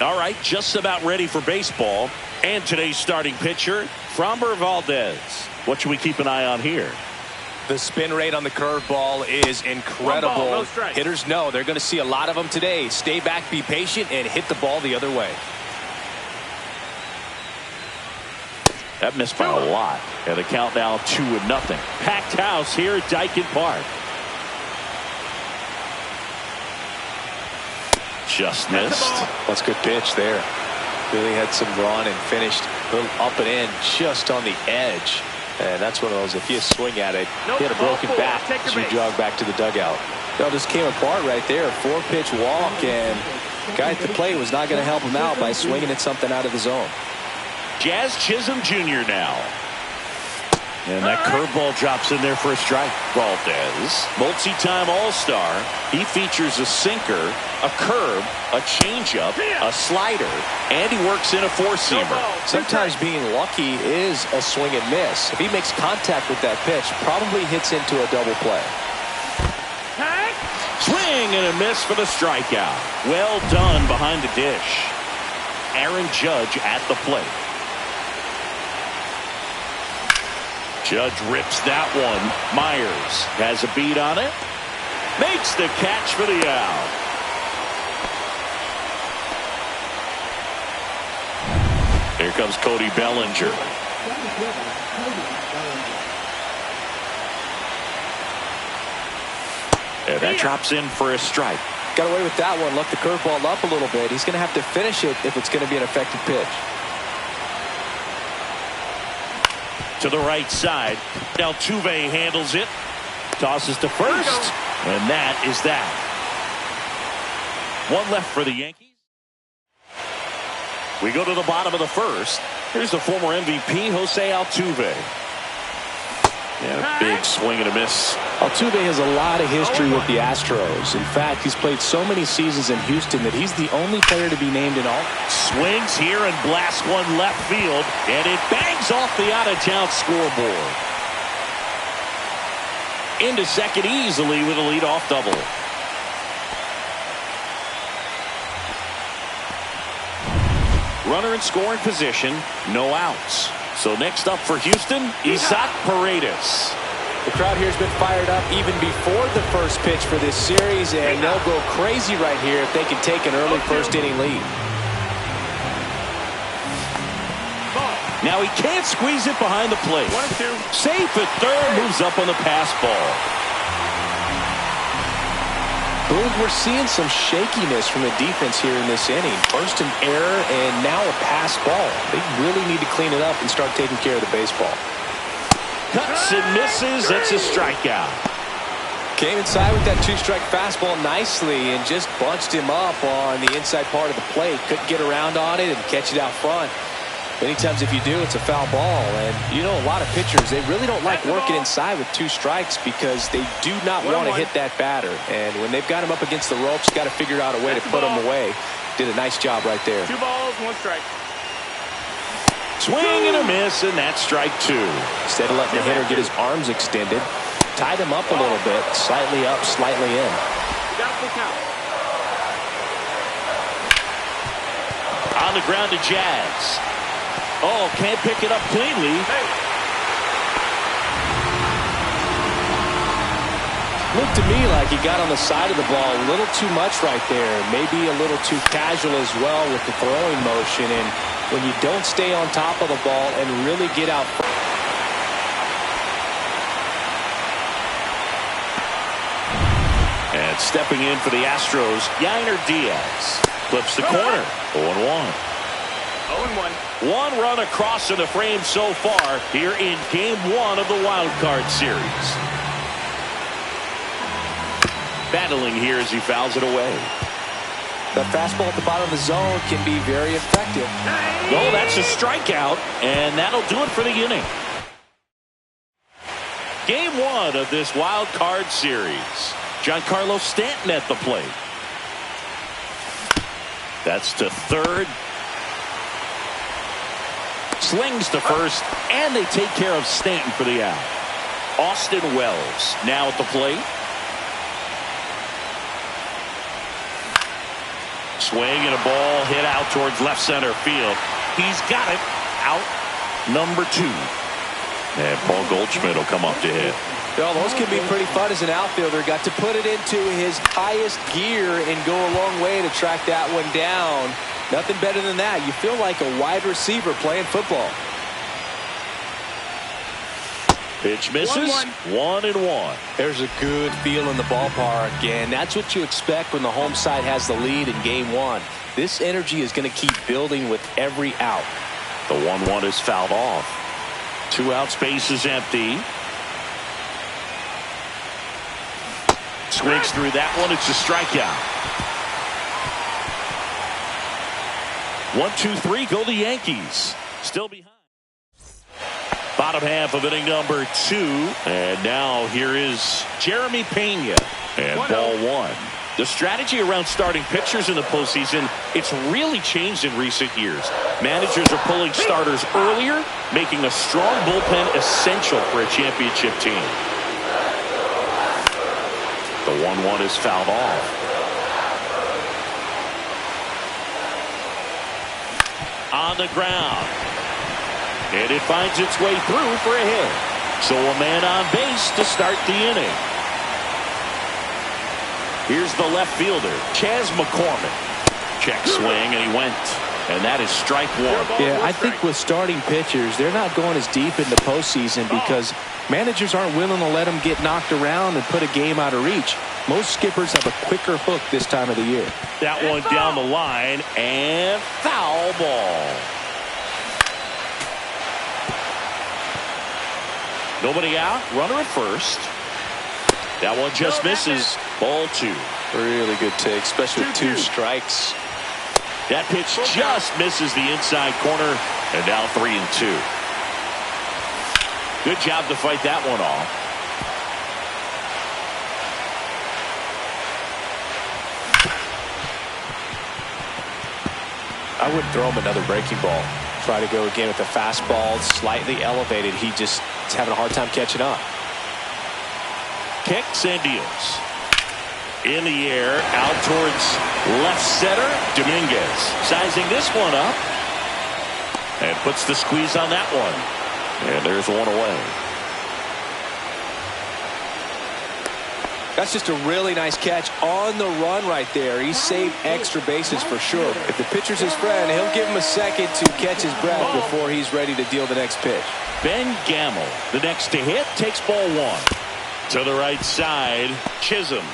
All right, just about ready for baseball. And today's starting pitcher, Framber Valdez. What should we keep an eye on here? The spin rate on the curveball is incredible. Ball, no hitters know they're going to see a lot of them today. Stay back, be patient, and hit the ball the other way. That missed by a lot. And the count now 2-0. Packed house here at Dyken Park. Just missed. That's a good pitch there. Really had some run and finished a little up and in just on the edge. And that's one of those, if you swing at it, he had a broken bat as you jog back to the dugout. It just came apart right there. 4-pitch walk, and guy at the plate was not going to help him out by swinging at something out of the zone. Jazz Chisholm Jr. now. And that curveball drops in there for a strike. Valdez, multi-time All-Star. He features a sinker, a curve, a changeup, a slider, and he works in a four-seamer. Sometimes being lucky is a swing and miss. If he makes contact with that pitch, probably hits into a double play. Swing and a miss for the strikeout. Well done behind the dish. Aaron Judge at the plate. Judge rips that one. Myers has a beat on it. Makes the catch for the out. Here comes Cody Bellinger. And that drops in for a strike. Got away with that one. Left the curveball up a little bit. He's going to have to finish it if it's going to be an effective pitch. To the right side. Altuve handles it. Tosses to first. And that is that. One left for the Yankees. We go to the bottom of the first. Here's the former MVP, Jose Altuve. And a big swing and a miss. Altuve has a lot of history with the Astros. In fact, he's played so many seasons in Houston that he's the only player to be named in all. Swings here and blasts one left field, and it bangs off the out-of-town scoreboard. Into second easily with a leadoff double. Runner in scoring position, no outs. So next up for Houston, Isaac Paredes. The crowd here has been fired up even before the first pitch for this series, and they'll go crazy right here if they can take an early first-inning lead. Now he can't squeeze it behind the plate. 1-2. Safe at third, moves up on the pass ball. Boog, we're seeing some shakiness from the defense here in this inning. First an error and now a pass ball. They really need to clean it up and start taking care of the baseball. Cuts and misses. It's a strikeout. Came inside with that two-strike fastball nicely and just bunched him up on the inside part of the plate. Couldn't get around on it and catch it out front. Many times if you do, it's a foul ball. And you know, a lot of pitchers, they really don't like working inside with two strikes because they do not want to hit that batter. And when they've got him up against the ropes, got to figure out a way to put him away. Did a nice job right there. 2 balls, 1 strike. Swing and a miss, and that's strike 2. Instead of letting the hitter get his arms extended, tied him up a little bit, slightly up, slightly in. Got full count. On the ground to Jazz. Oh, can't pick it up cleanly. Looked to me like he got on the side of the ball a little too much right there. Maybe a little too casual as well with the throwing motion. And when you don't stay on top of the ball and really get out. And stepping in for the Astros, Yainer Diaz. Flips the corner. 0-1. 0-1. One run across in the frame so far here in Game 1 of the Wild Card Series. Battling here as he fouls it away. The fastball at the bottom of the zone can be very effective. Oh, that's a strikeout, and that'll do it for the inning. Game 1 of this Wild Card Series. Giancarlo Stanton at the plate. That's to third. Slings to first, and they take care of Stanton for the out. Austin Wells now at the plate. swing and a ball hit out towards left center field. He's got it. Out number 2. And Paul Goldschmidt will come up to hit. Well, those can be pretty fun as an outfielder. Got to put it into his highest gear and go a long way to track that one down. Nothing better than that. You feel like a wide receiver playing football. Pitch misses. 1-1. There's a good feel in the ballpark, and that's what you expect when the home side has the lead in game 1. This energy is going to keep building with every out. The 1-1 is fouled off. 2 outs, base is empty. Swings through that one. It's a strikeout. 1-2-3 go the Yankees. Still behind. Bottom half of inning number 2. And now here is Jeremy Pena. And ball 1. The strategy around starting pitchers in the postseason, it's really changed in recent years. Managers are pulling starters earlier, making a strong bullpen essential for a championship team. The 1-1 is fouled off. On the ground. And it finds its way through for a hit. So a man on base to start the inning. Here's the left fielder, Chas McCormick. Check swing, and he went. And that is strike 1. Yeah, I think with starting pitchers, they're not going as deep in the postseason because managers aren't willing to let them get knocked around and put a game out of reach. Most skippers have a quicker hook this time of the year. That one down the line, and foul ball. Nobody out, runner at first. That one just misses. Ball 2. Really good take, especially with 2 strikes. That pitch just misses the inside corner, and now 3-2. Good job to fight that one off. I wouldn't throw him another breaking ball. Try to go again with the fastball, slightly elevated. He just is having a hard time catching up. Kicks and deals. In the air, out towards left center. Dominguez sizing this one up. And puts the squeeze on that one. And there's one away. That's just a really nice catch on the run right there. He saved extra bases for sure. If the pitcher's his friend, he'll give him a second to catch his breath before he's ready to deal the next pitch. Ben Gamel, the next to hit, takes ball 1. To the right side, Chisholm.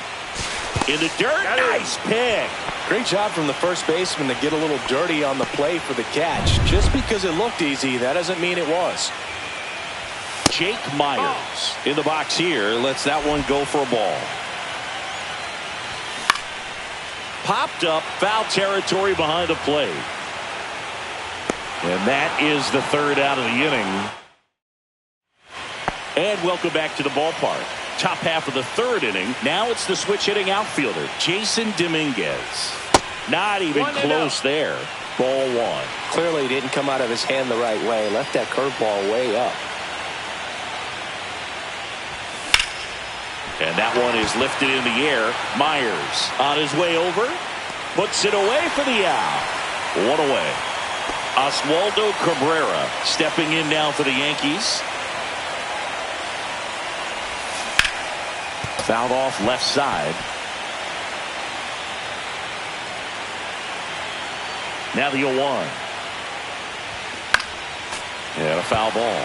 In the dirt, nice pick. Great job from the first baseman to get a little dirty on the play for the catch. Just because it looked easy, that doesn't mean it was. Jake Myers in the box here lets that one go for a ball. Popped up, foul territory behind the plate. And that is the 3rd out of the inning. And welcome back to the ballpark. Top half of the 3rd inning. Now it's the switch hitting outfielder, Jason Dominguez. Not even close there. Ball 1. Clearly he didn't come out of his hand the right way. Left that curveball way up. And that one is lifted in the air. Myers on his way over. Puts it away for the out. 1 away. Oswaldo Cabrera stepping in now for the Yankees. Fouled off left side. Now the 0-1. And a foul ball.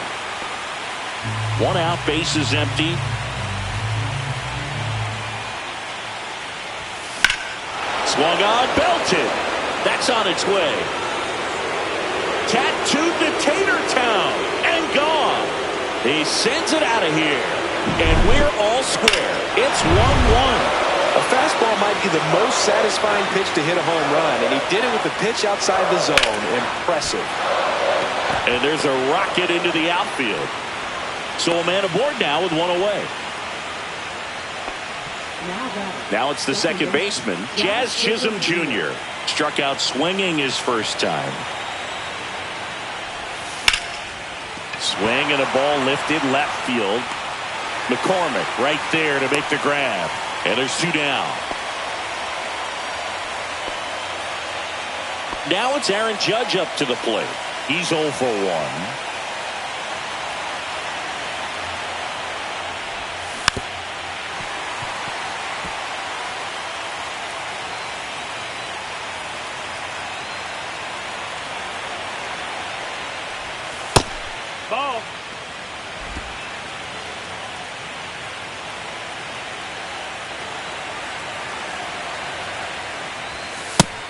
1 out, base is empty. Swung on, belted. That's on its way. Tattooed to Tater Town and gone. He sends it out of here. And we're all square. It's 1-1. A fastball might be the most satisfying pitch to hit a home run, and he did it with the pitch outside the zone. Impressive. And there's a rocket into the outfield. So a man aboard now with 1 away. Now it's the second baseman, Jazz Chisholm Jr. Struck out swinging his first time. Swing and a ball lifted left field. McCormick right there to make the grab. And there's 2 down. Now it's Aaron Judge up to the plate. He's 0 for 1. Ball.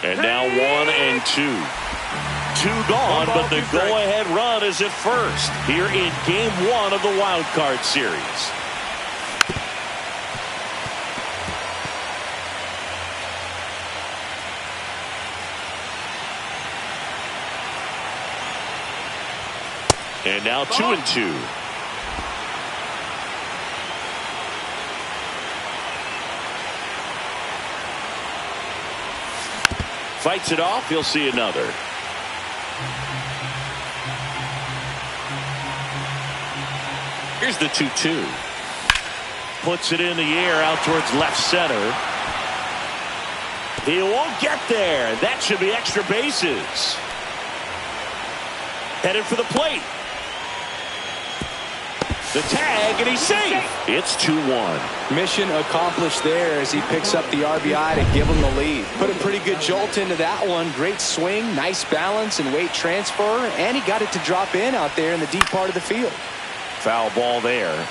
And now 1 and 2. 2 gone, but the go-ahead run is at first here in Game 1 of the Wild Card Series. And now 2 and 2. Fights it off. He'll see another. Here's the 2-2. Puts it in the air out towards left center. He won't get there. That should be extra bases. Headed for the plate. The tag, and he's safe. It's 2-1. Mission accomplished there as he picks up the RBI to give him the lead. Put a pretty good jolt into that one. Great swing, nice balance and weight transfer, and he got it to drop in out there in the deep part of the field. Foul ball there.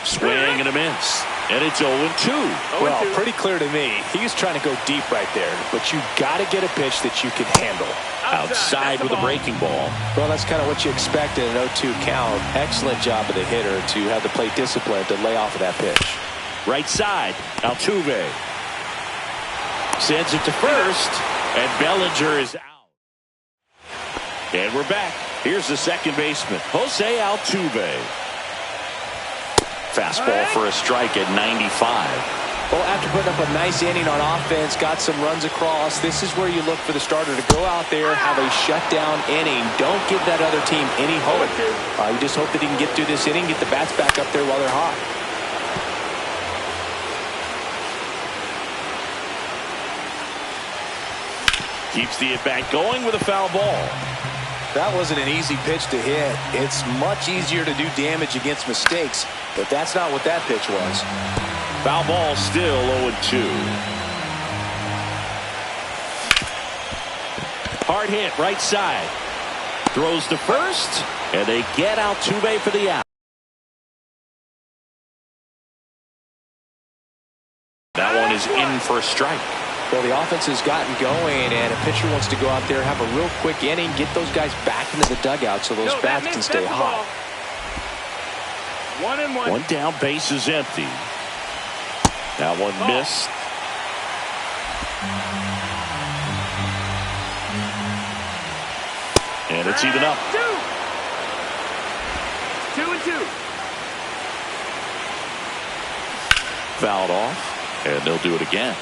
Swing and a miss. And it's 0-2. Well, pretty clear to me. He's trying to go deep right there, but you got to get a pitch that you can handle. Outside with a breaking ball. Well, that's kind of what you expect in an 0-2 count. Excellent job of the hitter to have the plate discipline to lay off of that pitch. Right side, Altuve. Sends it to first, and Bellinger is out. And we're back. Here's the second baseman, Jose Altuve. Fastball for a strike at 95. Well, after putting up a nice inning on offense, got some runs across, this is where you look for the starter to go out there, have a shutdown inning. Don't give that other team any hope. You just hope that he can get through this inning, get the bats back up there while they're hot. Keeps the at-bat going with a foul ball. That wasn't an easy pitch to hit. It's much easier to do damage against mistakes, but that's not what that pitch was. Foul ball still 0-2. Hard hit right side. Throws to first, and they get Altuve for the out. That one is in for a strike. Well, the offense has gotten going, and a pitcher wants to go out there, have a real quick inning, get those guys back into the dugout so those bats can stay hot. 1-1. One down, base is empty. That one missed. And it's even up. 2-2. Fouled off, and they'll do it again.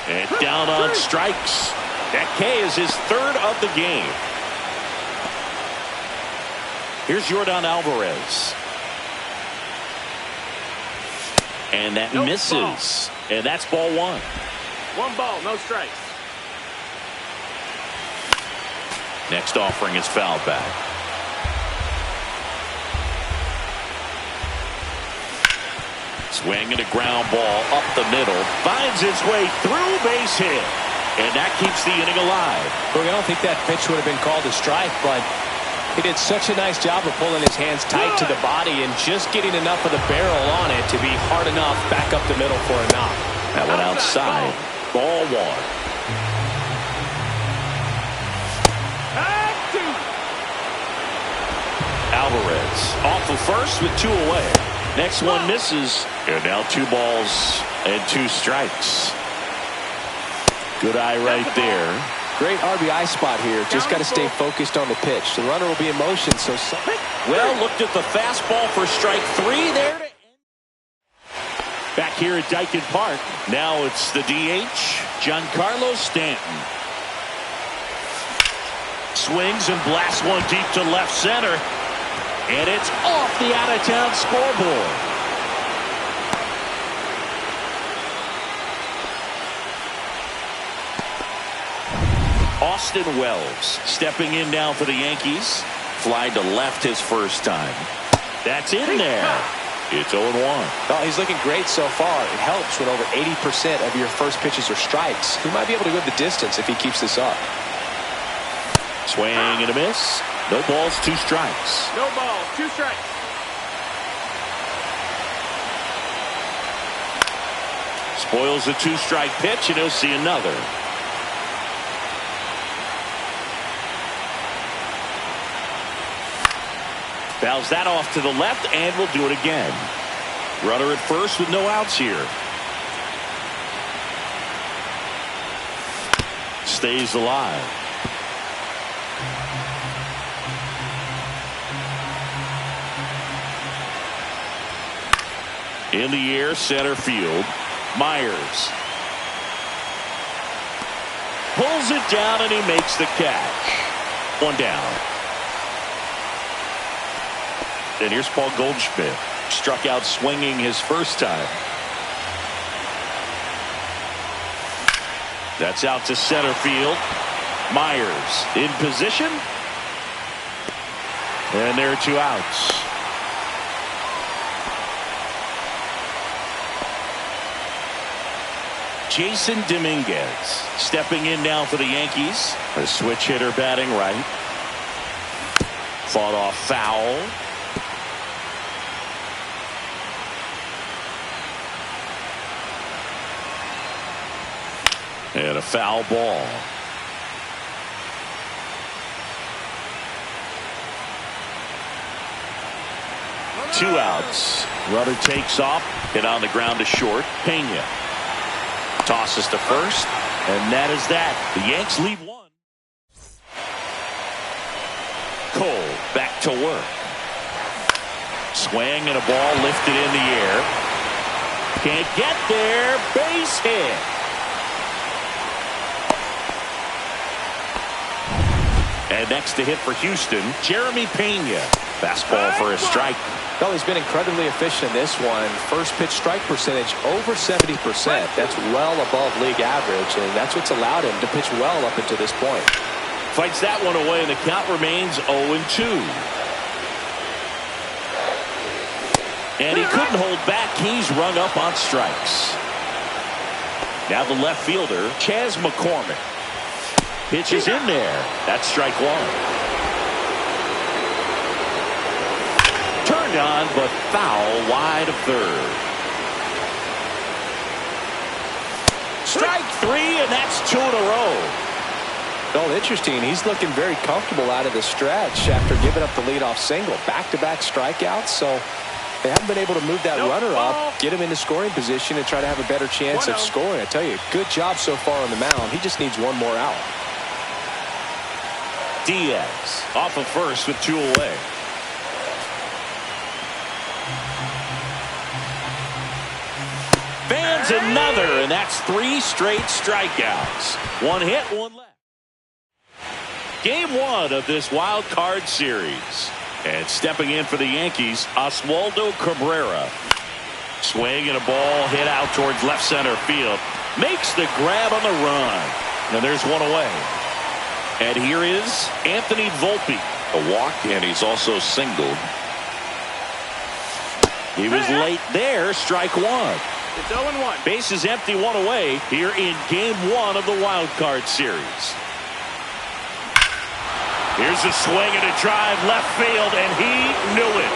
And down on strikes. That K is his third of the game. Here's Yordan Alvarez. And that misses. And that's ball 1. 1 ball, no strikes. Next offering is fouled back. Swing and a ground ball up the middle. Finds its way through, base hit. And that keeps the inning alive. Look, I don't think that pitch would have been called a strike, but he did such a nice job of pulling his hands tight to the body and just getting enough of the barrel on it to be hard enough back up the middle for a knock. That one outside. Ball 1. Alvarez off of first with 2 away. Next one misses. And now 2 balls and 2 strikes. Good eye right there. Great RBI spot here. Just got to stay focused on the pitch. The runner will be in motion. So well, looked at the fastball for strike 3 there. Back here at Dyken Park. Now it's the DH, Giancarlo Stanton. swings and blasts one deep to left center. And it's off the out-of-town scoreboard. Austin Wells stepping in now for the Yankees. Fly to left his first time. That's in there. It's 0-1. Oh, he's looking great so far. It helps when over 80% of your first pitches are strikes. He might be able to go the distance if he keeps this up. Swing and a miss. No balls, 2 strikes. No balls, 2 strikes. Spoils a 2-strike pitch, and he'll see another. Fouls that off to the left, and will do it again. Runner at first with no outs here. Stays alive. In the air, center field. Myers pulls it down, and he makes the catch. 1 down. And here's Paul Goldschmidt. Struck out swinging his first time. That's out to center field. Myers in position. And there are 2 outs. Jason Dominguez stepping in now for the Yankees. A switch hitter batting right. Fought off foul. And a foul ball. Two outs. Runner takes off. Hit on the ground to short. Pena tosses to first. And that is that. The Yanks lead 1. Cole back to work. Swing and a ball lifted in the air. Can't get there. Base hit. And next to hit for Houston, Jeremy Pena. Fastball for a strike. Well, he's been incredibly efficient in this one. First pitch strike percentage over 70%. That's well above league average, and that's what's allowed him to pitch well up until this point. Fights that one away, and the count remains 0-2. And he couldn't hold back. He's rung up on strikes. Now the left fielder, Chas McCormick. Pitch is in there. That's strike 1. Turned on, but foul wide of third. Strike 3, and that's 2 in a row. Well, interesting. He's looking very comfortable out of the stretch after giving up the leadoff single. Back-to-back strikeouts, so they haven't been able to move that runner up, get him into scoring position, and try to have a better chance of scoring. I tell you, good job so far on the mound. He just needs one more out. Diaz off of first with 2 away. Fans another, and that's 3 straight strikeouts. 1 hit, 1 left. Game 1 of this wild card series. And stepping in for the Yankees, Oswaldo Cabrera. Swing and a ball hit out towards left center field. Makes the grab on the run. And there's 1 away. And here is Anthony Volpe. A walk, and he's also singled. He was late there. Strike 1. It's 0-1. Base is empty, 1 away here in game 1 of the wild card series. Here's a swing and a drive left field, and he knew it.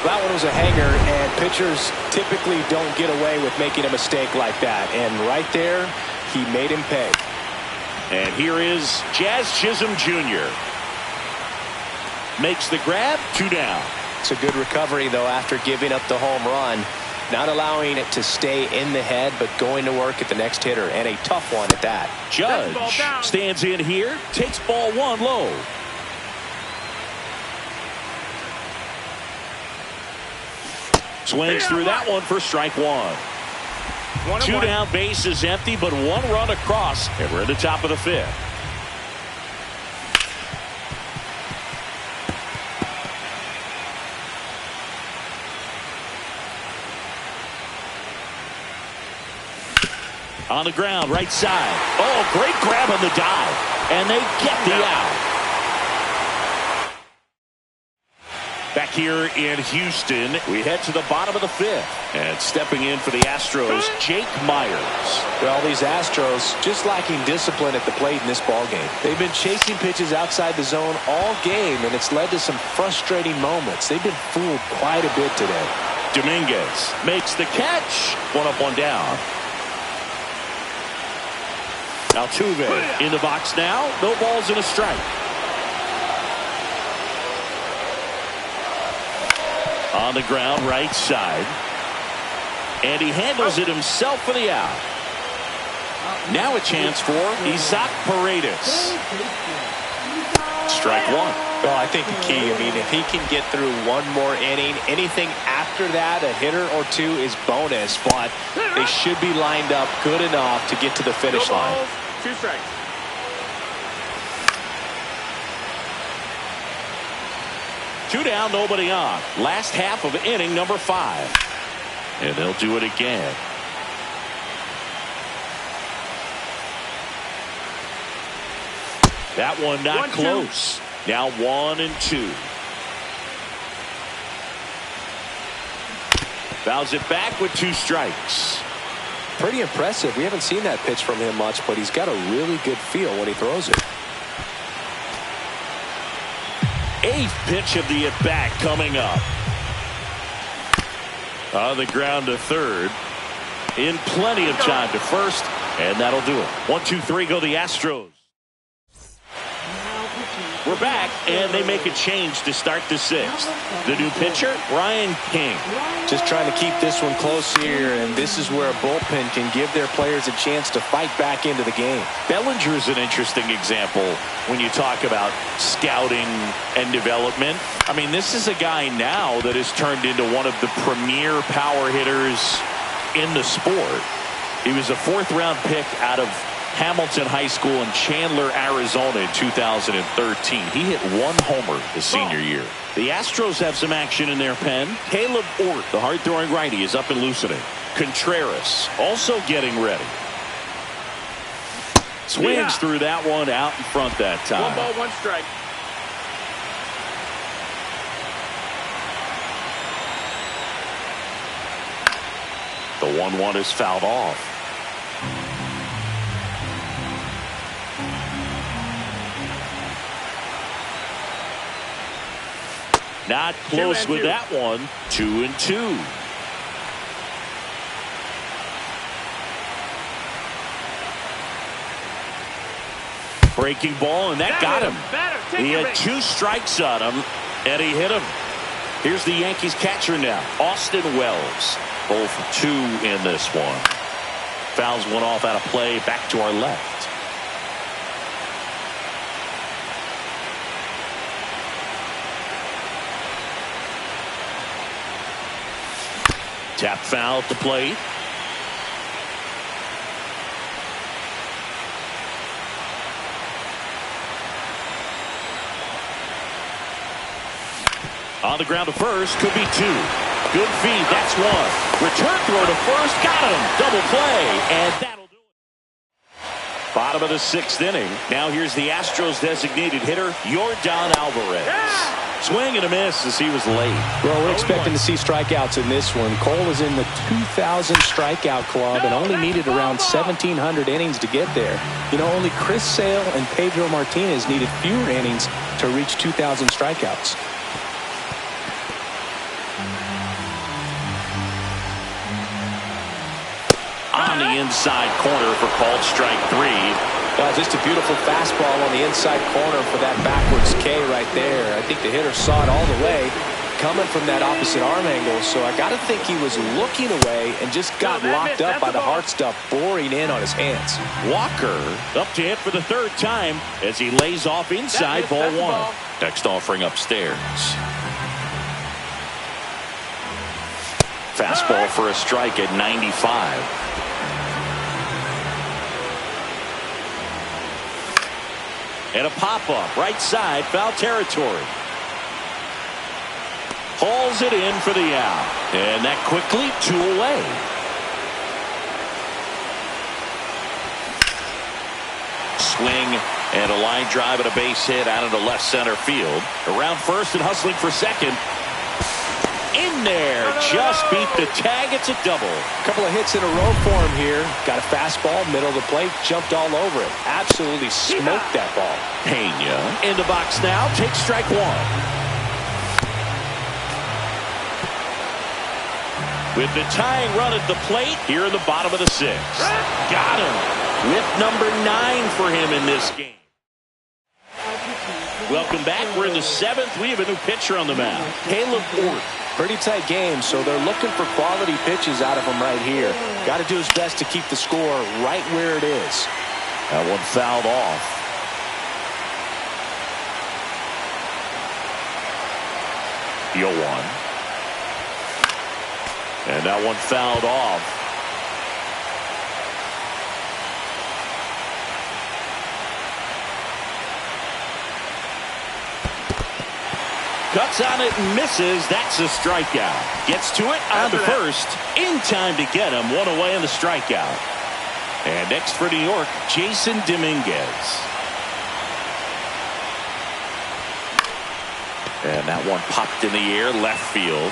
That one was a hanger, and pitchers typically don't get away with making a mistake like that. And right there, he made him pay. And here is Jazz Chisholm Jr. Makes the grab, 2 down. It's a good recovery, though, after giving up the home run. Not allowing it to stay in the head, but going to work at the next hitter, and a tough one at that. Judge stands in here, takes ball 1 low. Swings through that one for strike 1. Two down, base is empty, but one run across, and we're at the top of the fifth. On the ground, right side. Oh, great grab on the dive. And they get the out. Back here in Houston, we head to the bottom of the fifth. And stepping in for the Astros, Jake Myers. Well, these Astros just lacking discipline at the plate in this ballgame. They've been chasing pitches outside the zone all game, and it's led to some frustrating moments. They've been fooled quite a bit today. Dominguez makes the catch. One up, one down. Altuve in the box now. No balls and a strike. On the ground, right side. And he handles it himself for the out. Now a chance for Isaac Paredes. Strike one. Well, I think the key, if he can get through one more inning, anything after that, a hitter or two is bonus, but they should be lined up good enough to get to the finish line. 2 strikes. Two down, nobody on. Last half of inning number 5. And they'll do it again. That one not close. Now 1-2. Fouls it back with 2 strikes. Pretty impressive. We haven't seen that pitch from him much, but he's got a really good feel when he throws it. 8th pitch of the at-bat coming up. On the ground to third. In plenty of time to first, and that'll do it. 1-2-3 go the Astros. We're back, and they make a change to start the 6th. The new pitcher, Ryan King. Just trying to keep this one close here, and this is where a bullpen can give their players a chance to fight back into the game. Bellinger is an interesting example when you talk about scouting and development. I mean, this is a guy now that has turned into one of the premier power hitters in the sport. He was a 4th-round pick out of Hamilton High School in Chandler, Arizona in 2013. He hit 1 homer his senior year. The Astros have some action in their pen. Caleb Ort, the hard-throwing righty, is up and loosening. Contreras also getting ready. Swings through that one out in front that time. 1 ball, 1 strike. The 1-1 is fouled off. Not close with that one. 2-2. Breaking ball, and that got him. He had 2 strikes on him, and he hit him. Here's the Yankees catcher now, Austin Wells. 0 for 2 in this one. Fouls one off out of play, back to our left. Tap foul at the plate. On the ground to first, could be 2. Good feed, that's 1. Return throw to first, got him. Double play, and that'll do it. Bottom of the 6th inning. Now here's the Astros designated hitter, Yordan Alvarez. Swing and a miss as he was late. Well, we're expecting to see strikeouts in this one. Cole is in the 2,000 strikeout club and only needed around 1,700 innings to get there. You know, only Chris Sale and Pedro Martinez needed fewer innings to reach 2,000 strikeouts. On the inside corner for called strike 3. Just a beautiful fastball on the inside corner for that backwards K right there. I think the hitter saw it all the way coming from that opposite arm angle, so I got to think he was looking away and just got locked up by the hard stuff boring in on his hands. Walker up to hit for the 3rd time as he lays off inside, ball 1. Next offering upstairs. Fastball for a strike at 95. And a pop-up right side, foul territory. Hauls it in for the out. And that quickly 2 away. Swing and a line drive and a base hit out into left center field. Around first and hustling for second. In there, just beat the tag. It's a double. Couple of hits in a row for him here. Got a fastball, middle of the plate, jumped all over it. Absolutely smoked that ball. Pena in the box now, takes strike 1. With the tying run at the plate here in the bottom of the 6th. Got him. Whip number 9 for him in this game. Welcome back. We're in the 7th. We have a new pitcher on the mound, Caleb Ort. Pretty tight game, so they're looking for quality pitches out of him right here. Got to do his best to keep the score right where it is. That one fouled off. The 0-1. And that one fouled off. Cuts on it and misses. That's a strikeout. Gets to it on the first. In time to get him. 1 away in the strikeout. And next for New York, Jason Dominguez. And that one popped in the air, left field.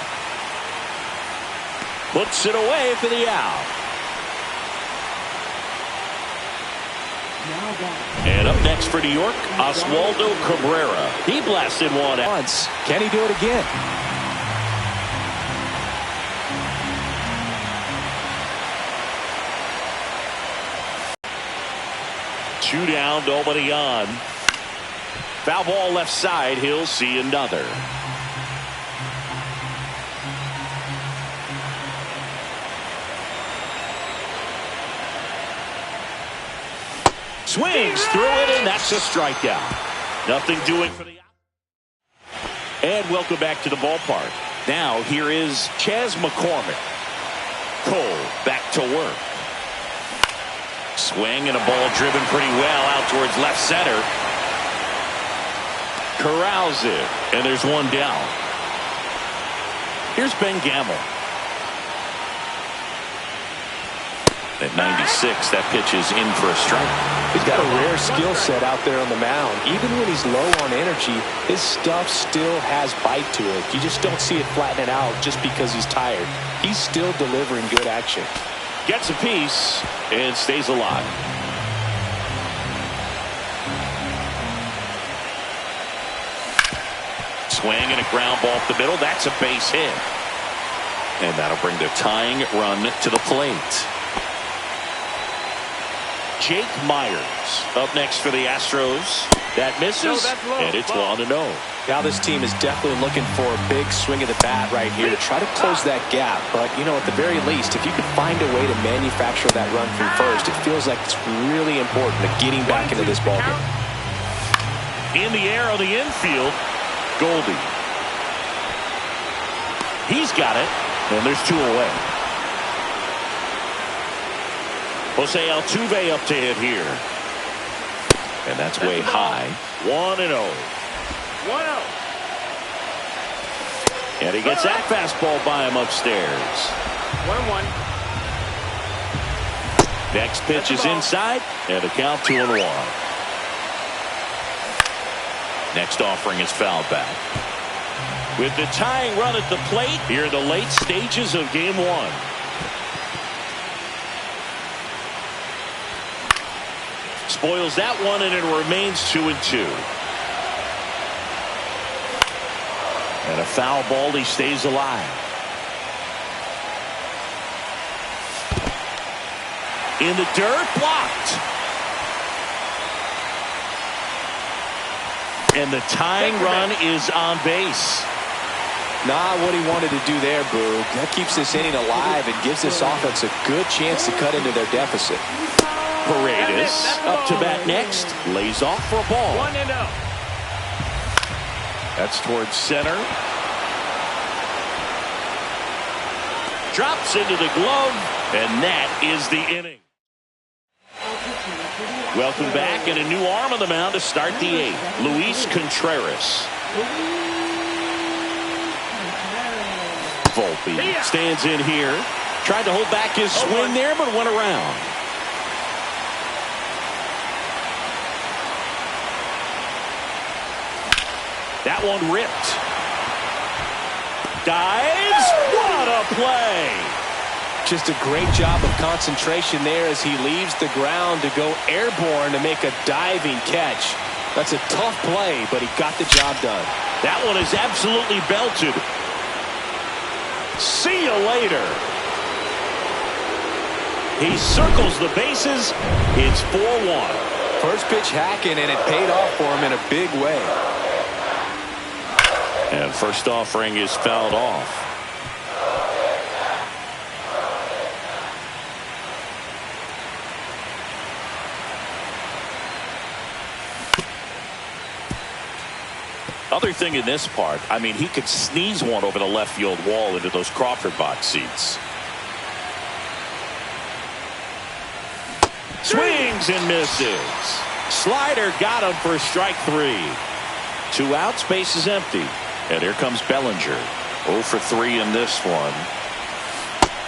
Puts it away for the out. And up next for New York, Oswaldo Cabrera. He blasted one out. Once. Can he do it again? Two down, nobody on. Foul ball left side. He'll see another. Swings through it, and that's a strikeout. Nothing doing for the out. And welcome back to the ballpark. Now here is Chas McCormick. Cole back to work. Swing and a ball driven pretty well out towards left center. Corrals it, and there's one down. Here's Ben Gamble. At 96, that pitch is in for a strike. He's got a rare skill set out there on the mound. Even when he's low on energy, his stuff still has bite to it. You just don't see it flattening out just because he's tired. He's still delivering good action. Gets a piece and stays alive. Swing and a ground ball up the middle. That's a base hit. And that'll bring the tying run to the plate. Jake Myers up next for the Astros. That misses, and it's 1-0. Now this team is definitely looking for a big swing of the bat right here to try to close that gap. But, you know, at the very least, if you can find a way to manufacture that run from first, it feels like it's really important to getting back into this ballgame. In the air on the infield, Goldie. He's got it, and there's 2 away. Jose Altuve up to hit here. And that's way high. 1-0. 1-0. And he gets that fastball by him upstairs. 1-1. Next pitch is inside, and the count 2-1. Next offering is fouled back. With the tying run at the plate here in the late stages of game 1. Spoils that one, and it remains 2-2. And a foul ball, he stays alive. In the dirt, blocked. And the tying run is on base. Not what he wanted to do there, Boog. That keeps this inning alive and gives this offense a good chance to cut into their deficit. Paredes up to bat next. Lays off for a ball. 1-0. That's towards center. Drops into the glove, and that is the inning. Welcome back, and a new arm on the mound to start the eighth. Luis Contreras. Volpe stands in here. Tried to hold back his swing there, but went around. That one ripped. Dives. What a play. Just a great job of concentration there as he leaves the ground to go airborne to make a diving catch. That's a tough play, but he got the job done. That one is absolutely belted. See you later. He circles the bases. It's 4-1. First pitch hacking, and it paid off for him in a big way. And first offering is fouled off. Other thing in this part, I mean, he could sneeze one over the left field wall into those Crawford box seats. Swings and misses. Slider got him for strike 3. 2 outs, base is empty. And here comes Bellinger. 0 for 3 in this one.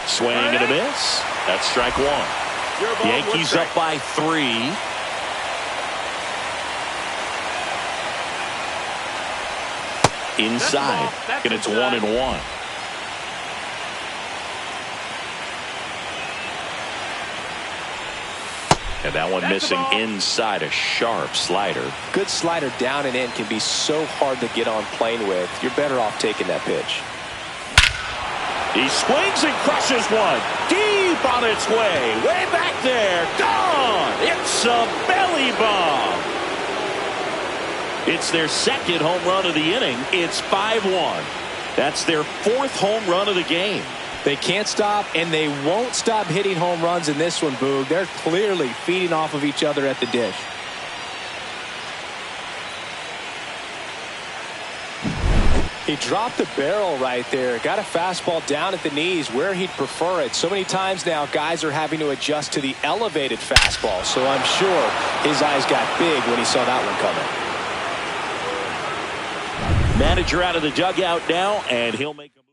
Swing and a miss. That's strike 1. Yankees up by 3. Inside, and it's 1-1. And that one missing inside, a sharp slider. Good slider down and in can be so hard to get on plane with. You're better off taking that pitch. He swings and crushes one. Deep on its way. Way back there. Gone. It's a belly bomb. It's their second home run of the inning. It's 5-1. That's their 4th home run of the game. They can't stop, and they won't stop hitting home runs in this one, Boog. They're clearly feeding off of each other at the dish. He dropped the barrel right there. Got a fastball down at the knees where he'd prefer it. So many times now guys are having to adjust to the elevated fastball. So I'm sure his eyes got big when he saw that one coming. Manager out of the dugout now, and he'll make a move.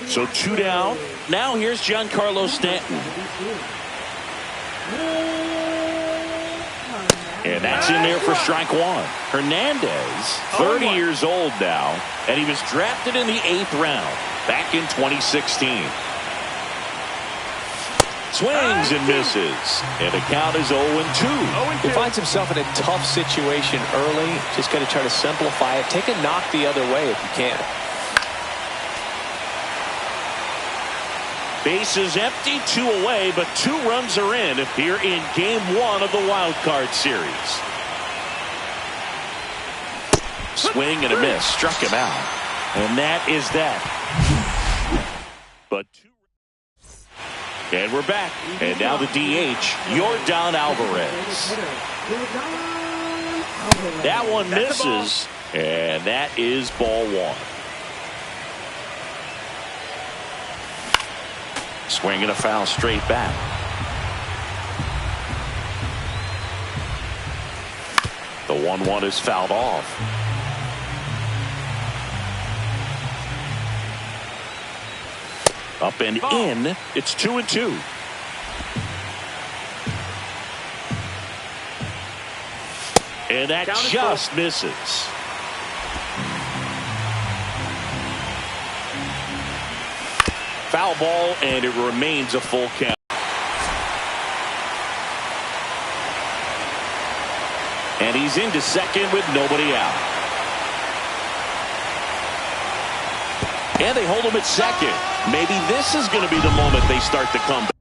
So 2 down. Now here's Giancarlo Stanton. And that's in there for strike 1. Hernandez, 30 years old now, and he was drafted in the 8th round back in 2016. Swings and misses, and the count is 0-2. He finds himself in a tough situation early. Just got to try to simplify it. Take a knock the other way if you can. Base is empty, 2 away, but 2 runs are in here in Game 1 of the Wild Card Series. Swing and a miss, struck him out, and that is that. But 2. And we're back. And now the DH, Yordan Alvarez. That one misses, and that is ball 1. Swing and a foul straight back. The 1-1 is fouled off. Up and in. It's 2-2. And that just misses. Foul ball, and it remains a full count. And he's into second with nobody out. And they hold him at second. Maybe this is going to be the moment they start to come back.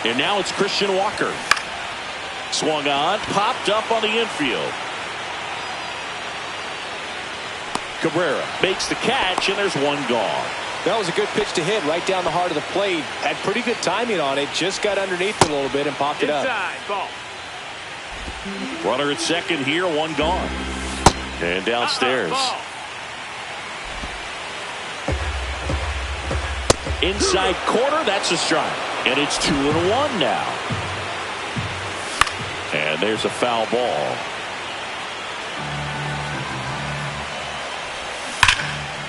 And now it's Christian Walker. Swung on, popped up on the infield. Cabrera makes the catch, and there's one gone. That was a good pitch to hit right down the heart of the plate. Had pretty good timing on it. Just got underneath it a little bit and popped it up. Inside, ball. Runner at second here, one gone. And downstairs. Inside corner, that's a strike. And it's 2-1 now. And there's a foul ball.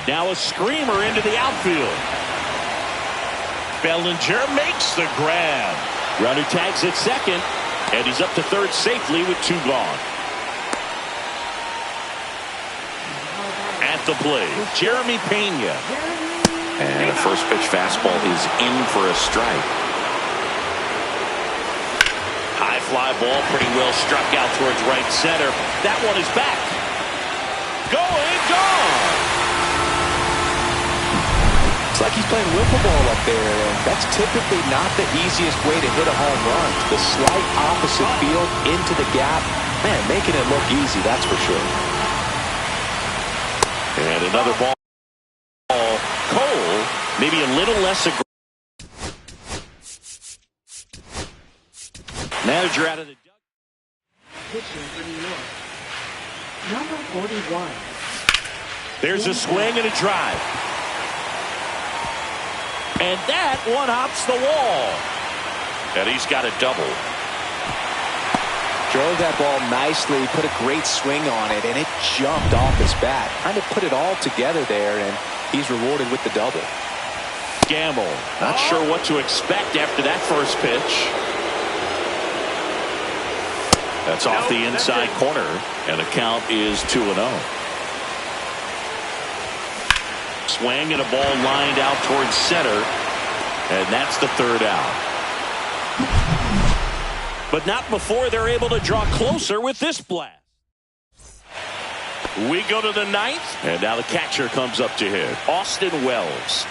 Now a screamer into the outfield. Bellinger makes the grab. Runner tags at second, and he's up to third safely with 2 gone. At the plate, Jeremy Pena. And a first pitch fastball is in for a strike. High fly ball, pretty well struck out towards right center. That one is back. Going, gone. It's like he's playing wiffle ball up there, and that's typically not the easiest way to hit a home run. The slight opposite field into the gap. Man, making it look easy, that's for sure. And another ball. Cole, maybe a little less aggressive. Manager out of the pitching for New York, number 41. There's a swing and a drive. And that one hops the wall. And he's got a double. Drove that ball nicely, put a great swing on it, and it jumped off his bat. Kind of put it all together there, and he's rewarded with the double. Gamble, not sure what to expect after that first pitch. That's off the inside corner, and the count is 2-0. Swing and a ball lined out towards center, and that's the third out. But not before they're able to draw closer with this blast. We go to the ninth, and now the catcher comes up to hit. Austin Wells.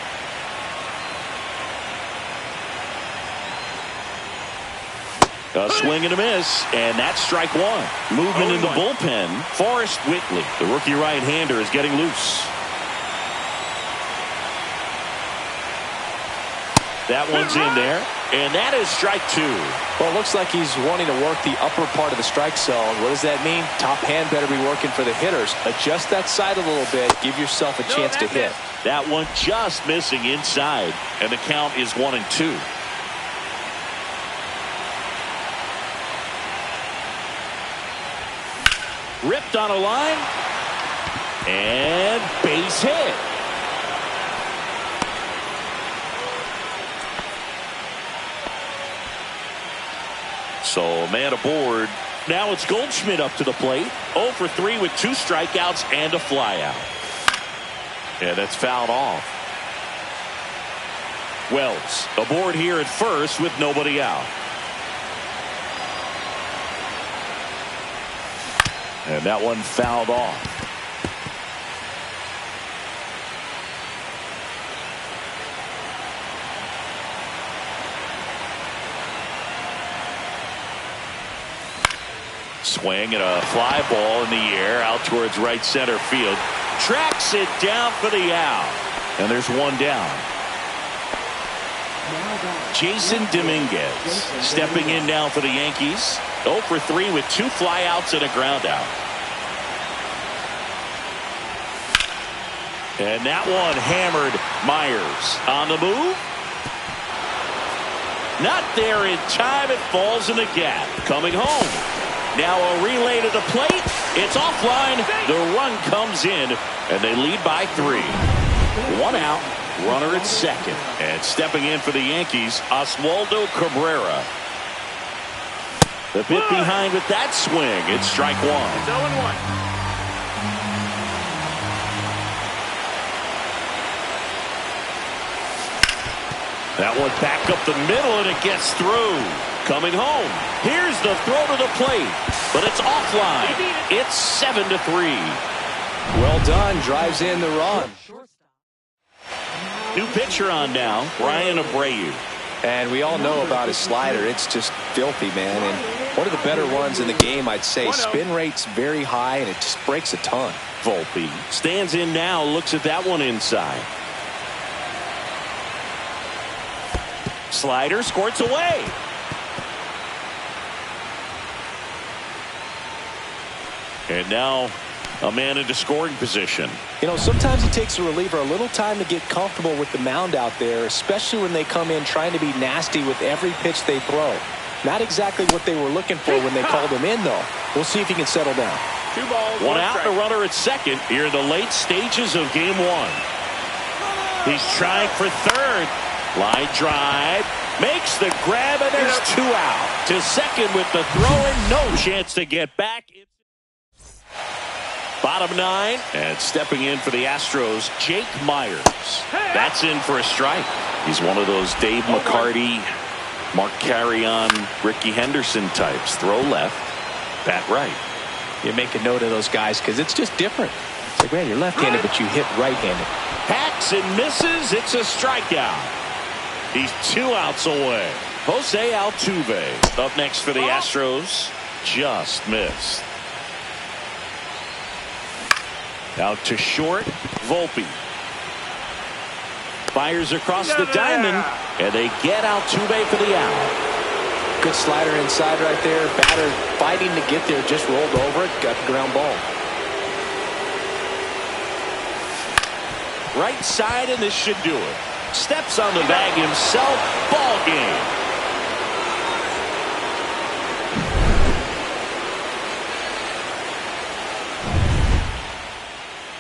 A swing and a miss, and that's strike one. Movement in the bullpen. Forrest Whitley, the rookie right-hander, is getting loose. That one's in there, and that is strike 2. Well, it looks like he's wanting to work the upper part of the strike zone. What does that mean? Top hand better be working for the hitters. Adjust that side a little bit. Give yourself a chance to hit. That one just missing inside, and the count is 1-2. Ripped on a line, and base hit. So man aboard. Now it's Goldschmidt up to the plate. 0 for 3 with 2 strikeouts and a flyout. And that's fouled off. Wells aboard here at first with nobody out. And that one fouled off. Swing and a fly ball in the air out towards right center field. Tracks it down for the out. And there's one down. Jason Dominguez stepping in now for the Yankees. 0 for 3 with 2 flyouts and a ground out. And that one hammered Myers. On the move. Not there in time. It falls in the gap. Coming home. Now a relay to the plate. It's offline. The run comes in, and they lead by 3. 1 out. Runner at second. And stepping in for the Yankees, Oswaldo Cabrera. The bit behind with that swing. It's strike 1. It's 0-1. That one back up the middle, and it gets through. Coming home. Here's the throw to the plate, but it's offline. It's 7-3. Well done. Drives in the run. New pitcher on now, Ryan Abreu. And we all know about his slider. It's just filthy, man. And one of the better ones in the game, I'd say. Spin rate's very high, and it just breaks a ton. Volpe stands in now, looks at that one inside. Slider squirts away. And now a man into scoring position. You know, sometimes it takes a reliever a little time to get comfortable with the mound out there, especially when they come in trying to be nasty with every pitch they throw. Not exactly what they were looking for when they called him in, though. We'll see if he can settle down. 2 balls, One 1 out, strike. and a runner at second here in the late stages of game 1. He's trying for third. Line drive. Makes the grab, and there's 2 out. To second with the throw, and no chance to get back. Bottom 9, and stepping in for the Astros, Jake Myers. That's in for a strike. He's one of those Dave McCarty, Mark Carrion, Ricky Henderson types. Throw left, bat right. You make a note of those guys because it's just different. It's like, man, you're left-handed, but you hit right-handed. Hacks and misses. It's a strikeout. He's 2 outs away. Jose Altuve up next for the Astros. Just missed. Out to short, Volpe. Fires across the diamond, and they get Altuve for the out. Good slider inside right there. Batter fighting to get there, just rolled over it, got the ground ball. Right side, and this should do it. Steps on the bag himself. Ball game.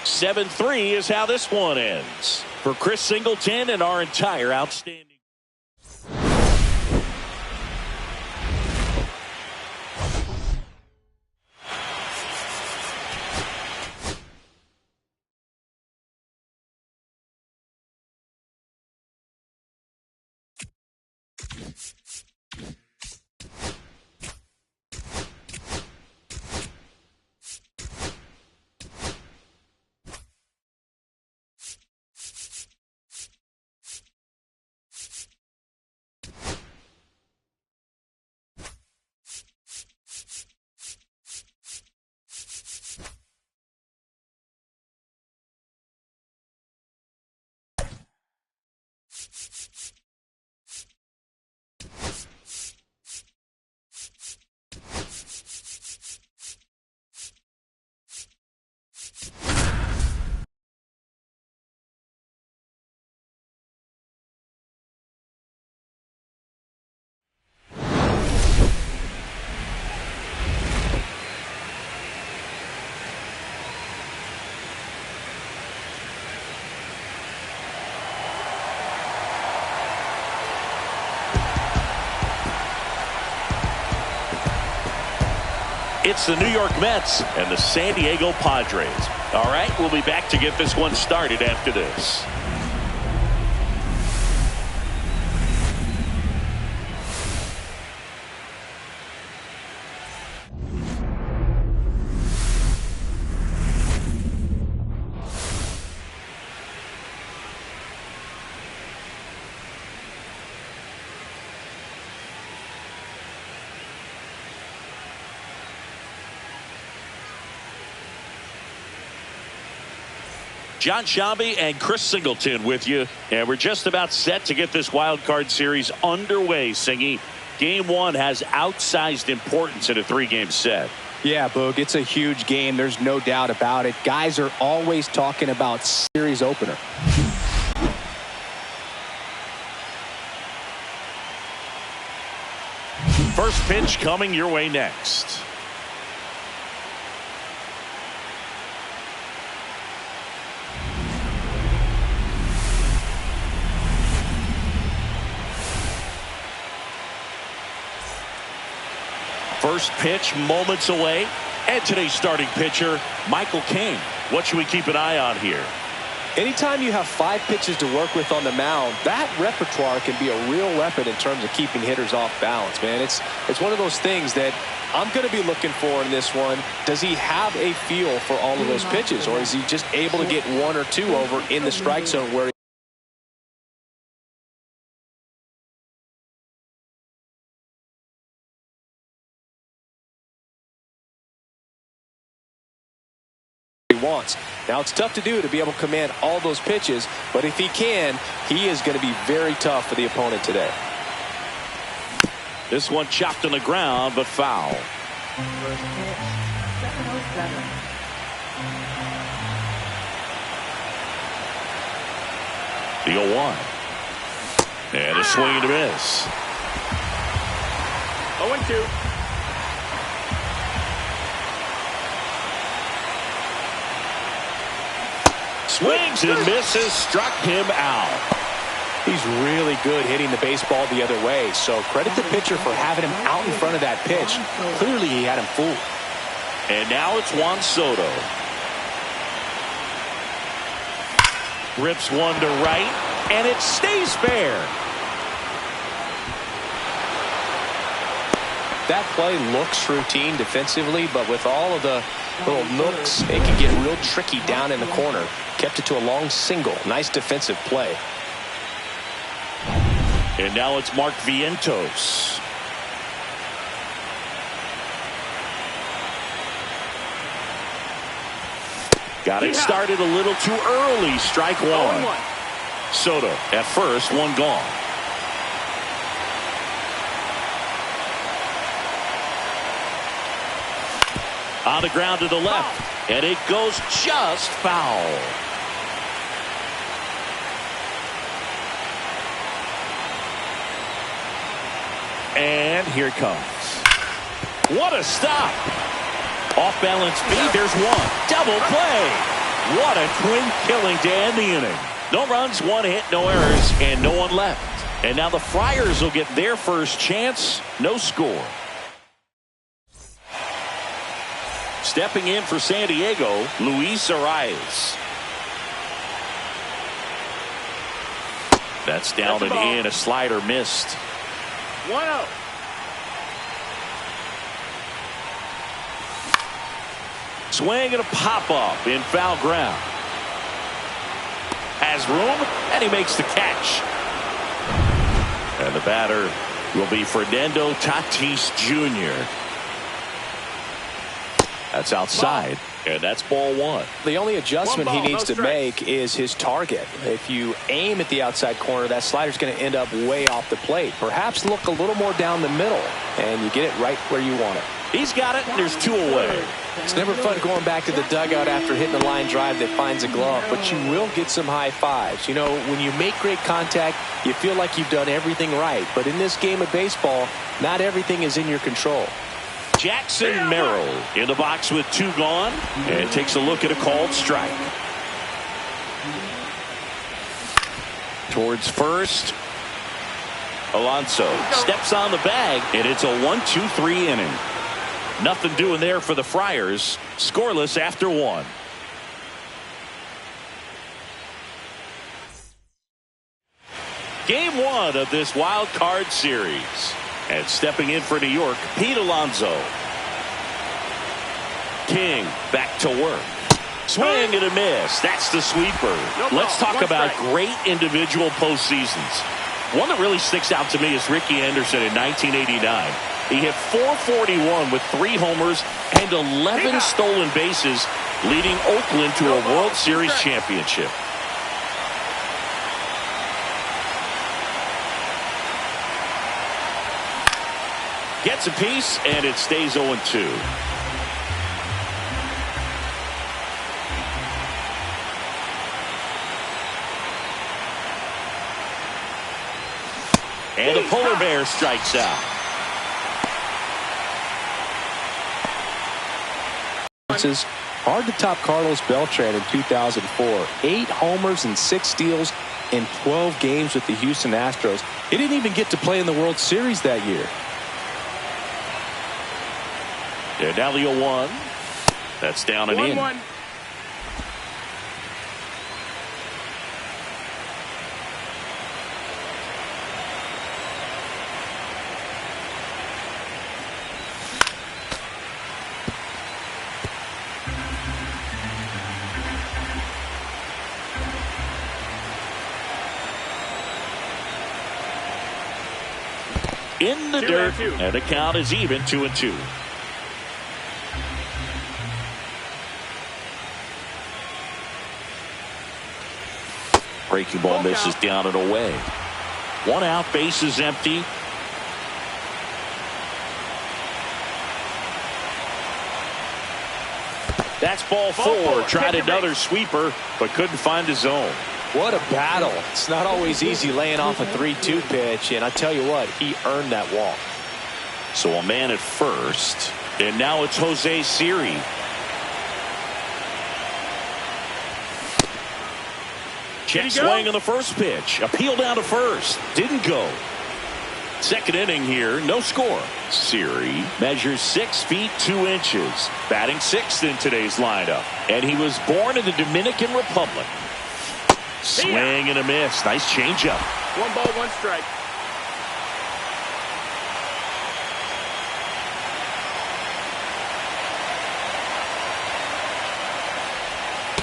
7-3 is how this one ends. For Chris Singleton and our entire outstanding. It's the New York Mets and the San Diego Padres. All right, we'll be back to get this one started after this. John Shambi and Chris Singleton with you, and we're just about set to get this wild card series underway. Singy, game 1 has outsized importance in a 3-game set. Yeah, Boog, it's a huge game. There's no doubt about it. Guys are always talking about series opener. First pitch coming your way next. First pitch moments away, and today's starting pitcher, Michael King. What should we keep an eye on here? Anytime you have 5 pitches to work with on the mound, that repertoire can be a real weapon in terms of keeping hitters off balance, man. It's one of those things that I'm going to be looking for in this one. Does he have a feel for all of those pitches, or is he just able to get 1 or 2 over in the strike zone where wants. Now it's tough to do to be able to command all those pitches, but if he can, he is going to be very tough for the opponent today. This one chopped on the ground, but foul. 707. The 0-1. And a swing and a miss. 0-2. Swings and misses, struck him out. He's really good hitting the baseball the other way, so credit the pitcher for having him out in front of that pitch. Clearly he had him fooled. And now it's Juan Soto. Rips one to right, and it stays fair. That play looks routine defensively, but with all of the little nooks, it can get real tricky down in the corner. Kept it to a long single. Nice defensive play. And now it's Mark Vientos. Got it started a little too early. Strike one. 0-1. Soto at first, one gone. On the ground to the left, and it goes just foul. And here it comes. What a stop. Off balance speed, there's one. Double play. What a twin killing to end the inning. No runs, one hit, no errors, and no one left. And now the Friars will get their first chance. No score. Stepping in for San Diego, Luis Arias. That's down and in. A slider missed. 1-0. Swing and a pop-up in foul ground. Has room, and he makes the catch. And the batter will be Fernando Tatis Jr. That's outside, and that's ball one. The only adjustment One ball, he needs no to strikes. make is his target. If you aim at the outside corner, that slider's going to end up way off the plate. Perhaps look a little more down the middle, and you get it right where you want it. He's got it, and there's two away. It's never fun going back to the dugout after hitting a line drive that finds a glove, but you will get some high fives. You know, when you make great contact, you feel like you've done everything right. But in this game of baseball, not everything is in your control. Jackson Merrill in the box with two gone, and takes a look at a called strike. Towards first. Alonso steps on the bag, and it's a 1-2-3 inning. Nothing doing there for the Friars. Scoreless after one. Game one of this wild card series. And stepping in for New York, Pete Alonso. King back to work. Swing and a miss. That's the sweeper. Let's talk about great individual postseasons. One that really sticks out to me is Ricky Henderson in 1989. He hit .441 with 3 homers and 11 stolen bases, leading Oakland to a World Series championship. Gets a piece, and it stays 0-2. And the polar bear strikes out. Hard to top Carlos Beltran in 2004. 8 homers and 6 steals in 12 games with the Houston Astros. He didn't even get to play in the World Series that year. And now the 0-1. That's down and in. 1-1. In the dirt, and the count is even 2-2. Breaking ball misses down and away. 1 out, base is empty. That's ball four. Tried another sweeper, but couldn't find his zone. What a battle. It's not always easy laying off a 3-2 pitch, and I tell you what, he earned that walk. So a man at first, and now it's Jose Siri. Check swing on the first pitch. Appeal down to first. Didn't go. Second inning here, no score. Siri measures 6 feet 2 inches. Batting sixth in today's lineup. And he was born in the Dominican Republic. Swing and a miss. Nice changeup. 1 ball, 1 strike.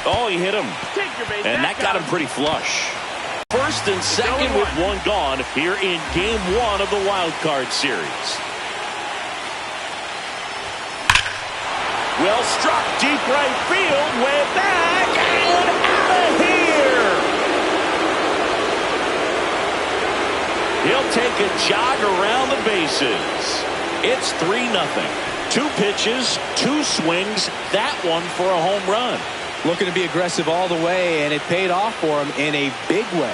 Oh, he hit him. Take your base. And that got him pretty flush. First and second with one gone here in game 1 of the wild card series. Well struck deep right field, way back and out of here. He'll take a jog around the bases. It's 3-0. 2 pitches, 2 swings, that one for a home run. Looking to be aggressive all the way, and it paid off for him in a big way.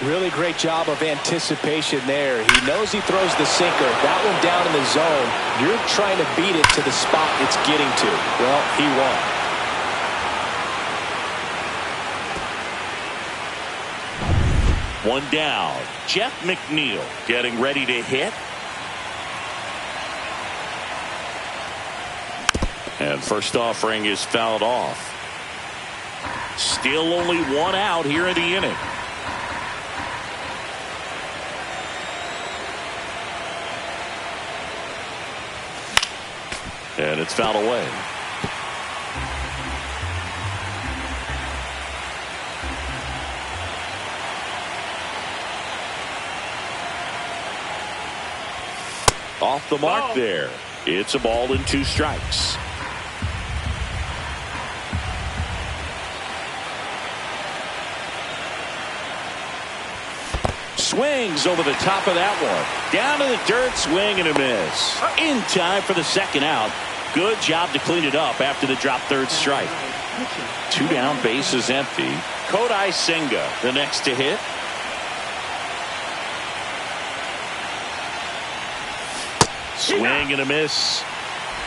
Really great job of anticipation there. He knows he throws the sinker. That one down in the zone. You're trying to beat it to the spot it's getting to. Well, he won. One down. Jeff McNeil getting ready to hit. And first offering is fouled off. Still only 1 out here in the inning. And it's fouled away. Off the mark there. It's a ball and 2 strikes. Swings over the top of that one. Down to the dirt, swing and a miss. In time for the second out. Good job to clean it up after the drop third strike. 2 down, bases empty. Kodai Senga, the next to hit. Swing and a miss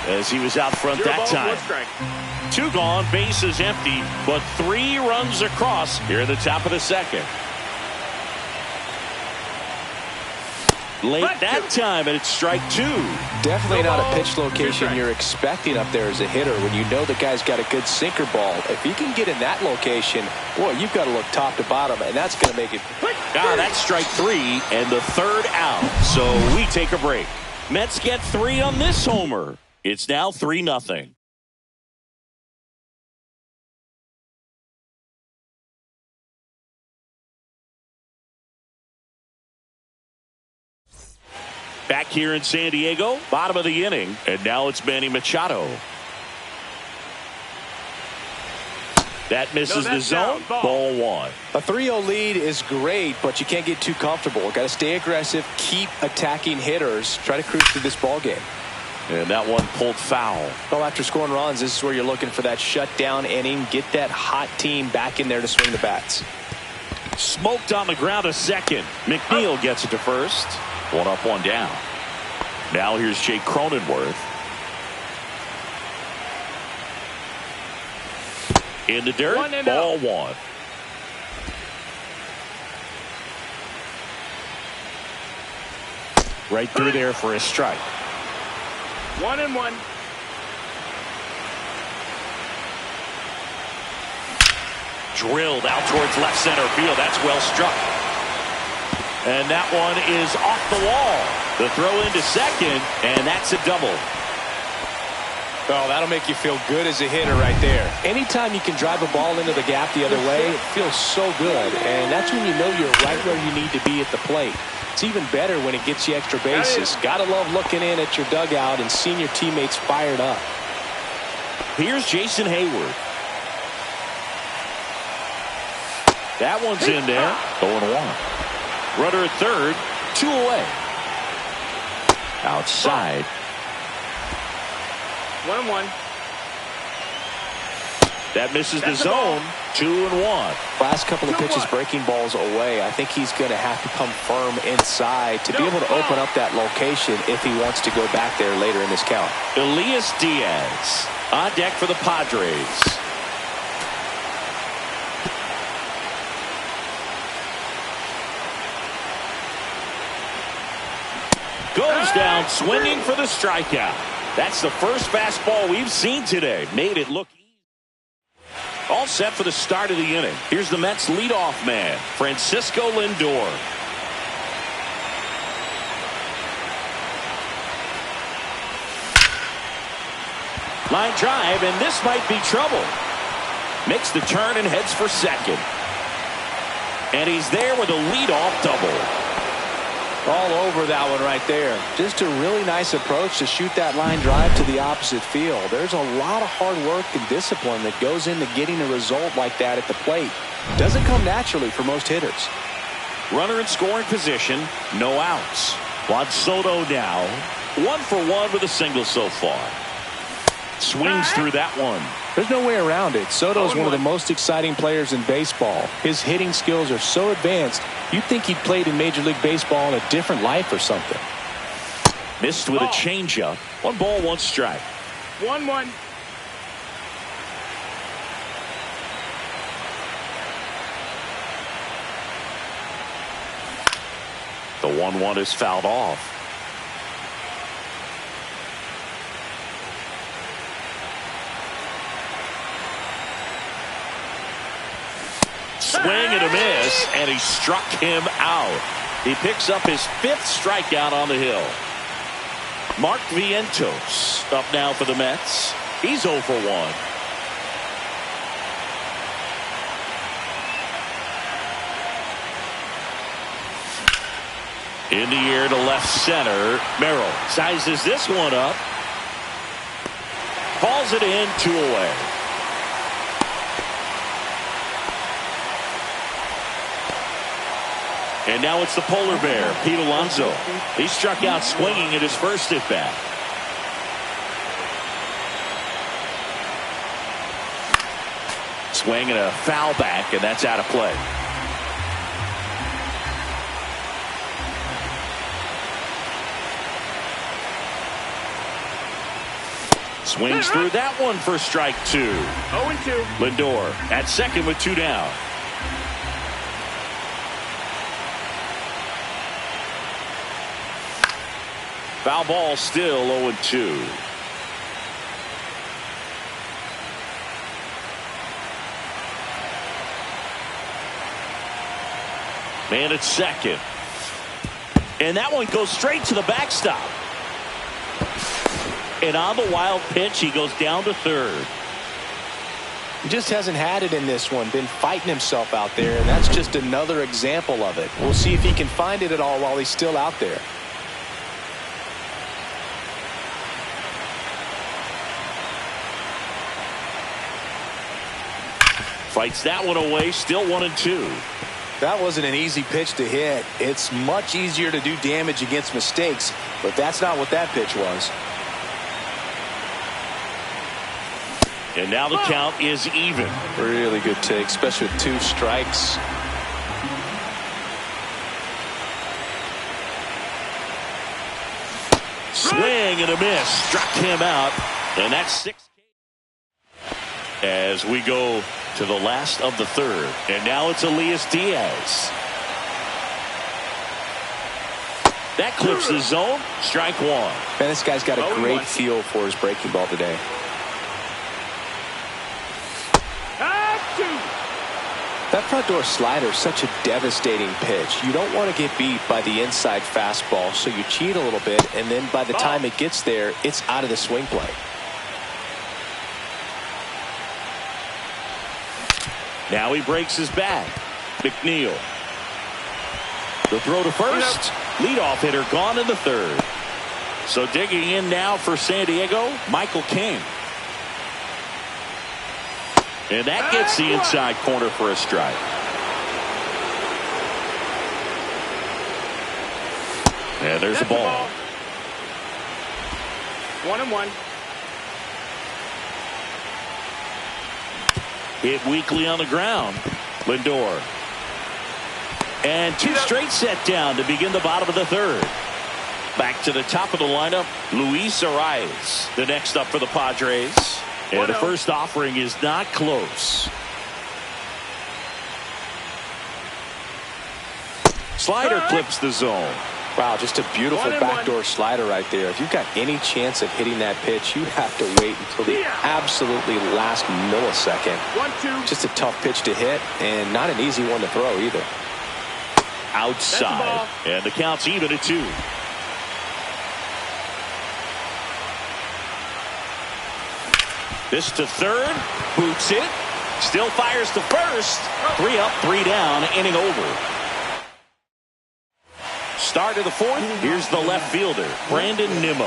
as he was out front that time. 2 gone, bases empty, but 3 runs across here at the top of the second. Late that time, and it's strike 2. Definitely not a pitch location you're expecting up there as a hitter when you know the guy's got a good sinker ball. If he can get in that location, boy, you've got to look top to bottom, and that's going to make it. That's strike 3 and the 3rd out. So we take a break. Mets get 3 on this homer. It's now 3-0. Back here in San Diego, bottom of the inning, and now it's Manny Machado. That misses the zone. Ball 1. A 3-0 lead is great, but you can't get too comfortable. Got to stay aggressive, keep attacking hitters, try to cruise through this ball game. And that one pulled foul. Well, after scoring runs, this is where you're looking for that shutdown inning. Get that hot team back in there to swing the bats. Smoked on the ground to second. McNeil gets it to first. 1 up, 1 down. Now here's Jake Cronenworth. In the dirt, ball 1. Right through there for a strike. 1-1. Drilled out towards left center field. That's well struck. And that one is off the wall. The throw into second, and that's a double. Oh, that'll make you feel good as a hitter right there. Anytime you can drive a ball into the gap the other way, it feels so good. And that's when you know you're right where you need to be at the plate. It's even better when it gets you extra bases. Gotta love looking in at your dugout and seeing your teammates fired up. Here's Jason Hayward. That one's in there. 0-1. Runner at third, 2 away. Outside. 1-1. That misses the That's the zone. 2-1. Last couple of pitches 2-1. breaking balls away. I think he's going to have to come firm inside to be able to open up that location if he wants to go back there later in this count. Elias Diaz on deck for the Padres. Goes down swinging for the strikeout. That's the first fastball we've seen today. Made it look easy. All set for the start of the inning. Here's the Mets leadoff man, Francisco Lindor. Line drive, and this might be trouble. Makes the turn and heads for second. And he's there with a leadoff double. All over that one right there. Just a really nice approach to shoot that line drive to the opposite field. There's a lot of hard work and discipline that goes into getting a result like that at the plate. Doesn't come naturally for most hitters. Runner in scoring position, no outs. Juan Soto now 1 for 1 with a single so far. Swings through that one. There's no way around it. Soto is one of the most exciting players in baseball. His hitting skills are so advanced, you'd think he'd played in Major League Baseball in a different life or something. Missed with a changeup. 1 ball, 1 strike. 1-1. The 1-1 is fouled off. Swing and a miss, and he struck him out. He picks up his 5th strikeout on the hill. Mark Vientos up now for the Mets. He's 0 for 1. In the air to left center. Merrill sizes this one up. Falls it in, 2 away. And now it's the polar bear, Pete Alonso. He struck out swinging at his first at bat. Swing and a foul back, and that's out of play. Swings through that one for strike 2. 0-2. Lindor at second with 2 down. Foul ball, still 0-2. Man at second. And that one goes straight to the backstop. And on the wild pitch, he goes down to third. He just hasn't had it in this one. Been fighting himself out there, and that's just another example of it. We'll see if he can find it at all while he's still out there. Fights that one away, still 1-2. That wasn't an easy pitch to hit. It's much easier to do damage against mistakes, but that's not what that pitch was. And now the count is even. Really good take, especially with 2 strikes. Swing and a miss. Struck him out. And that's 6. As we go to the last of the 3rd. And now it's Elias Diaz. That clips the zone. Strike 1. Man, this guy's got a great feel for his breaking ball today. 2. That front door slider is such a devastating pitch. You don't want to get beat by the inside fastball, so you cheat a little bit, and then by the time it gets there, it's out of the swing play. Now he breaks his back. McNeil. The throw to first. Leadoff hitter gone in the 3rd. So digging in now for San Diego, Michael King. And that gets the inside corner for a strike. And there's the ball. 1-1. Hit weakly on the ground. Lindor. And two straight set down to begin the bottom of the third. Back to the top of the lineup, Luis Arias, the next up for the Padres. And the first offering is not close. Slider clips the zone. Wow, just a beautiful backdoor slider right there. If you've got any chance of hitting that pitch, you have to wait until the absolutely last millisecond. 1-2. Just a tough pitch to hit and not an easy one to throw either. Outside. And the count's even at 2. This to third. Boots it. Still fires to first. 3 up, 3 down. Inning over. Start of the fourth. Here's the left fielder, Brandon Nimmo.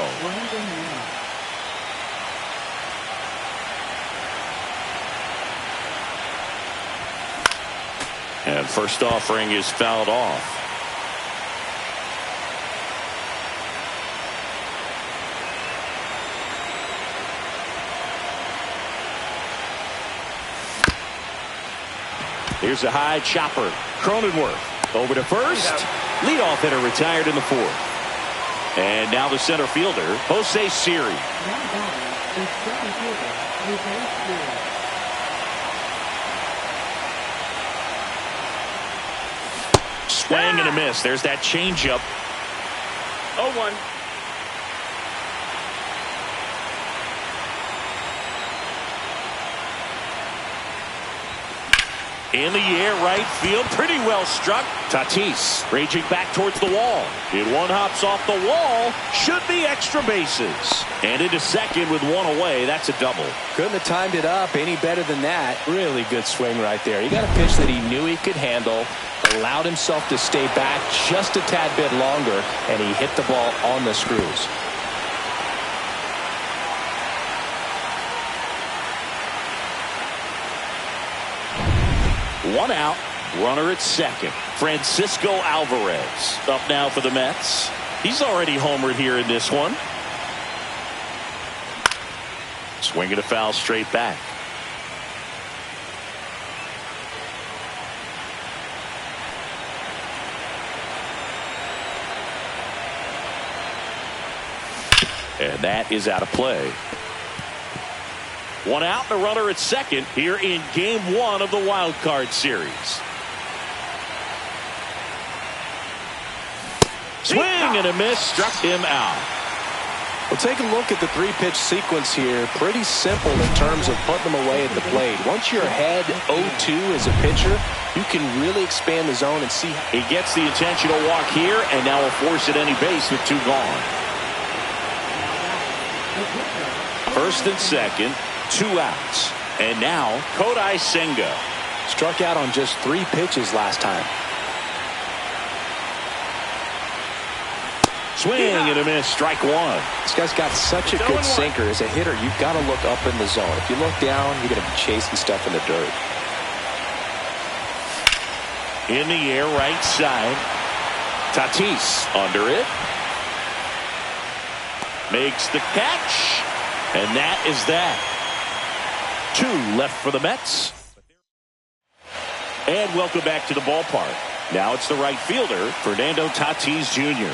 And first offering is fouled off. Here's a high chopper. Cronenworth over to first. Leadoff hitter retired in the fourth. And now the center fielder, Jose Siri. Swing and a miss. There's that changeup. 0-1. In the air, right field, pretty well struck. Tatis raging back towards the wall. It one hops off the wall. Should be extra bases. And into second with one away. That's a double. Couldn't have timed it up any better than that. Really good swing right there. He got a pitch that he knew he could handle. Allowed himself to stay back just a tad bit longer. And he hit the ball on the screws. One out, runner at second. Francisco Alvarez up now for the Mets. He's already homered here in this one. Swinging a foul straight back. And that is out of play. One out, the runner at second here in game 1 of the wild card series. Swing and a miss, struck him out. Well, take a look at the 3-pitch sequence here. Pretty simple in terms of putting them away at the plate. Once you're ahead 0-2 as a pitcher, you can really expand the zone and see. He gets the intentional walk here and now will force at any base with 2 gone. First and second. 2 outs. And now Kodai Senga. Struck out on just 3 pitches last time. Swing and a miss. Strike 1. This guy's got such a good sinker. As a hitter, you've got to look up in the zone. If you look down, you're going to be chasing stuff in the dirt. In the air, right side. Tatis under it. Makes the catch. And that is that. 2 left for the Mets. And welcome back to the ballpark. Now it's the right fielder, Fernando Tatis Jr.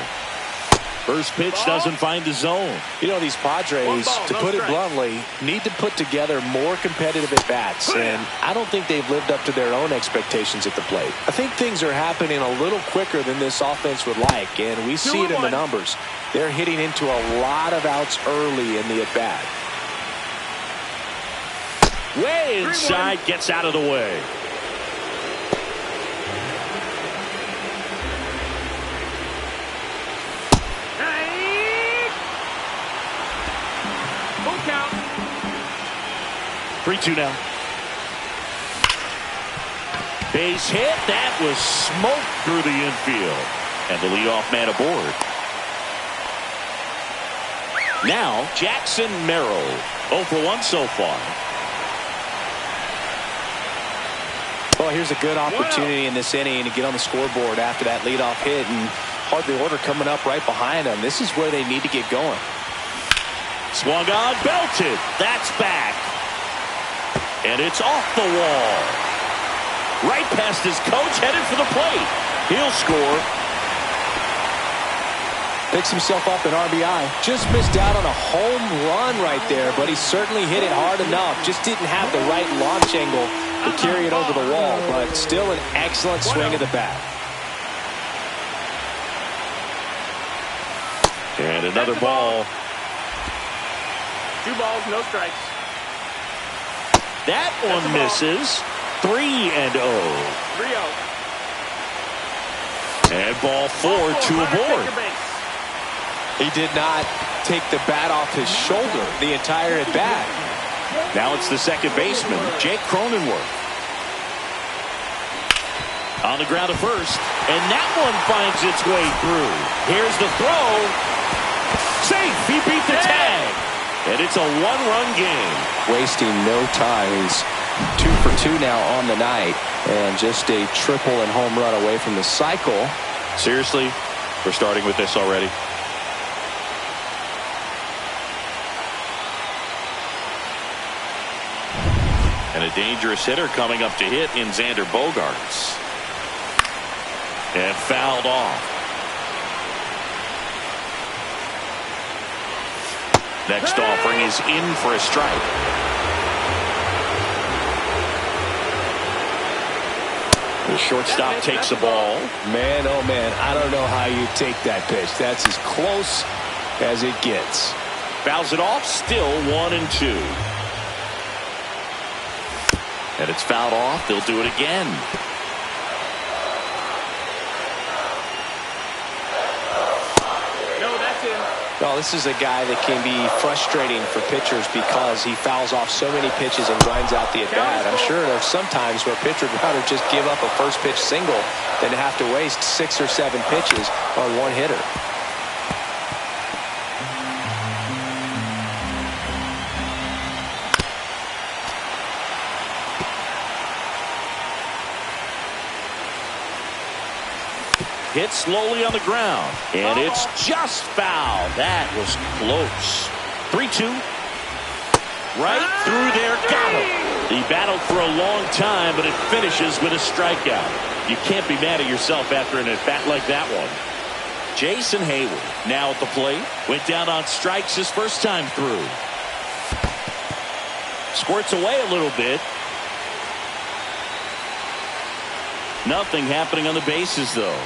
First pitch doesn't find the zone. You know, these Padres, to put it bluntly, need to put together more competitive at-bats. And I don't think they've lived up to their own expectations at the plate. I think things are happening a little quicker than this offense would like. And we see it in the numbers. They're hitting into a lot of outs early in the at-bat. Way inside, gets out of the way. Full count. 3-2 now. Base hit. That was smoke through the infield. And the leadoff man aboard. Now, Jackson Merrill. 0 for 1 so far. Well, here's a good opportunity in this inning to get on the scoreboard after that leadoff hit, and hardly order coming up right behind them. This is where they need to get going. Swung on, belted. That's back. And it's off the wall. Right past his coach, headed for the plate. He'll score. Picks himself up an RBI. Just missed out on a home run right there, but he certainly hit it hard enough. Just didn't have the right launch angle to carry it over the wall, but still an excellent swing of the bat. And another ball. 2 balls, no strikes. That one misses. 3-0. 3-0. And ball 4, 2 aboard. He did not take the bat off his shoulder the entire at bat. Now it's the second baseman, Jake Cronenworth. On the ground to first, and that one finds its way through. Here's the throw. Safe. He beat the tag. And it's a 1-run game. Wasting no time. He's 2 for 2 now on the night, and just a triple and home run away from the cycle. Seriously, we're starting with this already. And a dangerous hitter coming up to hit in Xander Bogaerts. And fouled off. Next offering is in for a strike. The shortstop takes the ball. Man, oh man, I don't know how you take that pitch. That's as close as it gets. Fouls it off, still 1-2. And it's fouled off. They'll do it again. No, that's in. Well, this is a guy that can be frustrating for pitchers because he fouls off so many pitches and grinds out the at-bat. I'm sure there's some times where a pitcher would rather just give up a first pitch single than to have to waste 6 or 7 pitches on one hitter. Hit slowly on the ground. And it's just foul. That was close. 3-2. Right through there. Got him. He battled for a long time, but it finishes with a strikeout. You can't be mad at yourself after an at-bat like that one. Jason Hayward now at the plate. Went down on strikes his first time through. Squirts away a little bit. Nothing happening on the bases, though.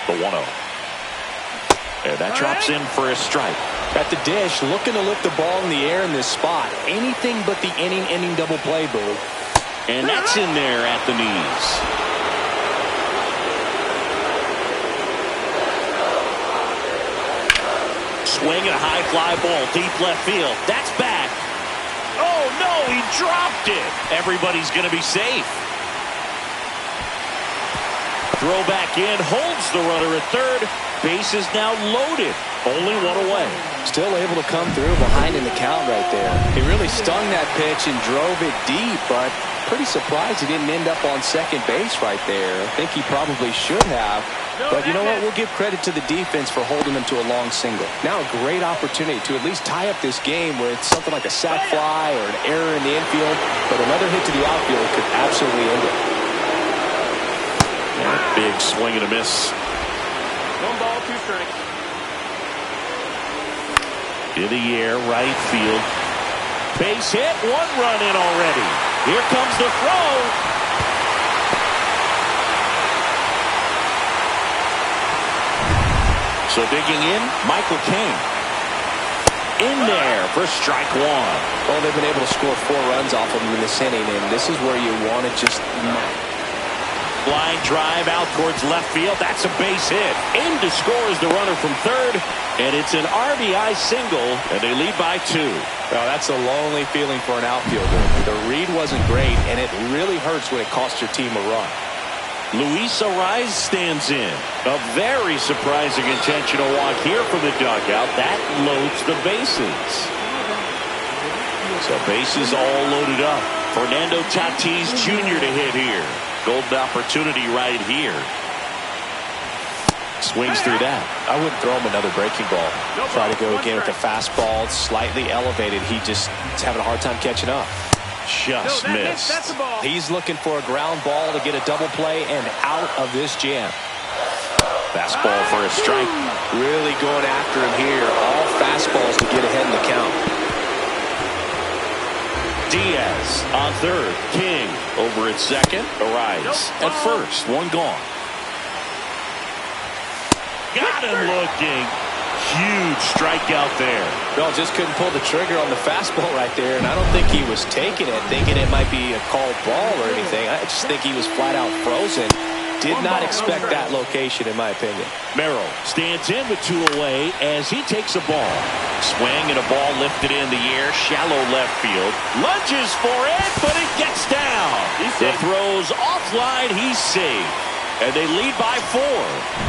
The 1-0. And that drops in for a strike. At the dish, looking to lift the ball in the air in this spot. Anything but the inning double play, Boo. And that's in there at the knees. Swing and a high fly ball deep left field. That's back. Oh, no, he dropped it. Everybody's going to be safe. Throw back in, holds the runner at third. Base is now loaded. Only one away. Still able to come through behind in the count right there. He really stung that pitch and drove it deep, but pretty surprised he didn't end up on second base right there. I think he probably should have. But you know what? We'll give credit to the defense for holding him to a long single. Now a great opportunity to at least tie up this game with something like a sac fly or an error in the infield. But another hit to the outfield could absolutely end it. And a big swing and a miss. 1 ball, 2 strikes. In the air, right field. Base hit, 1 run in already. Here comes the throw. So digging in, Michael Kane. In there for strike 1. Well, they've been able to score 4 runs off of him in this inning, and this is where you want to just... Line drive out towards left field. That's a base hit. In to score is the runner from third. And it's an RBI single, and they lead by 2. Well, that's a lonely feeling for an outfielder. The read wasn't great, and it really hurts when it costs your team a run. Luis Ariz stands in. A very surprising intentional walk here from the dugout. That loads the bases. So bases all loaded up. Fernando Tatis Jr. to hit here. Golden opportunity right here. Swings through that. I wouldn't throw him another breaking ball. Try to go again with a fastball. It's slightly elevated. He just is having a hard time catching up. Just missed. That's the ball. He's looking for a ground ball to get a double play and out of this jam. Fastball for a strike. Really going after him here. All fastballs to get ahead in the count. Diaz on third. King over at second. Ariz at first. 1 gone. Got him looking. Huge strikeout there. Well, just couldn't pull the trigger on the fastball right there, and I don't think he was taking it, thinking it might be a called ball or anything. I just think he was flat out frozen. Did not expect that location, in my opinion. Merrill stands in with 2 away as he takes a ball. Swing and a ball lifted in the air. Shallow left field. Lunges for it, but it gets down. The throw's offline. He's safe. And they lead by 4.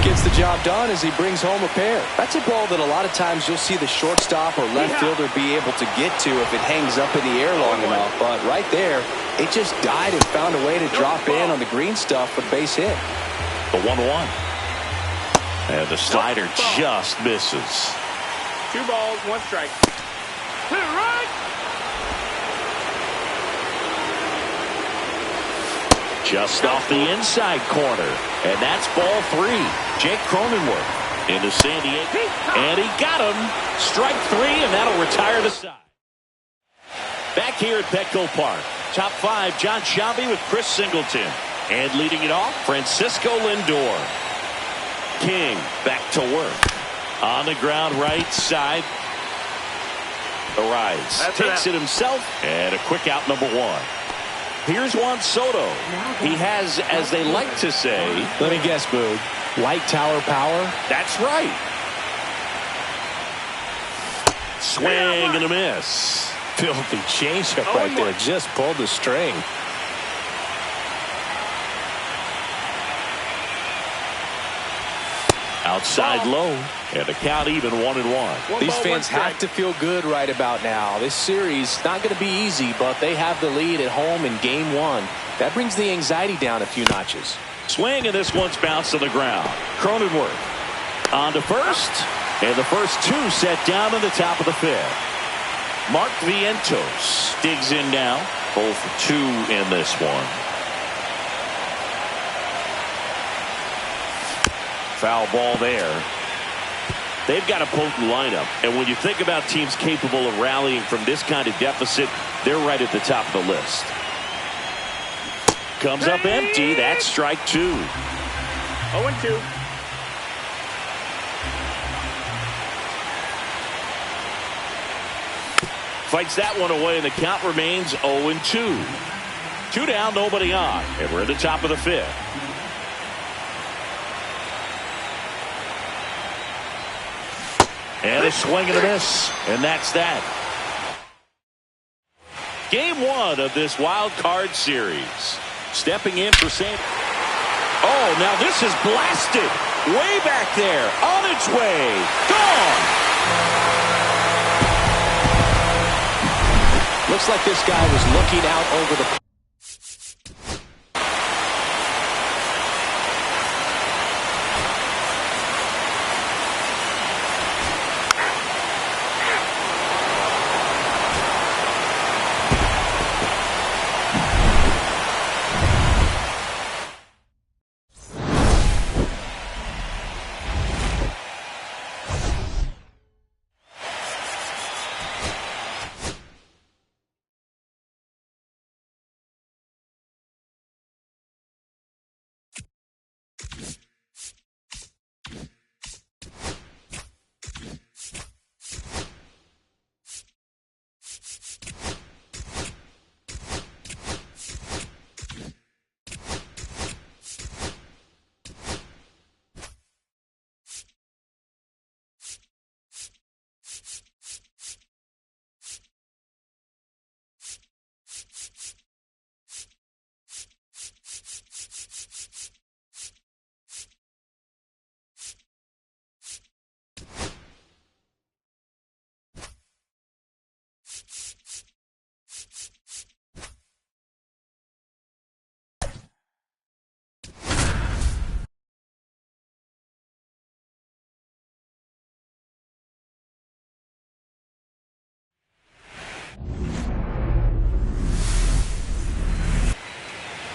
Gets the job done as he brings home a pair. That's a ball that a lot of times you'll see the shortstop or left fielder be able to get to if it hangs up in the air long enough. But right there, it just died and found a way to drop in on the green stuff for the base hit. The 1-1. And the slider just misses. 2 balls, 1 strike. Right. Just off the inside corner. And that's ball 3. Jake Cronenworth into San Diego. And he got him. Strike 3, and that'll retire the side. Back here at Petco Park. Top 5, John Shelby with Chris Singleton. And leading it off, Francisco Lindor. King back to work. On the ground right side. Ariz takes it himself. And a quick out number 1. Here's Juan Soto. He has, as they like to say... Let me guess, Boog. Light tower power? That's right. Swing and a miss. Filthy changeup right there. Just pulled the string. Outside low. And the count even 1-1. These fans have to feel good right about now. This series not going to be easy, but they have the lead at home in game 1. That brings the anxiety down a few notches. Swing, and this one's bounced to the ground. Cronenworth on to first. And the first 2 set down in the top of the 5th. Mark Vientos digs in now. 0 for 2 in this one. Foul ball there. They've got a potent lineup, and when you think about teams capable of rallying from this kind of deficit, they're right at the top of the list. Comes up empty. That's strike 2. 0-2. Fights that one away, and the count remains 0-2. 2 down, nobody on. And we're at the top of the 5th. And a swing and a miss. And that's that. Game 1 of this wild card series. Stepping in for St. Oh, now this is blasted. Way back there. On its way. Gone. Looks like this guy was looking out over the...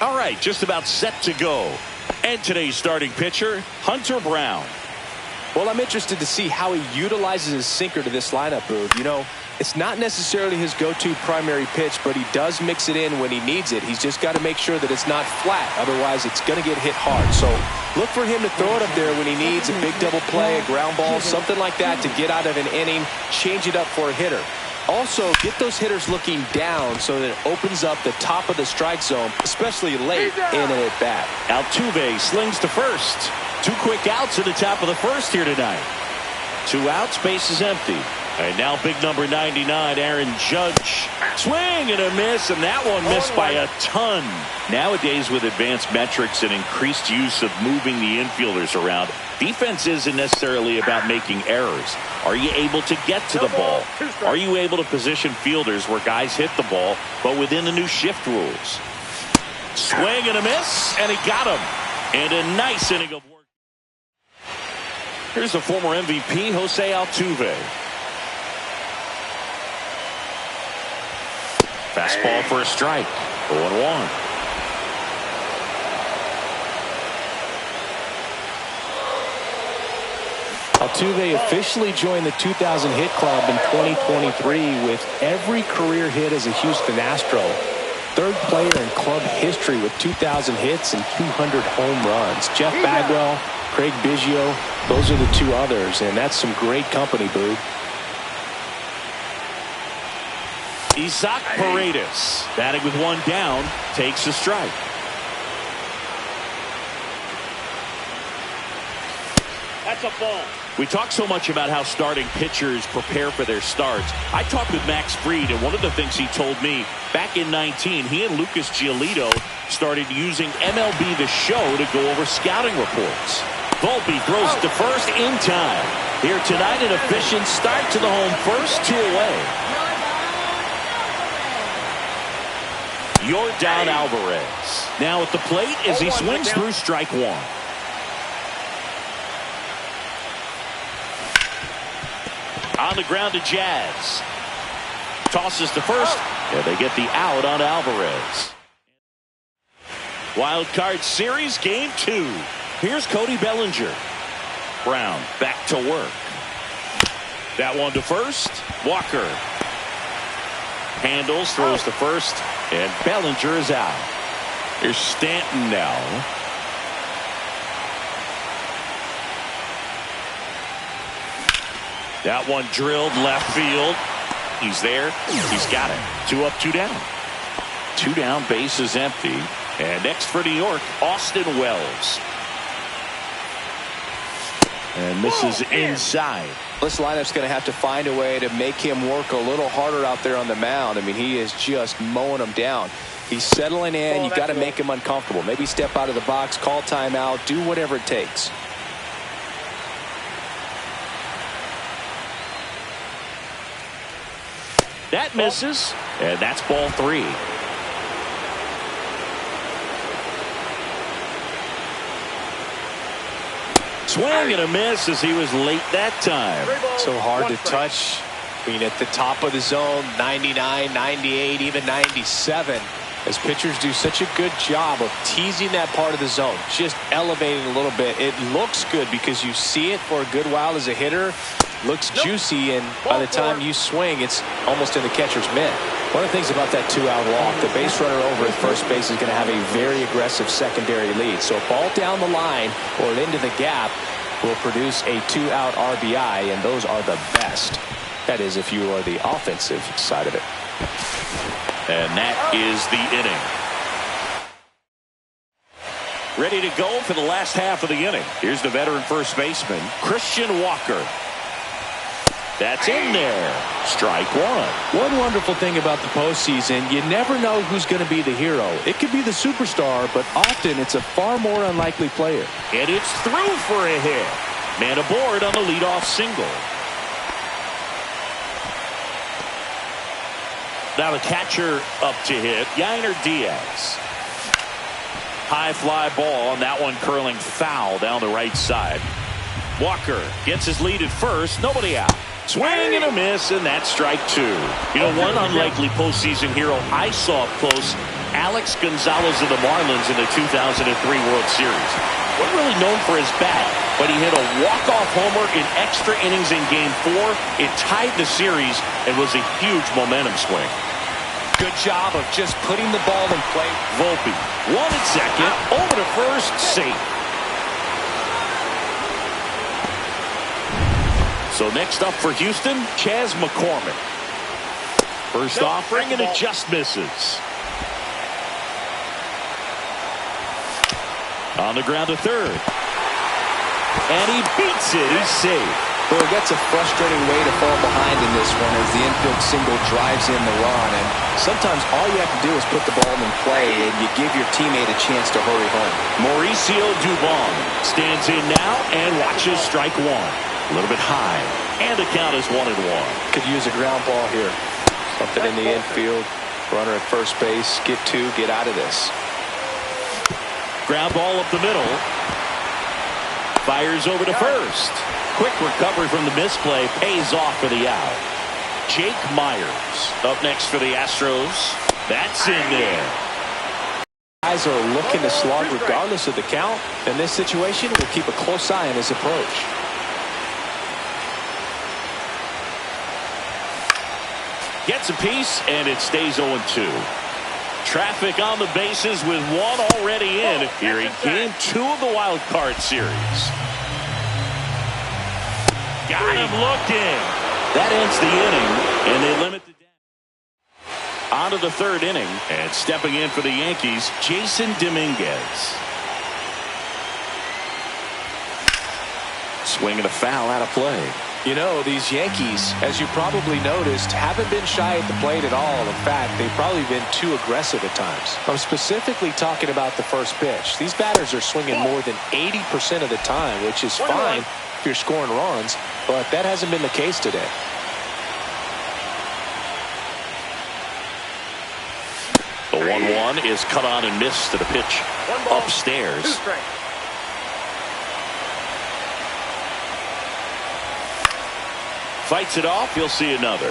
All right, just about set to go. And today's starting pitcher, Hunter Brown. Well, I'm interested to see how he utilizes his sinker to this lineup, Boog. You know, it's not necessarily his go-to primary pitch, but he does mix it in when he needs it. He's just got to make sure that it's not flat. Otherwise, it's going to get hit hard. So look for him to throw it up there when he needs a big double play, a ground ball, something like that to get out of an inning, change it up for a hitter. Also, get those hitters looking down so that it opens up the top of the strike zone, especially late in an at-bat. Altuve slings to first. 2 quick outs at the top of the 1st here tonight. 2 outs, base is empty. And now big number 99, Aaron Judge. Swing and a miss, and that one missed by a ton. Nowadays, with advanced metrics and increased use of moving the infielders around, defense isn't necessarily about making errors. Are you able to get to the ball? Are you able to position fielders where guys hit the ball, but within the new shift rules? Swing and a miss, and he got him. And a nice inning of work. Here's the former MVP, Jose Altuve. Fastball for a strike. 0-1. Altuve officially joined the 2,000 hit club in 2023 with every career hit as a Houston Astro. 3rd player in club history with 2,000 hits and 200 home runs. Jeff Bagwell, Craig Biggio, those are the 2 others, and that's some great company, Boog. Isaac Paredes, batting with 1 down, takes a strike. That's a ball. We talk so much about how starting pitchers prepare for their starts. I talked with Max Fried, and one of the things he told me, back in 19, he and Lucas Giolito started using MLB The Show to go over scouting reports. Volpe throws to first in time. Here tonight, an efficient start to the home first, 2 away. Yordan Alvarez now at the plate as he swings through strike 1. On the ground to Jazz. Tosses to first, and they get the out on Alvarez. Wild card series, game 2. Here's Cody Bellinger. Brown back to work. That one to first. Walker handles, throws to first, and Bellinger is out. Here's Stanton now. That one drilled left field. He's there. He's got it. 2 up, 2 down. 2 down, base is empty. And next for New York, Austin Wells. And misses inside. This lineup's going to have to find a way to make him work a little harder out there on the mound. I mean, he is just mowing them down. He's settling in. You got to make him uncomfortable. Maybe step out of the box, call timeout, do whatever it takes. That misses, and that's ball 3. Swing and a miss as he was late that time. So hard to touch. I mean, at the top of the zone, 99, 98, even 97. As pitchers do such a good job of teasing that part of the zone, just elevating a little bit. It looks good because you see it for a good while as a hitter. Looks juicy, and by the time you swing, it's almost in the catcher's mitt. One of the things about that 2-out walk, the base runner over at first base is going to have a very aggressive secondary lead. So a ball down the line or into the gap will produce a 2-out RBI, and those are the best. That is, if you are the offensive side of it. And that is the inning. Ready to go for the last half of the inning. Here's the veteran first baseman, Christian Walker. That's in there. Strike 1. One wonderful thing about the postseason, you never know who's going to be the hero. It could be the superstar, but often it's a far more unlikely player. And it's through for a hit. Man aboard on the leadoff single. Now the catcher up to hit, Yainer Diaz. High fly ball, and that one curling foul down the right side. Walker gets his lead at first, nobody out. Swing and a miss, and that's strike 2. You know, one unlikely postseason hero I saw up close, Alex Gonzalez of the Marlins in the 2003 World Series. Wasn't really known for his bat, but he hit a walk-off homer in extra innings in Game 4. It tied the series and was a huge momentum swing. Good job of just putting the ball in play. Volpe, 1 at second, over to first, safe. So next up for Houston, Chas McCormick. First offering, and it just misses. On the ground to third. And he beats it. He's safe. Boy, that's a frustrating way to fall behind in this one as the infield single drives in the run. And sometimes all you have to do is put the ball in play, and you give your teammate a chance to hurry home. Mauricio Dubon stands in now and watches strike 1. A little bit high, and the count is 1-1. Could use a ground ball here. Something in the infield. Runner at first base. Get 2. Get out of this. Ground ball up the middle. Fires over to first. Quick recovery from the misplay. Pays off for the out. Jake Myers up next for the Astros. That's in there. Guys are looking to slog regardless of the count. In this situation, we'll keep a close eye on his approach. Gets a piece, and it stays 0-2. Traffic on the bases with 1 already in here in Game 2 of the Wild Card Series. Got him looking. That ends the inning, and they limit the damage. On to the 3rd inning, and stepping in for the Yankees, Jason Dominguez. Swing and a foul out of play. You know, these Yankees, as you probably noticed, haven't been shy at the plate at all. In fact, they've probably been too aggressive at times. I'm specifically talking about the first pitch. These batters are swinging more than 80% of the time, which is fine if you're scoring runs, but that hasn't been the case today. The 1-1 is cut on and missed to the pitch upstairs. Fights it off. He'll see another.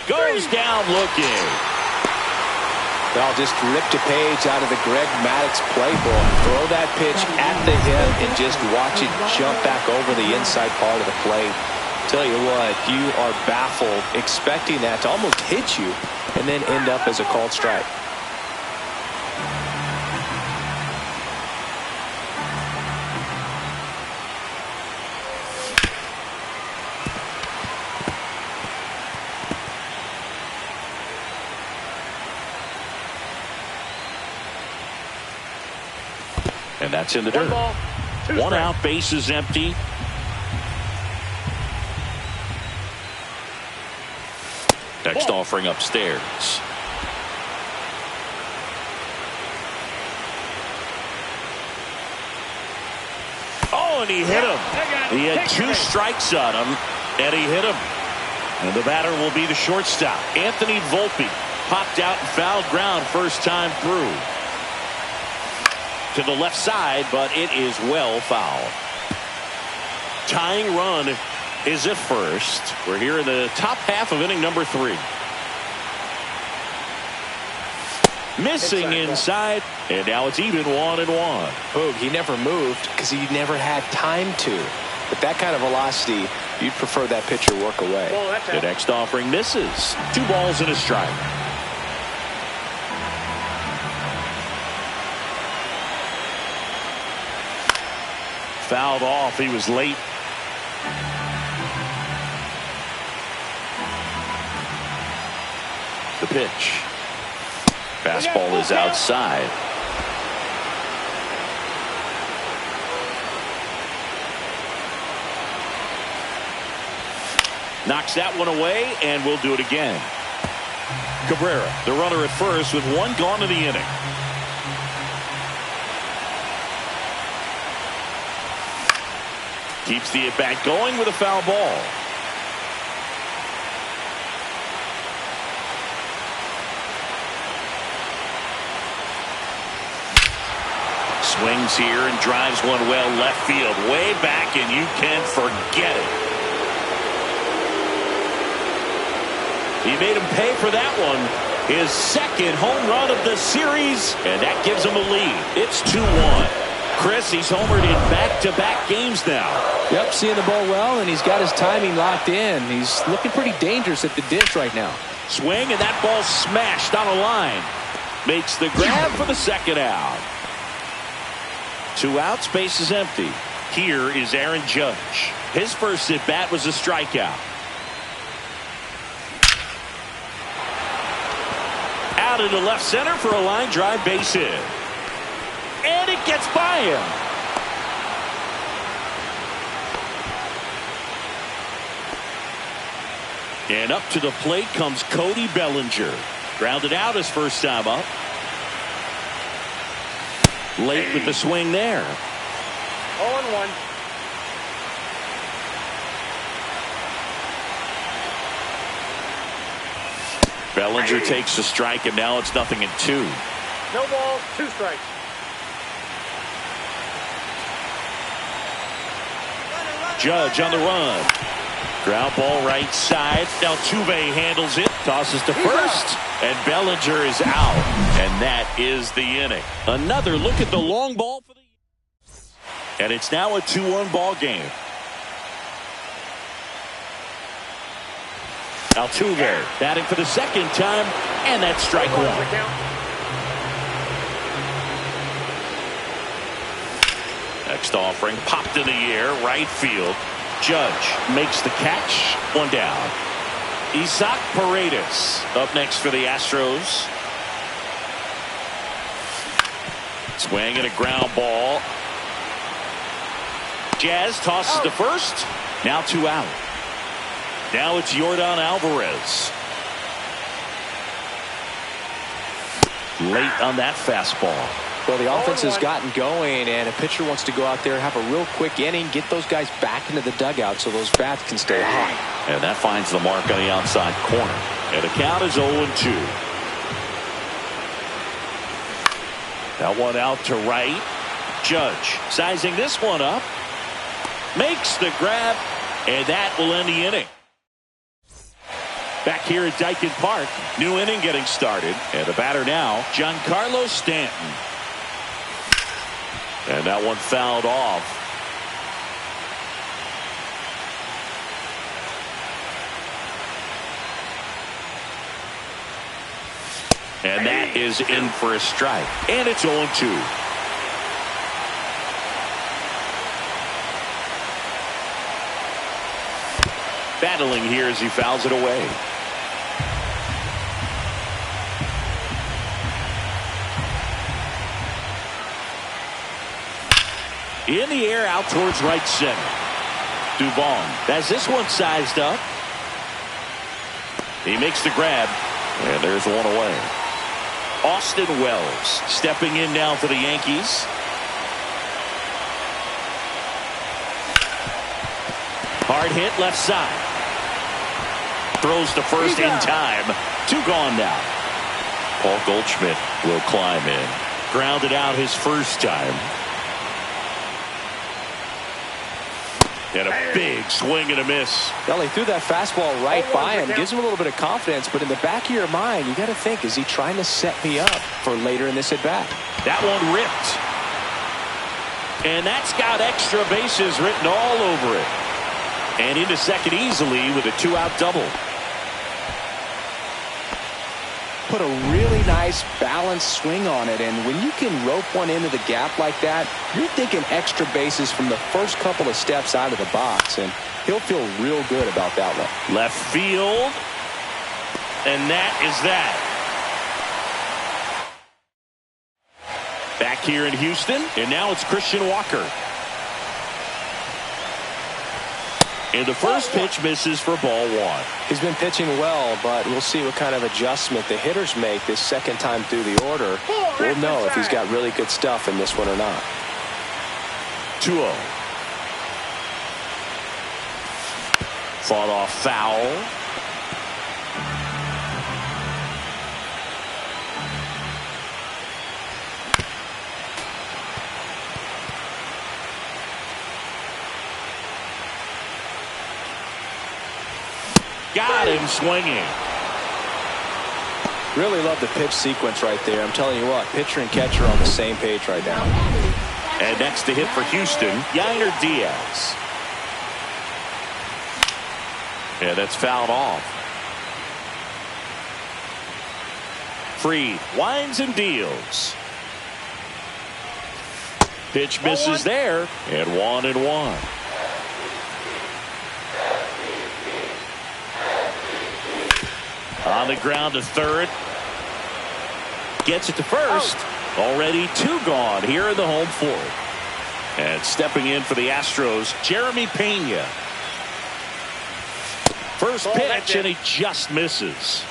Goes down looking. Well, just ripped a page out of the Greg Maddux playbook. Throw that pitch at the hip and just watch it jump back over the inside part of the plate. Tell you what, you are baffled expecting that to almost hit you and then end up as a called strike. And that's in the One dirt. ball, two One strikes. out, base is empty. Next offering upstairs. Oh, and he hit him. He had two strikes on him, and he hit him. And the batter will be the shortstop, Anthony Volpe. Popped out and fouled ground first time through. To the left side, but it is well fouled. Tying run is at first. We're here in the top half of inning number 3. Missing inside, and now it's even 1-1. Boog, he never moved because he never had time to. But that kind of velocity, you'd prefer that pitcher work away. The next offering misses. 2 balls and a strike. Fouled off. He was late. The pitch. Fastball is outside. Knocks that one away, and we'll do it again. Cabrera, the runner at first with 1 gone in the inning. Keeps the at-bat going with a foul ball. Swings here and drives one well left field, way back, and you can forget it. He made him pay for that one. His second home run of the series, and that gives him a lead. It's 2-1. Chris, he's homered in back-to-back games now. Yep, seeing the ball well, and he's got his timing locked in. He's looking pretty dangerous at the dish right now. Swing, and that ball smashed on a line. Makes the grab for the second out. 2 outs, base is empty. Here is Aaron Judge. His first at-bat was a strikeout. Out into left center for a line drive, base hit. And it gets by him. And up to the plate comes Cody Bellinger. Grounded out his first time up. Late with the swing there. 0-1. Bellinger takes a strike, and now it's 0-2. No balls, 2 strikes. Judge on the run. Ground ball right side. Altuve handles it. Tosses to first. And Bellinger is out. And that is the inning. Another look at the long ball for the. And it's now a 2-1 ball game. Altuve batting for the second time. And that's strike 1. Next offering popped in the air, right field. Judge makes the catch. 1 down. Isaac Paredes up next for the Astros. Swing and a ground ball. Jazz tosses to first. Now 2 out. Now it's Yordan Alvarez. Late on that fastball. Well, the offense has gotten going, and a pitcher wants to go out there, have a real quick inning, get those guys back into the dugout so those bats can stay hot. And that finds the mark on the outside corner. And the count is 0-2. That one out to right. Judge sizing this one up. Makes the grab, and that will end the inning. Back here at Daikin Park, new inning getting started. And the batter now, Giancarlo Stanton. And that one fouled off. And that is in for a strike. And it's 0-2. Battling here as he fouls it away. In the air out towards right center. Dubon has this one sized up. He makes the grab, and there's one away. Austin Wells stepping in now for the Yankees. Hard hit left side. Throws to first in time. 2 gone now. Paul Goldschmidt will climb in. Grounded out his first time. And a big swing and a miss. Well, he threw that fastball right by him. Gives him a little bit of confidence, but in the back of your mind, you got to think, is he trying to set me up for later in this at bat? That one ripped. And that's got extra bases written all over it. And into second easily with a 2-out double. Put a really nice balanced swing on it, and when you can rope one into the gap like that, you're thinking extra bases from the first couple of steps out of the box, and he'll feel real good about that one. Left field, and that is that. Back here in Houston, and now it's Christian Walker. And the first pitch misses for ball 1. He's been pitching well, but we'll see what kind of adjustment the hitters make this second time through the order. We'll know if he's got really good stuff in this one or not. 2-0. Fought off foul. Got him swinging. Really love the pitch sequence right there. I'm telling you what, pitcher and catcher are on the same page right now. And next to hit for Houston, Yainer Diaz. Yeah, that's fouled off. Freed winds and deals. Pitch misses there, and 1-1. On the ground to third. Gets it to first. Already 2 gone here in the home fourth. And stepping in for the Astros, Jeremy Pena. First pitch, and he just misses.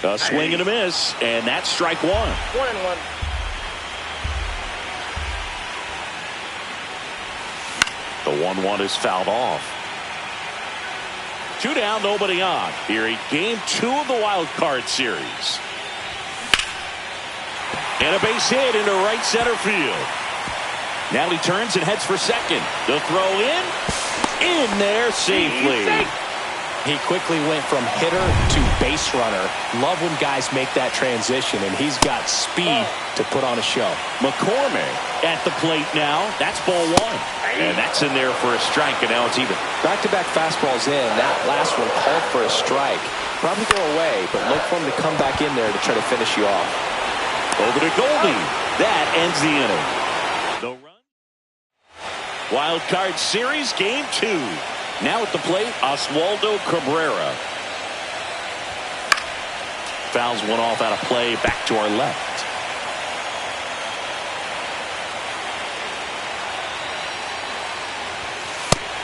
A swing and a miss, and that's strike 1. 1-1. The 1-1 is fouled off. 2 down, nobody on. Here in game 2 of the wild card series. And a base hit into right center field. Now he turns and heads for second. The throw in there safely. He quickly went from hitter to base runner. Love when guys make that transition, and he's got speed to put on a show. McCormick at the plate now. That's ball 1. And that's in there for a strike, and now it's even. Back-to-back fastballs in. That last one called for a strike. Probably go away, but look for him to come back in there to try to finish you off. Over to Goldie. That ends the inning. The run. Wild card series, game 2. Now at the plate, Oswaldo Cabrera. Fouls one off out of play, back to our left.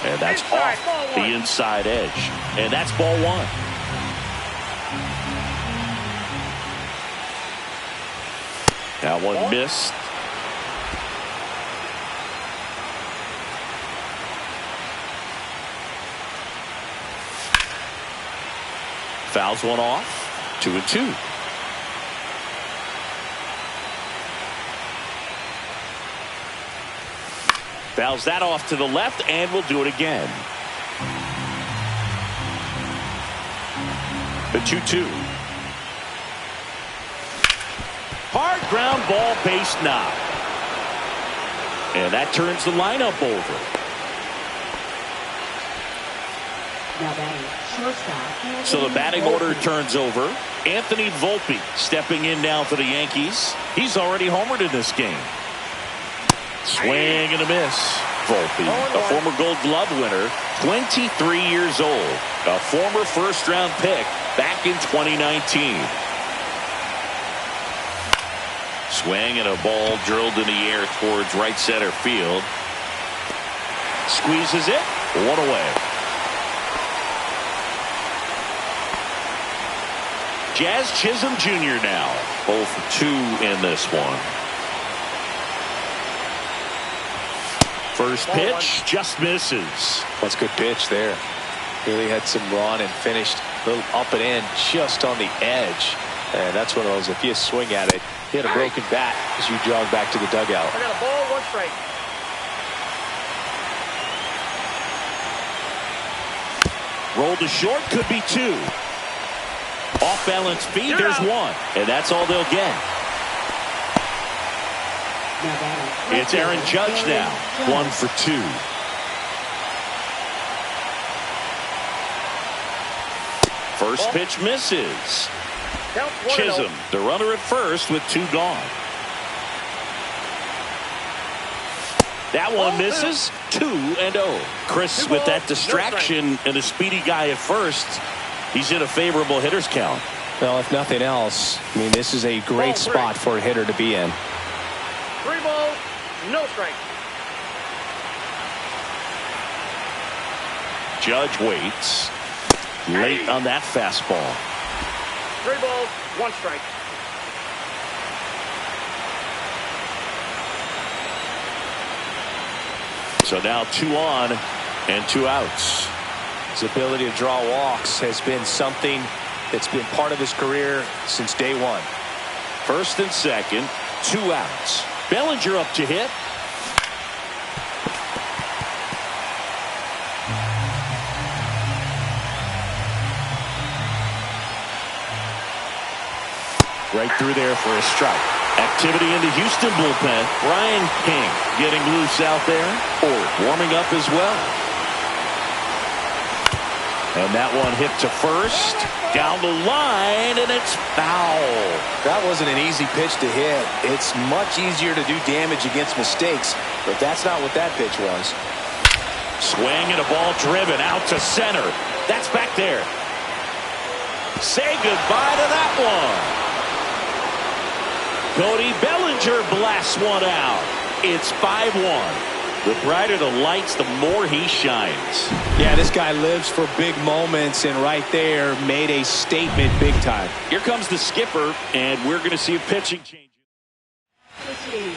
And that's off the inside edge. And that's ball 1. That one missed. Fouls one off. 2-2. Fouls that off to the left, and we'll do it again. The 2-2. Hard ground ball, base knock. And that turns the lineup over. Now batting, shortstop. So the batting order turns over. Anthony Volpe stepping in now for the Yankees. He's already homered in this game. Swing and a miss. Volpe, a former Gold Glove winner, 23 years old, a former first-round pick back in 2019. Swing and a ball drilled in the air towards right center field. Squeezes it. One away. Jazz Chisholm Jr. now 0 for 2 in this one. First pitch just misses. That's a good pitch there. Really had some run and finished a little up and in just on the edge. And that's one of those, if you swing at it, hit a broken bat as you jog back to the dugout. I got a ball, 1 strike. Roll to short, could be 2. Off balance feed, there's 1. And that's all they'll get. It's Aaron Judge now, 1 for 2. First pitch misses. Chisholm, the runner at first with 2 gone. That one misses. 2-0. Chris with that distraction and a speedy guy at first. He's in a favorable hitter's count. Well, if nothing else, I mean, this is a great spot for a hitter to be in. 3 balls, no strike. Judge waits. Late on that fastball. 3 balls, 1 strike. So now 2 on and 2 outs. His ability to draw walks has been something that's been part of his career since day 1. First and second, 2 outs. Bellinger up to hit. Right through there for a strike. Activity in the Houston bullpen. Brian King getting loose out there, or warming up as well. And that one hit to first. Down the line, and it's foul. That wasn't an easy pitch to hit. It's much easier to do damage against mistakes, but that's not what that pitch was. Swing and a ball driven out to center. That's back there. Say goodbye to that one. Cody Bellinger blasts one out. It's 5-1. The brighter the lights, the more he shines. Yeah, this guy lives for big moments, and right there made a statement big time. Here comes the skipper, and we're going to see a pitching change.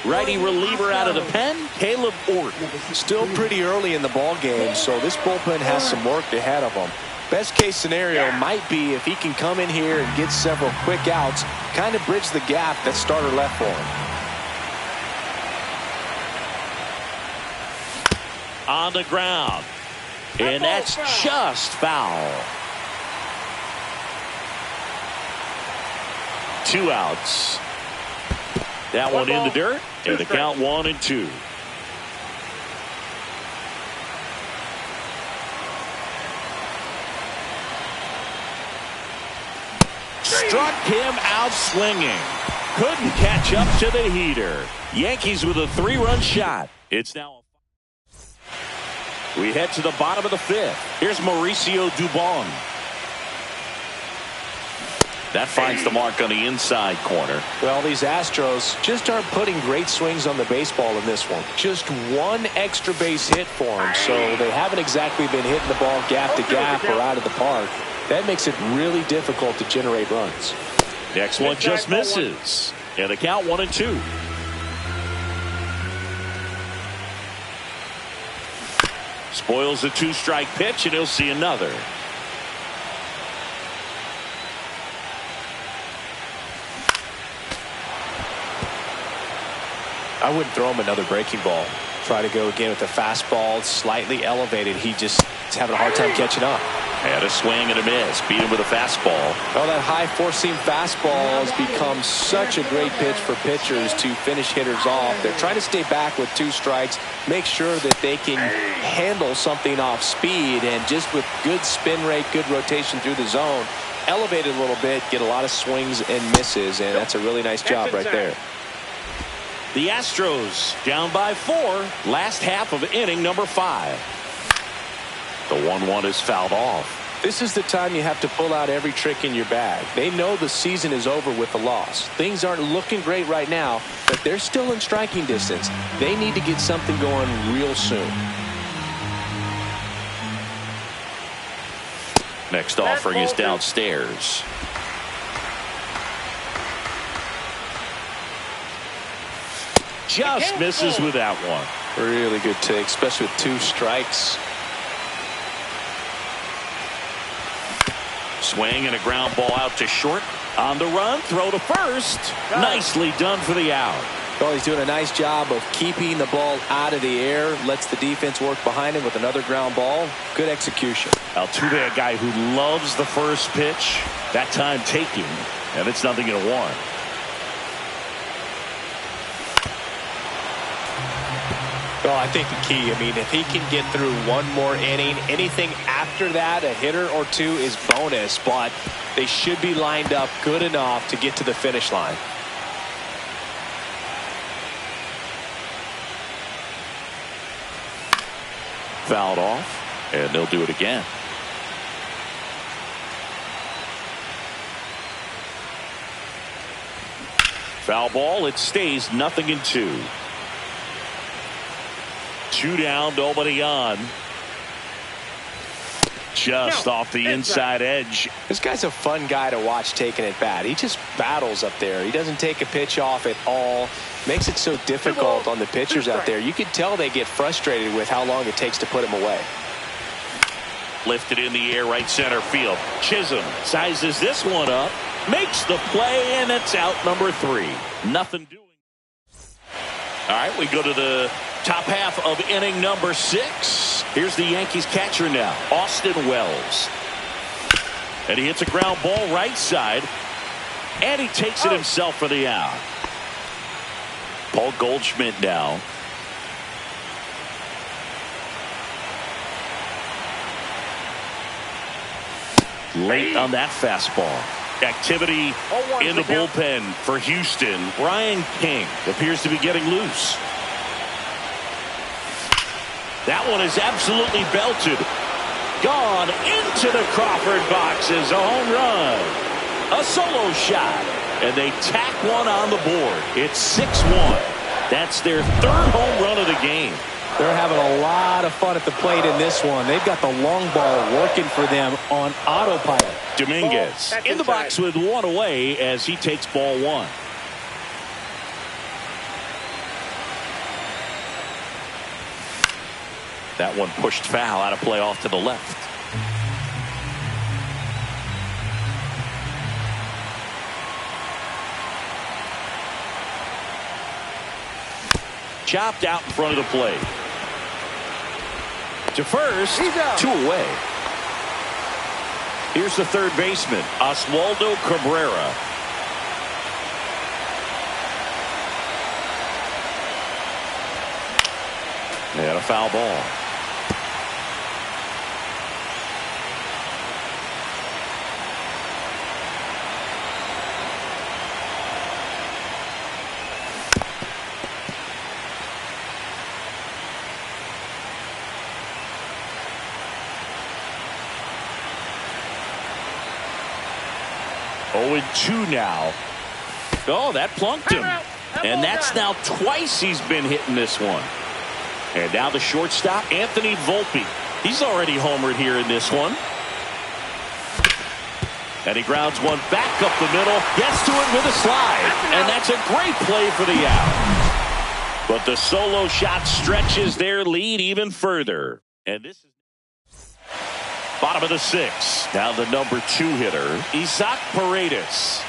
Righty reliever out of the pen, Caleb Ort. Still pretty early in the ball game, so this bullpen has some work ahead of him. Best case scenario might be if he can come in here and get several quick outs, kind of bridge the gap that starter left for him. On the ground, and that's just foul. 2 outs. That one in the dirt, and the count 1-2. Struck him out swinging. Couldn't catch up to the heater. Yankees with a 3-run shot. It's now. We head to the bottom of the 5th. Here's Mauricio Dubon. That finds the mark on the inside corner. Well, these Astros just aren't putting great swings on the baseball in this one. Just 1 extra base hit for them, so they haven't exactly been hitting the ball gap to gap or out of the park. That makes it really difficult to generate runs. Next one just misses. And the count 1-2. Spoils the 2-strike pitch, and he'll see another. I wouldn't throw him another breaking ball. Try to go again with the fastball, slightly elevated. He just is having a hard time catching up. Had a swing and a miss. Beat him with a fastball. Well, that high four-seam fastball has become such a great pitch for pitchers to finish hitters off. They're trying to stay back with 2 strikes, make sure that they can handle something off speed, and just with good spin rate, good rotation through the zone, elevate it a little bit, get a lot of swings and misses, and that's a really nice job right there. The Astros down by 4. Last half of inning number 5. The 1-1 is fouled off. This is the time you have to pull out every trick in your bag. They know the season is over with the loss. Things aren't looking great right now, but they're still in striking distance. They need to get something going real soon. Next offering is downstairs. Just misses with that one. Really good take, especially with 2 strikes. Swing and a ground ball out to short. On the run, throw to first. Nicely done for the out. Well, he's doing a nice job of keeping the ball out of the air. Lets the defense work behind him with another ground ball. Good execution. Altuve, a guy who loves the first pitch. That time taking, and it's 0-1. Well, I think the key, I mean, if he can get through one more inning, anything after that, a hitter or 2 is bonus, but they should be lined up good enough to get to the finish line. Fouled off, and they'll do it again. Foul ball, it stays 0-2. 2 down, nobody on. Just off the inside edge. This guy's a fun guy to watch taking at bat. He just battles up there. He doesn't take a pitch off at all. Makes it so difficult on the pitchers out there. You can tell they get frustrated with how long it takes to put him away. Lifted in the air, right center field. Chisholm sizes this one up, makes the play, and it's out number 3. Nothing doing. All right, we go to the top half of inning number 6. Here's the Yankees catcher now, Austin Wells. And he hits a ground ball right side, and he takes it himself for the out. Paul Goldschmidt now. Late on that fastball. Activity in the bullpen for Houston. Brian King appears to be getting loose. That one is absolutely belted. Gone into the Crawford box is a home run. A solo shot. And they tack one on the board. It's 6-1. That's their 3rd home run of the game. They're having a lot of fun at the plate in this one. They've got the long ball working for them on autopilot. Dominguez in the box with 1 away as he takes ball 1. That one pushed foul, out of play off to the left. Chopped out in front of the plate. To first, 2 away. Here's the third baseman, Oswaldo Cabrera. And a foul ball. Two now. Oh, that plunked him. And that's now twice he's been hitting this one. And now the shortstop, Anthony Volpe. He's already homered here in this one. And he grounds one back up the middle. Gets to it with a slide. And that's a great play for the out. But the solo shot stretches their lead even further. And this is bottom of the 6th. Now the number 2 hitter, Isaac Paredes.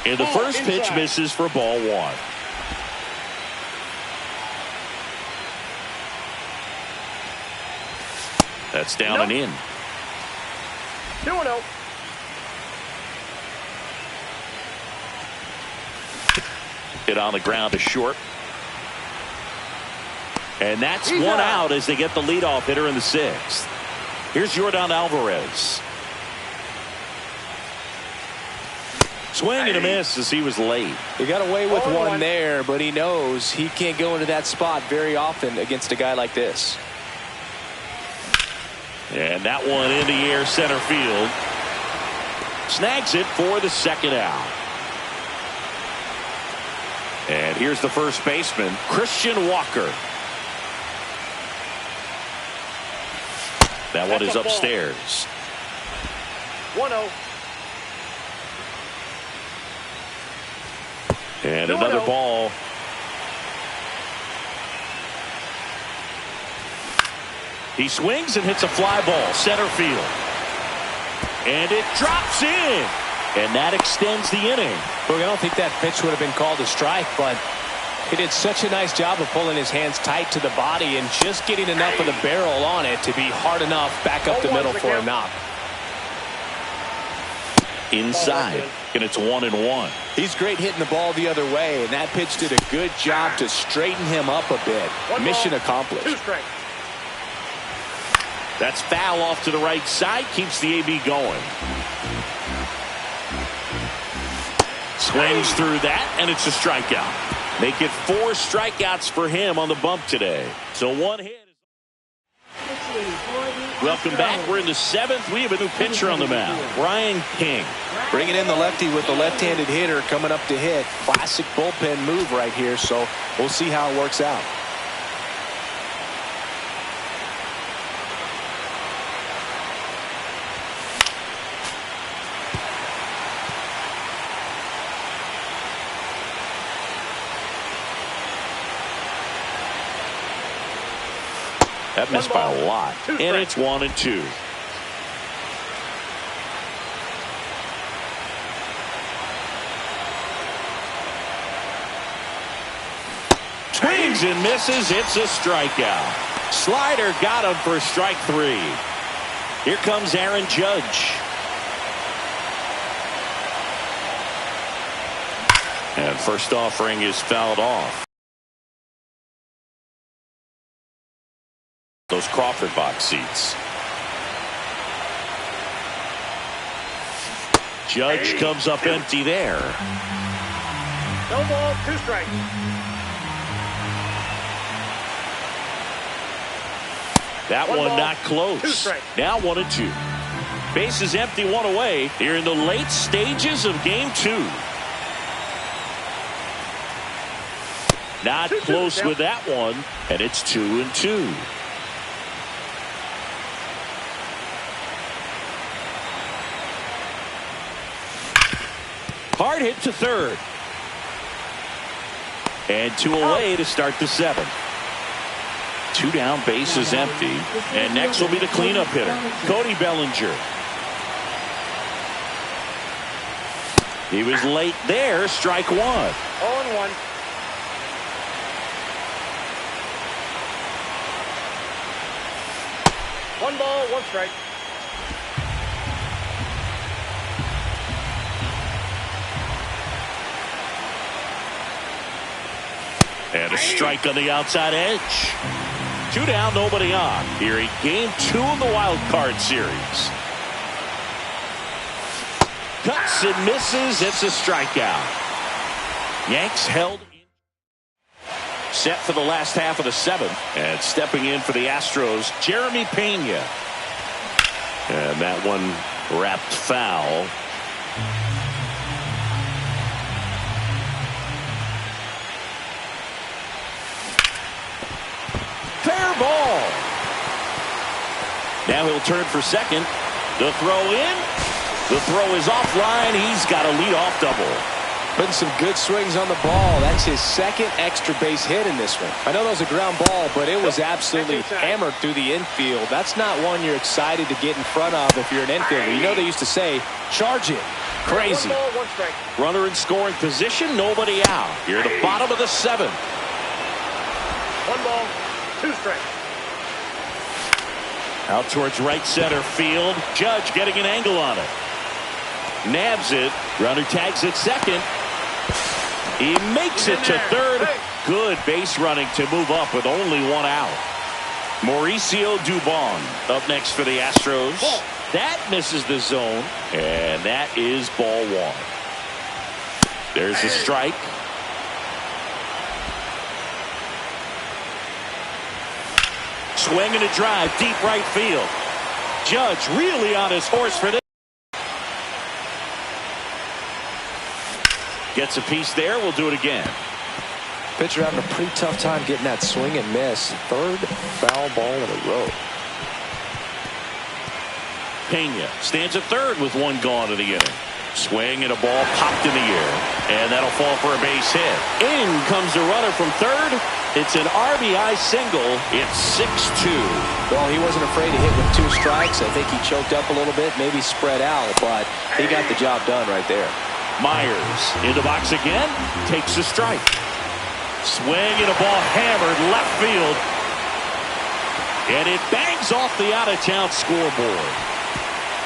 And the first pitch misses for ball 1. That's down and in. 2-0. Hit on the ground to short. And that's one out as they get the leadoff hitter in the 6th. Here's Yordan Alvarez. Swing and a miss as he was late. He got away with one there, but he knows he can't go into that spot very often against a guy like this. And that one in the air center field. Snags it for the second out. And here's the first baseman, Christian Walker. That one is upstairs. 1-0. And another ball. He swings and hits a fly ball, center field. And it drops in. And that extends the inning. Look, I don't think that pitch would have been called a strike, but he did such a nice job of pulling his hands tight to the body and just getting enough of the barrel on it to be hard enough back up the middle for a knock. Inside, and it's 1-1. He's great hitting the ball the other way, and that pitch did a good job to straighten him up a bit. Mission accomplished. 2 strikes. That's foul off to the right side, keeps the AB going. Swings through that, and it's a strikeout. Make it 4 strikeouts for him on the bump today. So 1 hit. Welcome back. We're in the 7th. We have a new pitcher on the mound, Brian King. Bringing in the lefty with the left-handed hitter coming up to hit. Classic bullpen move right here, so we'll see how it works out. That missed by a lot. And it's 1-2. Swings and misses. It's a strikeout. Slider got him for strike 3. Here comes Aaron Judge. And first offering is fouled off. Those Crawford box seats. Judge comes up empty there. No ball, 2 strikes. That one not close. Now 1-2. Base is empty, 1 away. Here in the late stages of game 2. Not close with that one, and it's 2-2. Hard hit to third. And 2 away to start the 7th. 2 down, base is empty. And next will be the cleanup hitter, Cody Bellinger. He was late there, strike 1. 0-1. One ball, 1 strike. And a strike on the outside edge. 2 down, nobody on. Here in game 2 of the wild card series. Cuts and misses. It's a strikeout. Yanks held in. Set for the last half of the 7th. And stepping in for the Astros, Jeremy Pena. And that one wrapped foul. Fair ball. Now he'll turn for second. The throw in. The throw is offline. He's got a leadoff double. Putting some good swings on the ball. That's his 2nd extra base hit in this one. I know that was a ground ball, but it was absolutely hammered through the infield. That's not one you're excited to get in front of if you're an infielder. You know they used to say, charge it. Crazy. 1 ball, 1 strike. Runner in scoring position, nobody out. Here at the bottom of the 7th. 1 ball, 2 strikes. Out towards right center field. Judge getting an angle on it. Nabs it. Runner tags at second. He makes it to third. Good base running to move up with only 1 out. Mauricio Dubon up next for the Astros. That misses the zone. And that is ball 1. There's a strike. Swing and a drive, deep right field. Judge really on his horse for this. Gets a piece there. We'll do it again. Pitcher having a pretty tough time getting that swing and miss. Third foul ball in a row. Pena stands at third with one gone in the inning. Swing and a ball popped in the air, and that'll fall for a base hit. In comes the runner from third. It's an RBI single. It's 6-2. Well, he wasn't afraid to hit with 2 strikes. I think he choked up a little bit, maybe spread out, but he got the job done right there. Myers in the box again, takes a strike. Swing and a ball hammered left field, and it bangs off the out-of-town scoreboard.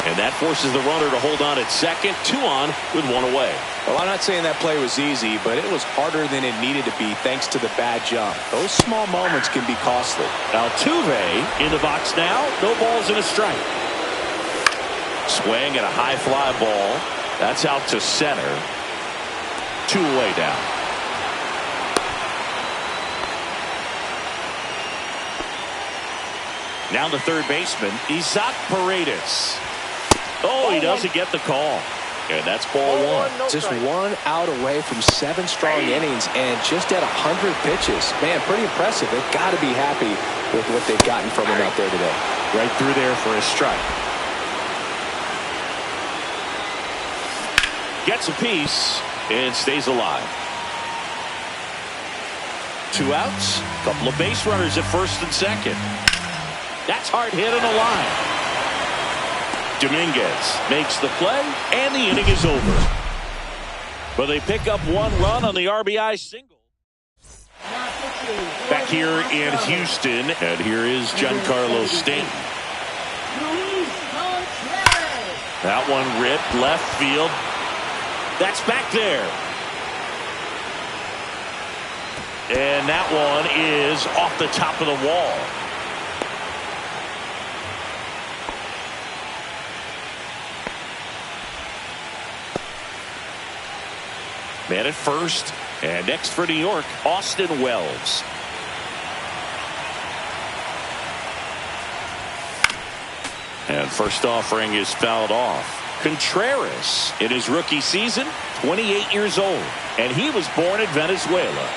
And that forces the runner to hold on at second. 2 on with 1 away. Well, I'm not saying that play was easy, but it was harder than it needed to be thanks to the bad jump. Those small moments can be costly. Altuve in the box now. No balls and a strike. Swing and a high fly ball. That's out to center. 2 away now. Now the third baseman, Isaac Paredes. Oh, he doesn't get the call. And that's ball 1. Just 1 out away from 7 strong innings and just at 100 pitches. Man, pretty impressive. They've got to be happy with what they've gotten from him out there today. Right through there for a strike. Gets a piece and stays alive. 2 outs. Couple of base runners at first and second. That's hard hit on the line. Dominguez makes the play, and the inning is over. But they pick up 1 run on the RBI single. Back here in Houston, and here is Giancarlo Stanton. That one ripped left field. That's back there. And that one is off the top of the wall. Man at first, and next for New York, Austin Wells. And first offering is fouled off. Contreras in his rookie season, 28 years old, and he was born in Venezuela.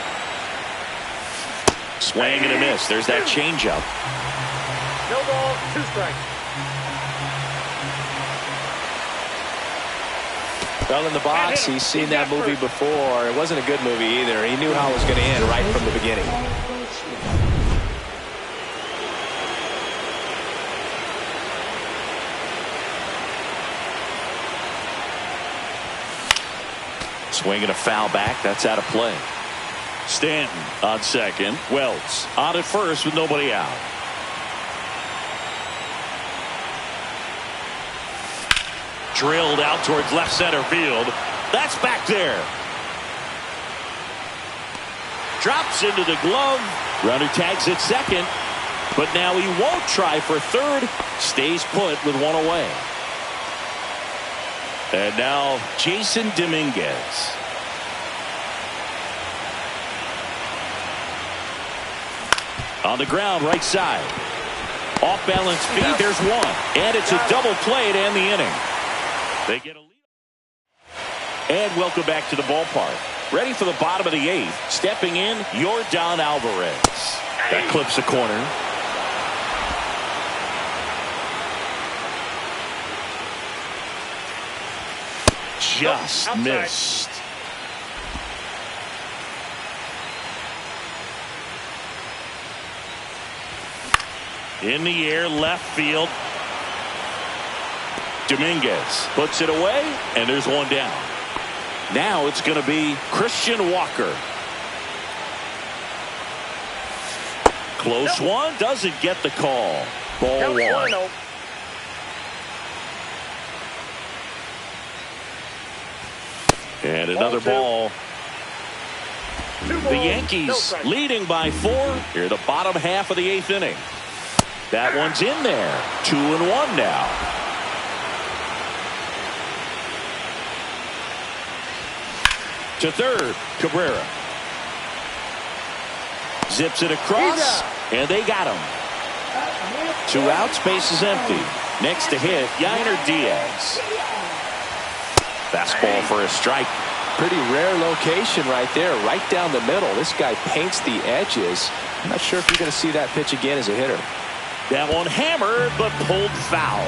Swing and a miss. There's that changeup. No ball, 2 strikes. Well, in the box, he's seen that movie before. It wasn't a good movie either. He knew how it was going to end right from the beginning. Swinging a foul back. That's out of play. Stanton on second. Wells on at first with nobody out. Drilled out towards left center field. That's back there. Drops into the glove. Runner tags at second. But now he won't try for third. Stays put with 1 away. And now Jason Dominguez. On the ground, right side. Off balance feet. There's 1. And it's a double play to end the inning. They get a lead. And welcome back to the ballpark. Ready for the bottom of the 8th. Stepping in, Yordan Alvarez. That clips a corner. Just missed. In the air, left field. Dominguez puts it away, and there's 1 down. Now it's going to be Christian Walker. Close one, doesn't get the call. Ball 1. And another ball. The Yankees leading by 4 here the bottom half of the 8th inning. That one's in there. 2-1 now. To third, Cabrera. Zips it across, and they got him. 2 outs, base is empty. Next to hit, Yainer Diaz. Fastball for a strike. Pretty rare location right there, right down the middle. This guy paints the edges. I'm not sure if you're going to see that pitch again as a hitter. That one hammered, but pulled foul.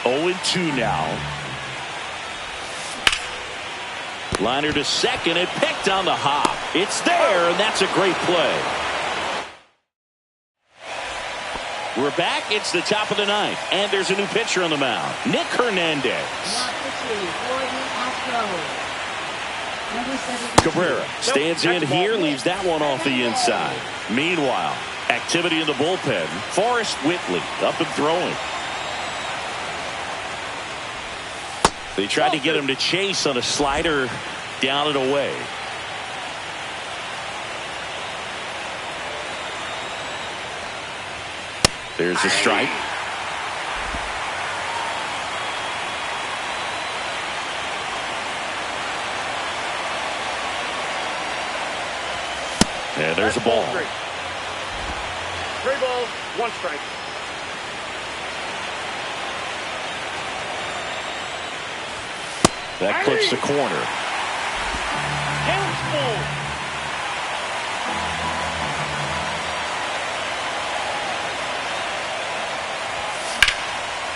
0-2 now. Liner to second, and picked on the hop. It's there, and that's a great play. We're back. It's the top of the ninth, and there's a new pitcher on the mound, Nick Hernandez. Cabrera stands in here, leaves that one off the inside. Meanwhile, activity in the bullpen. Forrest Whitley up and throwing. They tried to get him to chase on a slider down and away. There's a strike. And there's a ball. 3 balls, 1 strike. That clips the corner.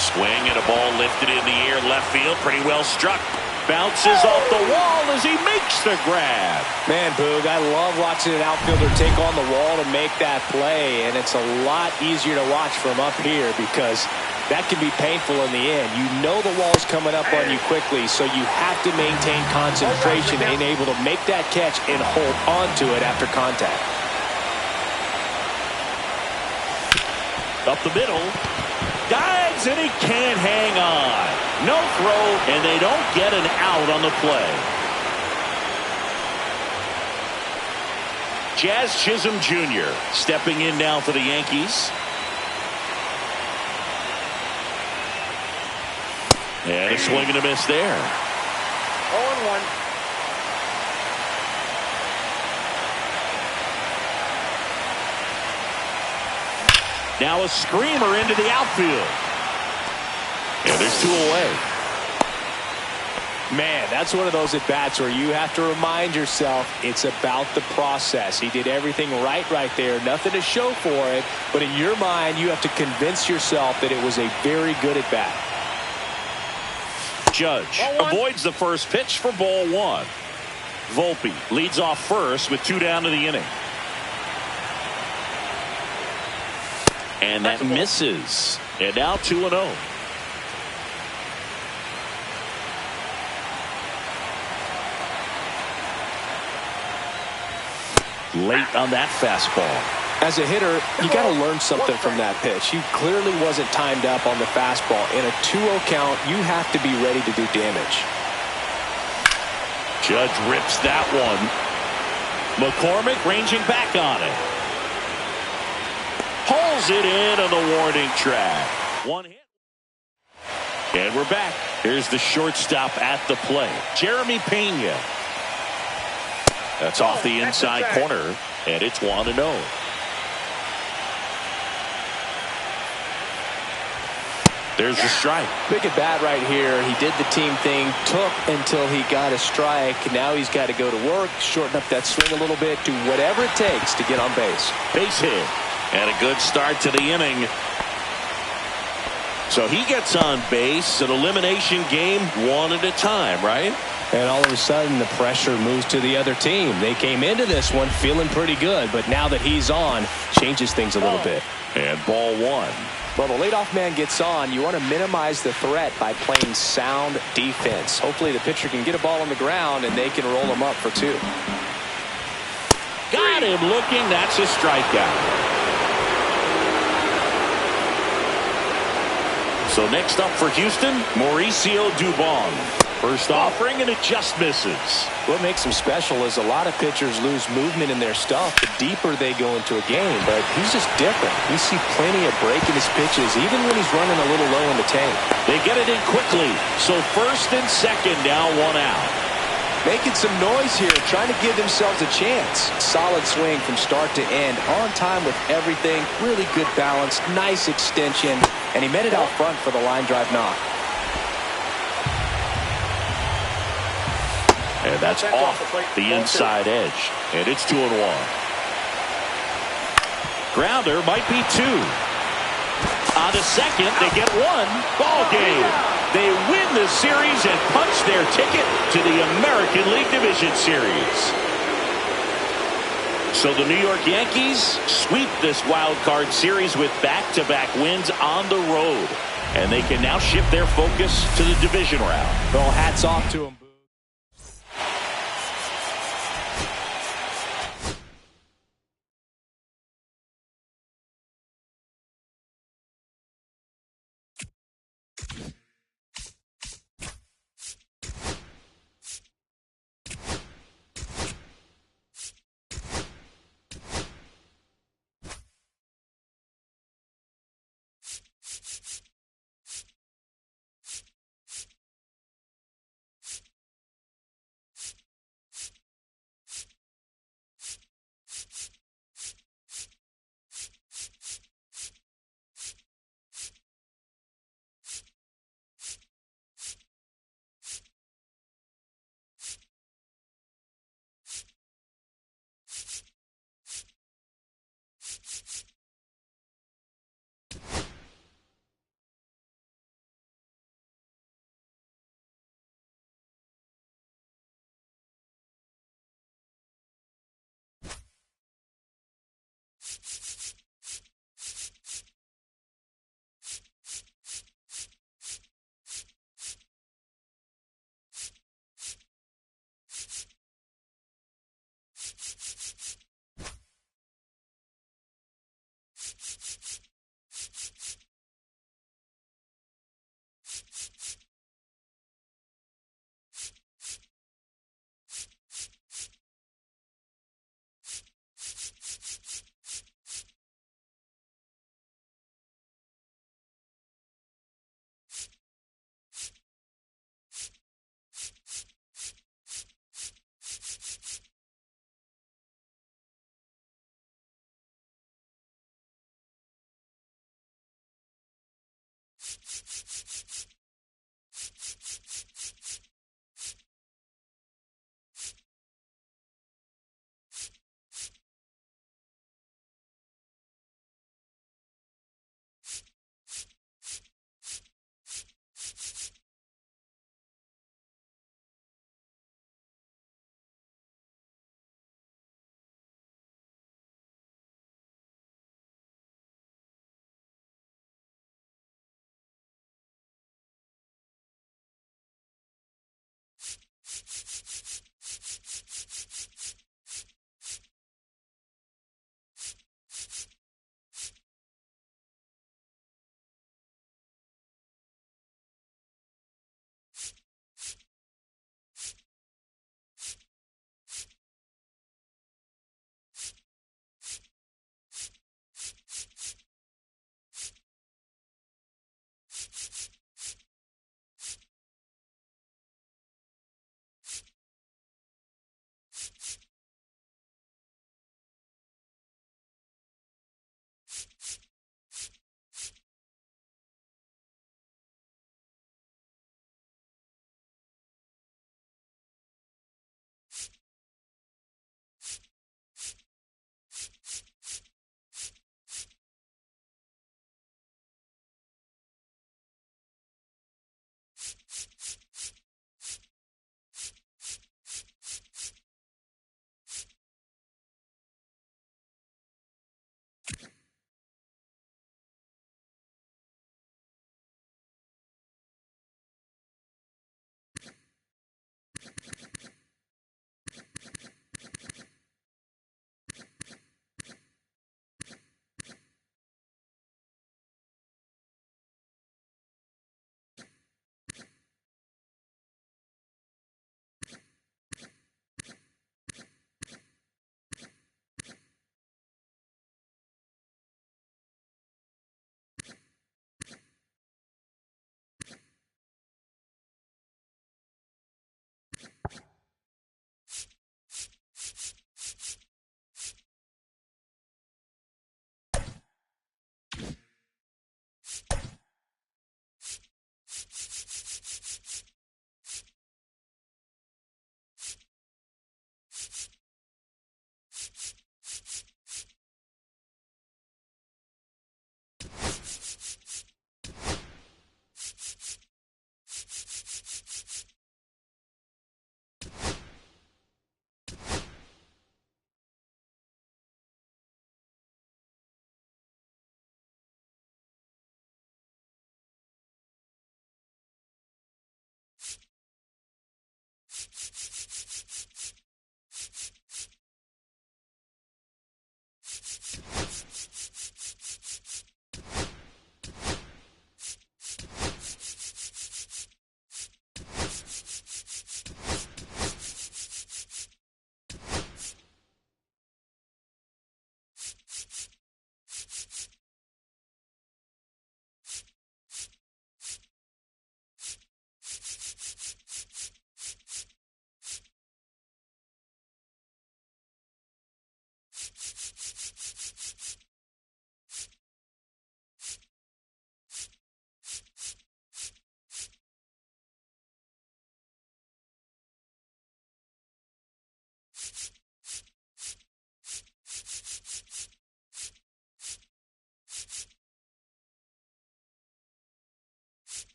Swing and a ball lifted in the air, left field, pretty well struck. Bounces off the wall as he makes the grab. Man, Boog, I love watching an outfielder take on the wall to make that play, and it's a lot easier to watch from up here because that can be painful in the end. You know the wall's coming up on you quickly, so you have to maintain concentration and able to make that catch and hold on to it after contact. Up the middle. Dives, and he can't hang on. No throw, and they don't get an out on the play. Jazz Chisholm Jr. stepping in now for the Yankees. And a swing and a miss there. 0-1. Now a screamer into the outfield. And there's 2 away. Man, that's one of those at-bats where you have to remind yourself it's about the process. He did everything right there. Nothing to show for it. But in your mind, you have to convince yourself that it was a very good at-bat. Judge avoids the first pitch for ball 1. Volpe leads off first with 2 down to the inning. And that misses. And now 2-0. Late on that fastball. As a hitter, you got to learn something from that pitch. He clearly wasn't timed up on the fastball. In a 2-0 count, you have to be ready to do damage. Judge rips that one. McCormick ranging back on it. Pulls it in on the warning track. 1 hit. And we're back. Here's the shortstop at the plate, Jeremy Pena. That's off the inside corner, and it's 1-0. There's the strike. Big at bat right here. He did the team thing, took until he got a strike. Now he's got to go to work, shorten up that swing a little bit, do whatever it takes to get on base. Base hit. And a good start to the inning. So he gets on base. An elimination game, 1 at a time, right? And all of a sudden, the pressure moves to the other team. They came into this one feeling pretty good, but now that he's on, changes things a little bit. And ball 1. Well, the leadoff man gets on. You want to minimize the threat by playing sound defense. Hopefully the pitcher can get a ball on the ground and they can roll him up for 2. Got him looking. That's a strikeout. So next up for Houston, Mauricio Dubon. First offering, and it just misses. What makes him special is a lot of pitchers lose movement in their stuff the deeper they go into a game, but he's just different. We see plenty of break in his pitches, even when he's running a little low in the tank. They get it in quickly, so first and second now, 1 out. Making some noise here, trying to give themselves a chance. Solid swing from start to end, on time with everything, really good balance, nice extension, and he met it out front for the line drive knock. And that's off the inside edge. And it's 2-1. Grounder might be 2. On to second, they get 1. Ball game. They win the series and punch their ticket to the American League Division Series. So the New York Yankees sweep this wild card series with back-to-back wins on the road. And they can now shift their focus to the division round. Well, hats off to them.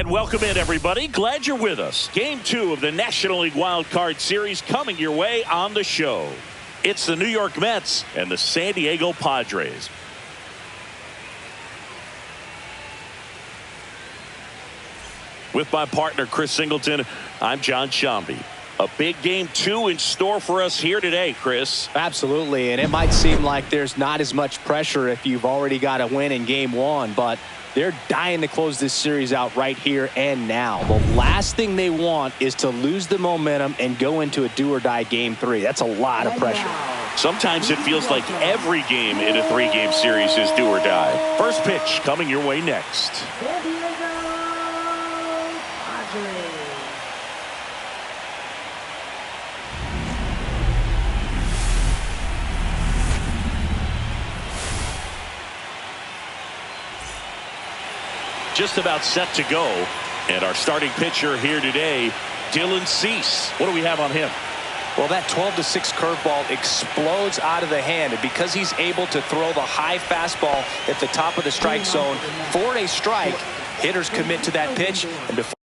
And welcome in, everybody. Glad you're with us. Game 2 of the National League Wild Card Series coming your way on the show. It's the New York Mets and the San Diego Padres. With my partner, Chris Singleton, I'm John Shambi. A big game 2 in store for us here today, Chris. Absolutely, and it might seem like there's not as much pressure if you've already got a win in game 1, but they're dying to close this series out right here and now. The last thing they want is to lose the momentum and go into a do-or-die game 3. That's a lot of pressure. Sometimes it feels like every game in a 3-game series is do or die. First pitch coming your way next. Just about set to go. And our starting pitcher here today, Dylan Cease. What do we have on him? Well, that 12-6 curveball explodes out of the hand, and because he's able to throw the high fastball at the top of the strike zone for a strike, hitters commit to that pitch, and before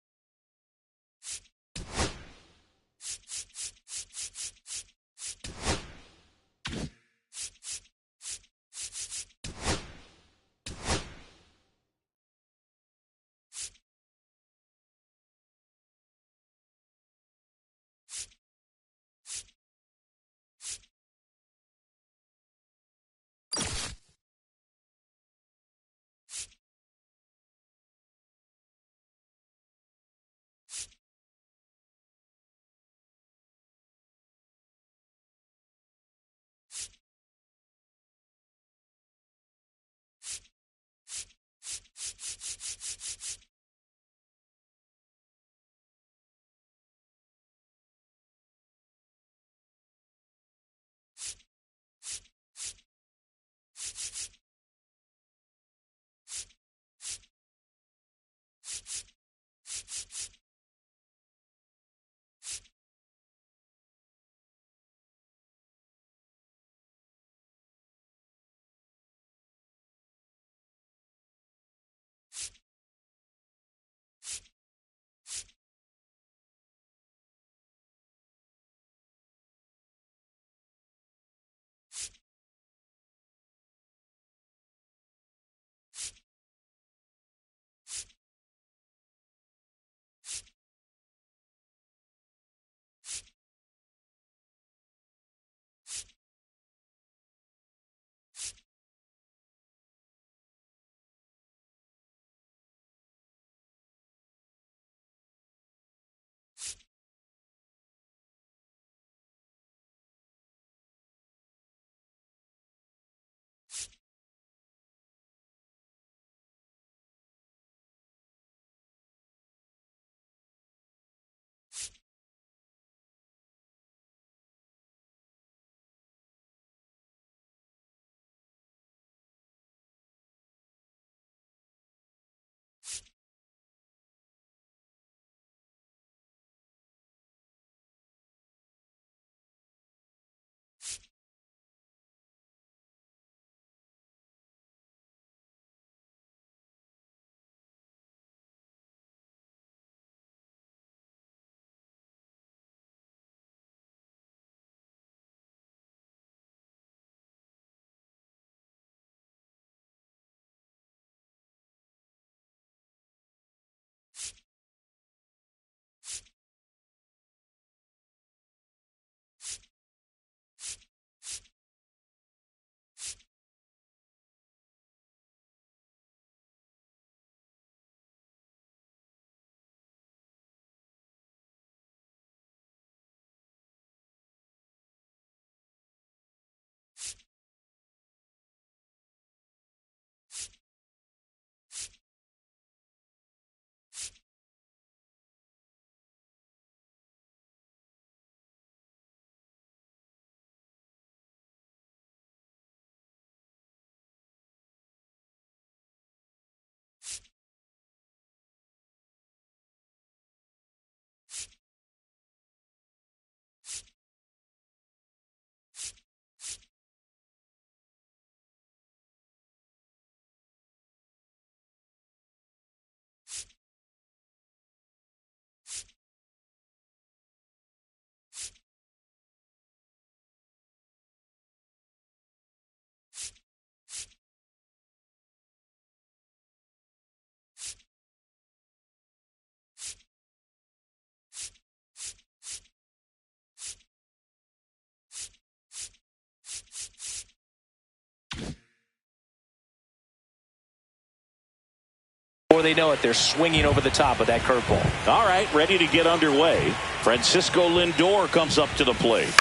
Before they know it, they're swinging over the top of that curveball. All right, ready to get underway. Francisco Lindor comes up to the plate.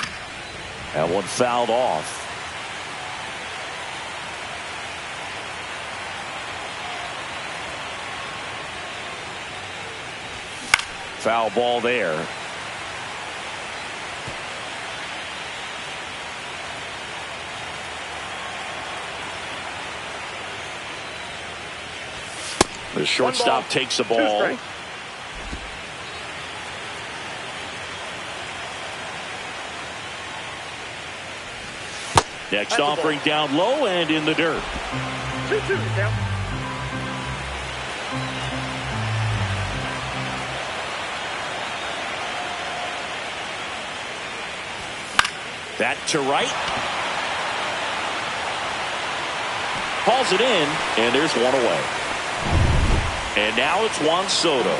That one fouled off. Foul ball there. The shortstop takes the ball. Next offering down low and in the dirt. 2-2 down. That to right. Hauls it in, and there's one away. And now it's Juan Soto.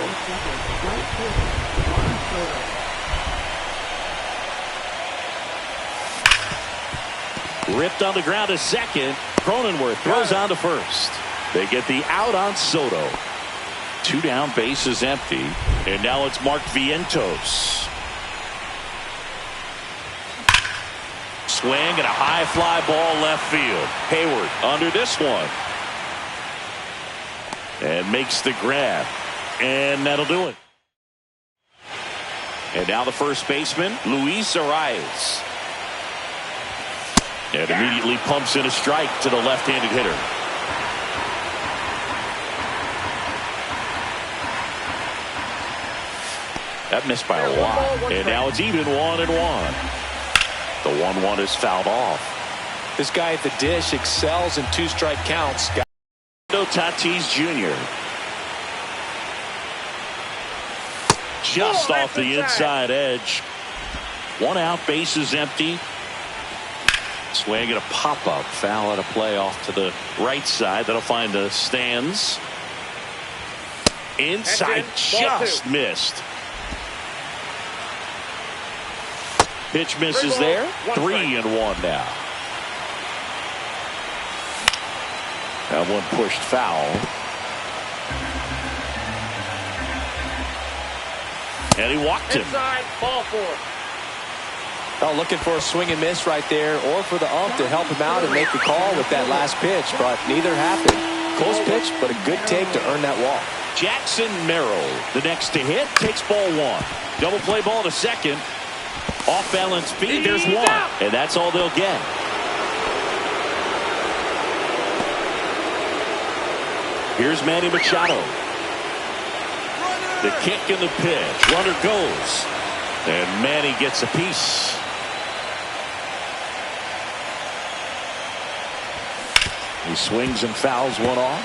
Ripped on the ground to second. Cronenworth throws on to first. They get the out on Soto. 2 down, bases empty. And now it's Mark Vientos. Swing and a high fly ball left field. Hayward under this one. And makes the grab. And that'll do it. And now the first baseman, Luis Arias. And immediately pumps in a strike to the left-handed hitter. That missed by a lot. And now it's even 1-1. The 1-1 is fouled off. This guy at the dish excels in 2-strike counts. Tatis Jr. Just off the inside edge. 1 out, bases empty. Swing and a pop-up. Foul at a play off to the right side. That'll find the stands. Inside, just missed. Pitch misses there. 3-1 now. That one pushed foul. And he walked him. Inside, ball 4. Oh, looking for a swing and miss right there, or for the ump to help him out and make the call with that last pitch, but neither happened. Close pitch, but a good take to earn that walk. Jackson Merrill, the next to hit, takes ball 1. Double play ball to second. Off balance speed, there's 1. And that's all they'll get. Here's Manny Machado. The kick and the pitch. Runner goes. And Manny gets a piece. He swings and fouls one off.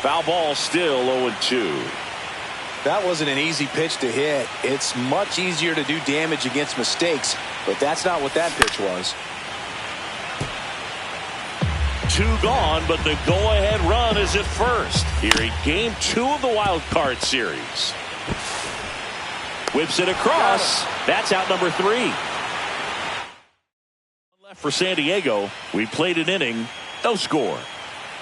Foul ball still 0-2. That wasn't an easy pitch to hit. It's much easier to do damage against mistakes, but that's not what that pitch was. 2 gone, but the go-ahead run is at first. Here in game 2 of the wild card series. Whips it across. That's out number 3. Left for San Diego. We played an inning. No score.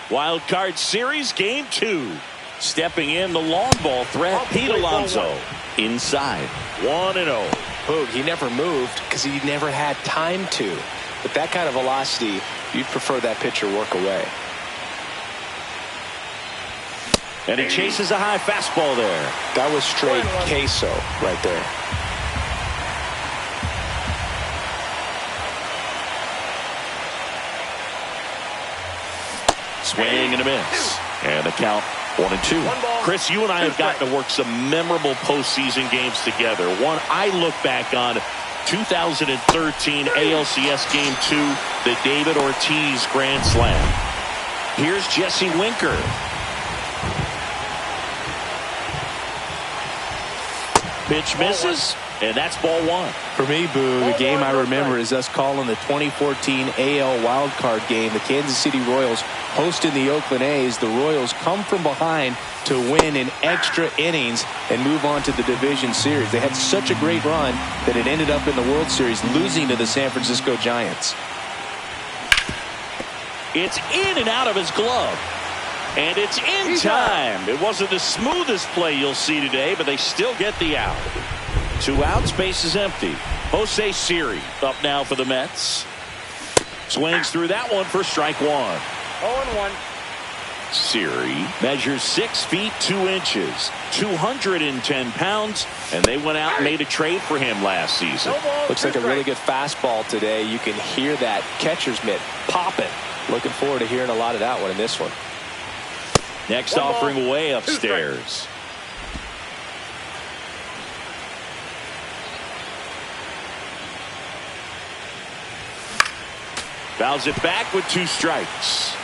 Wild card series game 2. Stepping in the long ball threat, Pete Alonso. Inside. 1-0. Boog, he never moved because he never had time to. But that kind of velocity, you'd prefer that pitcher work away. And he chases a high fastball there. That was straight queso right there. Swing and a miss. And the count 1-2. Chris, you and I have gotten to work some memorable postseason games together. One I look back on, 2013 ALCS Game 2, the David Ortiz Grand Slam. Here's Jesse Winker. Pitch misses. And that's ball one. For me, Boo, the game I remember is us calling the 2014 AL wildcard game. The Kansas City Royals hosting the Oakland A's. The Royals come from behind to win in extra innings and move on to the division series. They had such a great run that it ended up in the World Series, losing to the San Francisco Giants. It's in and out of his glove. And it's in time. It wasn't the smoothest play you'll see today, but they still get the out. 2 outs, base is empty. Jose Siri up now for the Mets. Swings through that one for strike one. 0-1. Siri measures 6 feet 2 inches, 210 pounds, and they went out and made a trade for him last season. Looks like a really good fastball today. You can hear that catcher's mitt popping. Looking forward to hearing a lot of that one in this one. Next offering way upstairs. Fouls it back with 2 strikes.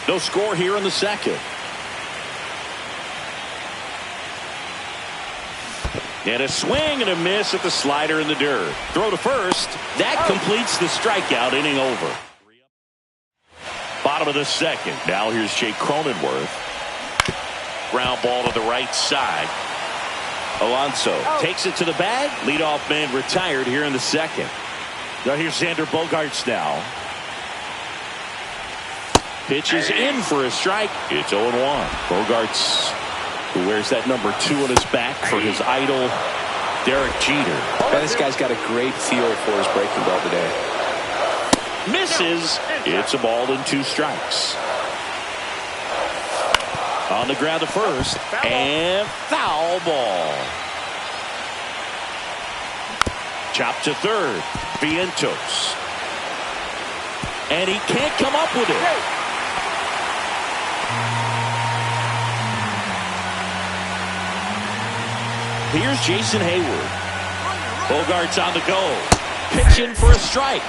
No score here in the second. And a swing and a miss at the slider in the dirt. Throw to first. That completes the strikeout, inning over. Bottom of the second. Now here's Jake Cronenworth. Ground ball to the right side. Alonso takes it to the bag. Leadoff man retired here in the second. Now here's Xander Bogaerts now. Pitches in for a strike. It's 0-1. Bogaerts, who wears that number 2 on his back for his idol, Derek Jeter. Man, this guy's got a great feel for his breaking ball today. Misses. It's a ball and 2 strikes. On the ground to first. And foul ball. Chop to third. Vientos. And he can't come up with it. Here's Jason Hayward. Bogaerts on the go. Pitching for a strike.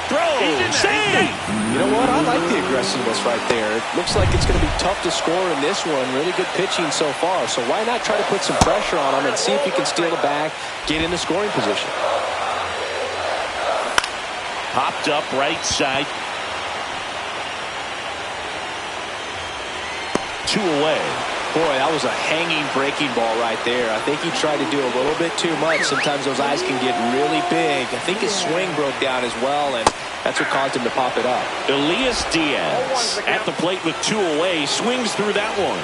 Throw. Save. You know what? I like the aggressiveness right there. It looks like it's going to be tough to score in this one. Really good pitching so far. So why not try to put some pressure on him and see if he can steal the bag, get into scoring position. Popped up right side. 2 away. Boy, that was a hanging breaking ball right there. I think he tried to do a little bit too much. Sometimes those eyes can get really big. I think his swing broke down as well, and that's what caused him to pop it up. Elias Diaz at the plate with 2 away. Swings through that one.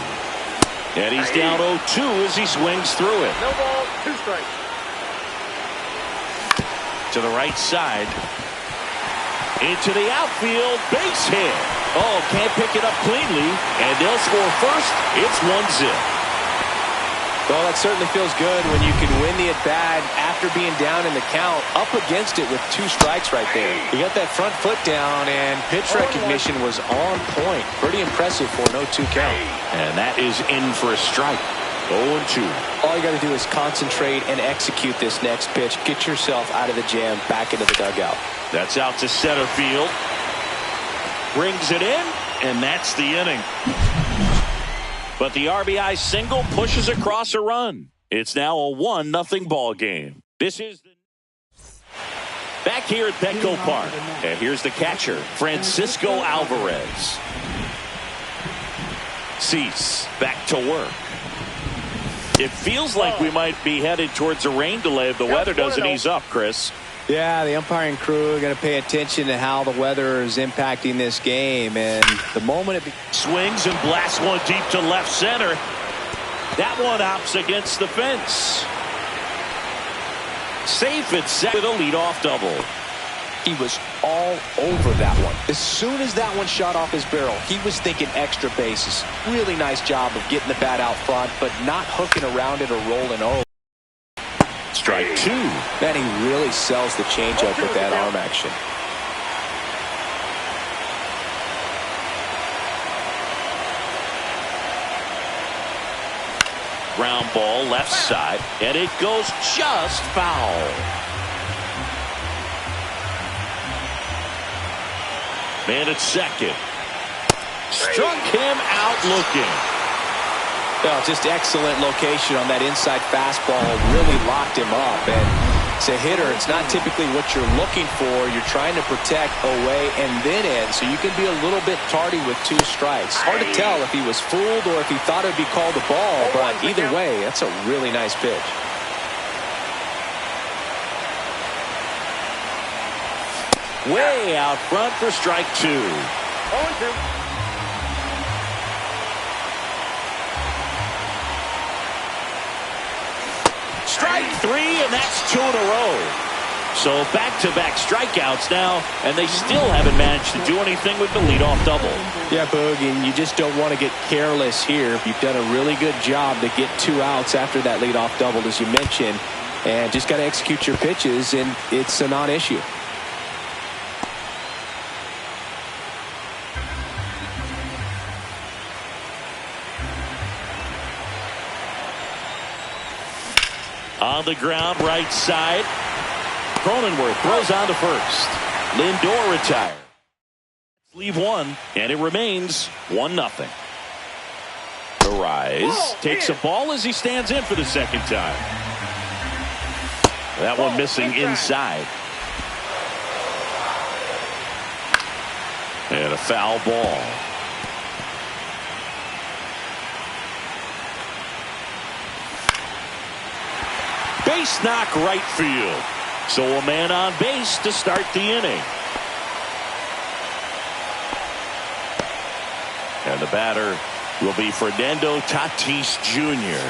And he's down 0-2 as he swings through it. No ball, 2 strikes. To the right side. Into the outfield. Base hit. Oh, can't pick it up cleanly. And they'll score first. It's 1-0. Well, that certainly feels good when you can win the at-bat after being down in the count, up against it with 2 strikes right there. You got that front foot down, and pitch recognition was on point. Pretty impressive for an 0-2 count. And that is in for a strike. 0-2. All you got to do is concentrate and execute this next pitch. Get yourself out of the jam, back into the dugout. That's out to center field. Brings it in, and that's the inning. But the RBI single pushes across a run. It's now a 1-0 ball game. This is back here at Petco Park. And here's the catcher, Francisco Alvarez. Cease back to work. It feels like we might be headed towards a rain delay if the weather doesn't ease up, Chris. Yeah, the umpiring crew are going to pay attention to how the weather is impacting this game. And the moment it swings and blasts one deep to left center. That one hops against the fence. Safe at second with a leadoff double. He was all over that one. As soon as that one shot off his barrel, he was thinking extra bases. Really nice job of getting the bat out front, but not hooking around it or rolling over. Strike 2. Man, he really sells the changeup with that arm action. Ground ball left side, and it goes just foul. Man at second. Struck him out looking. Well, just excellent location on that inside fastball. Really locked him up. And as a hitter, it's not typically what you're looking for. You're trying to protect away and then in, so you can be a little bit tardy with 2 strikes. Hard to tell if he was fooled or if he thought it would be called a ball, but either way, that's a really nice pitch. Way out front for strike 2. 0-2. Strike 3, and that's 2 in a row. So back-to-back strikeouts now, and they still haven't managed to do anything with the leadoff double. Yeah, Boog, and you just don't want to get careless here. You've done a really good job to get 2 outs after that leadoff double, as you mentioned, and just got to execute your pitches, and it's a non-issue. On the ground, right side. Cronenworth throws on to first. Lindor retired. Leave 1, and it remains 1-0. Arise takes a ball as he stands in for the second time. That one missing inside. And a foul ball. Base knock right field. So a man on base to start the inning. And the batter will be Fernando Tatis Jr.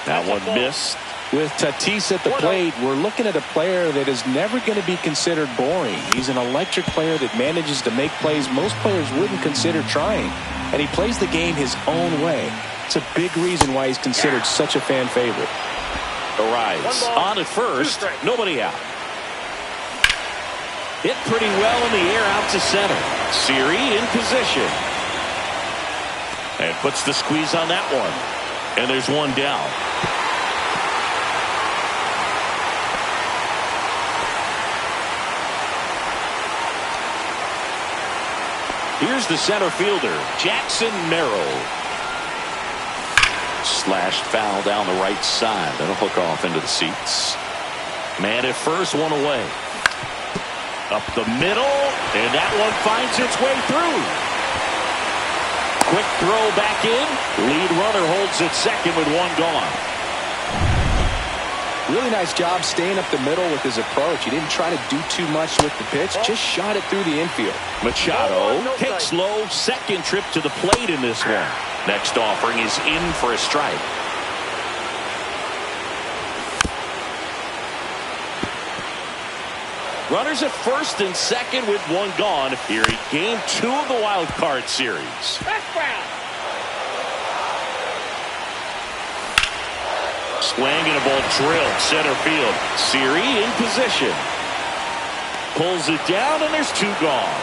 That one missed. With Tatis at the plate, we're looking at a player that is never going to be considered boring. He's an electric player that manages to make plays most players wouldn't consider trying. And he plays the game his own way. It's a big reason why he's considered such a fan favorite. Arise on at first, nobody out. Hit pretty well in the air out to center. Siri in position. And puts the squeeze on that one. And there's one down. Here's the center fielder, Jackson Merrill. Slashed foul down the right side. That'll hook off into the seats. Man at first, one away. Up the middle, and that one finds its way through. Quick throw back in. Lead runner holds at second with one gone. Really nice job staying up the middle with his approach. He didn't try to do too much with the pitch, just shot it through the infield. Machado takes low, second trip to the plate in this one. Next offering is in for a strike. Runners at first and second with one gone here in game 2 of the wild card series. Swing and a ball drilled center field. Siri in position. Pulls it down and there's 2 gone.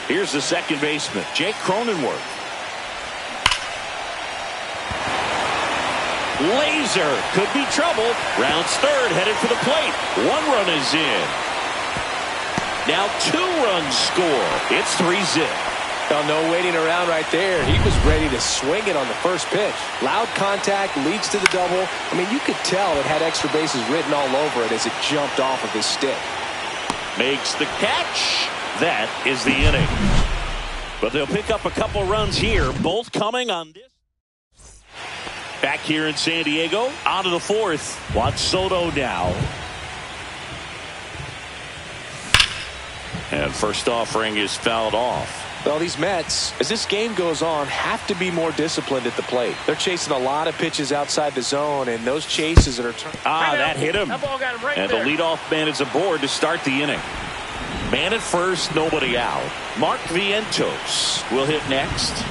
Here's the second baseman, Jake Cronenworth. Laser could be trouble. Rounds third, headed for the plate. 1 run is in. Now 2 runs score. It's 3-0. Well, no waiting around right there. He was ready to swing it on the first pitch. Loud contact leads to the double. I mean, you could tell it had extra bases written all over it as it jumped off of his stick. Makes the catch. That is the inning. But they'll pick up a couple runs here, both coming on this. Back here in San Diego, on to the 4th. Juan Soto now. And first offering is fouled off. Well, these Mets, as this game goes on, have to be more disciplined at the plate. They're chasing a lot of pitches outside the zone, and those chases that are that hit him. That ball got him right and there. The leadoff man is aboard to start the inning. Man at first, nobody out. Mark Vientos will hit next.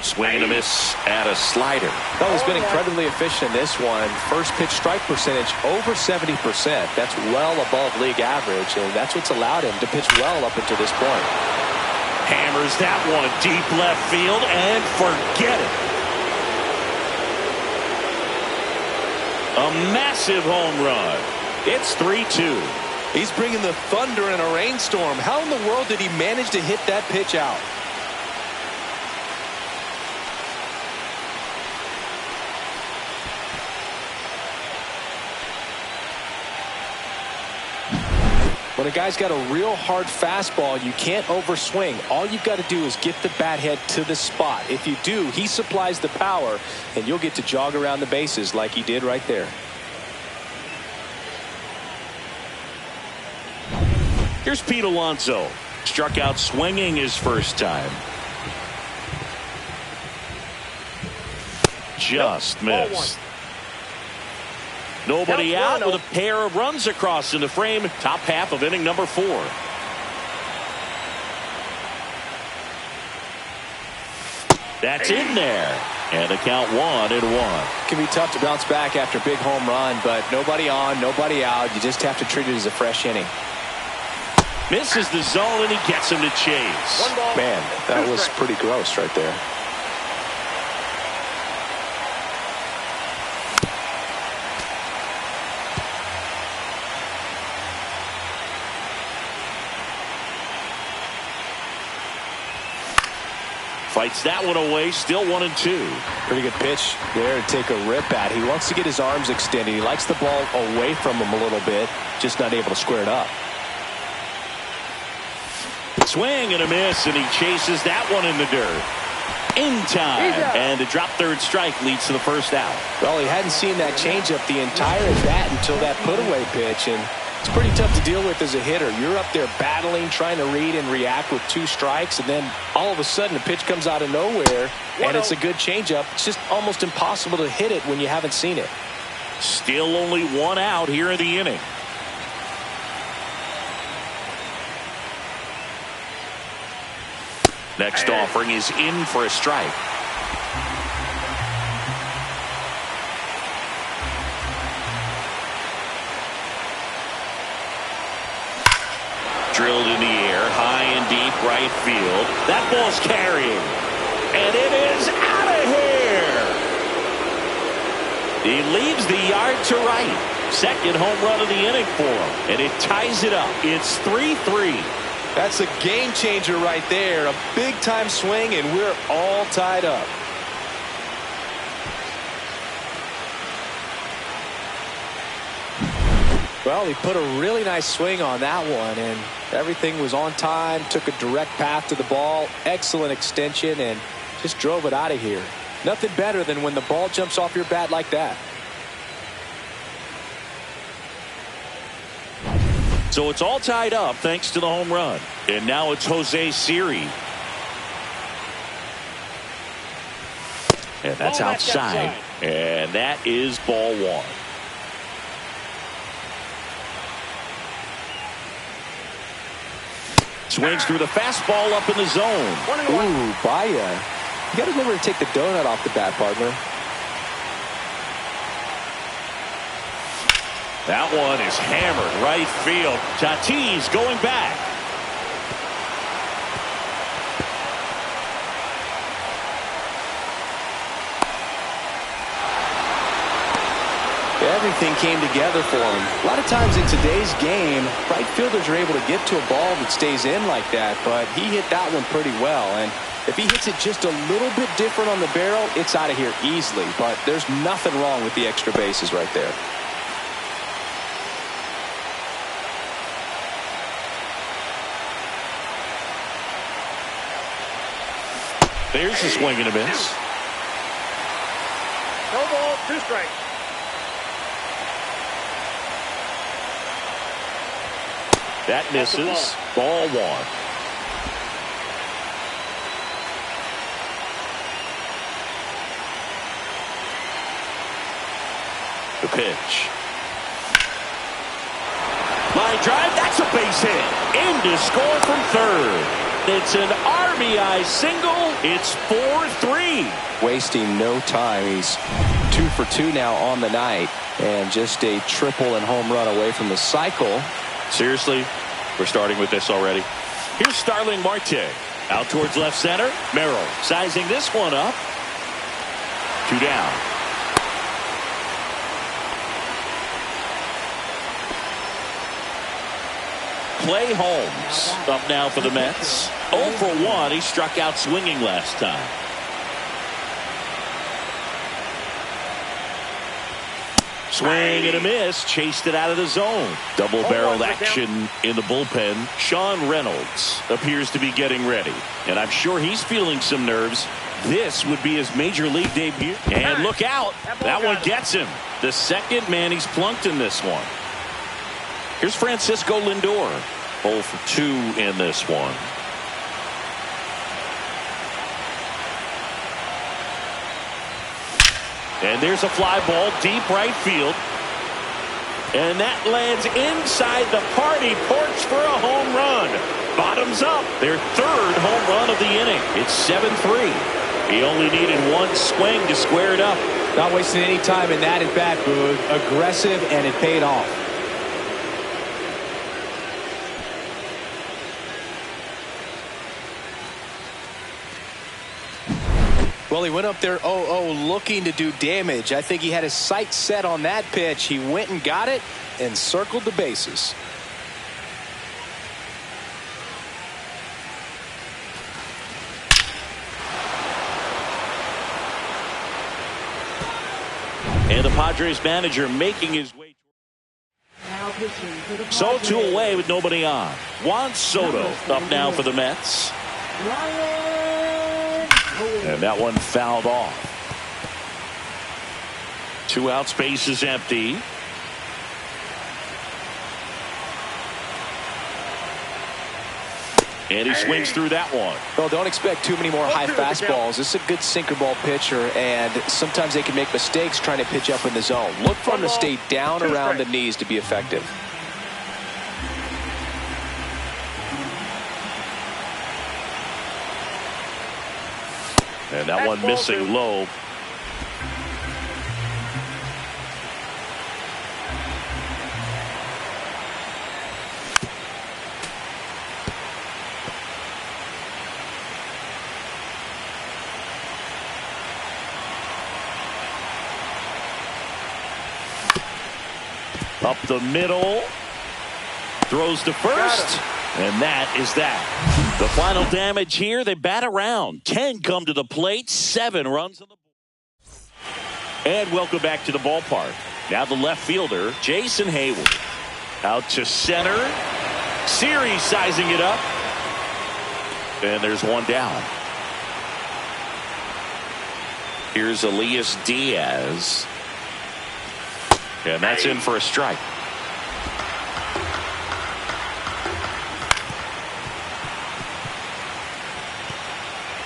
Swing and a miss at a slider. Well, he's been incredibly efficient in this one. First pitch strike percentage over 70%. That's well above league average, and that's what's allowed him to pitch well up until this point. Hammers that one deep left field and forget it. A massive home run. It's 3-2. He's bringing the thunder in a rainstorm. How in the world did he manage to hit that pitch out? When a guy's got a real hard fastball, you can't overswing. All you've got to do is get the bat head to the spot. If you do, he supplies the power, and you'll get to jog around the bases like he did right there. Here's Pete Alonso. Struck out swinging his first time. Just missed. Nobody out with a pair of runs across in the frame. Top half of inning number 4. That's in there. And the count 1-1. It can be tough to bounce back after a big home run, but nobody on, nobody out. You just have to treat it as a fresh inning. Misses the zone, and he gets him to chase. Man, that was pretty gross right there. Fights that one away, still 1-2. Pretty good pitch there to take a rip at. He wants to get his arms extended. He likes the ball away from him a little bit, just not able to square it up. Swing and a miss, and he chases that one in the dirt. In time, and the drop third strike leads to the first out. Well, he hadn't seen that changeup the entire at bat until that put-away pitch, and it's pretty tough to deal with as a hitter. You're up there battling, trying to read and react with 2 strikes, and then all of a sudden a pitch comes out of nowhere, and it's a good changeup. It's just almost impossible to hit it when you haven't seen it. Still only 1 out here in the inning. Next offering is in for a strike. Drilled in the air, high and deep right field. That ball's carrying. And it is out of here. He leaves the yard to right. Second home run of the inning for him. And it ties it up. It's 3-3. That's a game changer right there. A big time swing, and we're all tied up. Well, he put a really nice swing on that one, and everything was on time. Took a direct path to the ball. Excellent extension, and just drove it out of here. Nothing better than when the ball jumps off your bat like that. So it's all tied up thanks to the home run. And now it's Jose Siri. And that's outside. And that is ball 1. Swings through the fastball up in the zone. Ooh, Baya. You got to remember to take the donut off the bat, partner. That one is hammered right field. Tatis going back. Everything came together for him. A lot of times in today's game, right fielders are able to get to a ball that stays in like that, but he hit that one pretty well. And if he hits it just a little bit different on the barrel, it's out of here easily. But there's nothing wrong with the extra bases right there. There's a swing and a miss. No ball, 2 strikes. That misses. Ball 1. The pitch. Line drive. That's a base hit. In to score from third. It's an RBI single. It's 4-3. Wasting no time. He's 2 for 2 now on the night, and just a triple and home run away from the cycle. Seriously, we're starting with this already. Here's Starling Marte. Out towards left center. Merrill sizing this one up. 2 down. Clay Holmes up now for the Mets. 0 for 1. He struck out swinging last time. Swing and a miss. Chased it out of the zone. Double-barreled action in the bullpen. Sean Reynolds appears to be getting ready. And I'm sure he's feeling some nerves. This would be his major league debut. And look out. That one gets him. The second man he's plunked in this one. Here's Francisco Lindor. 0 for 2 in this one. And there's a fly ball deep right field. And that lands inside the party porch for a home run. Bottoms up. Their third home run of the inning. It's 7-3. He only needed one swing to square it up. Not wasting any time in that at bat, Boog. Aggressive, and it paid off. Well, he went up there 0-0 looking to do damage. I think he had his sights set on that pitch. He went and got it and circled the bases. And the Padres manager making his way. So 2 away with nobody on. Juan Soto up now for the Mets. And that one fouled off. 2 outs, base is empty. And he swings through that one. Well, don't expect too many more high fastballs. This is a good sinker ball pitcher, and sometimes they can make mistakes trying to pitch up in the zone. Look for him to stay down around the knees to be effective. And that one missing low. Up the middle. Throws to first. And that is that. The final damage here, they bat around. 10 come to the plate, 7 runs on the board. And welcome back to the ballpark. Now the left fielder, Jason Hayward. Out to center. Series sizing it up. And there's one down. Here's Elias Diaz. And that's in for a strike.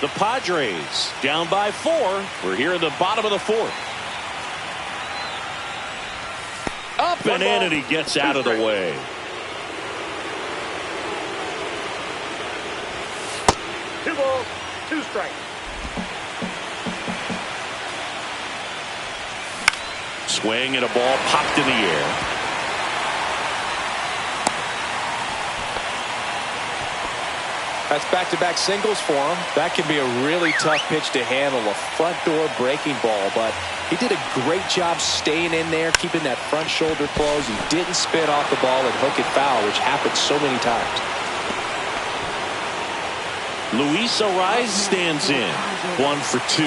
The Padres down by 4. We're here in the bottom of the 4th. Up and in, and he gets out of the way. Two balls, 2 strikes. Swing and a ball popped in the air. That's back-to-back singles for him. That can be a really tough pitch to handle, a front door breaking ball, but he did a great job staying in there, keeping that front shoulder closed. He didn't spin off the ball and hook it foul, which happens so many times. Luis Ariz stands in. 1 for 2.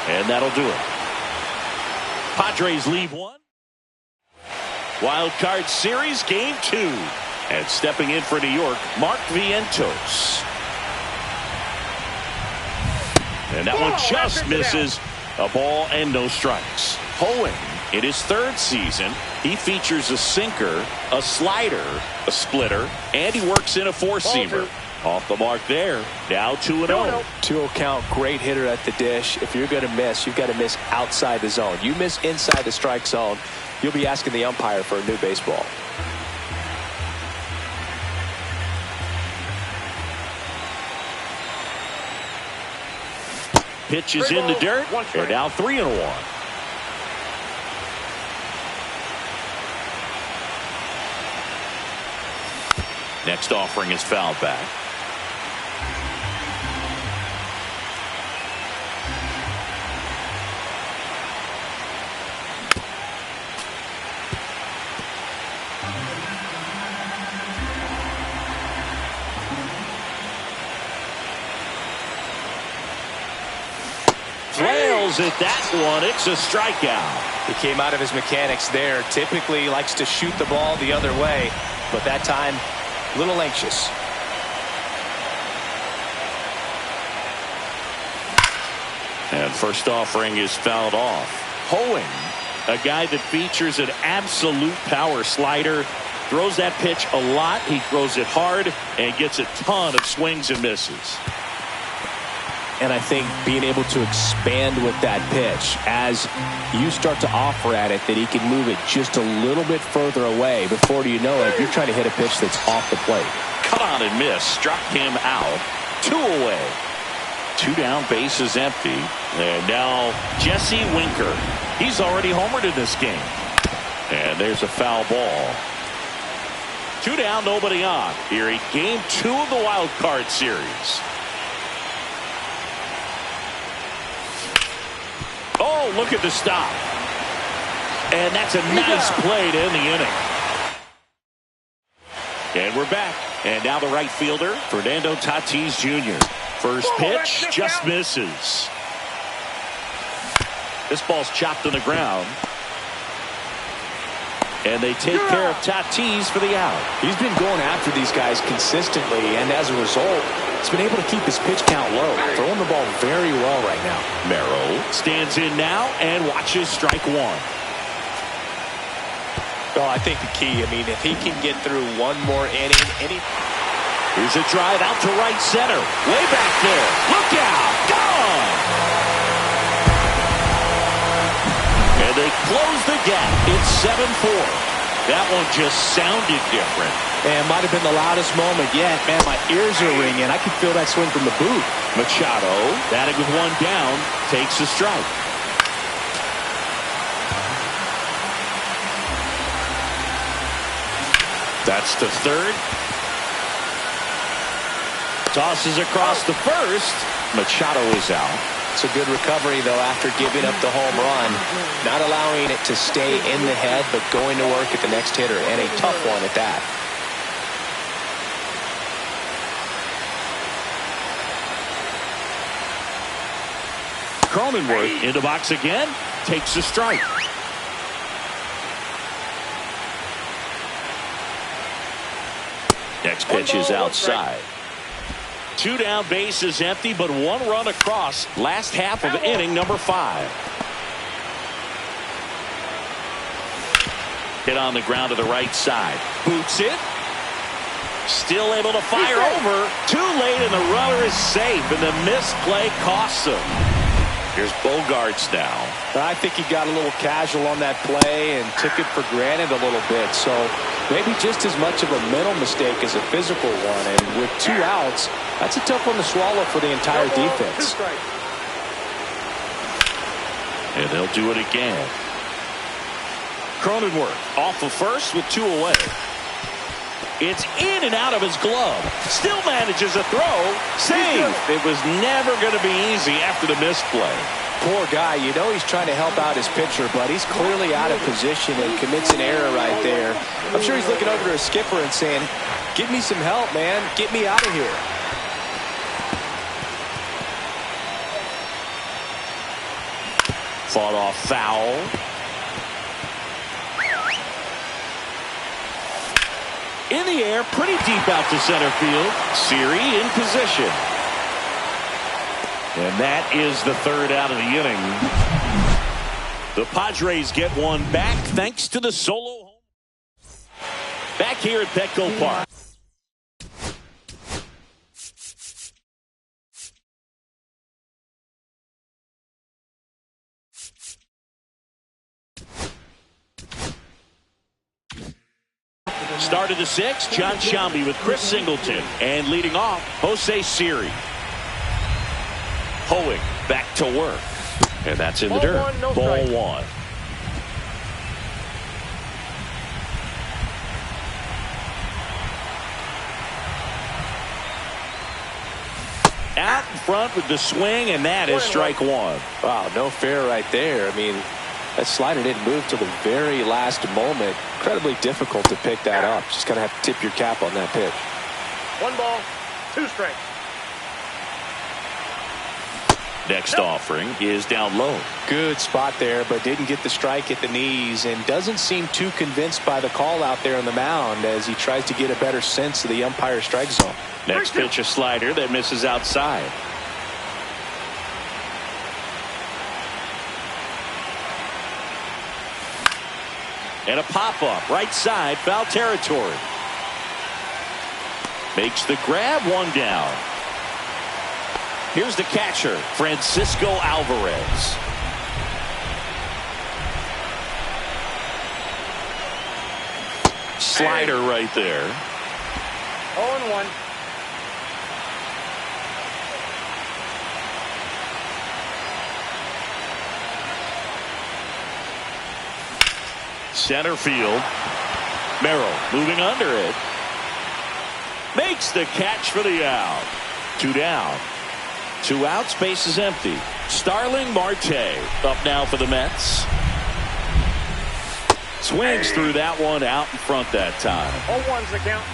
And that'll do it. Padres leave 1. Wild card series, game 2. And stepping in for New York, Mark Vientos. And that one just misses. A ball and no strikes. Hoeing, in his 3rd season, he features a sinker, a slider, a splitter, and he works in a 4-seamer. Off the mark there. Now 2-0. 2-0 count, great hitter at the dish. If you're going to miss, you've got to miss outside the zone. You miss inside the strike zone, you'll be asking the umpire for a new baseball. Pitch is in the dirt. They're now 3-1. Next offering is fouled back. fouls at that one. It's a strikeout. He came out of his mechanics there. Typically he likes to shoot the ball the other way, but that time a little anxious. And first offering is fouled off. Hoeing, a guy that features an absolute power slider, throws that pitch a lot. He throws it hard and gets a ton of swings and misses. And I think being able to expand with that pitch as you start to offer at it, that he can move it just a little bit further away. Before you know it, you're trying to hit a pitch that's off the plate. Cut on and miss. Struck him out. 2 away. 2 down, bases empty. And now Jesse Winker. He's already homered in this game. And there's a foul ball. 2 down, nobody on. Here in game 2 of the wild card series. Oh, look at the stop. And that's a nice play to end the inning. And we're back. And now the right fielder, Fernando Tatis Jr. First pitch just misses. This ball's chopped on the ground. And they take care of Tatis for the out. He's been going after these guys consistently, and as a result, he's been able to keep his pitch count low, throwing the ball very well right now. Merrill stands in now and watches strike 1. Well, I think the key, if he can get through one more inning, here's a drive out to right center. Way back there. Look out. Gone. And they close the gap. It's 7-4. That one just sounded different. And might have been the loudest moment yet. Man, my ears are ringing. I can feel that swing from the booth. Machado, batting with 1 down, takes a strike. That's the third. Tosses across the first. Machado is out. It's a good recovery, though, after giving up the home run. Not allowing it to stay in the head, but going to work at the next hitter, and a tough one at that. Cronenworth in the box again. Takes a strike. Next pitch is outside. 2 down, bases empty, but 1 run across. Last half of inning number 5. Hit on the ground to the right side. Boots it. Still able to fire over. Too late, and the runner is safe, and the missed play costs him. Here's Bogarts now. I think he got a little casual on that play and took it for granted a little bit. So maybe just as much of a mental mistake as a physical one. And with 2 outs, that's a tough one to swallow for the entire defense. And they'll do it again. Cronenworth off of first with 2 away. It's in and out of his glove. Still manages a throw. Save. It was never going to be easy after the misplay. Poor guy. You know he's trying to help out his pitcher, but he's clearly out of position and commits an error right there. I'm sure he's looking over to his skipper and saying, "Give me some help, man. Get me out of here." Fought off foul. In the air, pretty deep out to center field. Siri in position. And that is the 3rd out of the inning. The Padres get 1 back thanks to the solo home. Back here at Petco Park. Started the 6th, John Sciambi with Chris Singleton. And leading off, Jose Siri. Hoeing back to work. And that's in the dirt. Ball 1. Out in front with the swing, and that is strike 1. Wow, no fair right there. That slider didn't move till the very last moment. Incredibly difficult to pick that up. Just kind of have to tip your cap on that pitch. 1 ball, 2 strikes. Next offering is down low. Good spot there, but didn't get the strike at the knees and doesn't seem too convinced by the call out there on the mound as he tries to get a better sense of the umpire strike zone. Next pitch, a slider that misses outside. And a pop-up right side, foul territory. Makes the grab, one down. Here's the catcher, Francisco Alvarez. Slider right there. 0-1. Center field. Merrill moving under it. Makes the catch for the out. 2 down. 2 outs, base is empty. Starling Marte up now for the Mets. Swings through that one, out in front that time. 0-1's the count.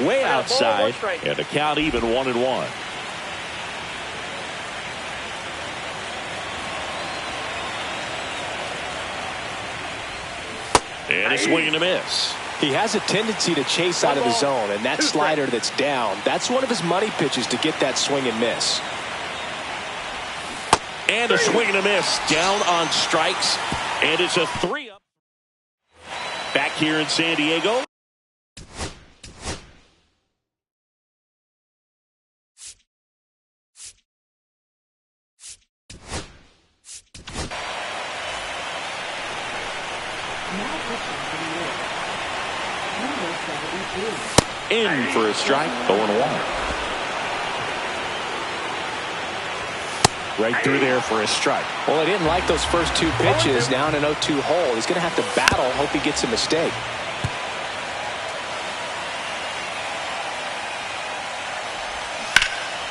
Way outside, and the count even 1-1. And a swing and a miss. He has a tendency to chase out of the zone, and that slider that's down, that's one of his money pitches to get that swing and miss. And a swing and a miss down on strikes, and it's a 3-up. Back here in San Diego. In for a strike, 0-1. Right through there for a strike. Well, he didn't like those first 2 pitches down an 0-2 hole. He's going to have to battle, hope he gets a mistake.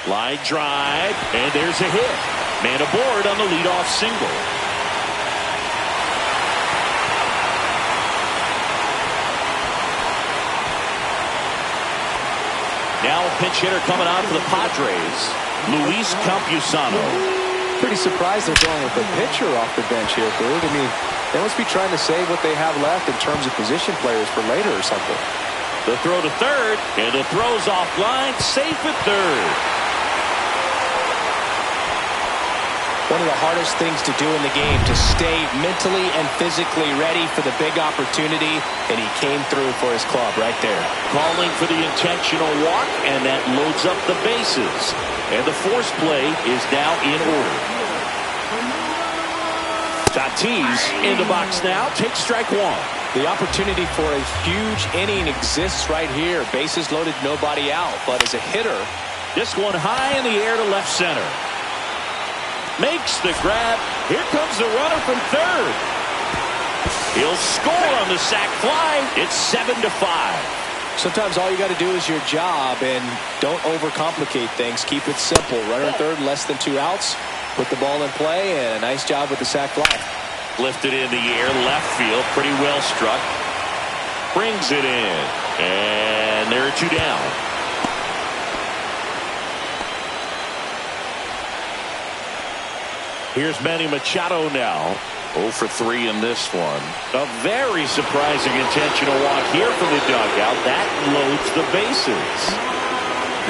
Line drive, and there's a hit. Man aboard on the leadoff single. Now a pinch hitter coming out for the Padres, Luis Campusano. Pretty surprised they're going with a pitcher off the bench here, Bert. I mean, they must be trying to save what they have left in terms of position players for later or something. The throw to third, and the throw's offline, safe at third. One of the hardest things to do in the game, to stay mentally and physically ready for the big opportunity, and he came through for his club right there. Calling for the intentional walk, and that loads up the bases. And the force play is now in order. Tatis in the box now, takes strike 1. The opportunity for a huge inning exists right here. Bases loaded, nobody out. But as a hitter, this one high in the air to left center. Makes the grab. Here comes the runner from third. He'll score on the sac fly. It's 7-5. Sometimes all you got to do is your job and don't overcomplicate things. Keep it simple. Runner in third, less than 2 outs. Put the ball in play, and a nice job with the sac fly. Lifted in the air, left field, pretty well struck. Brings it in, and there are 2 down. Here's Manny Machado now. 0 for 3 in this one. A very surprising intentional walk here from the dugout. That loads the bases.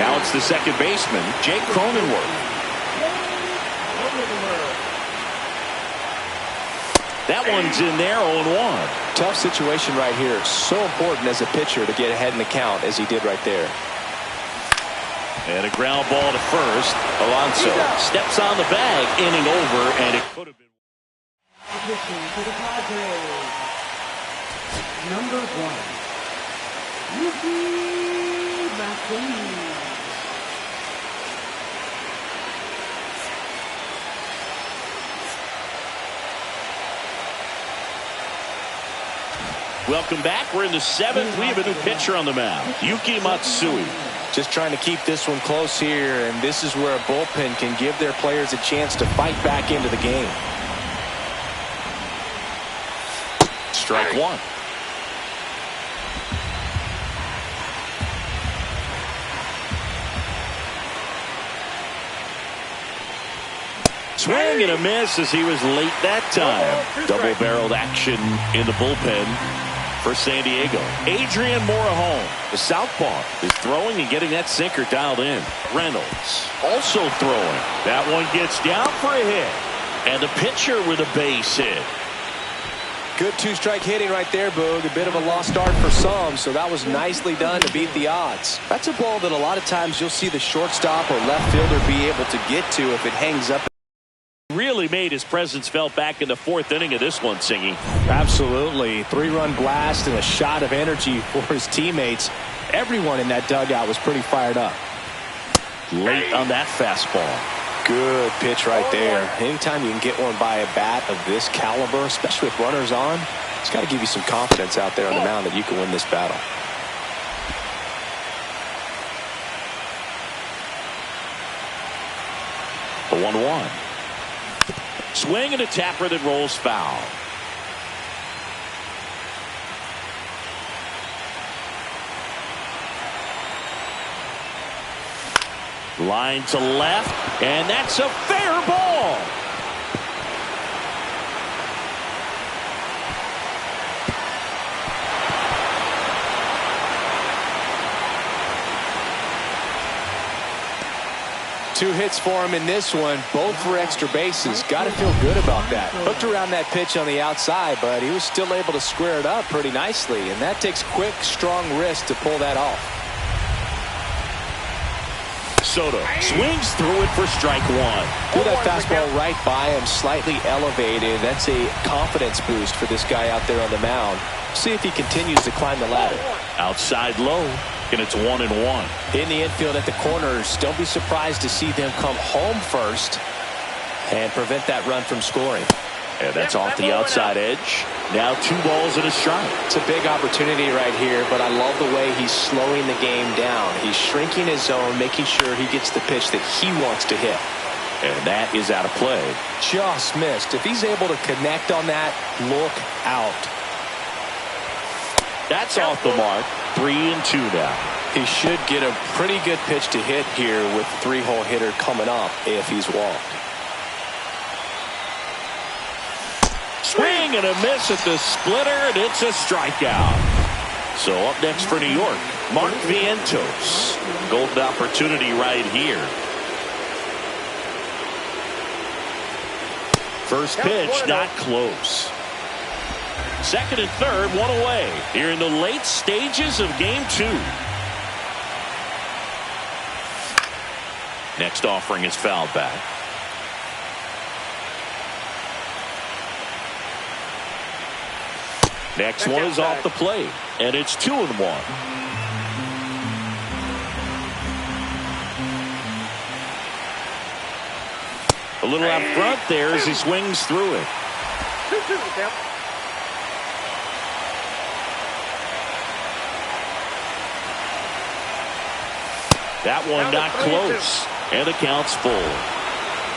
Now it's the second baseman, Jake Cronenworth. That one's in there, 0-1. Tough situation right here. So important as a pitcher to get ahead in the count as he did right there. And a ground ball to first. Alonso steps on the bag, inning over, and it could have been. Pitching for the Padres, number 1, Yuki Martinez. Welcome back. We're in the 7th. We have a new pitcher on the mound, Yuki Matsui. Just trying to keep this one close here, and this is where a bullpen can give their players a chance to fight back into the game. Strike 1. Swing and a miss as he was late that time. Double-barreled action in the bullpen for San Diego. Adrian Morejon, the southpaw, is throwing and getting that sinker dialed in. Reynolds also throwing. That one gets down for a hit. And the pitcher with a base hit. Good two-strike hitting right there, Boog. A bit of a lost start for some, so that was nicely done to beat the odds. That's a ball that a lot of times you'll see the shortstop or left fielder be able to get to if it hangs up. Really made his presence felt back in the fourth inning of this one, Singy. Absolutely. 3-run blast and a shot of energy for his teammates. Everyone in that dugout was pretty fired up. Late on that fastball. Good pitch right there. Anytime you can get one by a bat of this caliber, especially with runners on, it's got to give you some confidence out there on the mound that you can win this battle. The 1-1. Swing and a tapper that rolls foul. Line to left, and that's a fair ball. Two hits for him in this one, both for extra bases. Got to feel good about that. Hooked around that pitch on the outside, but he was still able to square it up pretty nicely, and that takes quick, strong wrist to pull that off. Soto swings through it for strike one. Threw that fastball right by him, slightly elevated. That's a confidence boost for this guy out there on the mound. See if he continues to climb the ladder. Outside low, and it's 1-1. In the infield at the corners, don't be surprised to see them come home first and prevent that run from scoring. And that's off the outside edge. Now 2 balls and a strike. It's a big opportunity right here, but I love the way he's slowing the game down. He's shrinking his zone, making sure he gets the pitch that he wants to hit. And that is out of play. Just missed. If he's able to connect on that, look out. That's off the mark. 3-2 now. He should get a pretty good pitch to hit here with the 3-hole hitter coming up if he's walked. Swing and a miss at the splitter, and it's a strikeout. So up next for New York, Mark Vientos. Golden opportunity right here. First pitch, not close. Second and third, one away. Here in the late stages of game 2. Next offering is fouled back. Next one is off the plate, and it's 2-1. A little out front there as he swings through it. That one not close, and the count's full.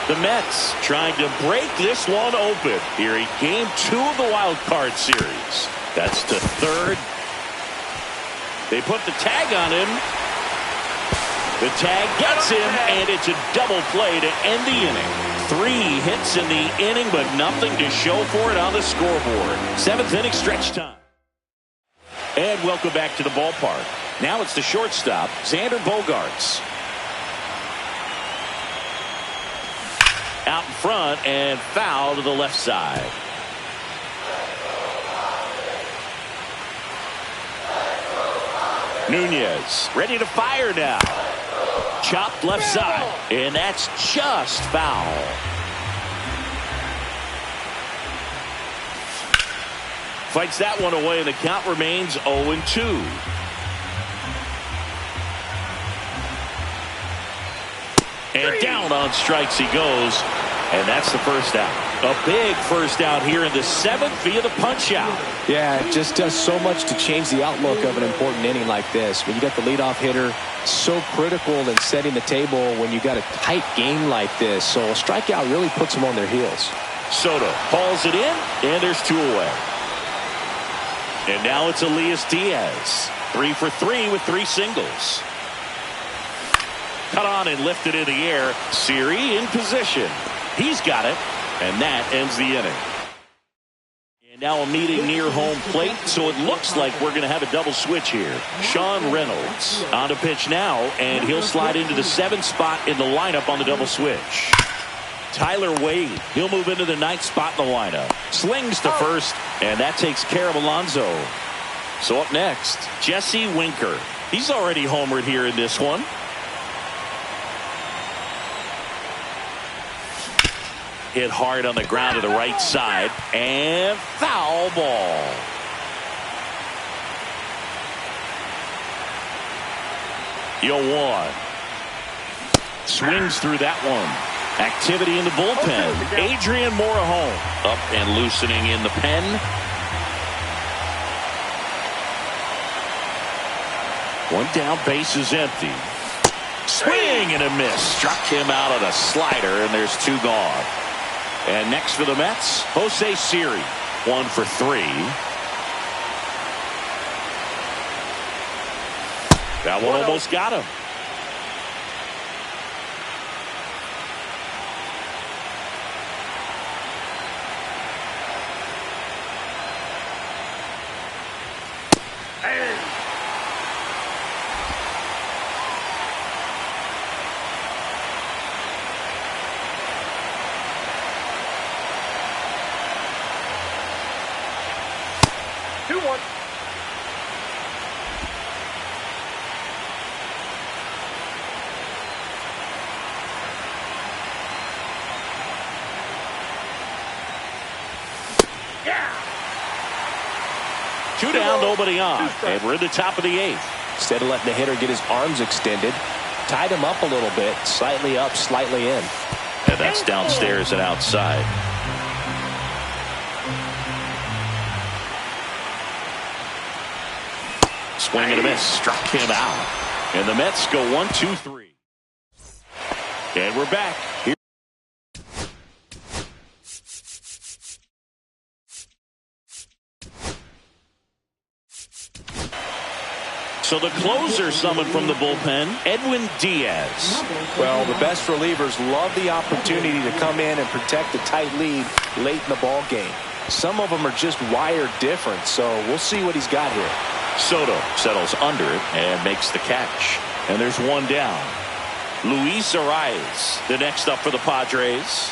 The Mets trying to break this one open here in game 2 of the wild card series. That's the third. They put the tag on him. The tag gets him, and it's a double play to end the inning. 3 hits in the inning, but nothing to show for it on the scoreboard. 7th inning stretch time. And welcome back to the ballpark. Now it's the shortstop, Xander Bogaerts. Out in front and foul to the left side. Nunez ready to fire now. Chopped left side, and that's just foul. Fights that one away, and the count remains 0-2. And down on strikes he goes, and that's the first out. A big first out here in the 7th via the punch out. Yeah, it just does so much to change the outlook of an important inning like this. When you got the leadoff hitter, so critical in setting the table when you got a tight game like this. So a strikeout really puts them on their heels. Soto hauls it in, and there's 2 away. And now it's Elias Diaz. 3 for 3 with 3 singles. Cut on and lifted in the air. Siri in position. He's got it, and that ends the inning. And now a meeting near home plate, so it looks like we're going to have a double switch here. Sean Reynolds on to pitch now, and he'll slide into the 7th spot in the lineup on the double switch. Tyler Wade, he'll move into the 9th spot in the lineup. Slings to first, and that takes care of Alonso. So up next, Jesse Winker. He's already homered here in this one. Hit hard on the ground to the right side, and foul ball. One. Swings through that one. Activity in the bullpen. Adrian Morejon up and loosening in the pen. One down, base is empty. Swing and a miss. Struck him out on a slider, and there's 2 gone. And next for the Mets, Jose Siri, 1 for 3. That one almost got him. Two down, nobody on, and we're in the top of the 8th. Instead of letting the hitter get his arms extended, tied him up a little bit, slightly up, slightly in. And that's downstairs and outside. Swing and a miss, struck him out. And the Mets go 1, 2, 3. And we're back. Here. So the closer summoned from the bullpen, Edwin Diaz. Well, the best relievers love the opportunity to come in and protect the tight lead late in the ball game. Some of them are just wired different, so we'll see what he's got here. Soto settles under it and makes the catch. And there's 1 down. Luis Arias, the next up for the Padres.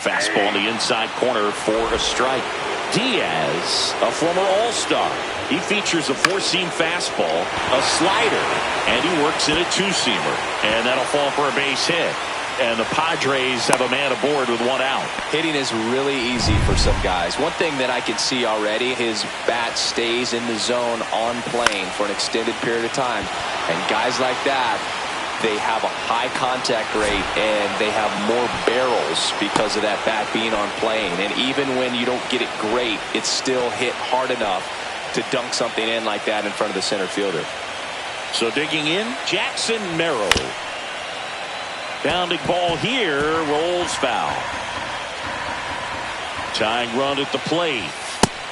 Fastball in the inside corner for a strike. Diaz, a former All-Star. He features a 4-seam fastball, a slider, and he works in a 2-seamer. And that'll fall for a base hit. And the Padres have a man aboard with 1 out. Hitting is really easy for some guys. One thing that I can see already, his bat stays in the zone on plane for an extended period of time. And guys like that, they have a high contact rate and they have more barrels because of that bat being on plane. And even when you don't get it great, it's still hit hard enough to dunk something in like that in front of the center fielder. So digging in, Jackson Merrill. Bounding ball here, rolls foul. Tying run at the plate.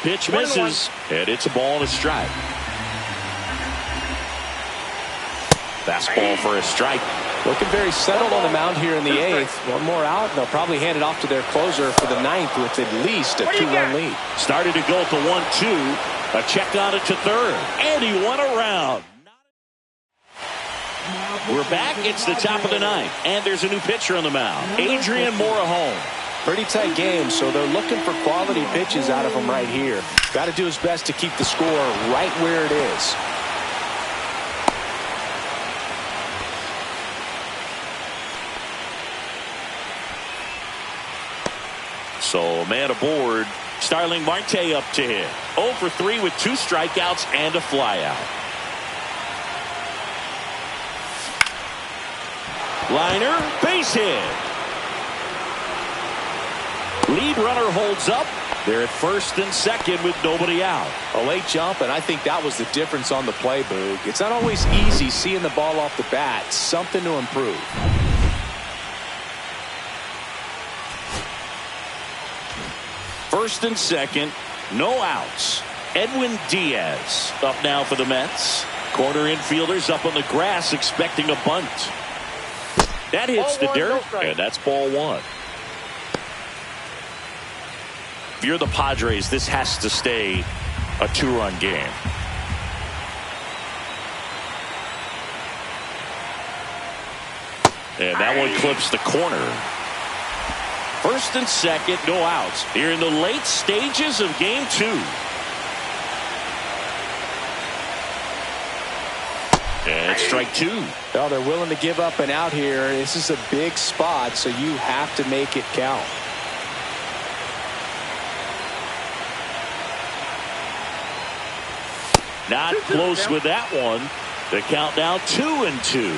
Pitch misses, and it's a ball and a strike. Fastball for a strike. Looking very settled on the mound here in the 8th. 1 more out, and they'll probably hand it off to their closer for the 9th with at least a 2-run lead. Started to go to 1-2. A check on it to third, and he went around. We're back. It's the top of the 9th, and there's a new pitcher on the mound, Adrian Morejon. Pretty tight game, so they're looking for quality pitches out of him right here. Got to do his best to keep the score right where it is. So man aboard. Starling Marte up to hit. 0 for 3 with 2 strikeouts and a flyout. Liner, base hit. Lead runner holds up. They're at first and second with nobody out. A late jump, and I think that was the difference on the play, Boog. It's not always easy seeing the ball off the bat. Something to improve. First and second, no outs. Edwin Diaz up now for the Mets. Corner infielders up on the grass expecting a bunt. That hits the dirt, and that's ball 1. you're the Padres, this has to stay a 2-run game. And that one clips the corner. First and second, no outs. Here in the late stages of game 2. And strike 2. Well, they're willing to give up an out here. This is a big spot, so you have to make it count. Not close with that one. The count now 2-2.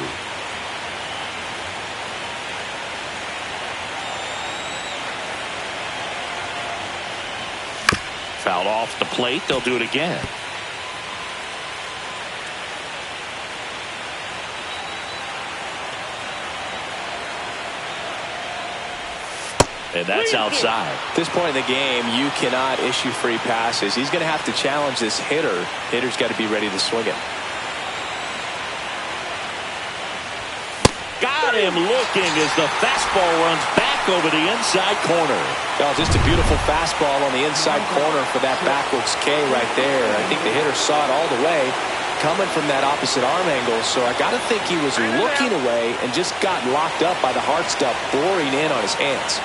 Fouled off the plate. They'll do it again. And that's outside. At this point in the game, you cannot issue free passes. He's going to have to challenge this hitter. Hitter's got to be ready to swing it. Got him looking as the fastball runs back over the inside corner. Oh, just a beautiful fastball on the inside corner for that backwards K right there. I think the hitter saw it all the way coming from that opposite arm angle. So I got to think he was looking away and just got locked up by the hard stuff boring in on his hands.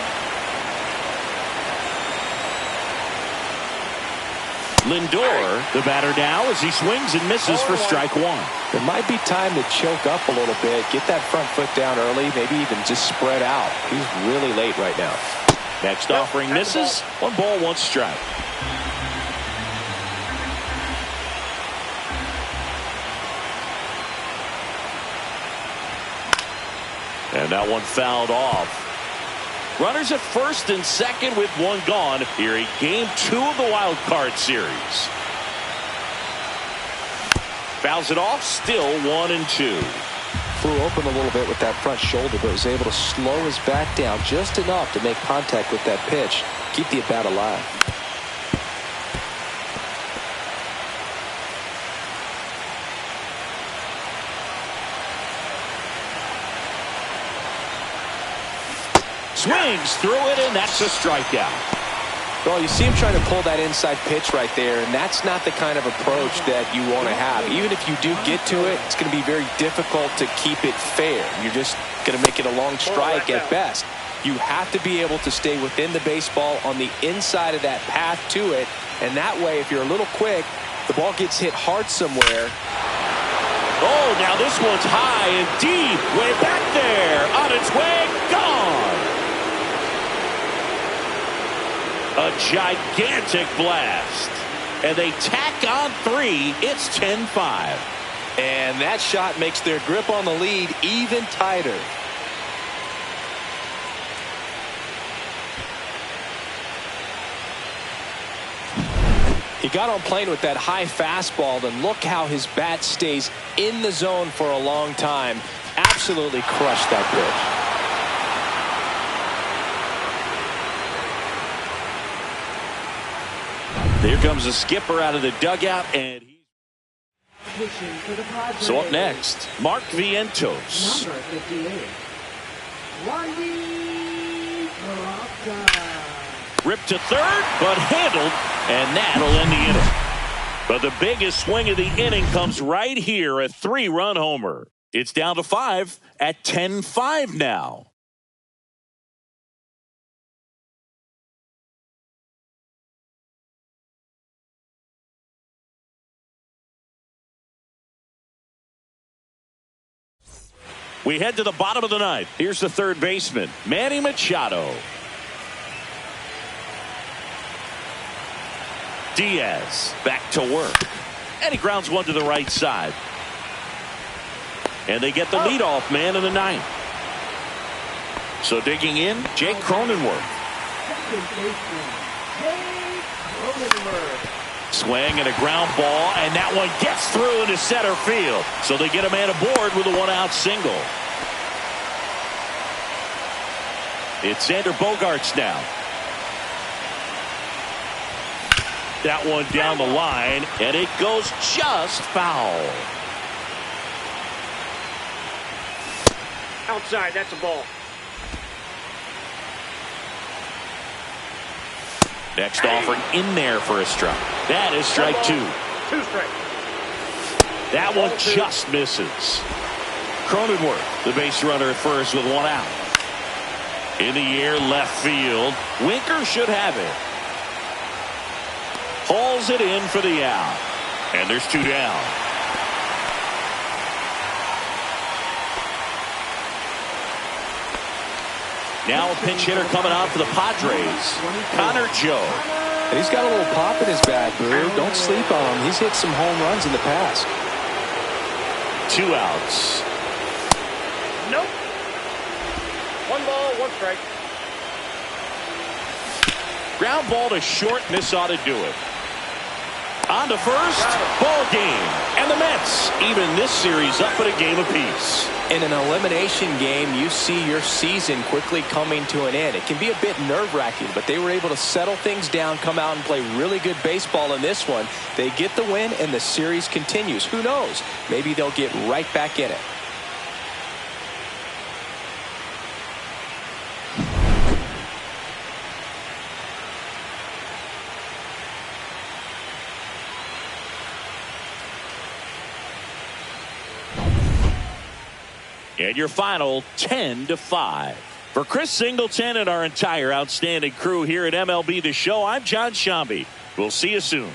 Lindor, the batter now, as he swings and misses for strike 1. There might be time to choke up a little bit, get that front foot down early, maybe even just spread out. He's really late right now. Next offering misses. 1 ball, 1 strike. And that one fouled off. Runners at first and second with 1 gone here in game 2 of the wild card series. Fouls it off, still 1-2. Flew open a little bit with that front shoulder, but was able to slow his back down just enough to make contact with that pitch, keep the at-bat alive. Swings through it, and that's a strikeout. Well, you see him trying to pull that inside pitch right there, and that's not the kind of approach that you want to have. Even if you do get to it, it's going to be very difficult to keep it fair. You're just going to make it a long strike at best. You have to be able to stay within the baseball on the inside of that path to it, and that way, if you're a little quick, the ball gets hit hard somewhere. Oh, now this one's high and deep, way back there, on its way, gone. A gigantic blast. And they tack on 3. It's 10-5. And that shot makes their grip on the lead even tighter. He got on plane with that high fastball, and look how his bat stays in the zone for a long time. Absolutely crushed that pitch. Here comes the skipper out of the dugout, and so up next, Mark Vientos. Number 58. Randy Carrasco. Ripped to third, but handled, and that'll end the inning. But the biggest swing of the inning comes right here, a 3-run homer. It's down to 5 at 10-5 now. We head to the bottom of the 9th. Here's the third baseman, Manny Machado. Diaz back to work. And he grounds one to the right side. And they get the leadoff man in the 9th. So digging in, Jake Cronenworth. Second baseman, Jake Cronenworth. Swing and a ground ball, and that one gets through into center field. So they get a man aboard with a 1-out single. It's Xander Bogaerts now. That one down the line, and it goes just foul. Outside, that's a ball. Next offering in there for a strike. That is strike 2. 2 strikes. That one just misses. Cronenworth, the base runner at first with 1 out. In the air, left field. Winker should have it. Hauls it in for the out. And there's 2 down. Now a pinch hitter coming out for the Padres, Connor Joe. And he's got a little pop in his bat, Boo. Don't sleep on him. He's hit some home runs in the past. 2 outs. Nope. 1 ball, 1 strike. Ground ball to short, and this ought to do it. On to first, ball game. And the Mets even this series up at a game apiece. In an elimination game, you see your season quickly coming to an end. It can be a bit nerve-wracking, but they were able to settle things down, come out and play really good baseball in this one. They get the win, and the series continues. Who knows? Maybe they'll get right back in it. And your final 10-5. For Chris Singleton and our entire outstanding crew here at MLB The Show, I'm John Shambi. We'll see you soon.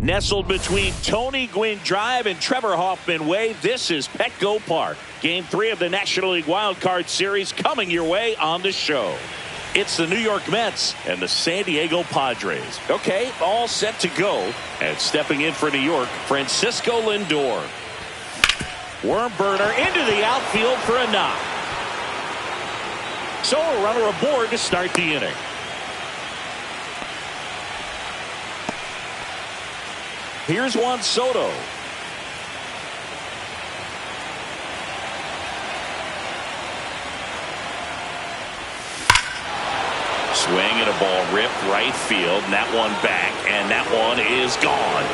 Nestled between Tony Gwynn Drive and Trevor Hoffman Way, this is Petco Park. Game 3 of the National League Wild Card Series coming your way on the show. It's the New York Mets and the San Diego Padres. Okay, all set to go. And stepping in for New York, Francisco Lindor. Worm burner into the outfield for a knock. So a runner aboard to start the inning. Here's Juan Soto. Swing and a ball ripped right field, and that one back, and that one is gone.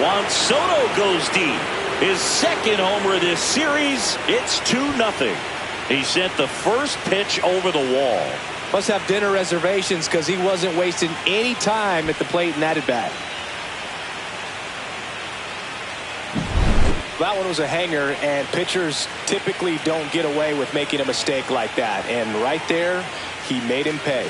Juan Soto goes deep. His second homer of this series. It's 2-0. He sent the first pitch over the wall. Must have dinner reservations because he wasn't wasting any time at the plate in that at bat. That one was a hanger, and pitchers typically don't get away with making a mistake like that. And right there, he made him pay.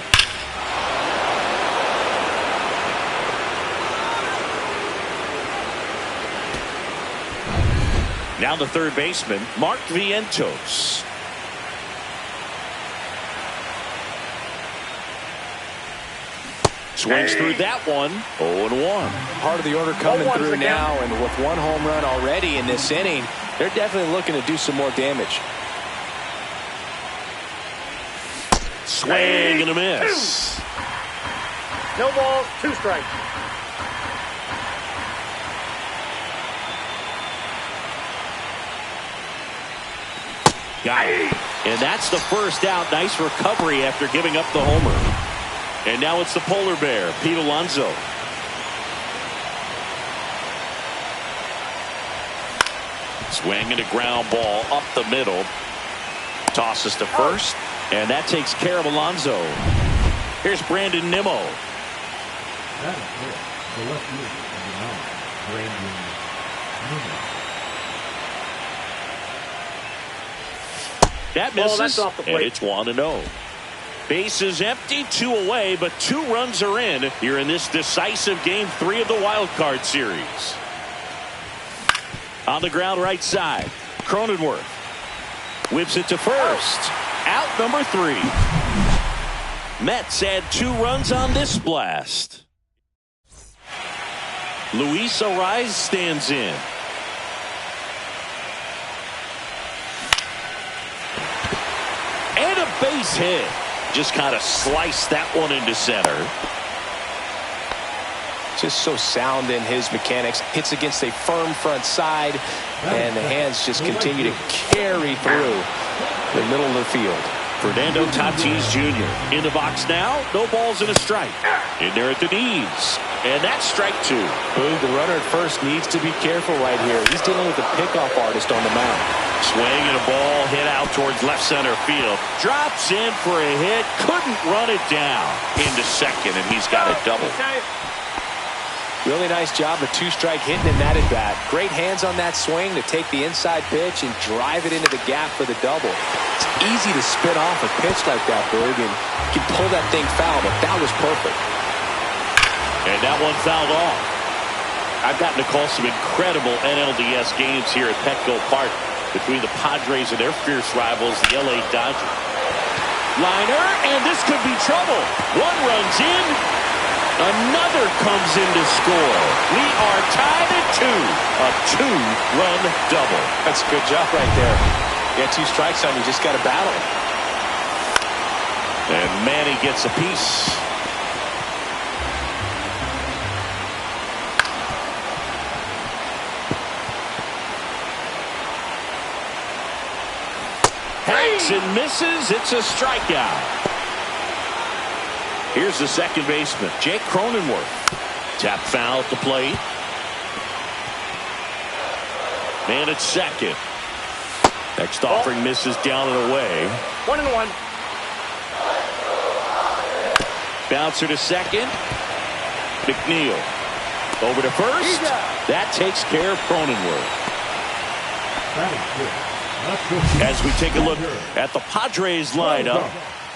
Now the third baseman, Mark Vientos. Swings through that one. 0-1. Part of the order coming through now, and with one home run already in this inning, they're definitely looking to do some more damage. Swing and a miss. No balls, 2 strikes. Got it. And that's the first out. Nice recovery after giving up the homer. And now it's the polar bear, Pete Alonso. Swing and a ground ball up the middle. Tosses to first, and that takes care of Alonso. Here's Brandon Nimmo. That is good. The left field of the mound, Brandon Nimmo. That misses, that's off the plate. and it's 1-0. Bases empty, 2 away, but 2 runs are in here in this decisive Game 3 of the Wild Card Series. On the ground right side, Cronenworth whips it to first. Out number 3. Mets add 2 runs on this blast. Luis Ariz stands in. And a base hit. Just kind of sliced that one into center. Just so sound in his mechanics. Hits against a firm front side, and the hands just continue to carry through the middle of the field. Fernando Tatis Jr. in the box now. No balls and a strike. In there at the knees. And that's strike 2. Boog, the runner at first needs to be careful right here. He's dealing with the pickoff artist on the mound. Swing and a ball hit out towards left center field. Drops in for a hit. Couldn't run it down into second, and he's got a double. Really nice job of 2-strike hitting in that at bat. Great hands on that swing to take the inside pitch and drive it into the gap for the double. It's easy to spin off a pitch like that, Boog, and you can pull that thing foul, but that was perfect. And that one fouled off. I've gotten to call some incredible NLDS games here at Petco Park between the Padres and their fierce rivals, the LA Dodgers. Liner, and this could be trouble. One runs in. Another comes in to score. We are tied at 2. A 2-run double. That's a good job right there. You got 2 strikes on you, just got to battle. And Manny gets a piece. Hanks and misses. It's a strikeout. Here's the second baseman, Jake Cronenworth. Tap foul at the plate. Man at second. Next offering misses down and away. 1-1. Bouncer to second. McNeil. Over to first. That takes care of Cronenworth. That is good. As we take a look at the Padres lineup,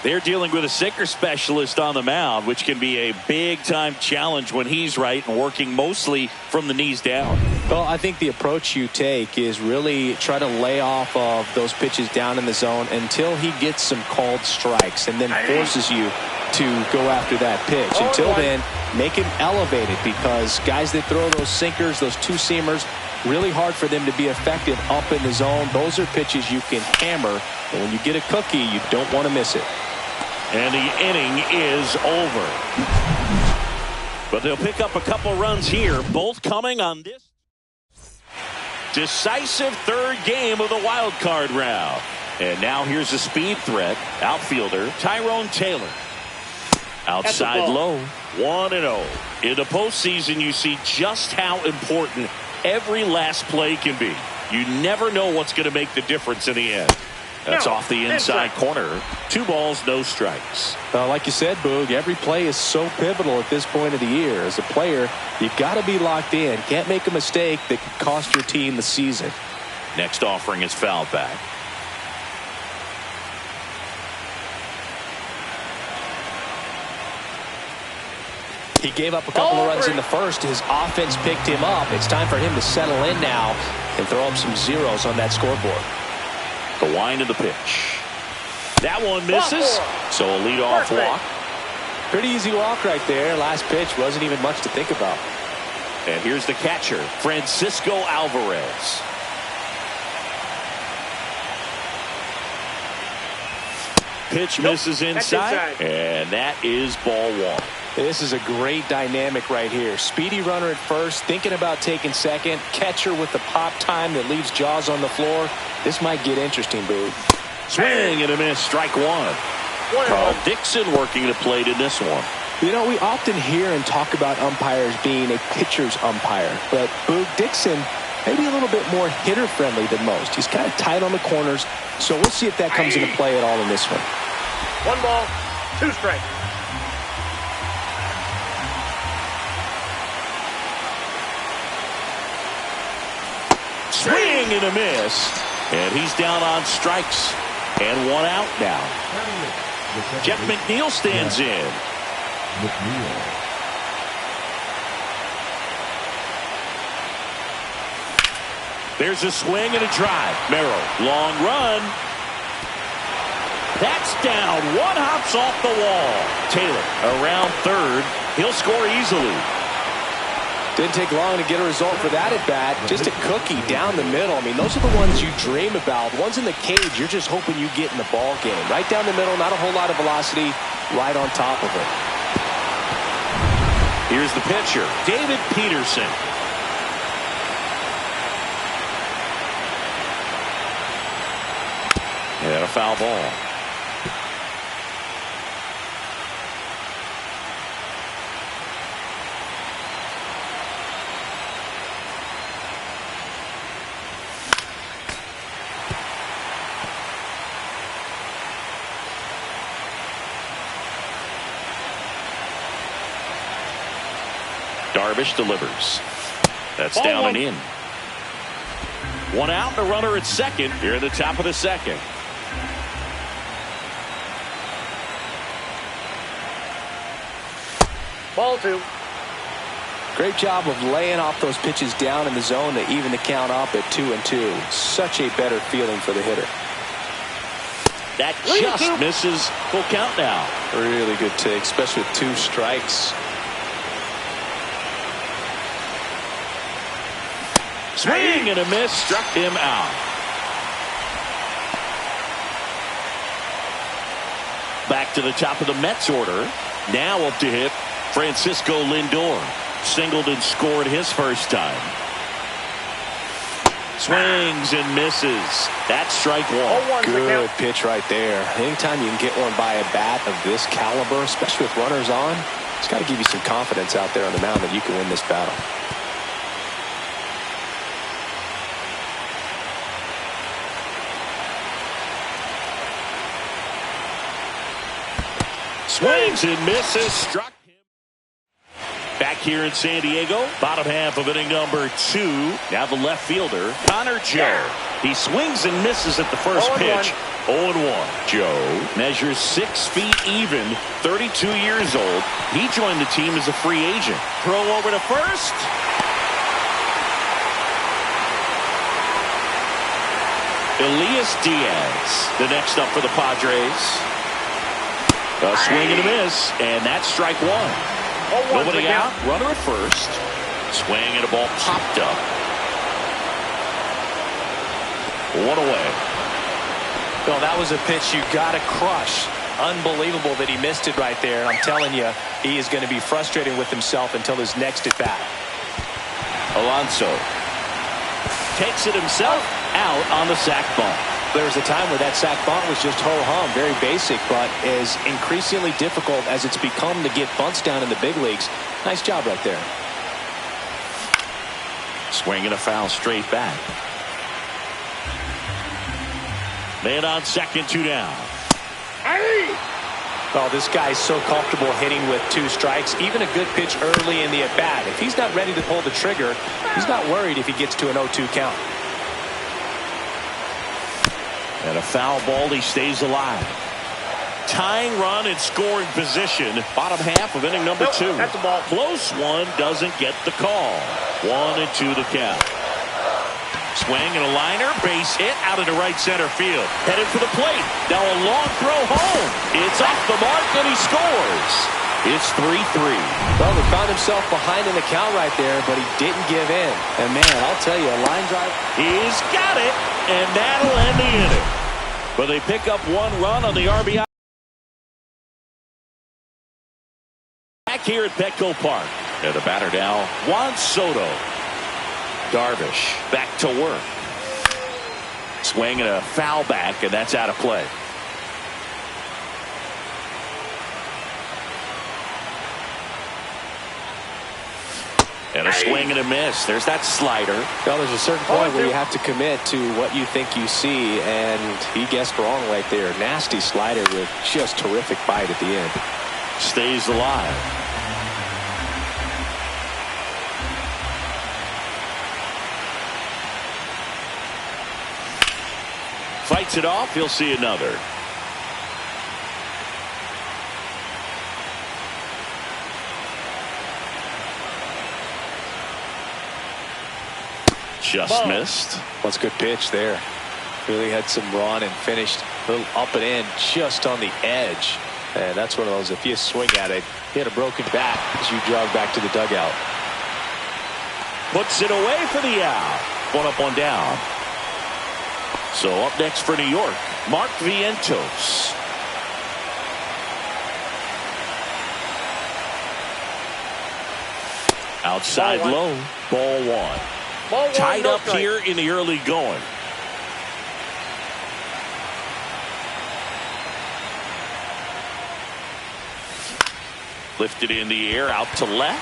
They're dealing with a sinker specialist on the mound, which can be a big-time challenge when he's right and working mostly from the knees down. Well, I think the approach you take is really try to lay off of those pitches down in the zone until he gets some called strikes and then forces you to go after that pitch. Until then, make him elevated, because guys that throw those sinkers, those two-seamers, really hard for them to be effective up in the zone. Those are pitches you can hammer, and when you get a cookie, you don't want to miss it. And the inning is over. But they'll pick up a couple runs here, both coming on this decisive third game of the wild card round. And now here's a speed threat, outfielder Tyrone Taylor. Outside low, 1-0. In the postseason, you see just how important every last play can be. You never know what's going to make the difference in the end. That's off the inside corner. 2 balls, no strikes. Like you said, Boog, every play is so pivotal at this point of the year. As a player, you've got to be locked in. Can't make a mistake that could cost your team the season. Next offering is fouled back. He gave up a couple of runs in the first. His offense picked him up. It's time for him to settle in now and throw up some zeros on that scoreboard. The wind of the pitch. That one misses. So a leadoff walk. Pretty easy walk right there. Last pitch wasn't even much to think about. And here's the catcher, Francisco Alvarez. Pitch misses inside. And that is ball 1. This is a great dynamic right here. Speedy runner at first, thinking about taking second. Catcher with the pop time that leaves Jaws on the floor. This might get interesting, Boo. Swing and a miss, strike 1. Carl Dixon working the plate in this one. You know, we often hear and talk about umpires being a pitcher's umpire. But Boo, Dixon, maybe a little bit more hitter-friendly than most. He's kind of tight on the corners. So we'll see if that comes into play at all in this one. 1 ball, 2 strikes. Swing and a miss. And he's down on strikes. And 1 out now. Jeff McNeil stands in. There's a swing and a drive. Merrill, long run. That's down. 1 hops off the wall. Taylor around third. He'll score easily. Didn't take long to get a result for that at bat. Just a cookie down the middle. I mean, those are the ones you dream about. Ones in the cage, you're just hoping you get in the ball game. Right down the middle, not a whole lot of velocity, right on top of it. Here's the pitcher, David Peterson. And a foul ball. Darvish delivers. That's down and in. 1 out and a runner at second here in the top of the second. Ball 2. Great job of laying off those pitches down in the zone to even the count up at 2-2. Such a better feeling for the hitter. That just misses. Full count now. Really good take, especially with 2 strikes. Swing and a miss, struck him out. Back to the top of the Mets order. Now up to hit Francisco Lindor. Singled and scored his first time. Swings and misses. That's strike 1. Good pitch right there. Anytime you can get one by a bat of this caliber, especially with runners on, it's got to give you some confidence out there on the mound that you can win this battle. Swings and misses, struck him. Back here in San Diego, bottom half of inning number 2. Now the left fielder, Connor Joe. He swings and misses at the first pitch. 0-1. Joe measures 6 feet even, 32 years old. He joined the team as a free agent. Throw over to first. Elias Diaz, the next up for the Padres. A swing and a miss, and that's strike one. Nobody out, runner at first. Swing and a ball popped up. One away. Well, that was a pitch you got to crush. Unbelievable that he missed it right there. I'm telling you, he is going to be frustrated with himself until his next at bat. Alonso takes it himself out on the sac bunt. There was a time where that sac bunt was just ho-hum, very basic, but is increasingly difficult as it's become to get bunts down in the big leagues. Nice job right there. Swing and a foul straight back. Man on second, 2 down. Well, this guy's so comfortable hitting with 2 strikes. Even a good pitch early in the at-bat. If he's not ready to pull the trigger, he's not worried if he gets to an 0-2 count. And a foul ball, he stays alive. Tying run in scoring position. Bottom half of inning number 2. That's a ball. Close one, doesn't get the call. 1-2 the count. Swing and a liner, base hit out into right center field. Headed for the plate. Now a long throw home. It's off the mark and he scores. It's 3-3. Well, he found himself behind in the count right there, but he didn't give in. And man, I'll tell you, a line drive. He's got it, and that'll end the inning. But they pick up 1 run on the RBI. Back here at Petco Park. And the batter now, Juan Soto. Darvish back to work. Swing and a foul back, and that's out of play. And a swing and a miss. There's that slider. Well, there's a certain point where you have to commit to what you think you see, and he guessed wrong right there. Nasty slider with just terrific bite at the end. Stays alive. Fights it off. He'll see another. Just missed. That's a good pitch there. Really had some run and finished a little up and in just on the edge. And that's one of those, if you swing at it, he had a broken bat as you jog back to the dugout. Puts it away for the out. 1 up, 1 down. So up next for New York, Mark Vientos. Outside low, ball 1. Tied up here in the early going. Lifted in the air, out to left.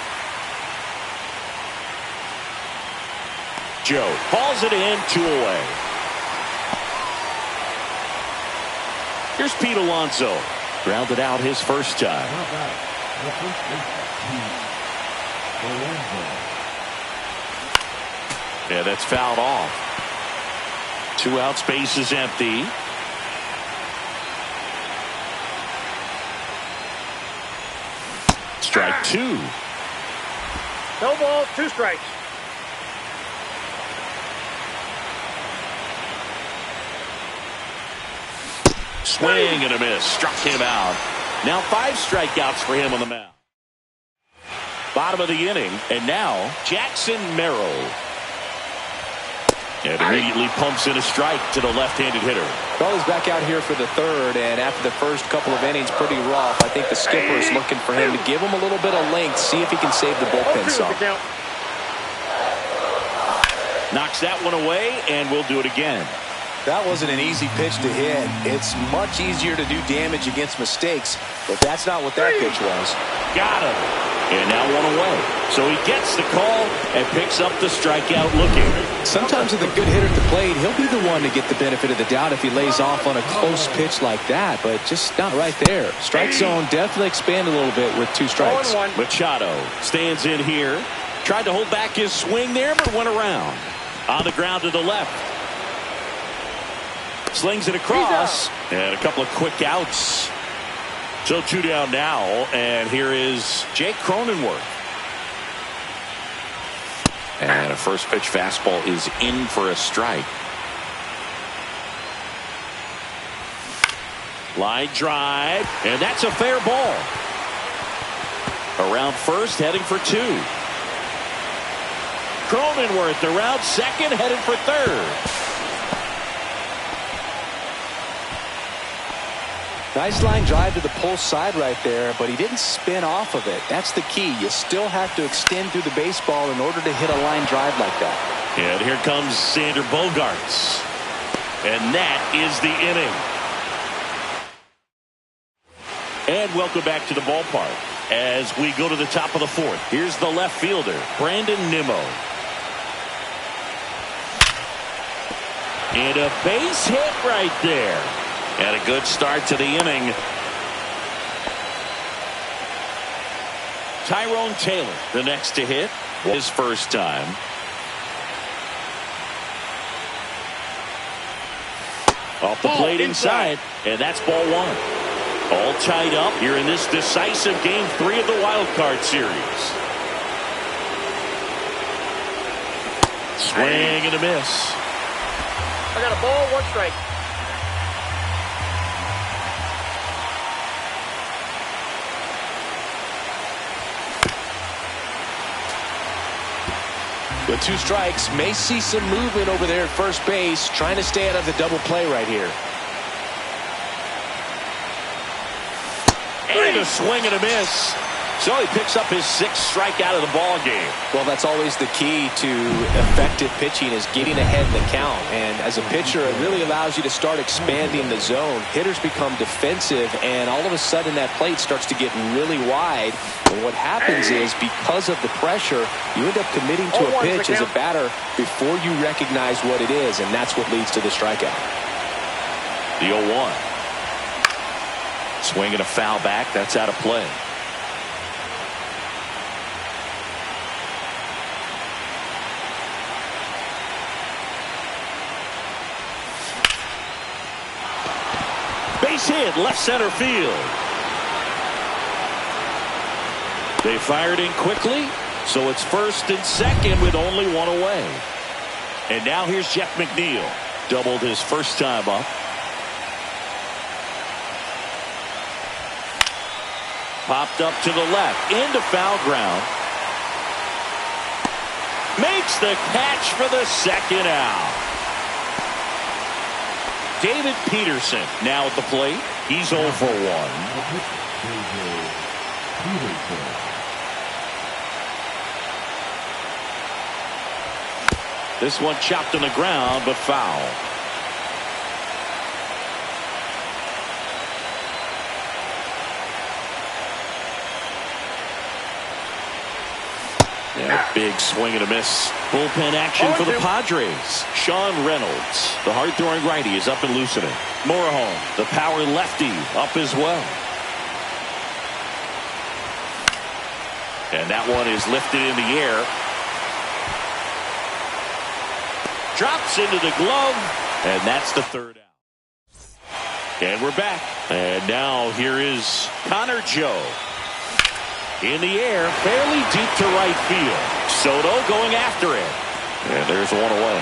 Joe hauls it in, 2 away. Here's Pete Alonso. Grounded out his first time. Yeah, that's fouled off. 2 out, space is empty. Strike 2. No ball, 2 strikes. Swing and a miss. Struck him out. Now 5 strikeouts for him on the mound. Bottom of the inning. And now Jackson Merrill. And immediately pumps in a strike to the left-handed hitter. Well, he's back out here for the 3rd, and after the first couple of innings, pretty rough. I think the skipper is looking for him to give him a little bit of length, see if he can save the bullpen some. Knocks that one away, and we'll do it again. That wasn't an easy pitch to hit. It's much easier to do damage against mistakes, but that's not what that pitch was. Got him. And now 1 away. So he gets the call and picks up the strikeout looking. Sometimes with a good hitter at the plate, he'll be the one to get the benefit of the doubt if he lays off on a close pitch like that, but just not right there. Strike zone definitely expand a little bit with 2 strikes. Machado stands in here. Tried to hold back his swing there, but went around. On the ground to the left. Slings it across. And a couple of quick outs. So 2 down now. And here is Jake Cronenworth. And a first pitch fastball is in for a strike. Line drive. And that's a fair ball. Around first, heading for 2. Cronenworth around second, headed for third. Nice line drive to the pull side right there, but he didn't spin off of it. That's the key. You still have to extend through the baseball in order to hit a line drive like that. And here comes Sander Bogaerts. And that is the inning. And welcome back to the ballpark as we go to the top of the 4th. Here's the left fielder, Brandon Nimmo. And a base hit right there. And a good start to the inning. Tyrone Taylor, the next to hit, his first time. Off the plate inside, and that's ball 1. All tied up here in this decisive game 3 of the wild card series. Swing and a miss. I got a ball, 1 strike. With 2 strikes, may see some movement over there at first base, trying to stay out of the double play right here. And a swing and a miss. So he picks up his 6th strikeout of the ball game. Well, that's always the key to effective pitching, is getting ahead in the count. And as a pitcher, it really allows you to start expanding the zone. Hitters become defensive, and all of a sudden that plate starts to get really wide. And what happens is, because of the pressure, you end up committing to a pitch as a batter before you recognize what it is, and that's what leads to the strikeout. The 0-1. Swing and a foul back. That's out of play. Base hit, left center field. They fired in quickly, so it's first and second with only 1 away. And now here's Jeff McNeil. Doubled his first time up. Popped up to the left, into foul ground. Makes the catch for the second out. David Peterson now at the plate. He's 0 for 1. This one chopped on the ground, but foul. Yeah, big swing and a miss. Bullpen action for the Padres. Sean Reynolds, the hard-throwing righty, is up and loosening. Morejon, the power lefty, up as well. And that one is lifted in the air. Drops into the glove, and that's the 3rd out. And we're back. And now here is Connor Joe. In the air, fairly deep to right field. Soto going after it. And there's 1 away.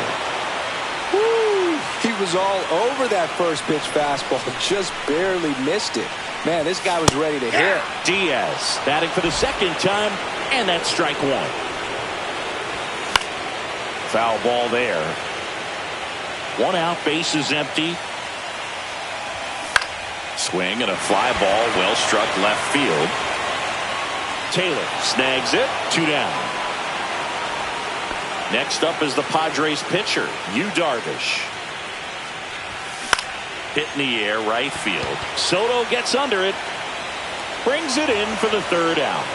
Woo! He was all over that first pitch fastball, just barely missed it. Man, this guy was ready to hit. Diaz batting for the 2nd time, and that's strike 1. Foul ball there. 1 out, base is empty. Swing and a fly ball, well struck left field. Taylor snags it, 2 down. Next up is the Padres pitcher, Yu Darvish. Hit in the air, right field. Soto gets under it, brings it in for the 3rd out.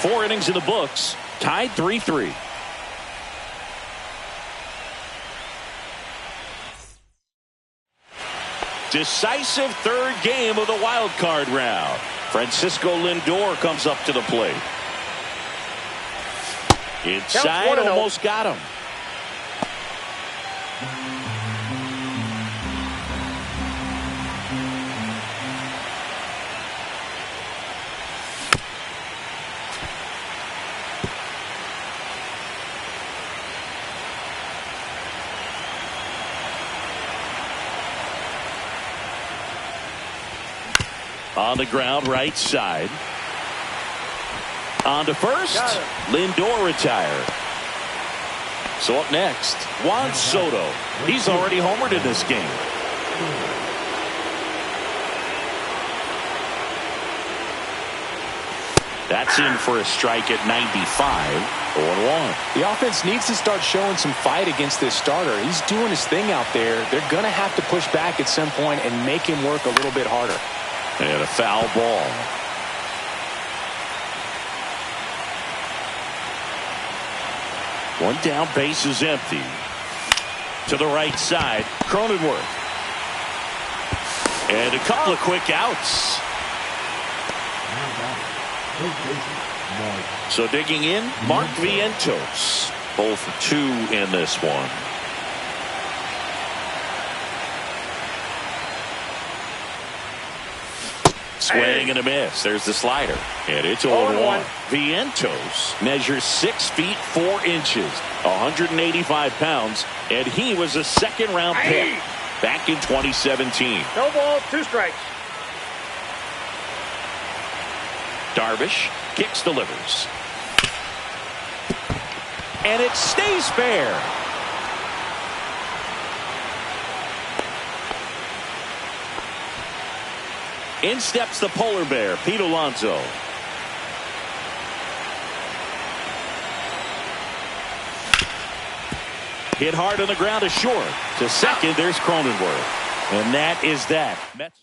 4 innings in the books, tied 3-3. Decisive 3rd game of the wild card round. Francisco Lindor comes up to the plate. Inside, almost got him. On the ground, right side. On to first. Lindor retired. So up next, Juan Soto. He's already homered in this game. That's in for a strike at 95. 0-1. The offense needs to start showing some fight against this starter. He's doing his thing out there. They're going to have to push back at some point and make him work a little bit harder. And a foul ball. One down, base is empty. To the right side, Cronenworth. And a couple of quick outs. So digging in, Mark Vientos. 0 for 2 in this one. Swing and a miss. There's the slider. And it's 0-1. Vientos measures 6 feet 4 inches, 185 pounds, and he was a second-round pick back in 2017. No ball, 2 strikes. Darvish kicks, delivers. And it stays fair. In steps the polar bear, Pete Alonso. Hit hard on the ground to short. To second, there's Cronenworth. And that is that. Mets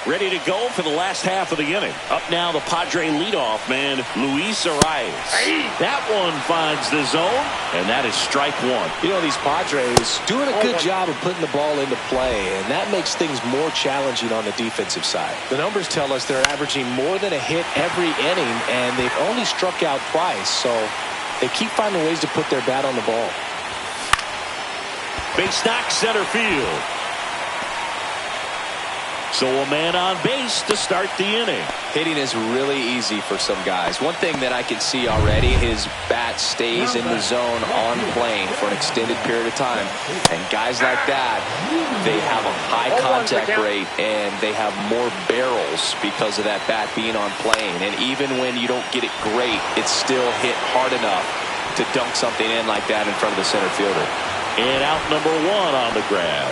ready to go for the last half of the inning. Up now, the Padre leadoff man, Luis Arias. That one finds the zone, and that is strike 1. You know, these Padres doing a good job of putting the ball into play, and that makes things more challenging on the defensive side. The numbers tell us they're averaging more than a hit every inning, and they've only struck out twice, so they keep finding ways to put their bat on the ball. Base knock, center field. So a man on base to start the inning. Hitting is really easy for some guys. One thing that I can see already, his bat stays in the zone on plane for an extended period of time. And guys like that, they have a high contact rate and they have more barrels because of that bat being on plane. And even when you don't get it great, it's still hit hard enough to dunk something in like that in front of the center fielder. And out number 1 on the grab.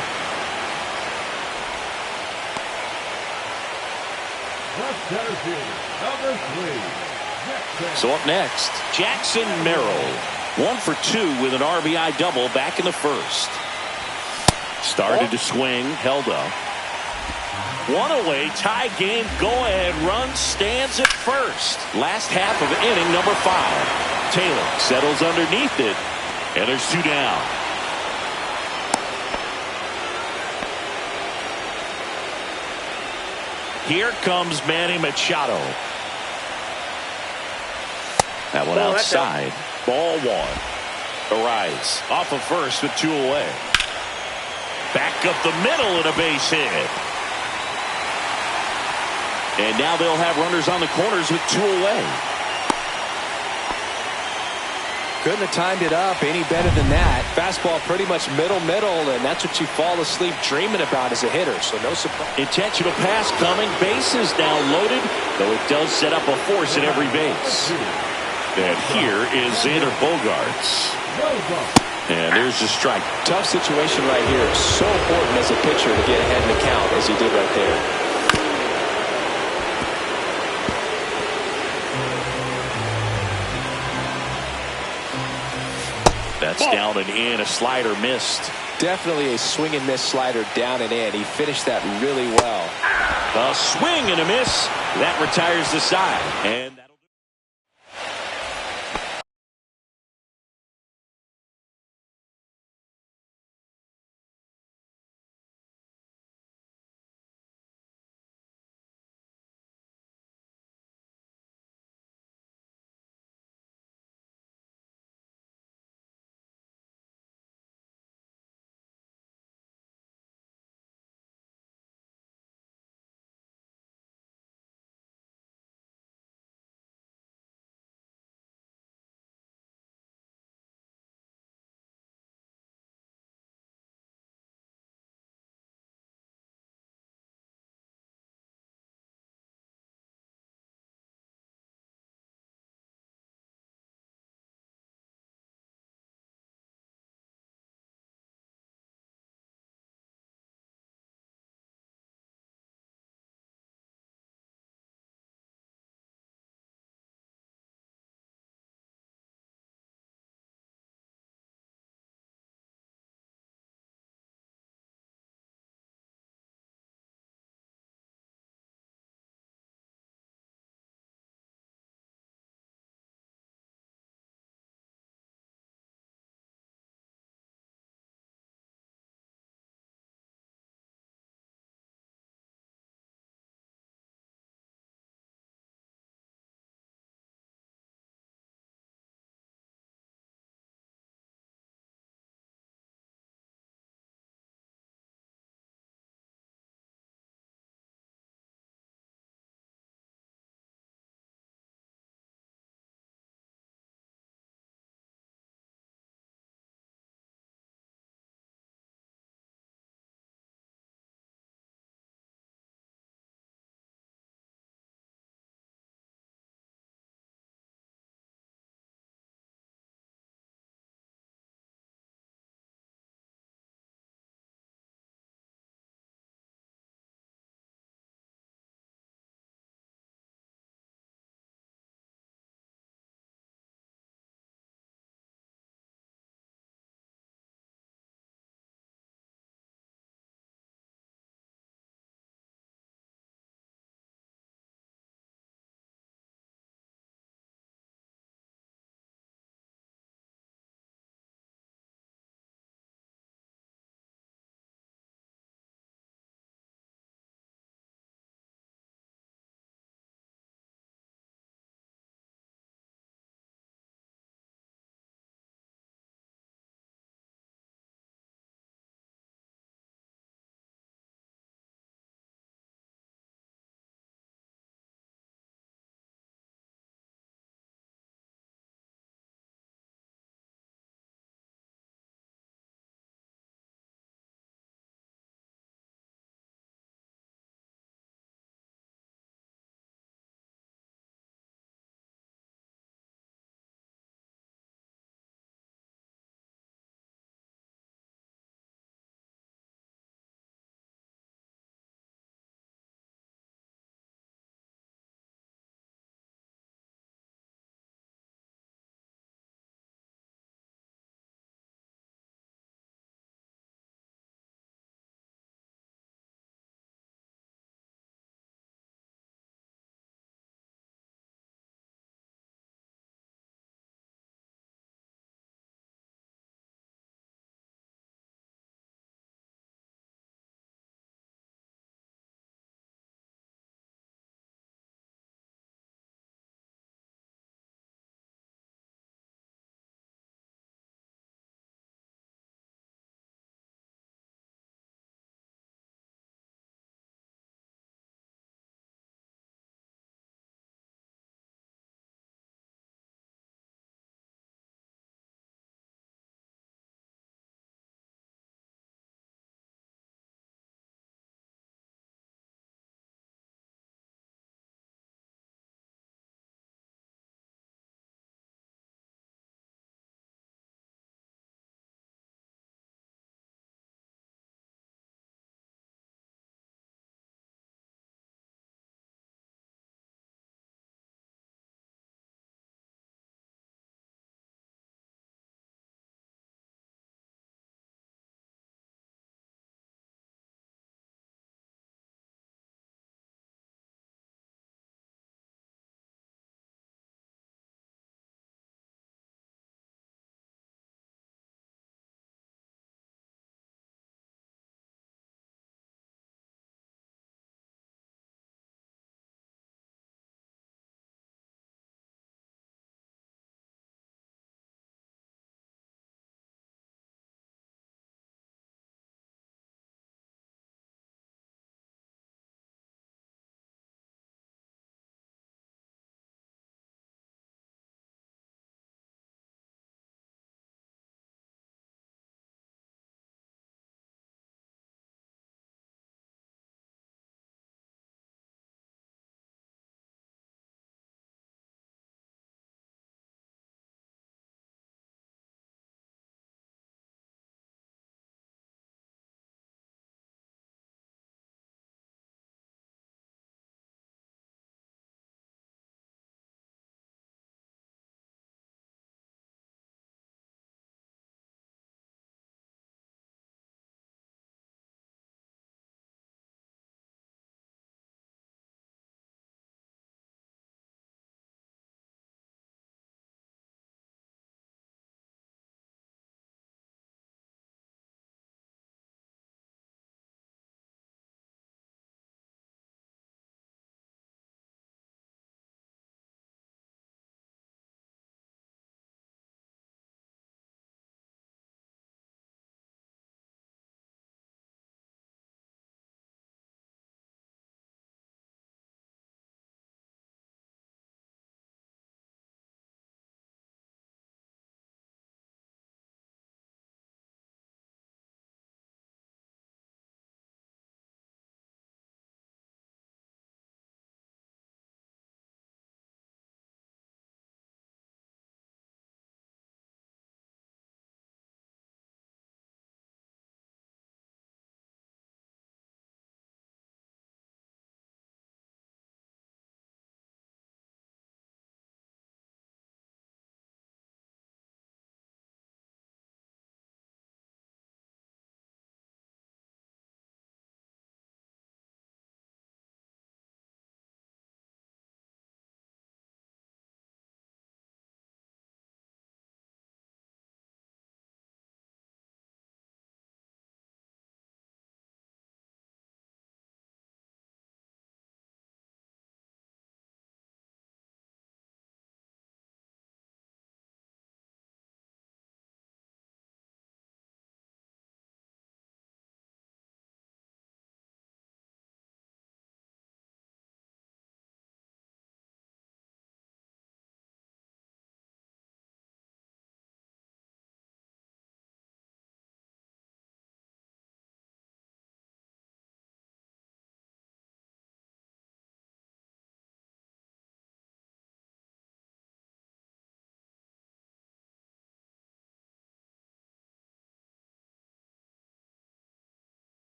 So up next, Jackson Merrill. 1 for 2 with an RBI double back in the first. Started to swing, held up. 1 away, tie game, go-ahead run, stands at first. Last half of inning number 5. Taylor settles underneath it, and there's 2 down. Here comes Manny Machado. That one outside. Ball 1. Arise off of first with 2 away. Back up the middle and a base hit. And now they'll have runners on the corners with 2 away. Couldn't have timed it up any better than that. Fastball pretty much middle, and that's what you fall asleep dreaming about as a hitter, so no surprise. Intentional pass coming. Bases now loaded, though it does set up a force at every base. And here is Xander Bogaerts. And there's the strike. Tough situation right here. So important as a pitcher to get ahead in the count as he did right there. That's down and in. A slider missed. Definitely a swing and miss slider down and in. He finished that really well. A swing and a miss. That retires the side. And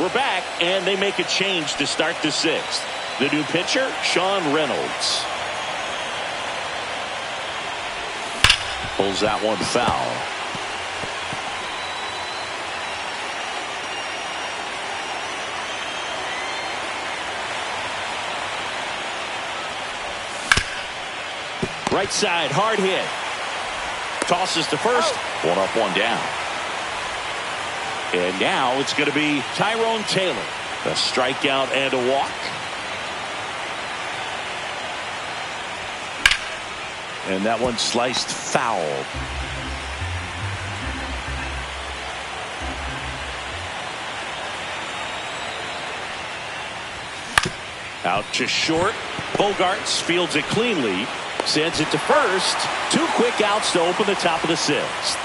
We're back, and they make a change to start the sixth. The new pitcher, Sean Reynolds. Pulls that one foul. Right side, hard hit. Tosses to first. One up, one down. And now it's going to be Tyrone Taylor. A strikeout and a walk. And that one sliced foul. Out to short. Bogarts fields it cleanly. Sends it to first. Two quick outs to open the top of the sixth.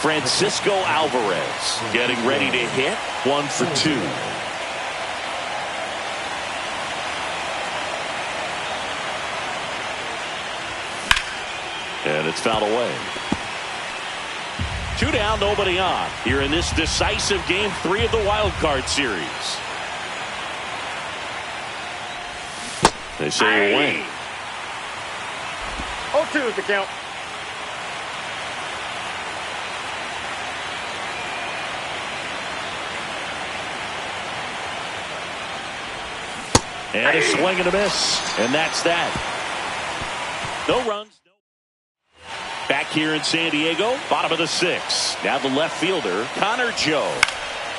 Francisco Alvarez getting ready to hit. 1 for 2. And it's fouled away. 2 down, nobody on. Here in this decisive game 3 of the wild card series. They say away. 0-2 is the count. And a swing and a miss. And that's that. No runs. Back here in San Diego, bottom of the 6th. Now the left fielder, Connor Joe.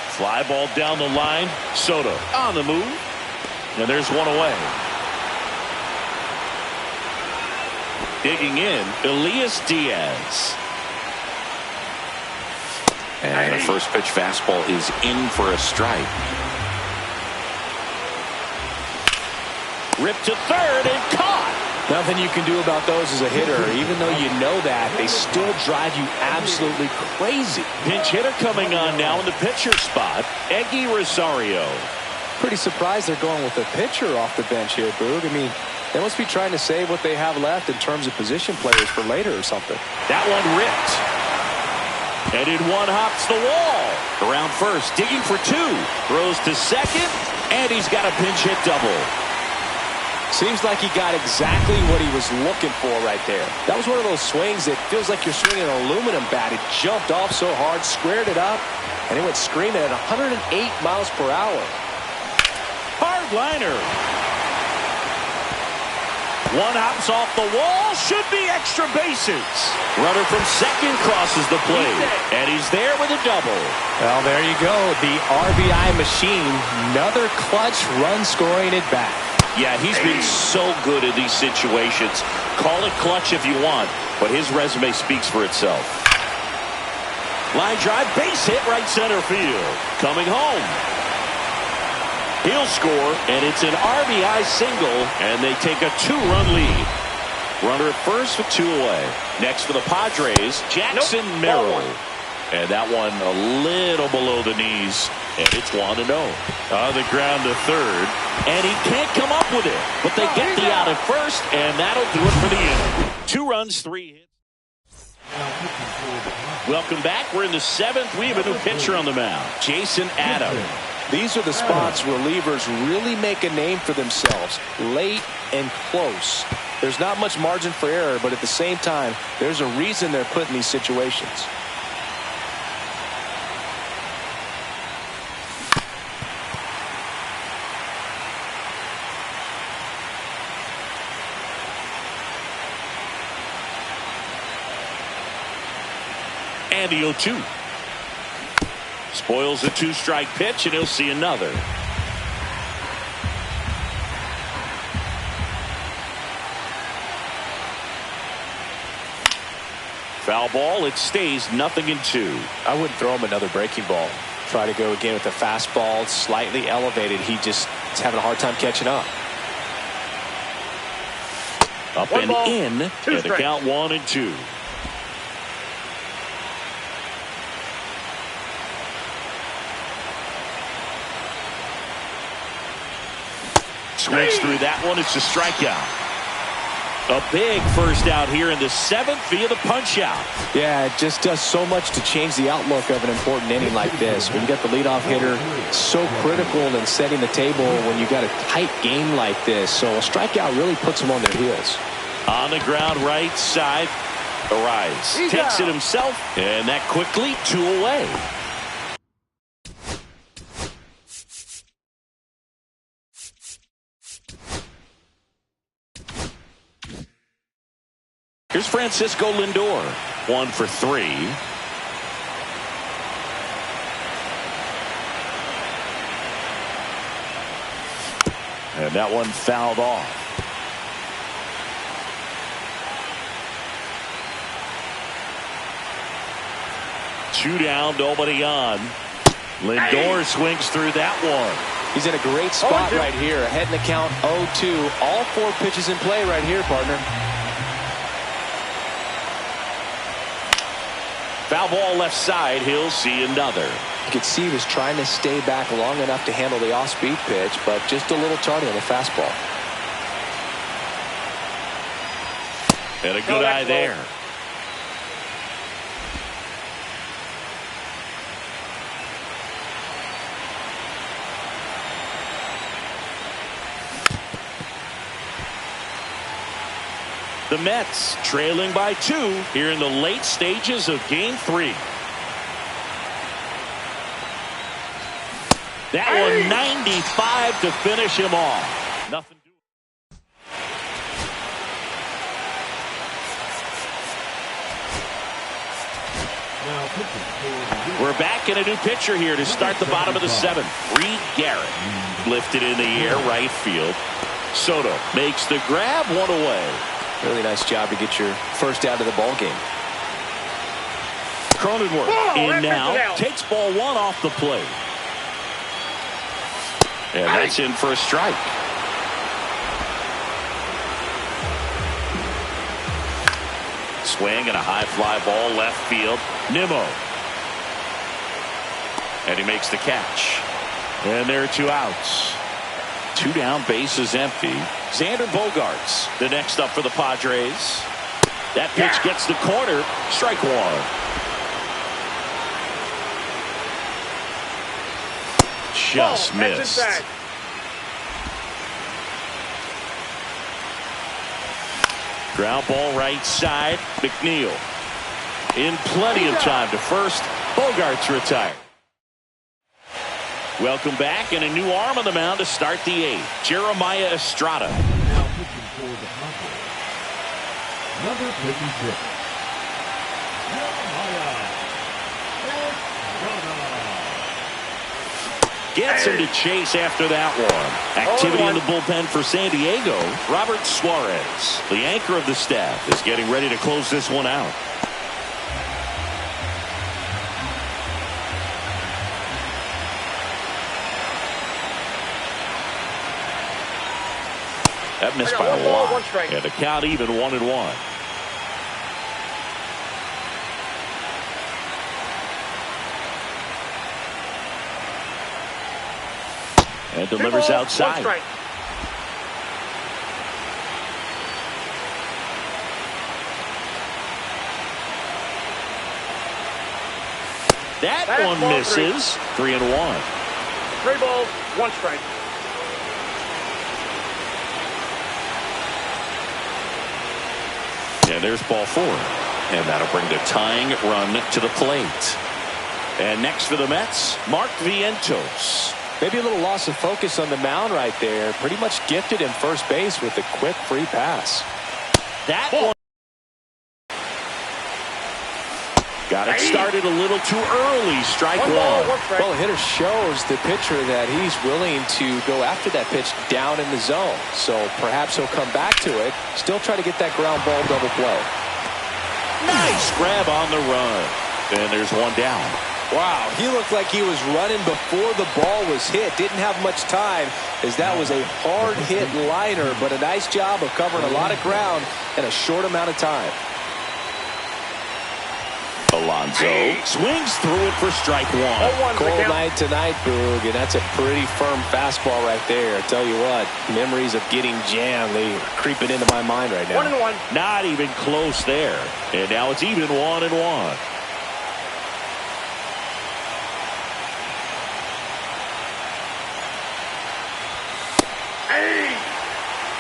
Fly ball down the line. Soto on the move. And there's one away. Digging in, Elias Diaz. And the first pitch fastball is in for a strike. Ripped to third and caught. Nothing you can do about those as a hitter. Even though you know that, they still drive you absolutely crazy. Pinch hitter coming on now in the pitcher spot, Eggy Rosario. Pretty surprised they're going with a pitcher off the bench here, Boog. I mean, they must be trying to save what they have left in terms of position players for later or something. That one ripped. And in one hops the wall. Around first, digging for 2. Throws to second, and he's got a pinch hit double. Seems like he got exactly what he was looking for right there. That was one of those swings that feels like you're swinging an aluminum bat. It jumped off so hard, squared it up, and it went screaming at 108 miles per hour. Hard liner. One hops off the wall. Should be extra bases. Runner from second crosses the plate. And he's there with a double. Well, there you go. The RBI machine. Another clutch run scoring at bat. Yeah, he's been so good in these situations. Call it clutch if you want, but his resume speaks for itself. Line drive, base hit right center field. Coming home. He'll score, and it's an RBI single, and they take a 2-run lead. Runner at first with 2 away. Next for the Padres, Jackson Merrill. And that one a little below the knees, and it's 1-0. On the ground to third, and he can't come up with it. But they get the out at first, and that'll do it for the inning. 2 runs, 3 hits. Welcome back. We're in the 7th. We have a new pitcher on the mound, Jason Adams. These are the spots relievers really make a name for themselves, late and close. There's not much margin for error, but at the same time, there's a reason they're put in these situations. And the 0-2. Spoils a 2-strike pitch, and he'll see another. Foul ball. It stays 0-2. I wouldn't throw him another breaking ball. Try to go again with the fastball. It's slightly elevated. He just is having a hard time catching up. Up and in. And the count 1-2. Swings through that one. It's a strikeout. A big first out here in the 7th via the punch out. Yeah, it just does so much to change the outlook of an important inning like this. When you get the leadoff hitter, so critical in setting the table when you got a tight game like this. So a strikeout really puts them on their heels. On the ground right side. Arise takes it himself, and that quickly 2 away. Here's Francisco Lindor, 1 for 3. And that one fouled off. Two down, nobody on. Lindor swings through that one. He's in a great spot right here. Ahead in the count 0-2. All 4 pitches in play right here, partner. Foul ball left side. He'll see another. You could see he was trying to stay back long enough to handle the off-speed pitch, but just a little tardy on the fastball. And a good eye there. The Mets trailing by 2 here in the late stages of Game 3. That one 95 to finish him off. Nothing doing. We're back in a new pitcher here to start the bottom of the 7th. Reed Garrett lifted in the air right field. Soto makes the grab, 1 away. Really nice job to get your first out of the ball game. Cronenworth in now, takes ball 1 off the plate. And that's in for a strike. Swing and a high fly ball left field. Nimmo. And he makes the catch. And there are 2 outs. 2 down, bases empty. Xander Bogaerts, the next up for the Padres. That pitch gets the corner. Strike 1. Just missed. Ground ball right side. McNeil in plenty of time to first. Bogaerts retired. Welcome back, and a new arm on the mound to start the 8th. Jeremiah Estrada. Now pitching for the Padres. Number 56. Jeremiah Estrada. Gets him to chase after that one. Activity in the bullpen for San Diego. Robert Suarez, the anchor of the staff, is getting ready to close this one out. That missed by a lot. And the count even 1-1. And delivers outside. That one misses. 3-1. 3 balls, 1 strike. And there's ball 4. And that'll bring the tying run to the plate. And next for the Mets, Mark Vientos. Maybe a little loss of focus on the mound right there. Pretty much gifted him first base with a quick free pass. That one got it started a little too early. Strike 1. Well, the hitter shows the pitcher that he's willing to go after that pitch down in the zone. So perhaps he'll come back to it. Still try to get that ground ball double play. Nice grab on the run. And there's 1 down. Wow, he looked like he was running before the ball was hit. Didn't have much time, as that was a hard hit liner, but a nice job of covering a lot of ground in a short amount of time. Alonso swings through it for strike one. Cold night tonight, Boog, and that's a pretty firm fastball right there. I tell you what, memories of getting jammed, they are creeping into my mind right now. 1-1. Not even close there. And now it's even 1-1.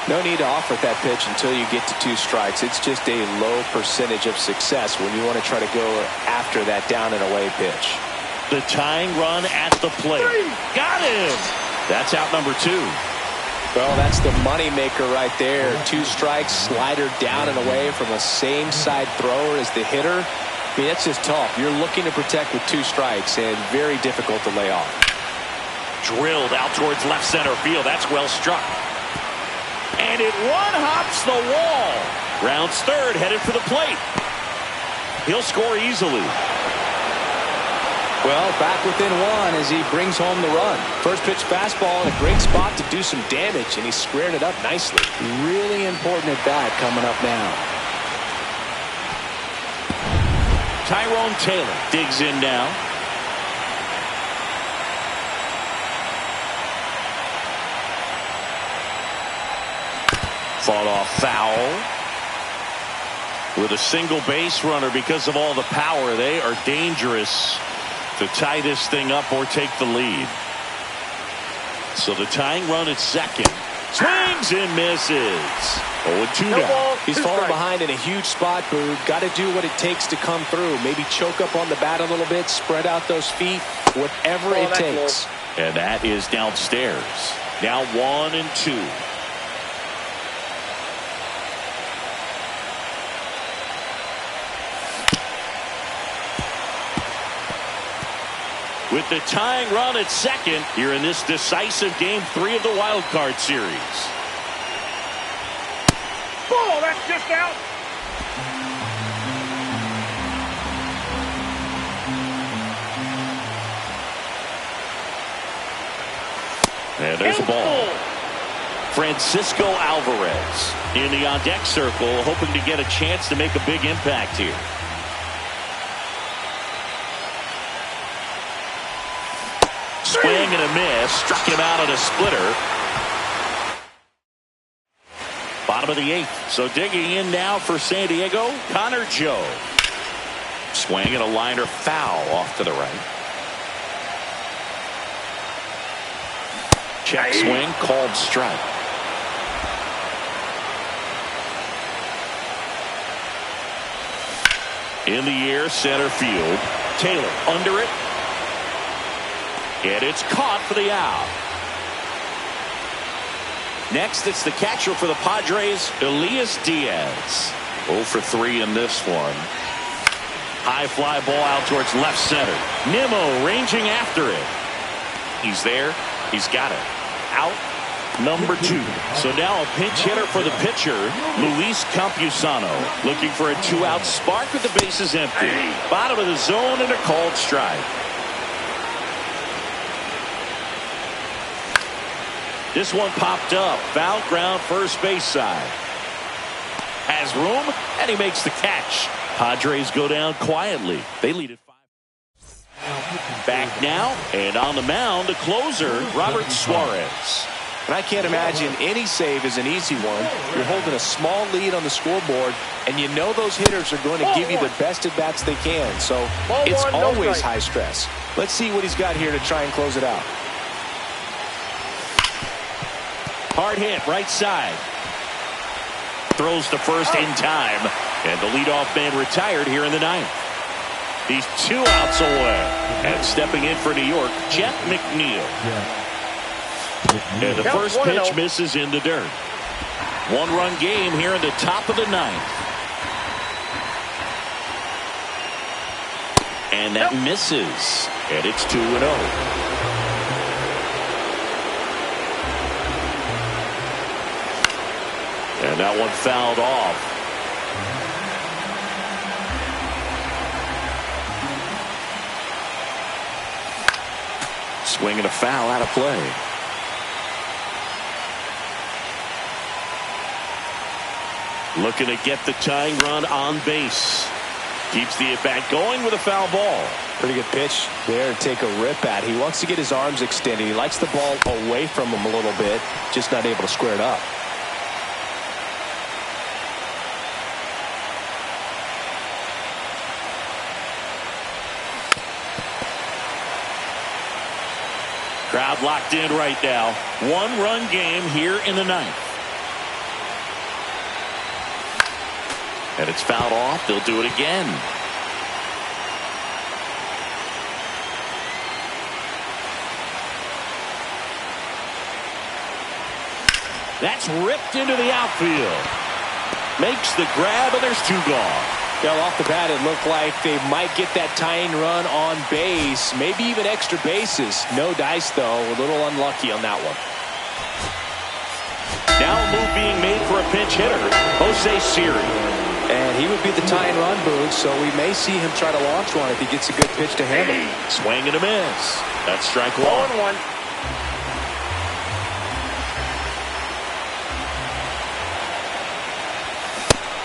No need to offer that pitch until you get to 2 strikes. It's just a low percentage of success when you want to try to go after that down and away pitch. The tying run at the plate. Got him. That's out number 2. Well, that's the money maker right there. 2 strikes, slider down and away from a same side thrower as the hitter. I mean, that's just tough. You're looking to protect with 2 strikes and very difficult to lay off. Drilled out towards left center field. That's well struck. And it one-hops the wall. Rounds third, headed for the plate. He'll score easily. Well, back within 1 as he brings home the run. First pitch fastball in a great spot to do some damage, and he's squared it up nicely. Really important at bat coming up now. Tyrone Taylor digs in now. Fought off foul. With a single base runner, because of all the power, they are dangerous to tie this thing up or take the lead. So the tying run at second. Swings and misses. 0-2 now. He's falling behind in a huge spot, Boog. Got to do what it takes to come through. Maybe choke up on the bat a little bit, spread out those feet, whatever it takes. And that is downstairs. Now 1-2. With the tying run at second here in this decisive Game 3 of the Wild Card Series. Oh, that's just out. And there's a ball. Francisco Alvarez in the on-deck circle, hoping to get a chance to make a big impact here. Swing and a miss. Struck him out on a splitter. Bottom of the 8th. So digging in now for San Diego, Connor Joe. Swing and a liner foul off to the right. Check swing, called strike. In the air, center field. Taylor under it. And it's caught for the out. Next, it's the catcher for the Padres, Elias Diaz. 0 for 3 in this one. High fly ball out towards left center. Nimmo ranging after it. He's there. He's got it. Out number 2. So now a pinch hitter for the pitcher, Luis Campusano. Looking for a 2-out spark with the bases empty. Bottom of the zone and a called strike. This one popped up. Foul ground, first base side. Has room, and he makes the catch. Padres go down quietly. They lead at 5. Back now, and on the mound, the closer, Robert Suarez. And I can't imagine any save is an easy one. You're holding a small lead on the scoreboard, and you know those hitters are going to give you the best at-bats they can. So it's always high stress. Let's see what he's got here to try and close it out. Hard hit, right side. Throws to first in time. And the leadoff man retired here in the 9th. He's 2 outs away. And stepping in for New York, Jeff McNeil. And the first pitch misses in the dirt. 1-run game here in the top of the 9th. And that misses. And it's 2-0. And that one fouled off. Swing and a foul out of play. Looking to get the tying run on base. Keeps the at-bat going with a foul ball. Pretty good pitch there to take a rip at. He wants to get his arms extended. He likes the ball away from him a little bit, just not able to square it up. Crowd locked in right now. One-run game here in the ninth. And it's fouled off. They'll do it again. That's ripped into the outfield. Makes the grab, and there's two gone. Well, off the bat, it looked like they might get that tying run on base, maybe even extra bases. No dice, though. A little unlucky on that one. Now a move being made for a pinch hitter, Jose Siri. And he would be the tying run, Boog, so we may see him try to launch one if he gets a good pitch to handle. Swing and a miss. That's strike one. 0-1.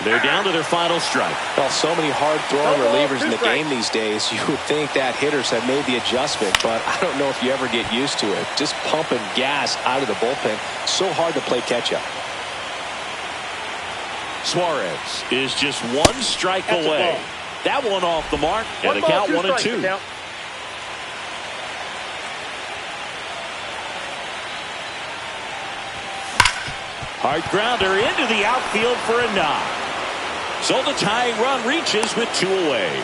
They're down to their final strike. Well, so many hard-throwing relievers in the game these days, you would think that hitters have made the adjustment, but I don't know if you ever get used to it. Just pumping gas out of the bullpen, so hard to play catch-up. Suarez is just one strike away. That one off the mark, and the count 1-2. Hard grounder into the outfield for a knock. So the tying run reaches with two away.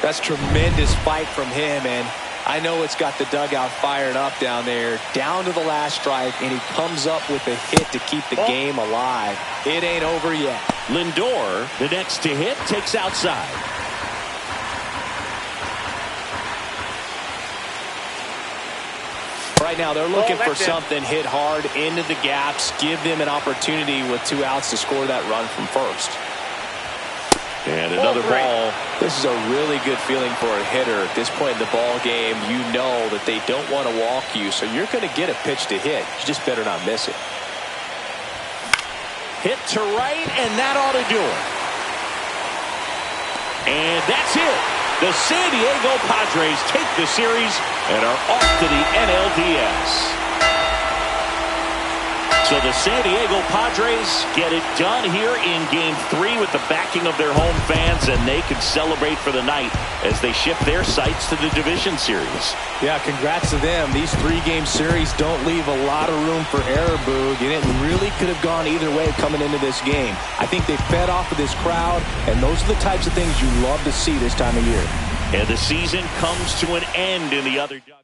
That's tremendous fight from him, and I know it's got the dugout fired up down there, down to the last strike, and he comes up with a hit to keep the game alive. It ain't over yet. Lindor, the next to hit, takes outside. Right now, they're looking for something hit hard into the gaps, give them an opportunity with 2 outs to score that run from first. And another ball. This is a really good feeling for a hitter. At this point in the ball game, you know that they don't want to walk you, so you're going to get a pitch to hit. You just better not miss it. Hit to right, and that ought to do it. And that's it. The San Diego Padres take the series and are off to the NLDS. So the San Diego Padres get it done here in Game 3 with the backing of their home fans, and they can celebrate for the night as they shift their sights to the division series. Yeah, congrats to them. These 3-game series don't leave a lot of room for error, Boog, and it really could have gone either way coming into this game. I think they fed off of this crowd, and those are the types of things you love to see this time of year. And the season comes to an end in the other dugout.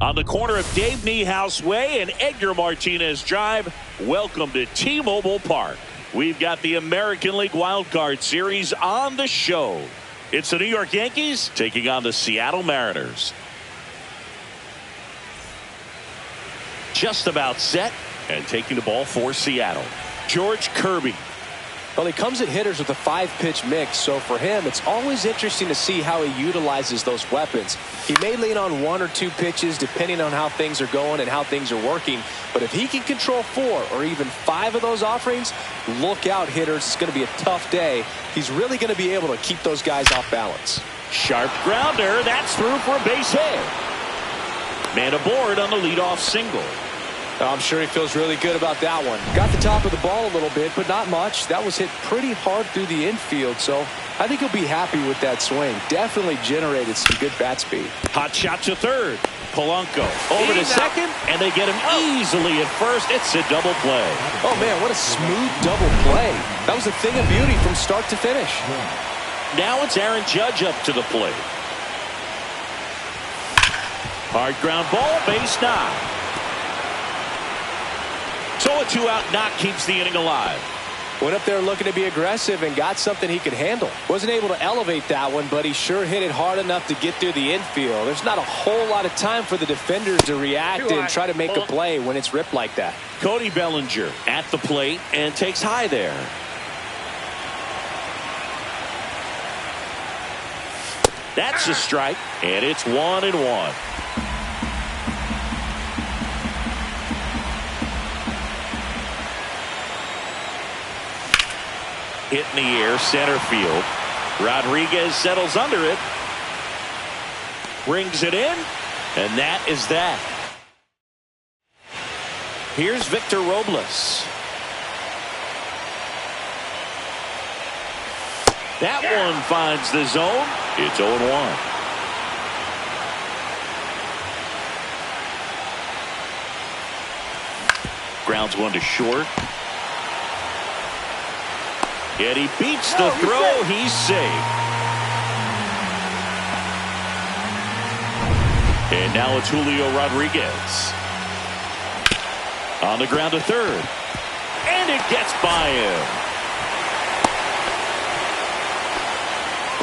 On the corner of Dave Niehaus Way and Edgar Martinez Drive, welcome to T-Mobile Park. We've got the American League Wild Card Series on the show. It's the New York Yankees taking on the Seattle Mariners. Just about set and taking the ball for Seattle, George Kirby. Well, he comes at hitters with a 5-pitch mix, so for him, it's always interesting to see how he utilizes those weapons. He may lean on 1 or 2 pitches depending on how things are going and how things are working, but if he can control 4 or even 5 of those offerings, look out, hitters. It's going to be a tough day. He's really going to be able to keep those guys off balance. Sharp grounder. That's through for a base hit. Man aboard on the leadoff single. I'm sure he feels really good about that one. Got the top of the ball a little bit, but not much. That was hit pretty hard through the infield, so I think he'll be happy with that swing. Definitely generated some good bat speed. Hot shot to third. Polanco over to second, and they get him easily at first. It's a double play. Oh, man, what a smooth double play. That was a thing of beauty from start to finish. Now it's Aaron Judge up to the plate. Hard ground ball, base knock. So a 2-out knock keeps the inning alive. Went up there looking to be aggressive and got something he could handle. Wasn't able to elevate that one, but he sure hit it hard enough to get through the infield. There's not a whole lot of time for the defenders to react and try to make a play when it's ripped like that. Cody Bellinger at the plate and takes high there. That's a strike, and it's 1-1. Hit in the air, center field. Rodriguez settles under it. Brings it in, and that is that. Here's Victor Robles. That one finds the zone. It's 0-1. Grounds one to short. And he beats the throw. He's safe. And now it's Julio Rodriguez. On the ground to third. And it gets by him.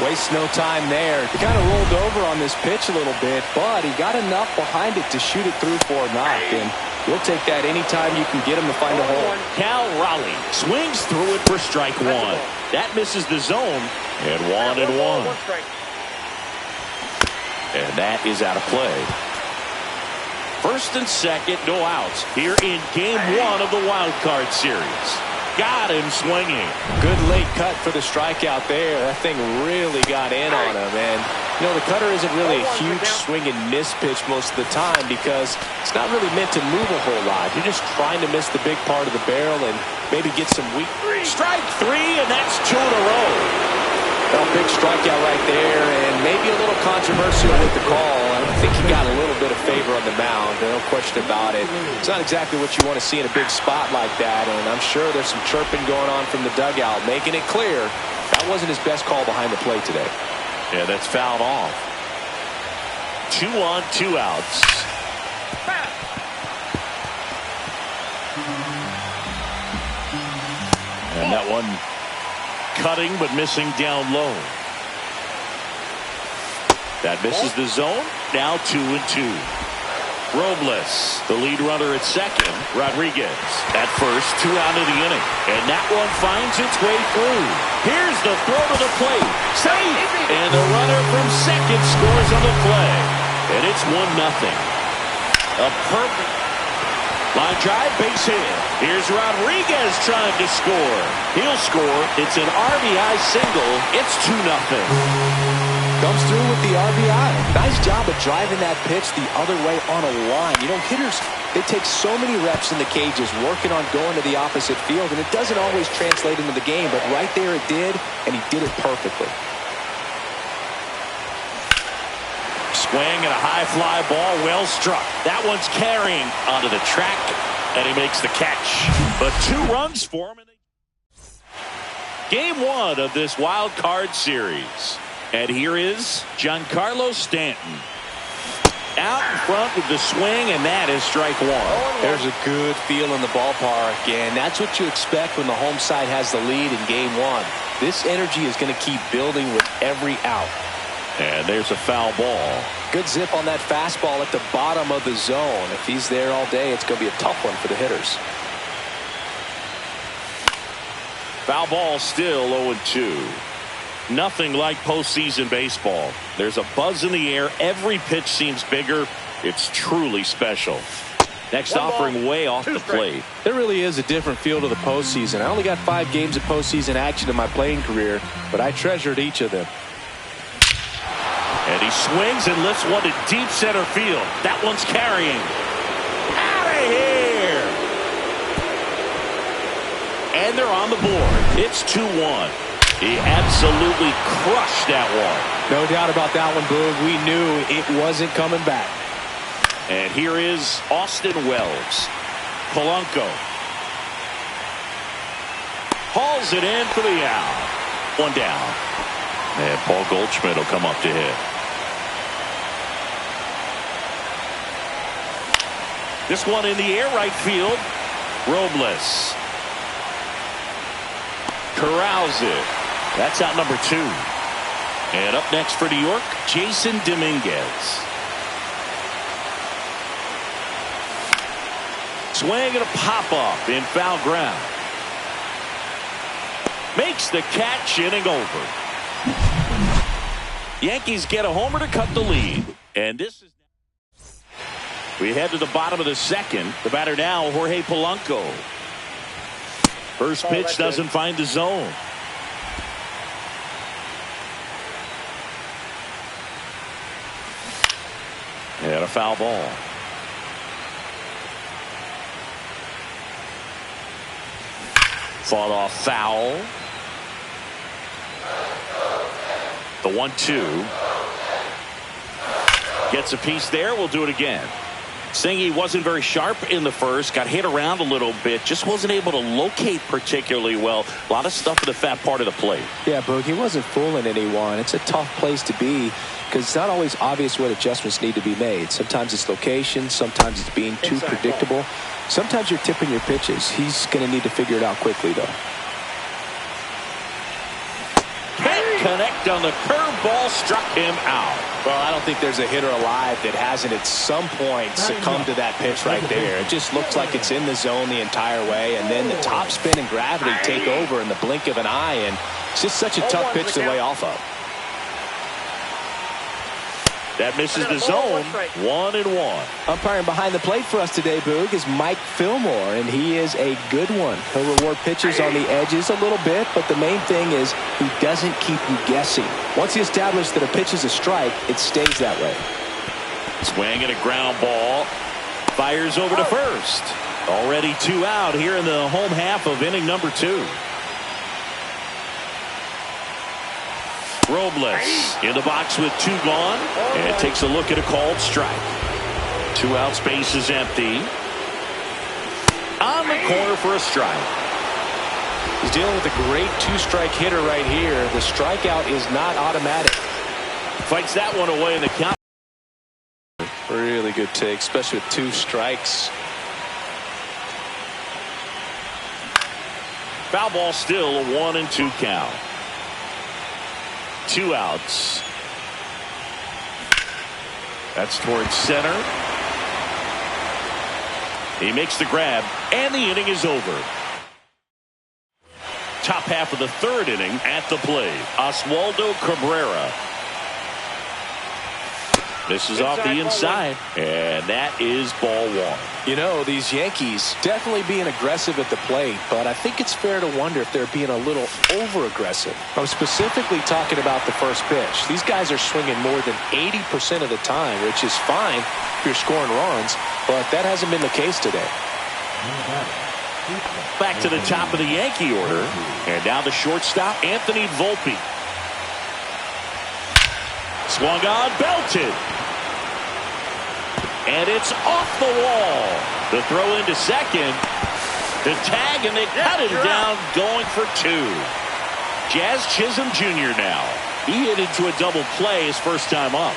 Wastes no time there. He kind of rolled over on this pitch a little bit, but he got enough behind it to shoot it through for a knock. And we'll take that anytime you can get him to find a hole. Cal Raleigh swings through it for strike one. That misses the zone. And 1-1. And that is out of play. First and second, no outs here in game one of the wild card series. Got him swinging. Good late cut for the strikeout there. That thing really got in on him. And, you know, the cutter isn't really a huge swing and miss pitch most of the time because it's not really meant to move a whole lot. You're just trying to miss the big part of the barrel and maybe get some weak. Strike three, and that's 2 in a row. Well, big strikeout right there, and maybe a little controversial with the call. I think he got a little bit of favor on the mound, no question about it. It's not exactly what you want to see in a big spot like that, and I'm sure there's some chirping going on from the dugout, making it clear that wasn't his best call behind the plate today. Yeah, that's fouled off. 2 on, 2 outs. And that one cutting but missing down low. That misses the zone. Now 2-2. Robles, the lead runner at second. Rodriguez at first, 2 out of the inning. And that one finds its way through. Here's the throw to the plate. Safe! And the runner from second scores on the play. And it's 1-0. A perfect line drive, base hit. Here's Rodriguez trying to score. He'll score. It's an RBI single. It's 2-0. Comes through with the RBI. Nice job of driving that pitch the other way on a line. You know, hitters, they take so many reps in the cages working on going to the opposite field, and it doesn't always translate into the game, but right there it did, and he did it perfectly. Swing and a high fly ball, well struck. That one's carrying onto the track, and he makes the catch. But 2 runs for him. Game one of this wild card series. And here is Giancarlo Stanton. Out in front with the swing, and that is strike one. There's a good feel in the ballpark, and that's what you expect when the home side has the lead in game one. This energy is going to keep building with every out. And there's a foul ball. Good zip on that fastball at the bottom of the zone. If he's there all day, it's going to be a tough one for the hitters. Foul ball still 0-2. Nothing like postseason baseball. There's a buzz in the air. Every pitch seems bigger. It's truly special. Next offering way off the plate. There really is a different feel to the postseason. I only got 5 games of postseason action in my playing career, but I treasured each of them. And he swings and lifts one to deep center field. That one's carrying. Out of here! And they're on the board. It's 2-1. He absolutely crushed that one. No doubt about that one, Boog. We knew it wasn't coming back. And here is Austin Wells. Polanco hauls it in for the out. One down. And Paul Goldschmidt will come up to hit. This one in the air, right field. Robles corrals it. That's out number 2. And up next for New York, Jason Dominguez. Swing and a pop-up in foul ground. Makes the catch, inning over. Yankees get a homer to cut the lead. And this is... We head to the bottom of the second. The batter now, Jorge Polanco. First pitch doesn't find the zone. And a foul ball. Fought off foul. The 1-2. Gets a piece there. We'll do it again. Saying he wasn't very sharp in the first. Got hit around a little bit. Just wasn't able to locate particularly well. A lot of stuff in the fat part of the plate. Yeah, Boog, he wasn't fooling anyone. It's a tough place to be because it's not always obvious what adjustments need to be made. Sometimes it's location. Sometimes it's being too predictable. Sometimes you're tipping your pitches. He's going to need to figure it out quickly, though. Can't connect on the curveball. Struck him out. Well, I don't think there's a hitter alive that hasn't at some point succumbed to that pitch right there. It just looks like it's in the zone the entire way, and then the topspin and gravity take over in the blink of an eye, and it's just such a tough pitch to lay off of. That misses the zone. 1-1. Umpiring behind the plate for us today, Boog, is Mike Fillmore, and he is a good one. He'll reward pitchers on the edges a little bit, but the main thing is he doesn't keep you guessing. Once he establishes that a pitch is a strike, it stays that way. Swing and a ground ball. Fires over to first. Already 2 out here in the home half of inning number 2. Robles in the box with 2 gone, and takes a look at a called strike. 2 outs, base is empty. On the corner for a strike. He's dealing with a great 2-strike hitter right here. The strikeout is not automatic. Fights that one away in the count. Really good take, especially with 2 strikes. Foul ball still, a 1-2 count. 2 outs. That's towards center. He makes the grab, and the inning is over. Top half of the 3rd inning at the plate. Oswaldo Cabrera. This is off the inside, and that is ball 1. You know, these Yankees definitely being aggressive at the plate, but I think it's fair to wonder if they're being a little over-aggressive. I'm specifically talking about the first pitch. These guys are swinging more than 80% of the time, which is fine if you're scoring runs, but that hasn't been the case today. Back to the top of the Yankee order, and now the shortstop, Anthony Volpe. Swung on, belted. And it's off the wall. The throw into second. The tag, and they cut him down, going for 2. Jazz Chisholm Jr. now. He hit into a double play his first time up.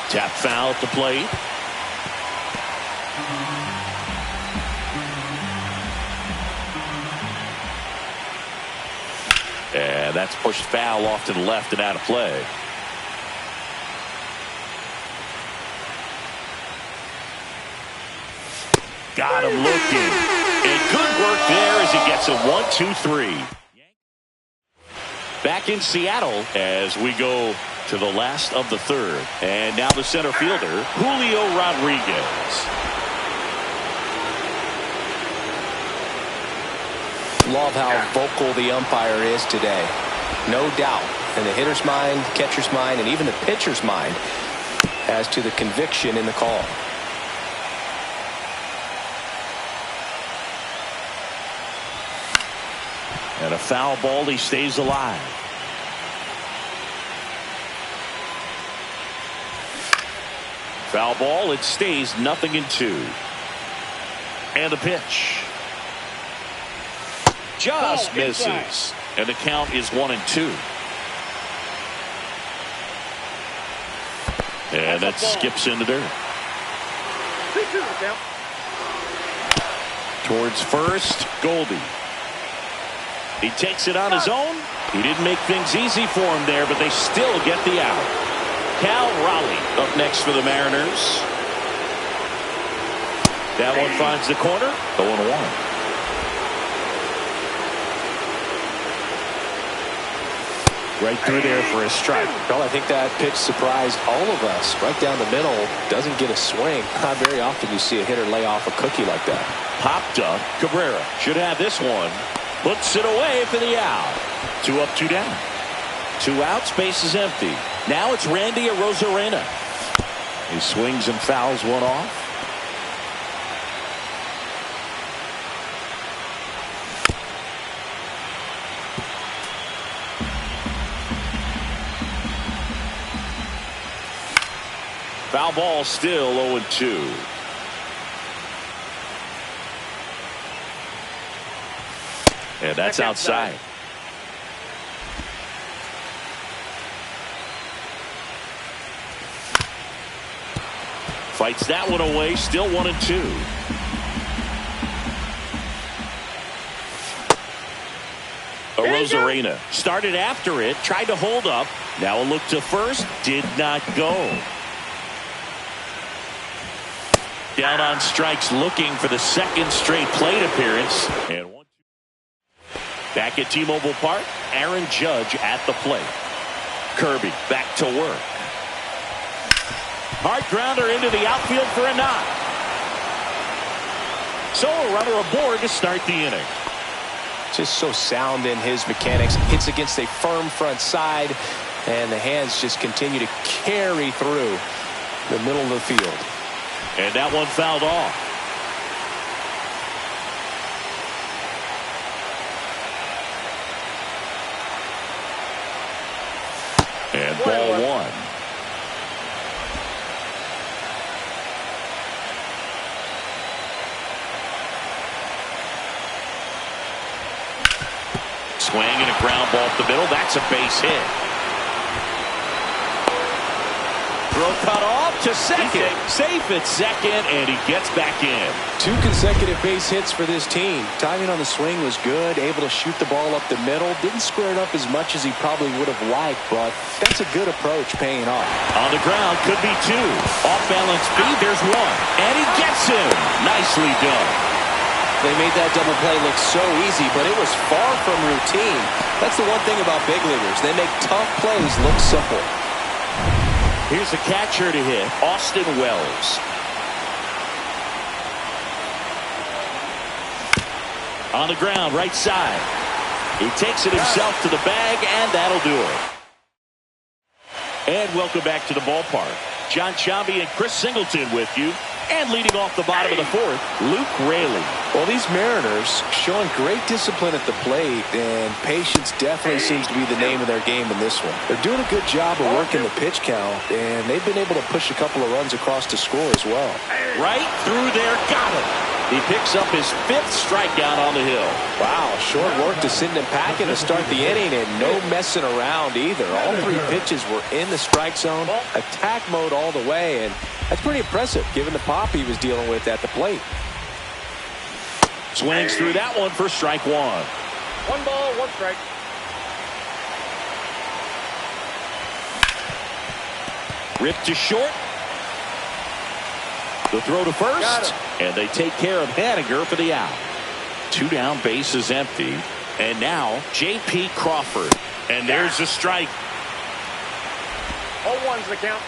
Tap foul at the plate. And that's pushed foul off to the left and out of play. Got him looking. And good work there as he gets a 1-2-3. Back in Seattle as we go to the last of the 3rd. And now the center fielder, Julio Rodriguez. Love how vocal the umpire is today. No doubt in the hitter's mind, catcher's mind, and even the pitcher's mind as to the conviction in the call. And a foul ball, he stays alive. Foul ball, it stays 0-2. And the pitch. Just misses. And the count is 1-2. And that skips into dirt. Towards first, Goldie. He takes it on his own. He didn't make things easy for him there, but they still get the out. Cal Raleigh up next for the Mariners. That one finds the corner. 0-1. Right through there for a strike. Well, I think that pitch surprised all of us. Right down the middle, doesn't get a swing. Not very often you see a hitter lay off a cookie like that. Popped up. Cabrera should have this one. Puts it away for the out. 2 up, 2 down. 2 outs, base is empty. Now it's Randy Arozarena. He swings and fouls one off. Foul ball, still 0-2. And that's outside. Fights that one away, still 1-2. Arozarena started after it, tried to hold up. Now a look to first, did not go. Down on strikes, looking for the second straight plate appearance. And 1-2. Back at T-Mobile Park, Aaron Judge at the plate. Kirby back to work. Hard grounder into the outfield for a knock. So a runner aboard to start the inning. Just so sound in his mechanics. Hits against a firm front side, and the hands just continue to carry through the middle of the field. And that one fouled off. And ball 1. Swing and a ground ball up the middle. That's a base hit. Throw cut off to second. Safe at second, and he gets back in. 2 consecutive base hits for this team. Timing on the swing was good. Able to shoot the ball up the middle. Didn't square it up as much as he probably would have liked, but that's a good approach paying off. On the ground, could be 2. Off balance speed, there's 1. And he gets him. Nicely done. They made that double play look so easy, but it was far from routine. That's the one thing about big leaguers. They make tough plays look simple. Here's the catcher to hit, Austin Wells. On the ground, right side. He takes it himself to the bag, and that'll do it. And welcome back to the ballpark. John Chambi and Chris Singleton with you. And leading off the bottom of the 4th, Luke Raley. Well, these Mariners showing great discipline at the plate, and patience definitely seems to be the name of their game in this one. They're doing a good job of working the pitch count, and they've been able to push a couple of runs across to score as well. Right through there, got him. He picks up his 5th strikeout on the hill. Wow, short work to send him packing to start the inning, and no messing around either. All 3 pitches were in the strike zone, attack mode all the way, and that's pretty impressive given the pop he was dealing with at the plate. Swings through that one for strike 1. 1 ball, 1 strike. Ripped to short. The throw to first, and they take care of Haniger for the out. 2 down, base is empty. And now J.P. Crawford. And there's the strike. 0-1's the count.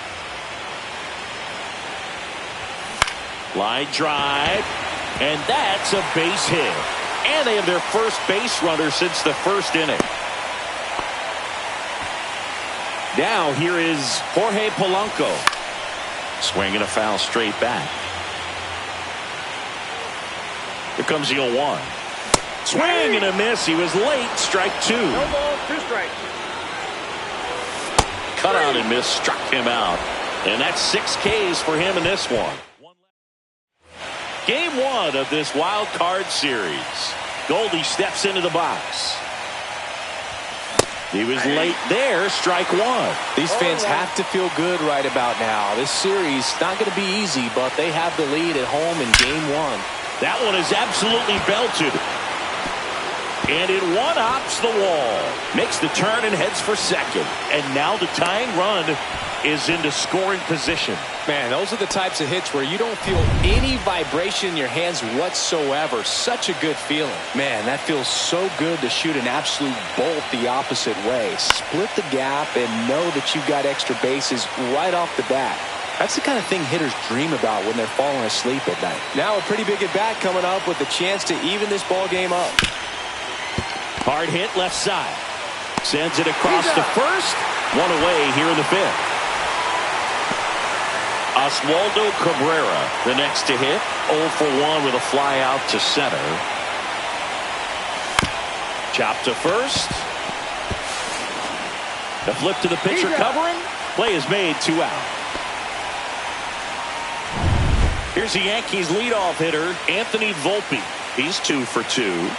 Line drive, and that's a base hit. And they have their first base runner since the 1st inning. Now here is Jorge Polanco. Swinging a foul straight back. Here comes the 0-1. Swing and a miss. He was late. Strike two. No ball, 2 strikes. Cut out and miss. Struck him out. And that's 6 Ks for him in this one. Game 1 of this wild card series. Goldie steps into the box. He was late there. Strike 1. These fans have to feel good right about now. This series not going to be easy, but they have the lead at home in game 1. That one is absolutely belted. And it one-hops the wall. Makes the turn and heads for second. And now the tying run is into scoring position. Man, those are the types of hits where you don't feel any vibration in your hands whatsoever. Such a good feeling. Man, that feels so good to shoot an absolute bolt the opposite way. Split the gap and know that you've got extra bases right off the bat. That's the kind of thing hitters dream about when they're falling asleep at night. Now a pretty big at-bat coming up with a chance to even this ball game up. Hard hit left side. Sends it across to first. One away here in the 5th. Oswaldo Cabrera, the next to hit. 0 for 1 with a fly out to center. Chop to first. The flip to the pitcher covering. Play is made. 2 out. Here's the Yankees leadoff hitter, Anthony Volpe. He's 2 for 2.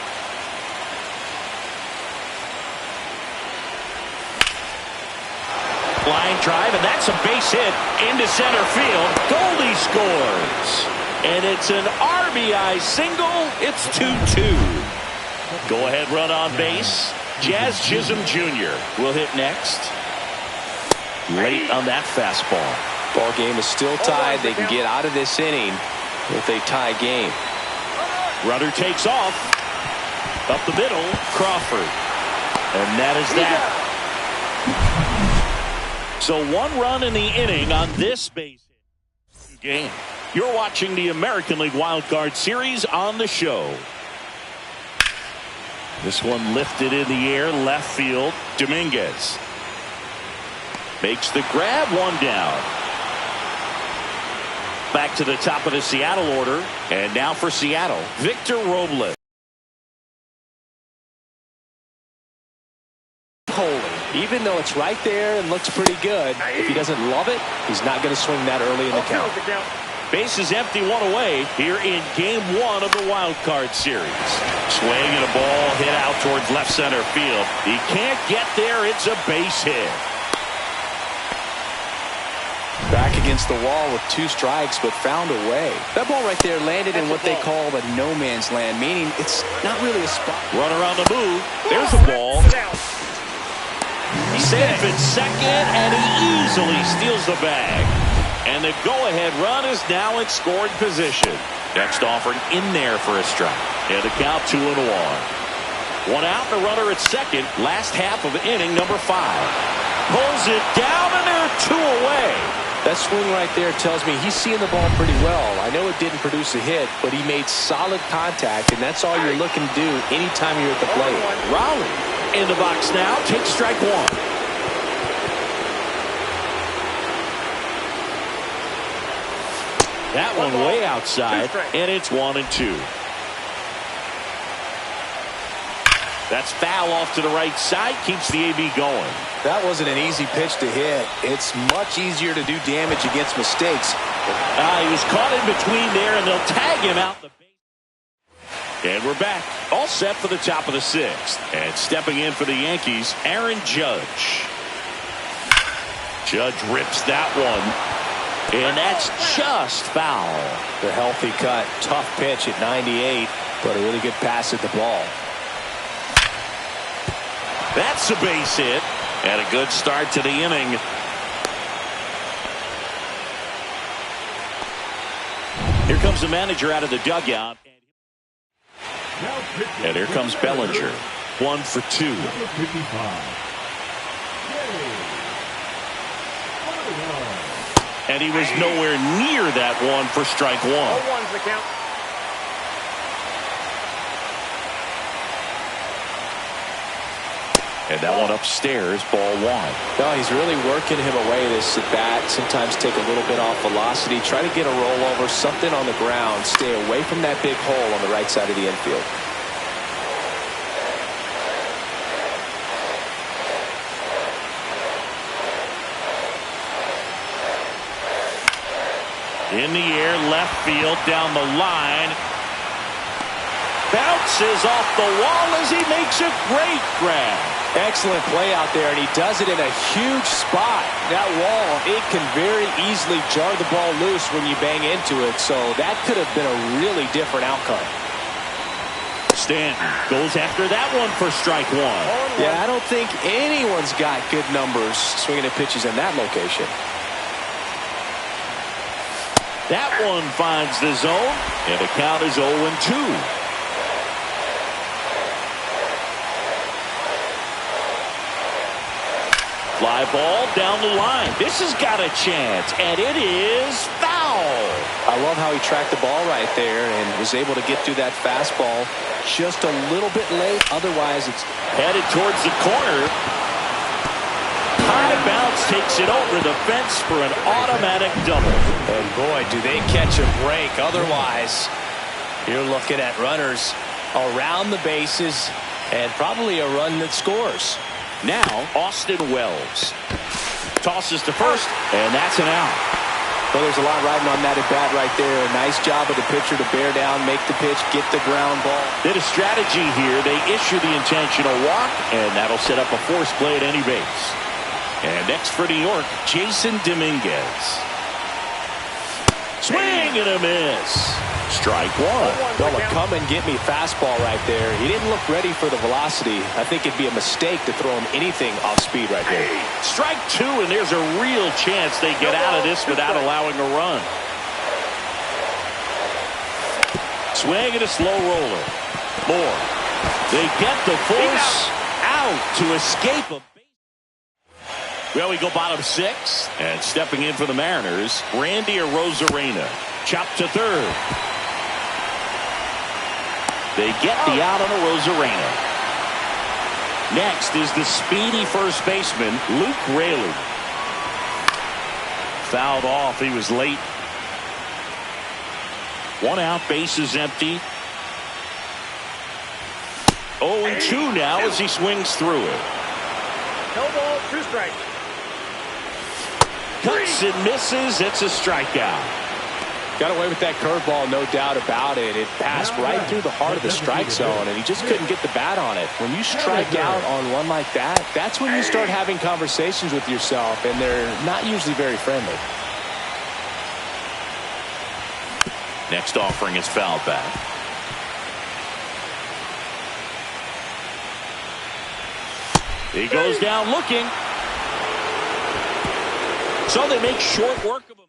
Line drive, and that's a base hit into center field. Goldie scores. And it's an RBI single. It's 2-2. Go ahead run on base. Jazz Chisholm Jr. will hit next. Late on that fastball. Ball game is still tied. They can get out of this inning with a tie game. Runner takes off. Up the middle, Crawford. And that is that. So 1 run in the inning on this base hit game. You're watching the American League Wild Card Series on the show. This one lifted in the air, left field. Dominguez makes the grab, 1 down. Back to the top of the Seattle order. And now for Seattle, Victor Robles. Even though it's right there and looks pretty good, if he doesn't love it, he's not going to swing that early in the count. Base is empty, 1 away here in game 1 of the wild card series. Swing and a ball hit out towards left center field. He can't get there. It's a base hit. Back against the wall with 2 strikes, but found a way. That ball right there landed in what they call the no man's land, meaning it's not really a spot. Runner on the move. There's a ball. Safe at second, and he easily steals the bag. And the go-ahead run is now in scoring position. Next offering in there for a strike. And the count 2-1. 1 out, and a runner at second. Last half of inning number 5. Pulls it down, and there are 2 away. That swing right there tells me he's seeing the ball pretty well. I know it didn't produce a hit, but he made solid contact, and that's all you're looking to do anytime you're at the plate. Raleigh in the box now. Takes strike 1. That one way outside, and it's 1-2. That's foul off to the right side, keeps the AB going. That wasn't an easy pitch to hit. It's much easier to do damage against mistakes. He was caught in between there, and they'll tag him out the base. And we're back, all set for the top of the 6th. And stepping in for the Yankees, Aaron Judge. Judge rips that one. And that's just foul. The healthy cut. Tough pitch at 98, but a really good pass at the ball. That's a base hit. And a good start to the inning. Here comes the manager out of the dugout. And here comes Bellinger. 1 for 2. And he was nowhere near that one for strike 1. 0-1's the count. And that one upstairs, ball one. No, he's really working him away this at bat. Sometimes take a little bit off velocity. Try to get a rollover, something on the ground. Stay away from that big hole on the right side of the infield. In the air, left field, down the line. Bounces off the wall as he makes a great grab. Excellent play out there, and he does it in a huge spot. That wall, it can very easily jar the ball loose when you bang into it, so that could have been a really different outcome. Stanton goes after that one for strike one. Yeah, I don't think anyone's got good numbers swinging at pitches in that location. That one finds the zone, and the count is 0-2. Fly ball down the line. This has got a chance, and it is foul. I love how he tracked the ball right there and was able to get through that fastball just a little bit late. Otherwise, it's headed towards the corner. High bounce takes it over the fence for an automatic double. And boy, do they catch a break. Otherwise, you're looking at runners around the bases and probably a run that scores. Now, Austin Wells tosses to first, and that's an out. Well, there's a lot riding on that at bat right there. A nice job of the pitcher to bear down, make the pitch, get the ground ball. Bit of strategy here. They issue the intentional walk, and that'll set up a force play at any base. And next for New York, Jason Dominguez. Swing and a miss. Strike one. Well, a come and get me fastball right there. He didn't look ready for the velocity. I think it'd be a mistake to throw him anything off speed right there. Strike two, and there's a real chance they get out of this without allowing a run. Swing and a slow roller. Moore. They get the force out to escape a. Well, we go bottom six, and stepping in for the Mariners, Randy Arozarena. Chopped to third. They get the out on Arozarena. Next is the speedy first baseman, Luke Raley. Fouled off. He was late. One out, base is empty. 0-2 now as he swings through it. No ball, 2 strikes. Cuts and misses. It's a strikeout. Got away with that curveball, no doubt about it. It passed right through the heart of the strike zone, and he just couldn't get the bat on it. When you strike out on one like that, that's when you start having conversations with yourself, and they're not usually very friendly. Next offering is fouled back. He goes down looking. So they make short work of him.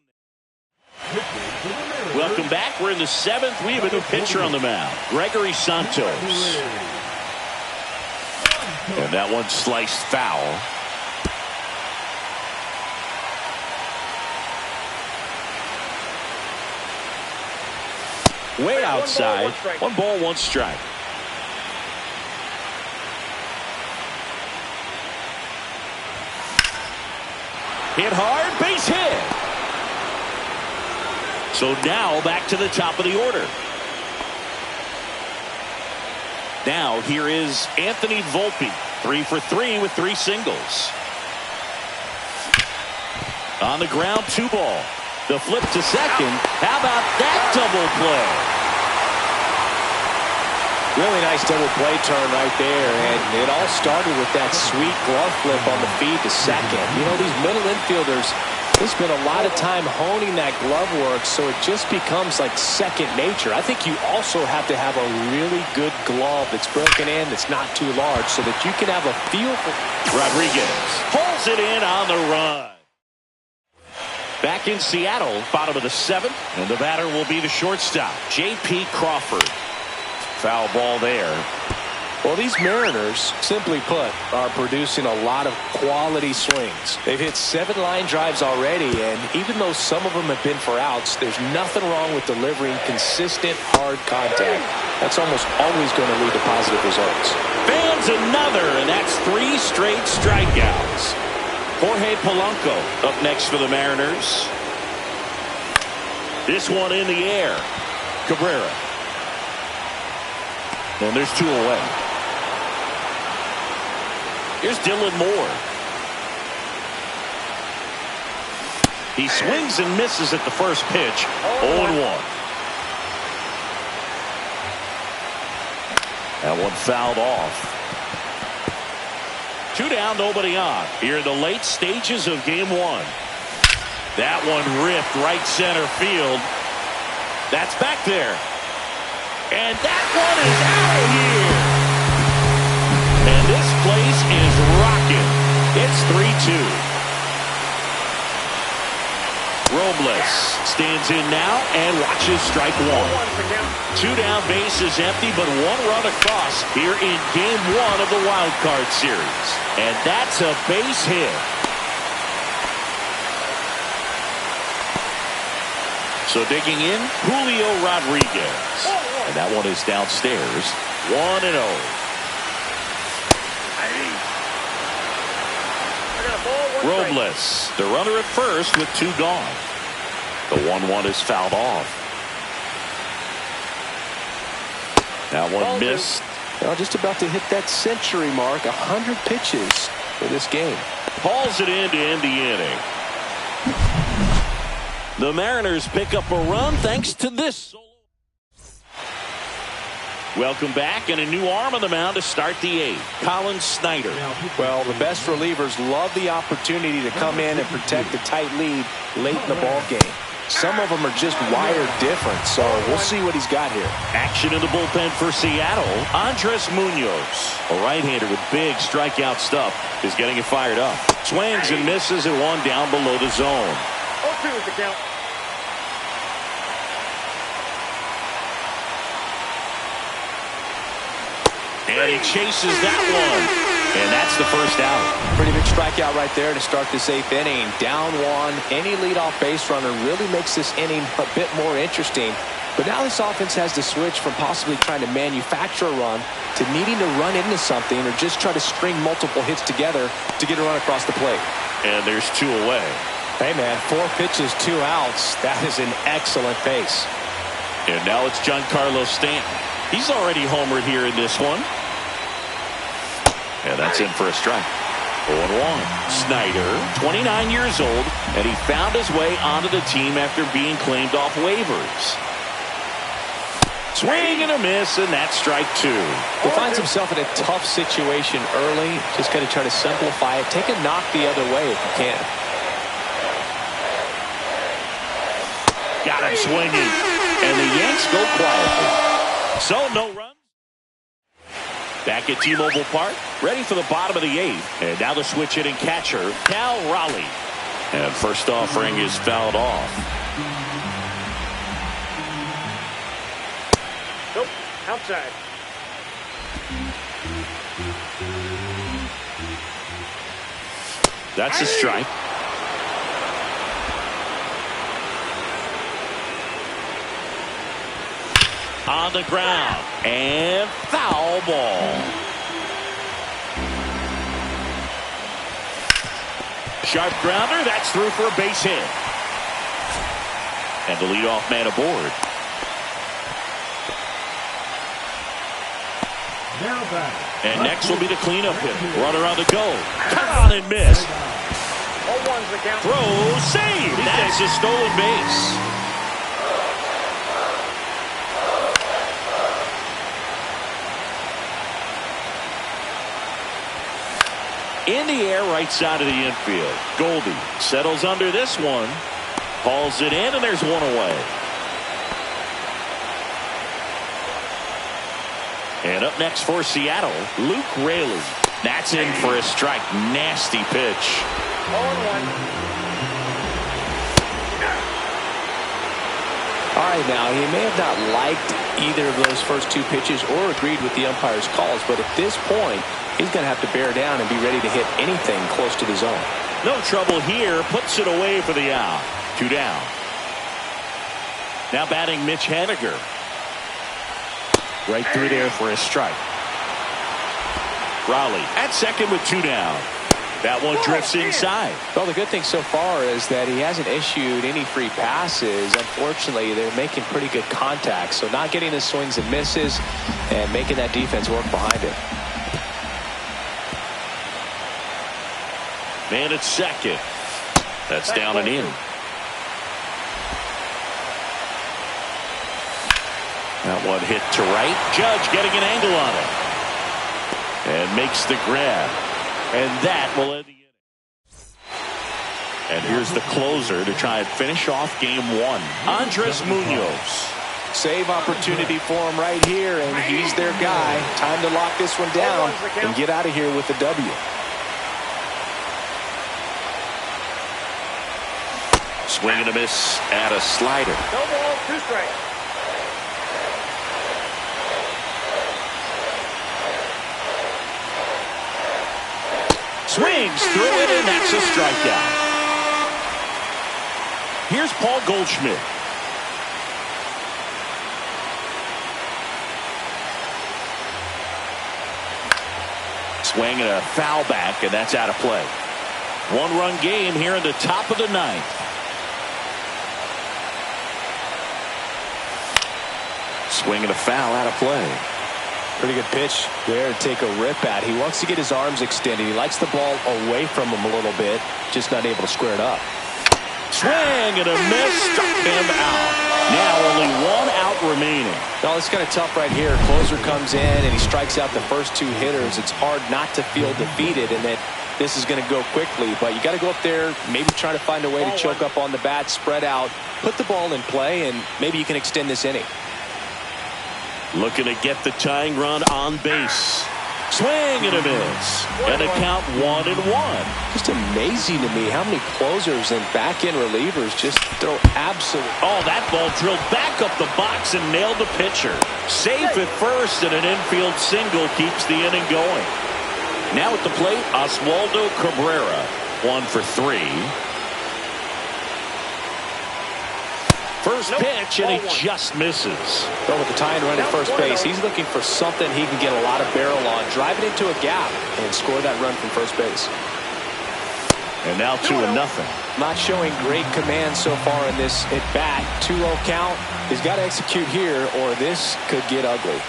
Welcome back. We're in the 7th. We have a new pitcher on the mound, Gregory Santos. And that one sliced foul. Way outside. 1 ball, 1 strike. Hit hard, base hit. So now back to the top of the order. Now here is Anthony Volpe, 3 for 3 with 3 singles. On the ground, 2 ball. The flip to second. How about that double play? Really nice double play turn right there, and it all started with that sweet glove flip on the feed to second. You know, these middle infielders, they spend a lot of time honing that glove work, so it just becomes like second nature. I think you also have to have a really good glove that's broken in, that's not too large, so that you can have a feel for. Rodriguez pulls it in on the run. Back in Seattle, bottom of the 7th, and the batter will be the shortstop, J.P. Crawford. Foul ball there. Well, these Mariners, simply put, are producing a lot of quality swings. They've hit 7 line drives already, and even though some of them have been for outs, there's nothing wrong with delivering consistent, hard contact. That's almost always going to lead to positive results. Fans another, and that's 3 straight strikeouts. Jorge Polanco up next for the Mariners. This one in the air. Cabrera. And there's 2 away. Here's Dylan Moore. He swings and misses at the first pitch. 0-1. That one fouled off. 2 down, nobody on. Here in the late stages of game 1. That one ripped right center field. That's back there. And that one is out of here. And this place is rocking. It's 3-2. Robles stands in now and watches strike 1. 2 down, base is empty, but 1 run across here in game 1 of the wild card series. And that's a base hit. So digging in, Julio Rodriguez. And that one is downstairs. 1-0. Robles, the runner at first with 2 gone. The 1-1 is fouled off. That one missed. Well, just about to hit that century mark. 100 pitches for this game. Hauls it in to end the inning. The Mariners pick up a run thanks to this. Welcome back, and a new arm on the mound to start the 8th. Colin Snyder. Well, the best relievers love the opportunity to come in and protect a tight lead late in the ball game. Some of them are just wired different, so we'll see what he's got here. Action in the bullpen for Seattle. Andres Munoz, a right-hander with big strikeout stuff, is getting it fired up. Swings and misses at 1 down below the zone. 0-2 is the count. And he chases that one. And that's the first out. Pretty big strikeout right there to start this 8th inning. Down 1. Any leadoff base runner really makes this inning a bit more interesting. But now this offense has to switch from possibly trying to manufacture a run to needing to run into something or just try to string multiple hits together to get a run across the plate. And there's 2 away. Hey, man, 4 pitches, 2 outs. That is an excellent pace. And now it's Giancarlo Stanton. He's already homered here in this one. And that's in for a strike. 0-1. Snyder, 29 years old, and he found his way onto the team after being claimed off waivers. Swing and a miss, and that's strike 2. He finds himself in a tough situation early. Just got to try to simplify it. Take a knock the other way if you can. Got him swinging. And the Yanks go quietly. So no runs. Back at T-Mobile Park, ready for the bottom of the 8th. And now the switch hitting catcher, Cal Raleigh. And first offering is fouled off. Nope, outside. That's a strike. On the ground. And foul ball. Sharp grounder. That's through for a base hit. And the leadoff man aboard. And next will be the cleanup hit. Runner on the go. Come on and miss. 0-1's the count. Throw, save. That's a stolen base. In the air, right side of the infield. Goldie settles under this one. Hauls it in, and there's 1 away. And up next for Seattle, Luke Raley. That's in for a strike. Nasty pitch. 0-1. All right, now, he may have not liked either of those first two pitches or agreed with the umpire's calls, but at this point, he's going to have to bear down and be ready to hit anything close to the zone. No trouble here. Puts it away for the out. 2 down. Now batting Mitch Haniger. Right through there for a strike. Raleigh at second with 2 down. That one drifts inside. Well, the good thing so far is that he hasn't issued any free passes. Unfortunately, they're making pretty good contact, so not getting the swings and misses and making that defense work behind him. Man at second. That's down and in. That one hit to right. Judge getting an angle on it. And makes the grab. And that will end the inning. And here's the closer to try and finish off game 1. Andres Munoz. Save opportunity for him right here, and he's their guy. Time to lock this one down and get out of here with the W. Swing and a miss at a slider. No ball, 2 strikes. Swings through it, and that's a strikeout. Here's Paul Goldschmidt. Swing and a foul back, and that's out of play. 1-run game here in the top of the 9th. Swing and a foul, out of play. Pretty good pitch there to take a rip at. He wants to get his arms extended. He likes the ball away from him a little bit, just not able to square it up. Swing and a miss, struck him out. Now only 1 out remaining. Well, it's kind of tough right here. Closer comes in and he strikes out the first 2 hitters. It's hard not to feel defeated and that this is going to go quickly, but you got to go up there, maybe try to find a way to choke up on the bat, spread out, put the ball in play, and maybe you can extend this inning. Looking to get the tying run on base. Swing and a miss. And a count 1-1. Just amazing to me how many closers and back-end relievers just throw absolute. Oh, that ball drilled back up the box and nailed the pitcher. Safe at first, and an infield single keeps the inning going. Now at the plate, Oswaldo Cabrera. 1 for 3. First pitch, and he just misses. But with the tying run at first base, he's looking for something he can get a lot of barrel on, drive it into a gap, and score that run from first base. And now 2-0. Not showing great command so far in this at bat. 2-0 count. He's got to execute here, or this could get ugly.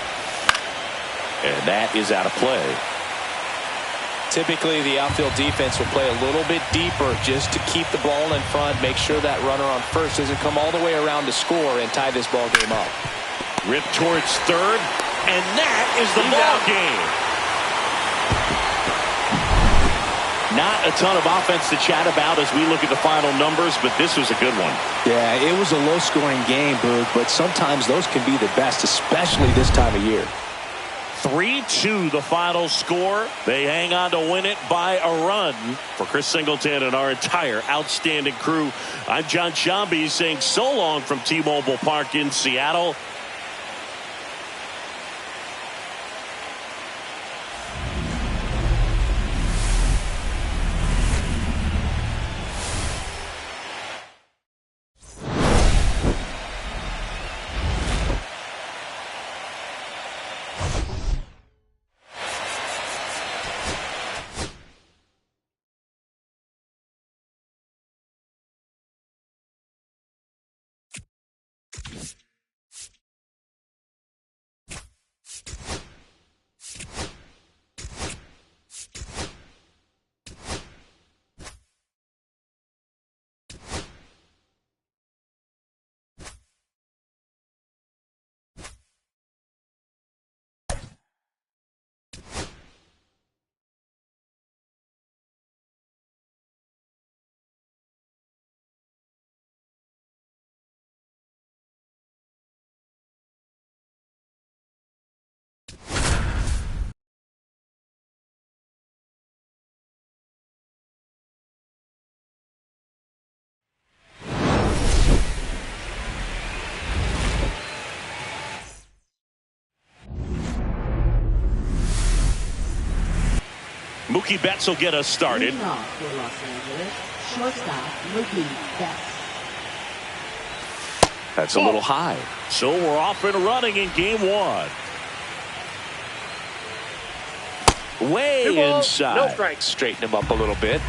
And that is out of play. Typically, the outfield defense will play a little bit deeper just to keep the ball in front, make sure that runner on first doesn't come all the way around to score and tie this ball game up. Rip towards third, and that is the ball game. Not a ton of offense to chat about as we look at the final numbers, but this was a good one. Yeah, it was a low-scoring game, Boog, but sometimes those can be the best, especially this time of year. 3-2 the final score. They hang on to win it by a run. For Chris Singleton and our entire outstanding crew, I'm John Shambi saying so long from T-Mobile Park in Seattle. Mookie Betts will get us started. Leading off for Los Angeles, shortstop Mookie Betts. That's a little high. So we're off and running in game one. Way 2 balls, inside. no strikes. Straighten him up a little bit.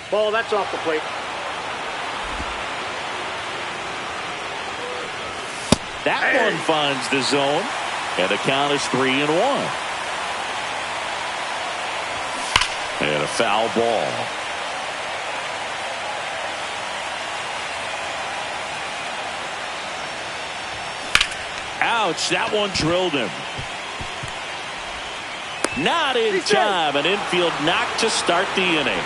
Ball, that's off the plate. That one finds the zone. And the count is 3-1. And a foul ball. Ouch, that one drilled him. Not in time. An infield knock to start the inning.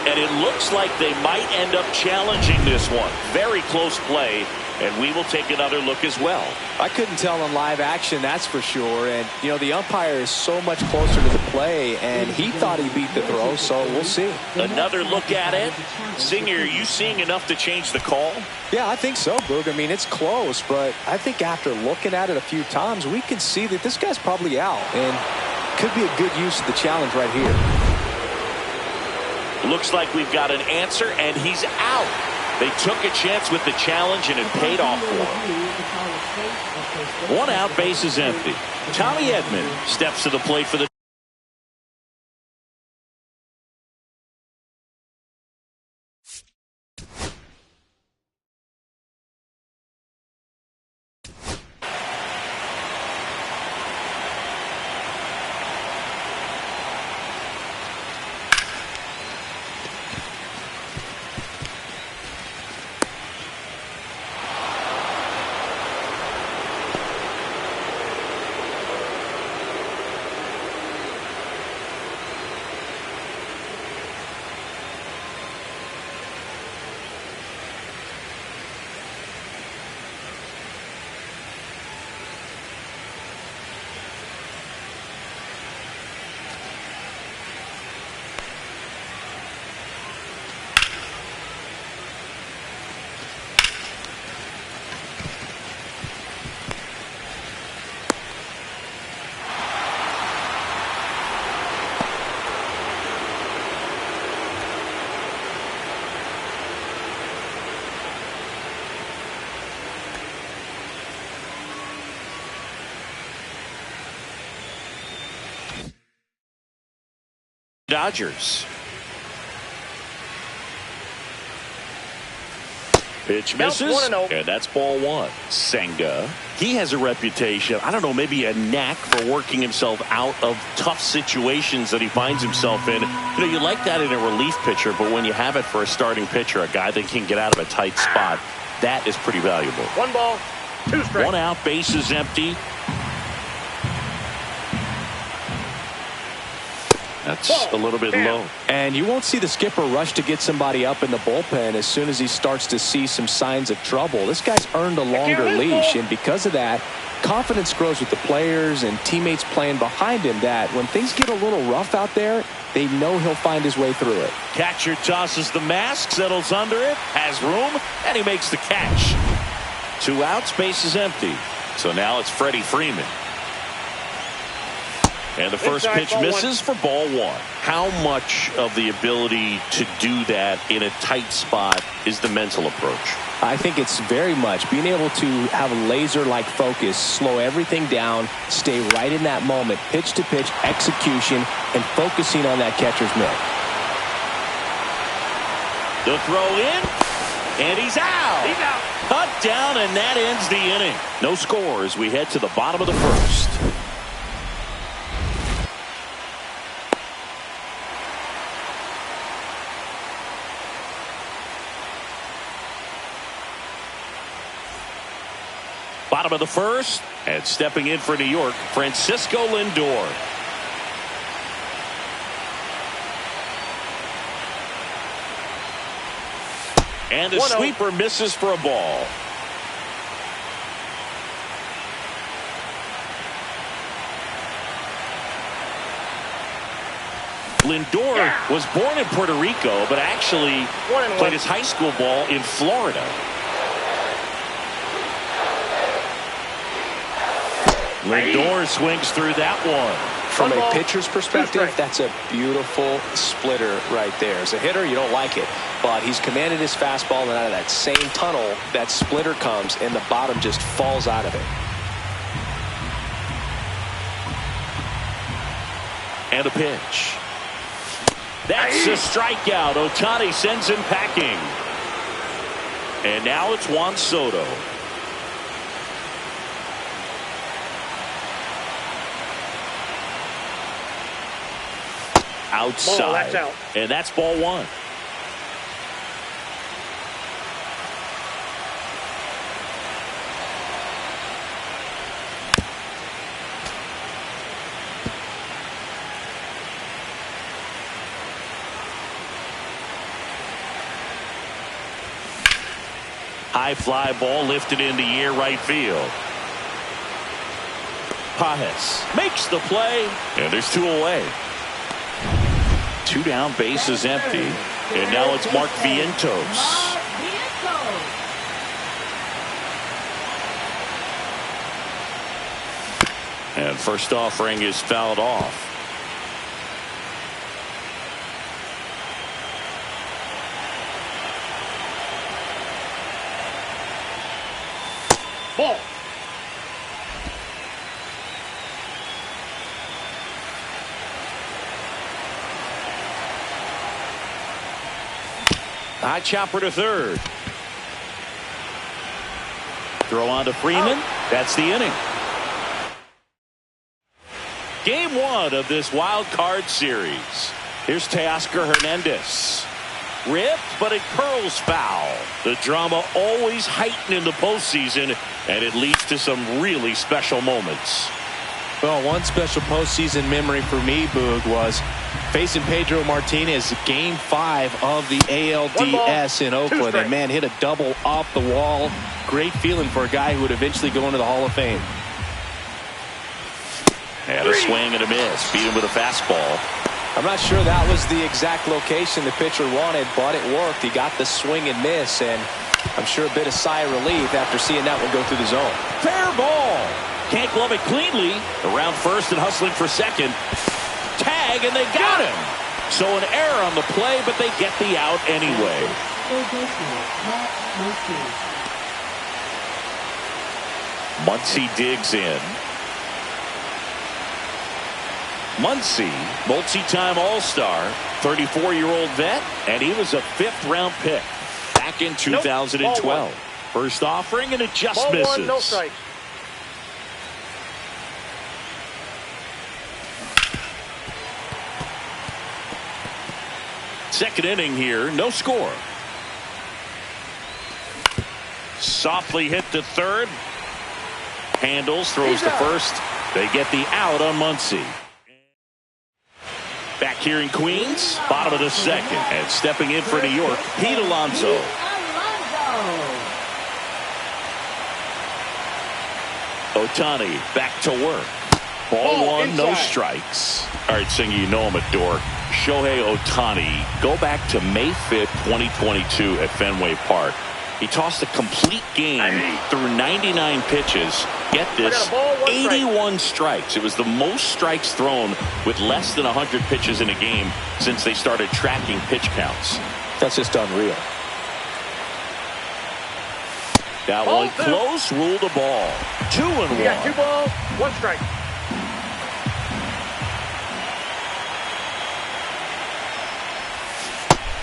And it looks like they might end up challenging this one. Very close play. And we will take another look as well. I couldn't tell in live action, that's for sure. And, you know, the umpire is so much closer to the play, and he thought he beat the throw, so we'll see. Another look at it. Singer, are you seeing enough to change the call? Yeah, I think so, Boog. I mean, it's close, but I think after looking at it a few times, we can see that this guy's probably out, and could be a good use of the challenge right here. Looks like we've got an answer, and he's out. They took a chance with the challenge, and it paid off for them. 1 out, base is empty. Tommy Edman steps to the plate for the Dodgers. Pitch misses, 1-0. and that's ball one. Senga, he has a reputation, I don't know, maybe a knack for working himself out of tough situations that he finds himself in. You know, you like that in a relief pitcher, but when you have it for a starting pitcher, a guy that can get out of a tight spot, that is pretty valuable. 1 ball, 2 strikes. 1 out, base is empty. That's a little bit low. And you won't see the skipper rush to get somebody up in the bullpen as soon as he starts to see some signs of trouble. This guy's earned a longer leash, and because of that, confidence grows with the players and teammates playing behind him that when things get a little rough out there, they know he'll find his way through it. Catcher tosses the mask, settles under it, has room, and he makes the catch. 2 outs, base is empty. So now it's Freddie Freeman. And the first pitch misses for ball one. How much of the ability to do that in a tight spot is the mental approach? I think it's very much being able to have a laser-like focus, slow everything down, stay right in that moment, pitch-to-pitch execution, and focusing on that catcher's mitt. The throw in, and he's out. He's out. Cut down, and that ends the inning. No score as we head to the bottom of the first. Bottom of the first, and stepping in for New York, Francisco Lindor. And the sweeper misses for a ball. Lindor was born in Puerto Rico, but actually played his high school ball in Florida. Lindor swings through that one. From a pitcher's perspective, that's a beautiful splitter right there. As a hitter, you don't like it, but he's commanded his fastball, and out of that same tunnel, that splitter comes, and the bottom just falls out of it. And a pitch. That's a strikeout. Ohtani sends him packing. And now it's Juan Soto. Outside. Ball, that's out. And that's ball one. High fly ball lifted in the air right field. Pajes makes the play, and there's two away. Two down, base is empty, and now it's Mark Vientos. And first offering is fouled off. Ball. High chopper to third. Throw on to Freeman. That's the inning. Game one of this wild card series. Here's Teoscar Hernandez. Ripped, but it curls foul. The drama always heightened in the postseason, and it leads to some really special moments. Well, one special postseason memory for me, Boog, was facing Pedro Martinez Game 5 of the ALDS in Oakland. And, man, hit a double off the wall. Great feeling for a guy who would eventually go into the Hall of Fame. And a swing and a miss. Beat him with a fastball. I'm not sure that was the exact location the pitcher wanted, but it worked. He got the swing and miss, and I'm sure a bit of sigh of relief after seeing that one go through the zone. Fair ball. Can't glove it cleanly. Around first and hustling for second. Tag, and they got him. So an error on the play, but they get the out anyway. Muncy digs in. Muncy, multi-time All-Star, 34-year-old vet, and he was a fifth-round pick back in 2012. First offering, and it just Ball misses. one, no strikes. Second inning here, no score. Softly hit to third. Handles, throws to first. They get the out on Muncy. Back here in Queens, bottom of the second, and stepping in for New York, Pete Alonso. Ohtani back to work. Ball one, no strikes. All right, Singy, you know I'm a dork. Shohei Ohtani, go back to May 5th, 2022 at Fenway Park. He tossed a complete game through 99 pitches. Get this, 81 strikes. It was the most strikes thrown with less than 100 pitches in a game since they started tracking pitch counts. That's just unreal. That one close, ruled a ball. 2-1. You got 2 balls, 1 strike.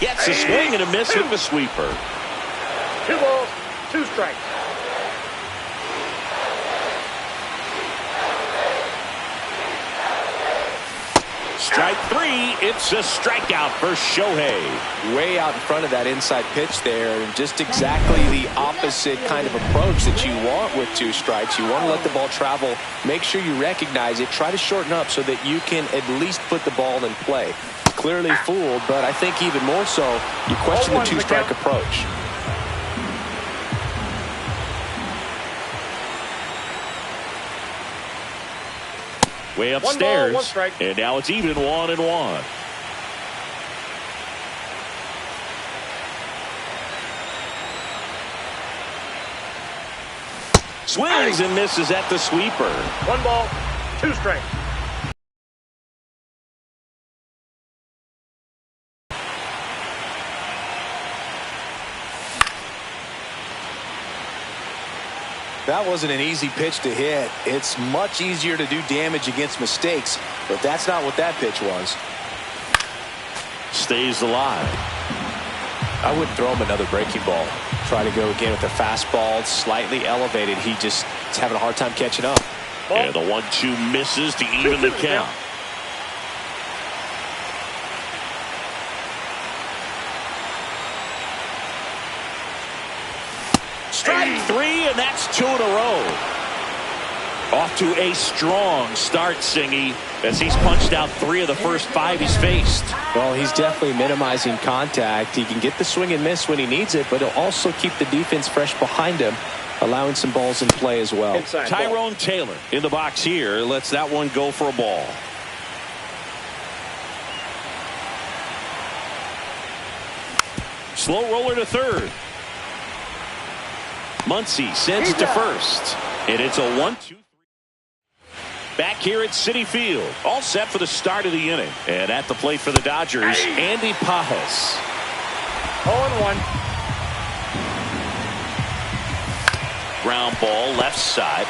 Gets a swing and a miss with the sweeper. 2 balls, 2 strikes. Strike 3, it's a strikeout for Shohei. Way out in front of that inside pitch there, and just exactly the opposite kind of approach that you want with 2 strikes. You want to let the ball travel, make sure you recognize it, try to shorten up so that you can at least put the ball in play. Clearly fooled, but I think even more so, you question the 2-strike approach. Way upstairs, 1 ball, 1 strike. And now it's even 1-1. Swings and misses at the sweeper. 1 ball, 2 strikes. That wasn't an easy pitch to hit. It's much easier to do damage against mistakes, but that's not what that pitch was. Stays alive. I wouldn't throw him another breaking ball. Try to go again with the fastball, slightly elevated. He's having a hard time catching up. Yeah, the 1-2 misses to even the count. Strike 3, and that's 2 in a row. Off to a strong start, Singy, as he's punched out 3 of the first 5 he's faced. Well, he's definitely minimizing contact. He can get the swing and miss when he needs it, but he'll also keep the defense fresh behind him, allowing some balls in play as well. Inside Tyrone ball. Taylor in the box here lets that one go for a ball. Slow roller to third. Muncy sends it to first, and it's a 1-2-3. Back here at Citi Field, all set for the start of the inning. And at the plate for the Dodgers, Andy Pajas. 0-1. Ground ball left side.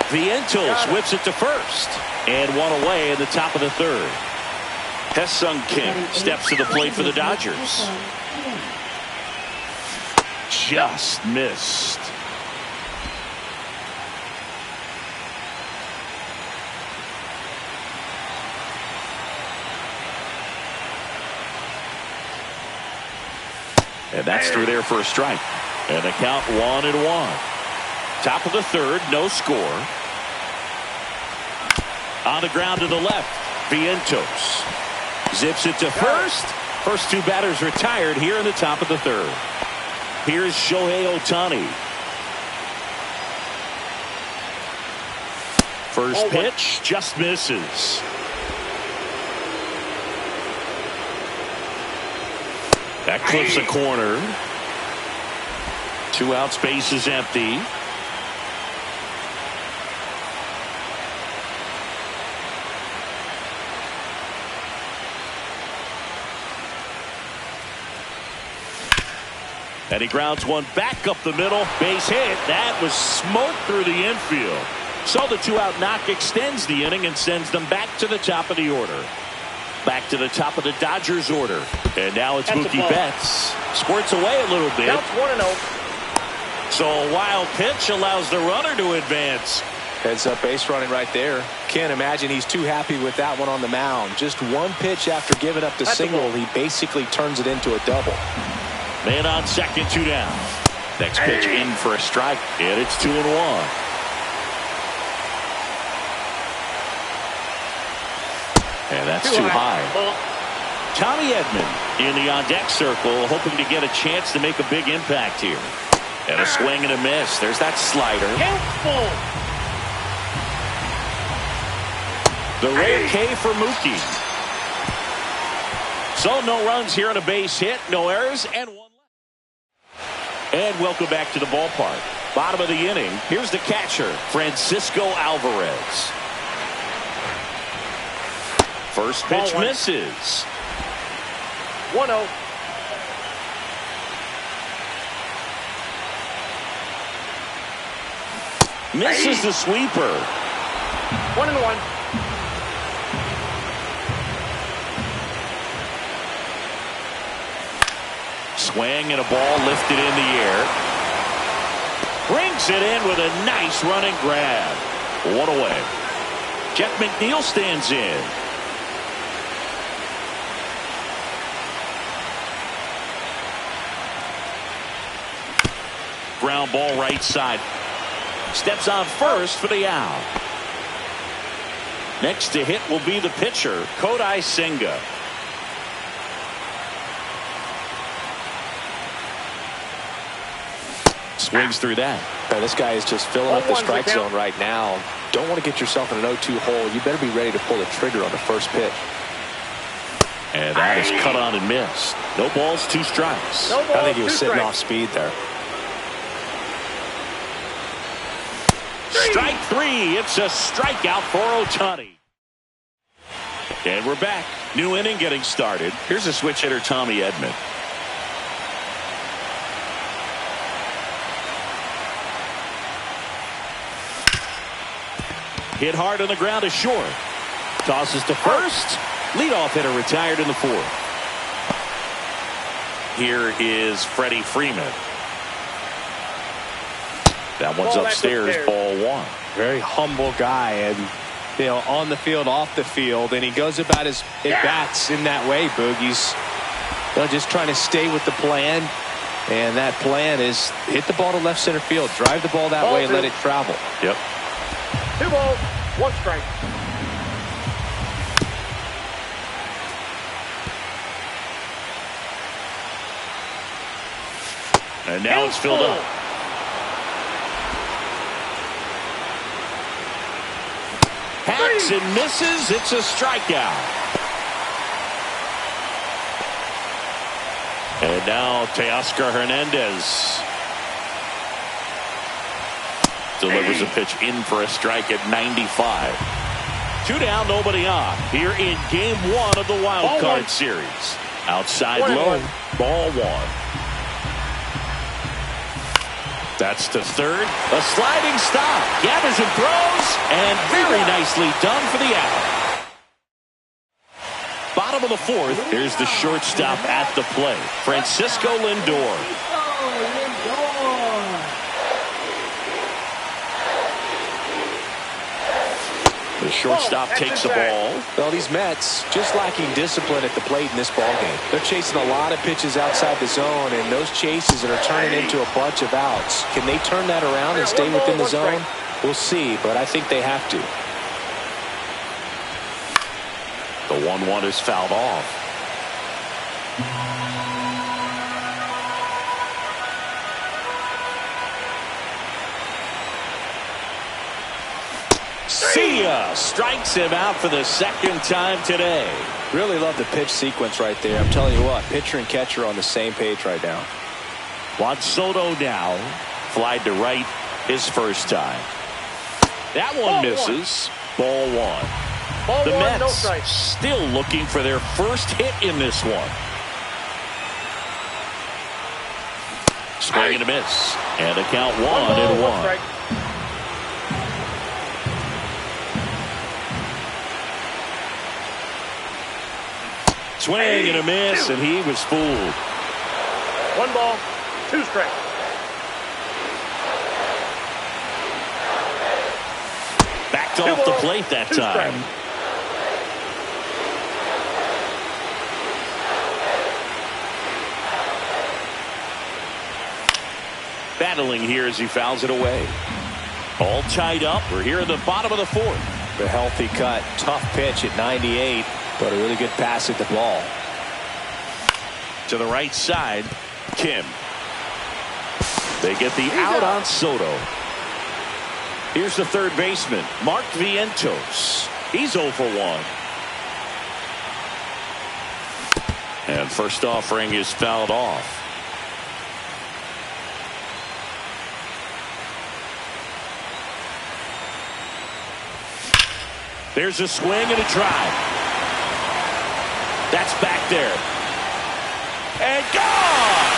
Vientos whips it to first, and 1 away in the top of the third. Hesung King steps to the plate for the Dodgers. Just missed. And that's through there for a strike. And the count 1-1. Top of the third, no score. On the ground to the left, Vientos zips it to first. First 2 batters retired here in the top of the third. Here's Shohei Ohtani. First pitch just misses. That clips a corner. 2 outs, base is empty. And he grounds one back up the middle. Base hit. That was smoke through the infield. So the 2-out knock extends the inning and sends them back to the top of the order. Back to the top of the Dodgers order. And now it's Mookie Betts. Squirts away a little bit. Counts 1-0. So a wild pitch allows the runner to advance. Heads up base running right there. Can't imagine he's too happy with that one on the mound. Just 1 pitch after giving up the single, he basically turns it into a double. Man on second, 2 down. Next pitch in for a strike, and it's 2-1. And that's too high. Tommy Edman in the on-deck circle, hoping to get a chance to make a big impact here. And a swing and a miss. There's that slider. The rare K for Mookie. So no runs here on a base hit, no errors, and 1 left. And welcome back to the ballpark. Bottom of the inning, here's the catcher, Francisco Alvarez. First pitch misses. 1-0. Misses the sweeper. 1-1. Swing and a ball lifted in the air. Brings it in with a nice running grab. 1 away. Jeff McNeil stands in. Ground ball right side. Steps on first for the out. Next to hit will be the pitcher, Kodai Senga. Swings through that. This guy is just filling up the strike zone right now. Don't want to get yourself in an 0-2 hole. You better be ready to pull the trigger on the first pitch. And that is cut on and missed. No balls, 2 strikes. I think he was sitting off speed there. Strike three. It's a strikeout for Ohtani. And we're back. New inning getting started. Here's a switch hitter, Tommy Edman. Hit hard on the ground to short. Tosses to first. Leadoff hitter retired in the fourth. Here is Freddie Freeman. That one's upstairs. Ball one. Very humble guy, and on the field, off the field, and he goes about his at-bats in that way, Boog. He's just trying to stay with the plan, and that plan is hit the ball to left center field, drive the ball that way, and let it travel. Yep. 2 balls, 1 strike. And now it's filled up. Hacks and misses. It's a strikeout. And now Teoscar Hernandez delivers a pitch in for a strike at 95. 2 down, nobody on. Here in game 1 of the wild card series. Outside low, ball 1. That's to third. A sliding stop. Gathers and throws. And very nicely done for the out. Bottom of the fourth. Here's the shortstop at the plate, Francisco Lindor. The shortstop takes the ball. Well, these Mets just lacking discipline at the plate in this ballgame. They're chasing a lot of pitches outside the zone, and those chases are turning into a bunch of outs. Can they turn that around and stay within the zone? We'll see, but I think they have to. The 1-1 is fouled off. See ya! Strikes him out for the second time today. Really love the pitch sequence right there. I'm telling you what, pitcher and catcher on the same page right now. Juan Soto now. Flied to right his first time. That one misses. Ball 1. The Mets still looking for their first hit in this one. Swing and a miss. And a count 1-1. Swing and a miss, and he was fooled. 1 ball, 2 strikes. Backed off the plate that time. Battling here as he fouls it away. All tied up. We're here at the bottom of the fourth. A healthy cut. Tough pitch at 98. But a really good pass at the ball. To the right side, Kim. They get the out on Soto. Here's the third baseman, Mark Vientos. He's 0 for 1. And first offering is fouled off. There's a swing and a drive. That's back there. And gone!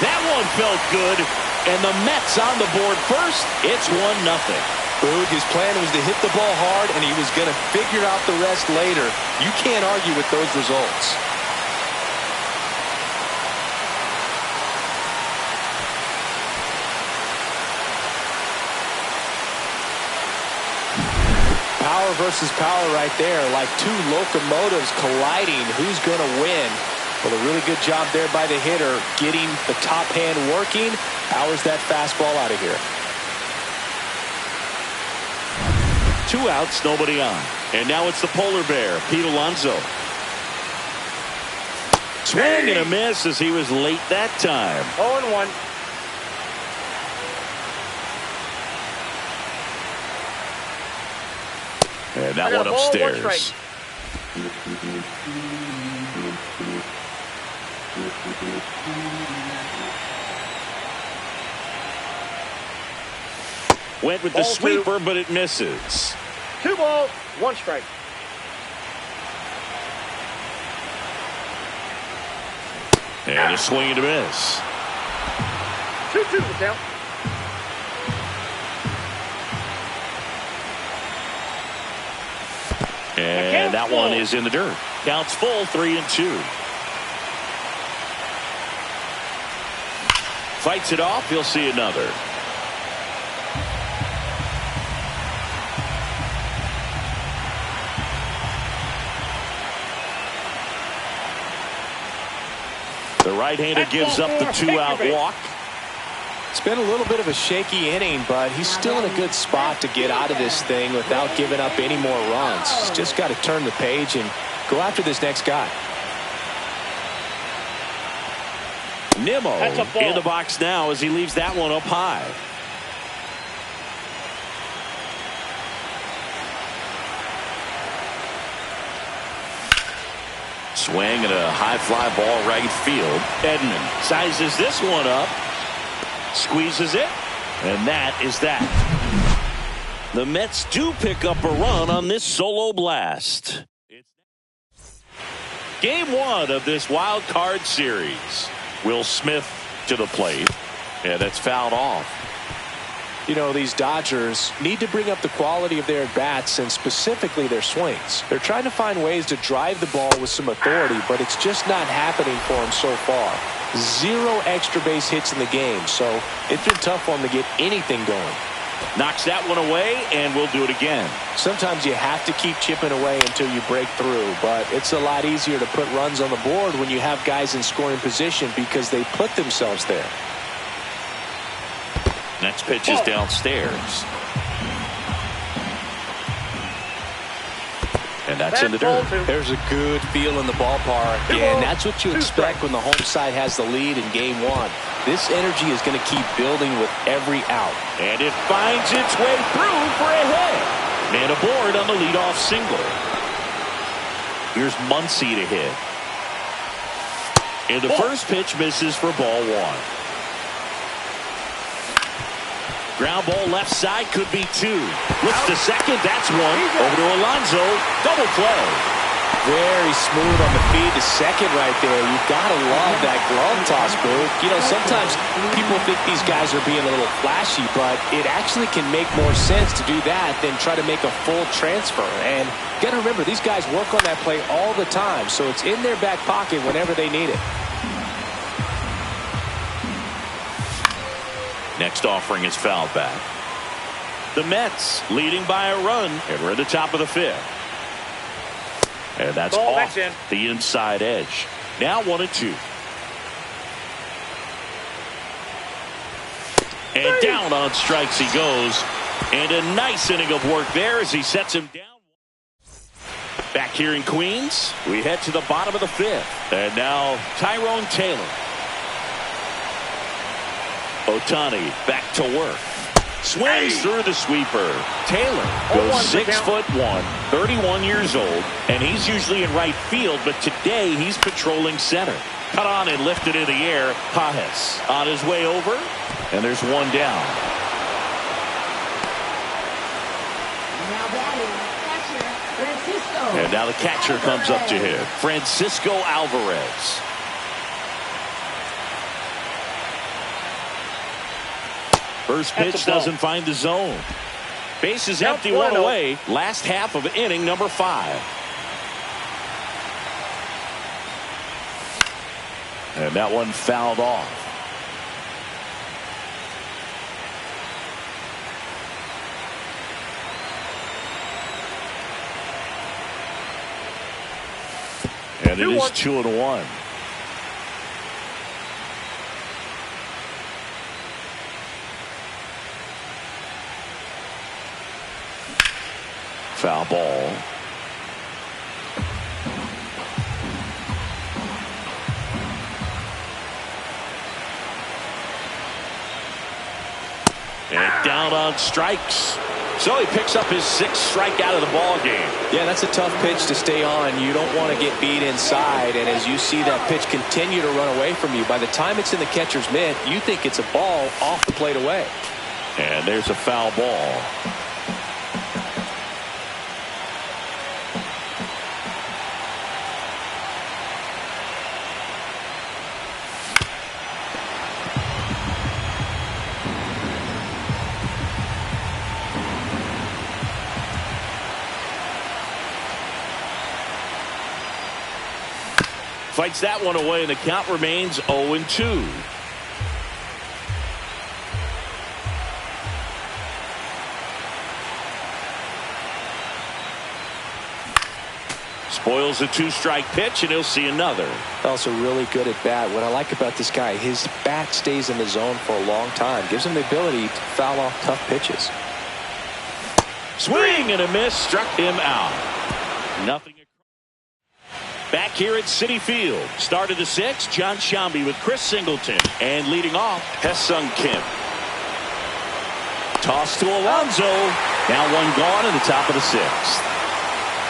That one felt good. And the Mets on the board first. It's 1-0. Boog, his plan was to hit the ball hard, and he was going to figure out the rest later. You can't argue with those results. Power versus power right there, like 2 locomotives colliding. Who's going to win? Well, a really good job there by the hitter, getting the top hand working. Powers that fastball out of here. 2 outs, nobody on. And now it's the polar bear, Pete Alonso. Swing and a miss as he was late that time. 0-1. And that one upstairs. Went with the sweeper, but it misses. 2 balls, 1 strike. And a swing and a miss. 2-2 the count. And that one is in the dirt. Counts full, 3-2. Fights it off. He'll see another. The right-hander gives up the 2-out walk. It's been a little bit of a shaky inning, but he's still in a good spot to get out of this thing without giving up any more runs. He's just got to turn the page and go after this next guy. Nimmo in the box now as he leaves that one up high. Swing and a high fly ball right field. Edman sizes this one up. Squeezes it, and that is that. The Mets do pick up a run on this solo blast. It's Game 1 of this wild card series. Will Smith to the plate, and that's fouled off. You know, these Dodgers need to bring up the quality of their at-bats and specifically their swings. They're trying to find ways to drive the ball with some authority, but it's just not happening for them so far. 0 extra base hits in the game, so it's been tough for them to get anything going. Knocks that one away, and we'll do it again. Sometimes you have to keep chipping away until you break through, but it's a lot easier to put runs on the board when you have guys in scoring position because they put themselves there. Next pitch is downstairs. And that's in the dirt. There's a good feel in the ballpark, and that's what you expect when the home side has the lead in Game 1. This energy is going to keep building with every out. And it finds its way through for a hit. Man aboard on the leadoff single. Here's Muncy to hit. And the first pitch misses for ball 1. Ground ball left side, could be 2. Looks to second, that's 1. Over to Alonso, double play. Very smooth on the feed to second right there. You've got to love that glove toss move. You know, sometimes people think these guys are being a little flashy, but it actually can make more sense to do that than try to make a full transfer. And you got to remember, these guys work on that play all the time, so it's in their back pocket whenever they need it. Next offering is fouled back. The Mets leading by a run, and we're at the top of the 5th. And that's off the inside edge. Now 1-2. And down on strikes he goes. And a nice inning of work there as he sets him down. Back here in Queens, we head to the bottom of the 5th. And now Tyrone Taylor. Ohtani back to work. Swings through the sweeper. Taylor goes 6'1", 31 years old, and he's usually in right field, but today he's patrolling center. Cut on and lifted in the air. Pajes on his way over, and there's one down. Now batting, catcher, Francisco. And now the catcher comes up to him. Francisco Alvarez. First pitch doesn't find the zone. Base is empty, 1 away. Last half of inning number 5. And that one fouled off. And it is 2-1. Foul ball. And down on strikes. So he picks up his 6th strikeout of the ball game. Yeah, that's a tough pitch to stay on. You don't want to get beat inside, and as you see that pitch continue to run away from you, by the time it's in the catcher's mitt, you think it's a ball off the plate away. And there's a foul ball. Fights that one away, and the count remains 0-2. Spoils a two-strike pitch, and he'll see another. Also really good at bat. What I like about this guy, his bat stays in the zone for a long time. Gives him the ability to foul off tough pitches. Swing and a miss, struck him out. Nothing. Back here at Citi Field. Start of the sixth, John Shambi with Chris Singleton. And leading off, Hesung Kim. Toss to Alonso. Now one gone in the top of the sixth.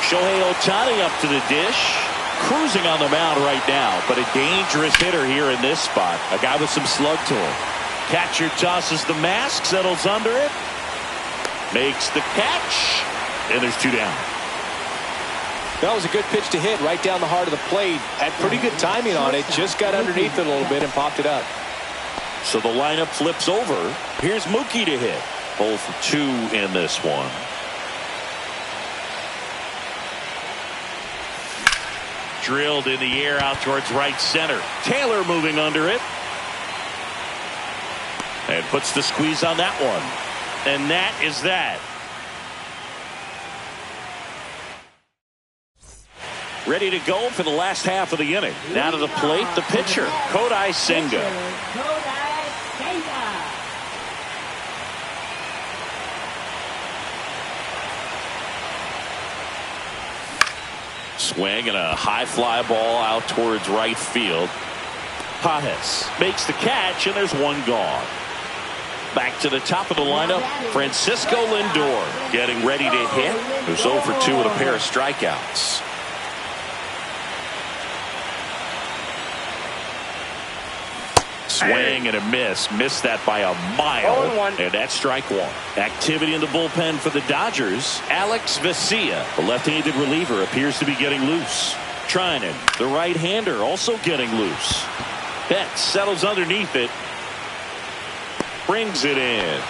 Shohei Ohtani up to the dish. Cruising on the mound right now, but a dangerous hitter here in this spot. A guy with some slug to him. Catcher tosses the mask, settles under it. Makes the catch. And there's two down. That was a good pitch to hit right down the heart of the plate. Had pretty good timing on it. Just got underneath it a little bit and popped it up. So the lineup flips over. Here's Mookie to hit. 0 for 2 in this one. Drilled in the air out towards right center. Taylor moving under it. And puts the squeeze on that one. And that is that. Ready to go for the last half of the inning. Now to the plate, the pitcher, Kodai Senga. Swing and a high fly ball out towards right field. Pajes makes the catch, and there's one gone. Back to the top of the lineup, Francisco Lindor getting ready to hit. Who's 0 for 2 with a pair of strikeouts. Swing and a miss. Missed that by a mile. And that's strike one. Activity in the bullpen for the Dodgers. Alex Vesia, the left-handed reliever, appears to be getting loose. Trinan, the right-hander, also getting loose. Betts settles underneath it. Brings it in.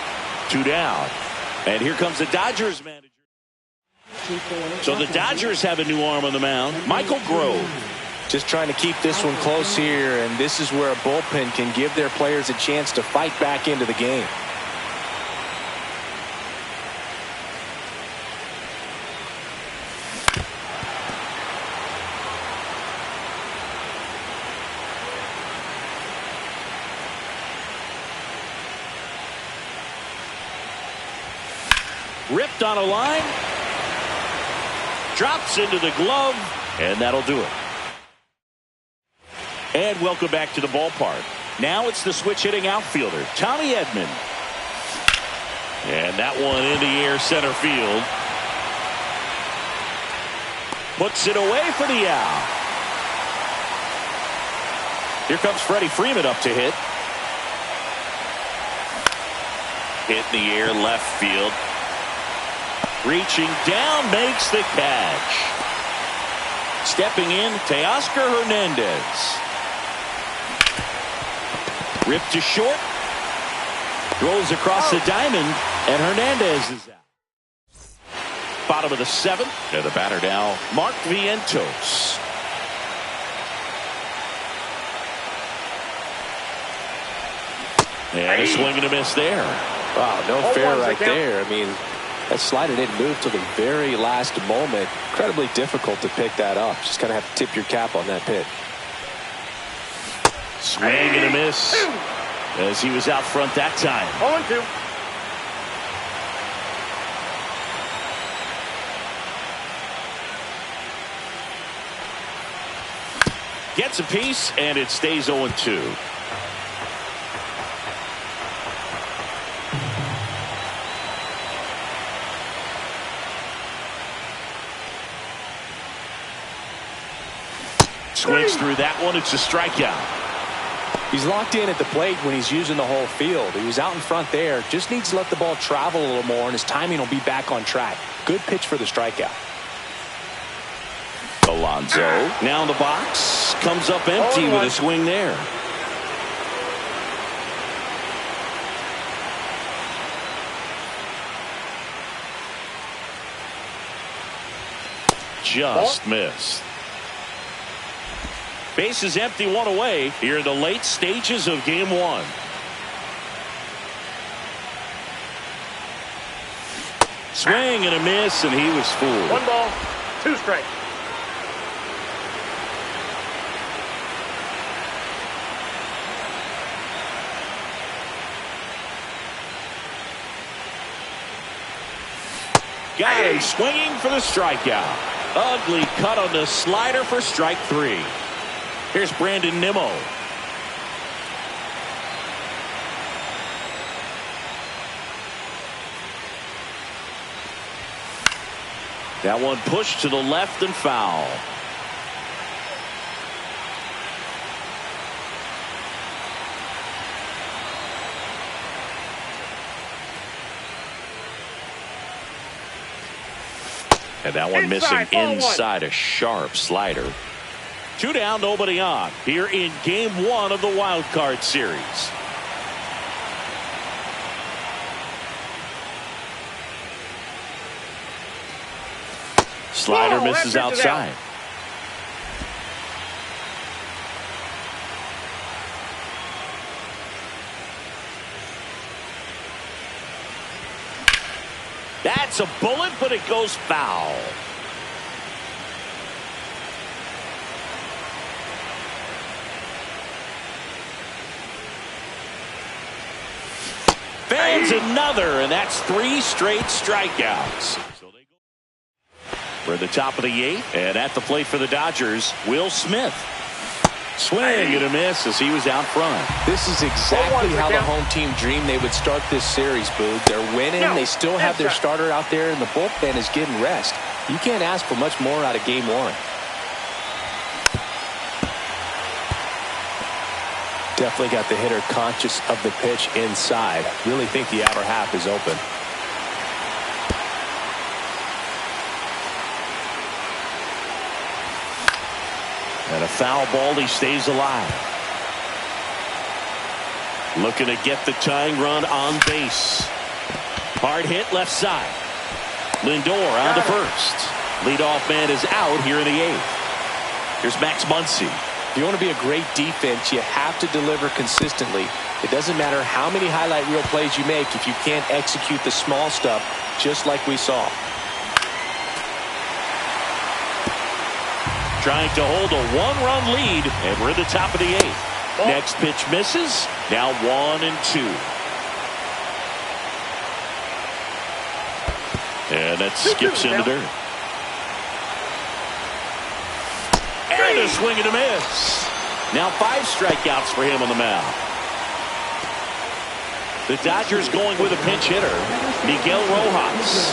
2 down. And here comes the Dodgers manager. So the Dodgers have a new arm on the mound. Michael Grove. Just trying to keep this one close here, and this is where a bullpen can give their players a chance to fight back into the game. Ripped on a line. Drops into the glove, and that'll do it. And welcome back to the ballpark. Now it's the switch hitting outfielder, Tommy Edman. And that one in the air center field. Puts it away for the out. Here comes Freddie Freeman up to hit. Hit in the air left field. Reaching down, makes the catch. Stepping in, Teoscar Hernandez. Ripped to short. Rolls across the diamond, and Hernandez is out. Bottom of the seventh. And the batter now, Mark Vientos. And a swing and a miss there. Wow, no fair right there. I mean, that slider didn't move till the very last moment. Incredibly difficult to pick that up. Just kind of have to tip your cap on that pitch. Swing and a miss as he was out front that time. 0-2. Gets a piece, and it stays 0-2. Swings through that one. It's a strikeout. He's locked in at the plate when he's using the whole field. He was out in front there. Just needs to let the ball travel a little more, and his timing will be back on track. Good pitch for the strikeout. Alonso now in the box. Comes up empty with a swing there. Just missed. Base is empty, one away here in the late stages of game one. Swing and a miss, and he was fooled. 1 ball, 2 strikes. Got him swinging for the strikeout. Ugly cut on the slider for strike 3. Here's Brandon Nimmo. That one pushed to the left and foul. And that one missing inside a sharp slider. 2 down, nobody on here in game 1 of the wild card series. Slider misses outside. That's a bullet, but it goes foul. Fans another, and that's 3 straight strikeouts. We're at the top of the 8th, and at the plate for the Dodgers, Will Smith. Swing and a miss as he was out front. This is exactly how the home team dreamed they would start this series, Boog. They're winning. They still have their starter out there, and the bullpen is getting rest. You can't ask for much more out of game 1. Definitely got the hitter conscious of the pitch inside. Really think the outer half is open. And a foul ball, he stays alive. Looking to get the tying run on base. Hard hit left side. Lindor on to first. Leadoff man is out here in the 8th. Here's Max Muncy. If you want to be a great defense, you have to deliver consistently. It doesn't matter how many highlight reel plays you make if you can't execute the small stuff, just like we saw. Trying to hold a 1-run lead, and we're at the top of the 8th. Next pitch misses. Now 1-2. And that skips into dirt. And a swing and a miss. Now 5 strikeouts for him on the mound. The Dodgers going with a pinch hitter, Miguel Rojas.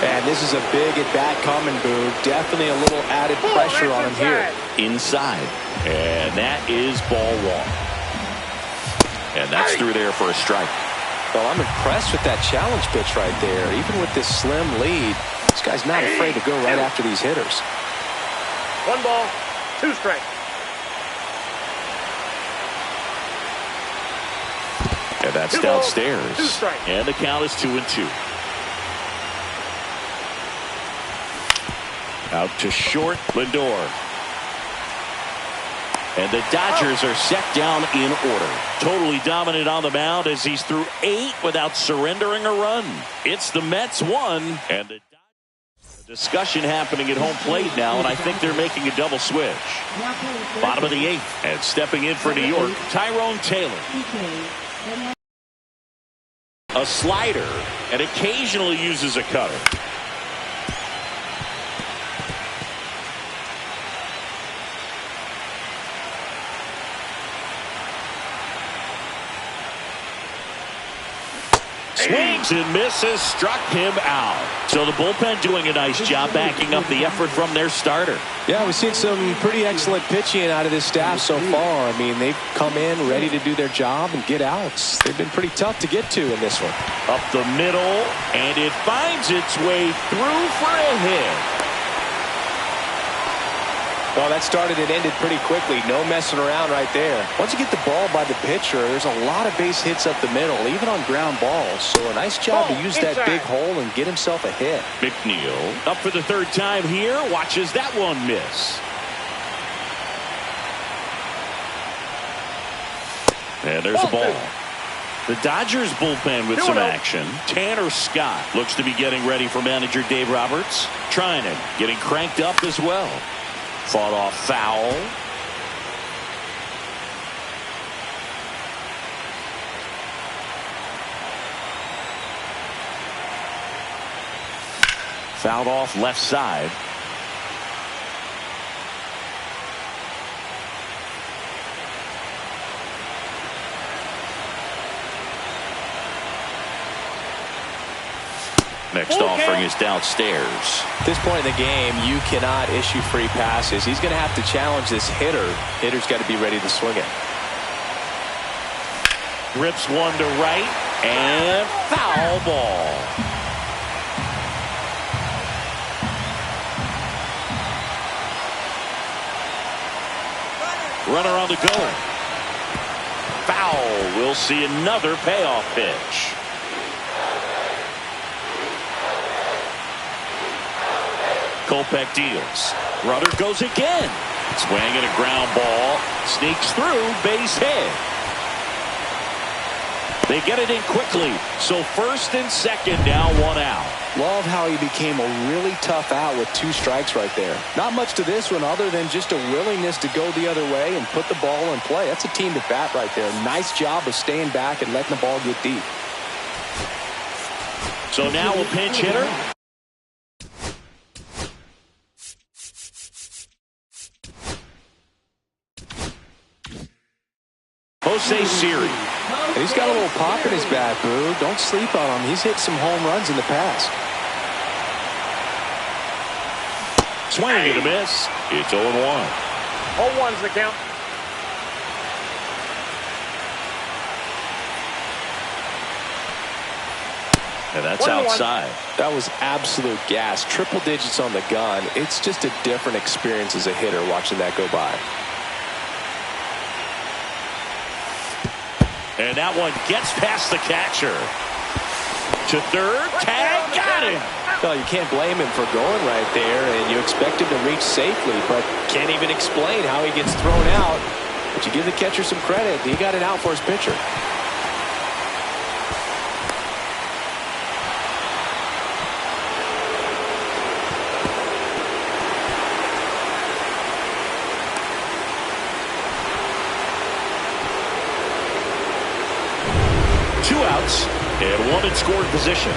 And this is a big at-bat coming, Boo. Definitely a little added pressure on him here. Inside. And that is ball 1. And that's through there for a strike. Well, I'm impressed with that challenge pitch right there. Even with this slim lead, this guy's not afraid to go right after these hitters. 1 ball, 2 strikes. And that's downstairs. And the count is 2-2. Out to short, Lindor. And the Dodgers are set down in order. Totally dominant on the mound as he's through 8 without surrendering a run. It's the Mets 1, and the discussion happening at home plate now, and I think they're making a double switch. Bottom of the 8th, and stepping in for New York, Tyrone Taylor. A slider, and occasionally uses a cutter. Swings and misses, struck him out. So the bullpen doing a nice job backing up the effort from their starter. Yeah, we've seen some pretty excellent pitching out of this staff so far. I mean, they've come in ready to do their job and get outs. They've been pretty tough to get to in this one. Up the middle, and it finds its way through for a hit. Well, that started and ended pretty quickly. No messing around right there. Once you get the ball by the pitcher, there's a lot of base hits up the middle, even on ground balls. So a nice job to use that big hole and get himself a hit. McNeil up for the third time here. Watches that one miss. And there's a ball. The Dodgers bullpen with some action. Tanner Scott looks to be getting ready for manager Dave Roberts. Trinan getting cranked up as well. Fought off foul. Fouled off left side. Next offering is downstairs. At this point in the game, you cannot issue free passes. He's going to have to challenge this hitter. Hitter's got to be ready to swing it. Rips one to right, and foul ball. Runner on the go. Foul. We'll see another payoff pitch. Kopech deals. Runner goes again. Swinging a ground ball. Sneaks through. Base hit. They get it in quickly. So first and second, now one out. Love how he became a really tough out with 2 strikes right there. Not much to this one other than just a willingness to go the other way and put the ball in play. That's a team to bat right there. Nice job of staying back and letting the ball get deep. So now a pinch hitter. Jose Siri. And he's got a little pop in his bat, Boo. Don't sleep on him. He's hit some home runs in the past. Swing and a miss. It's 0-1. 0-1's the count. And that's outside. That was absolute gas. Triple digits on the gun. It's just a different experience as a hitter watching that go by. And that one gets past the catcher. To third. Tag. Got him. Well, you can't blame him for going right there, and you expect him to reach safely, but can't even explain how he gets thrown out. But you give the catcher some credit. He got it out for his pitcher. Two outs and one in scoring position.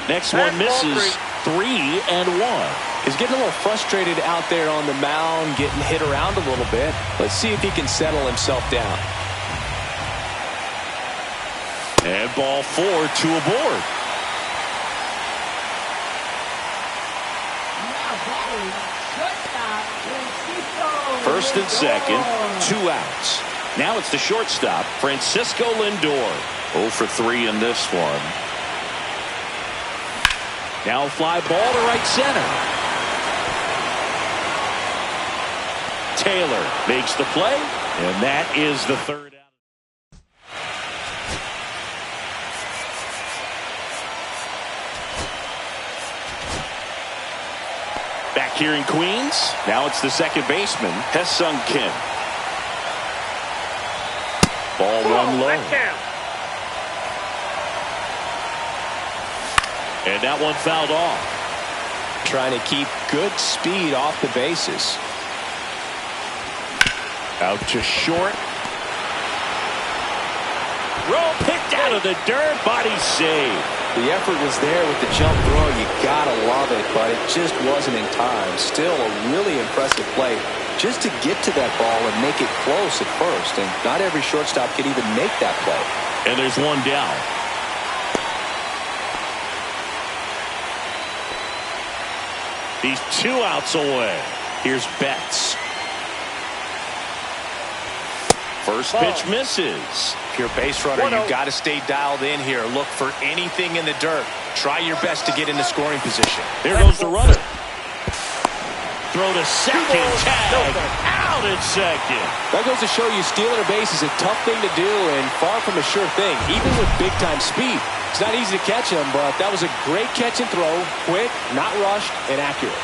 Next one misses. 3-1. He's getting a little frustrated out there on the mound, getting hit around a little bit. Let's see if he can settle himself down. And ball 4, 2 aboard. First and second, 2 outs. Now it's the shortstop, Francisco Lindor. 0 for 3 in this one. Now a fly ball to right center. Taylor makes the play, and that is the third out. Back here in Queens, now it's the second baseman, Hesung Kim. Ball one low. And that one fouled off. Trying to keep good speed off the bases. Out to short. Roll picked out of the dirt. Body save. The effort was there with the jump throw. You gotta love it, but it just wasn't in time. Still a really impressive play. just to get to that ball and make it close at first. And not every shortstop can even make that play. And there's one down. He's 2 outs away. Here's Betts. First pitch misses. If you're a base runner, you've got to stay dialed in here. Look for anything in the dirt. Try your best to get into scoring position. There goes the runner. Throw to second. Tag. Out at second. That goes to show you stealing a base is a tough thing to do and far from a sure thing, even with big-time speed. It's not easy to catch him, but that was a great catch and throw. Quick, not rushed, and accurate.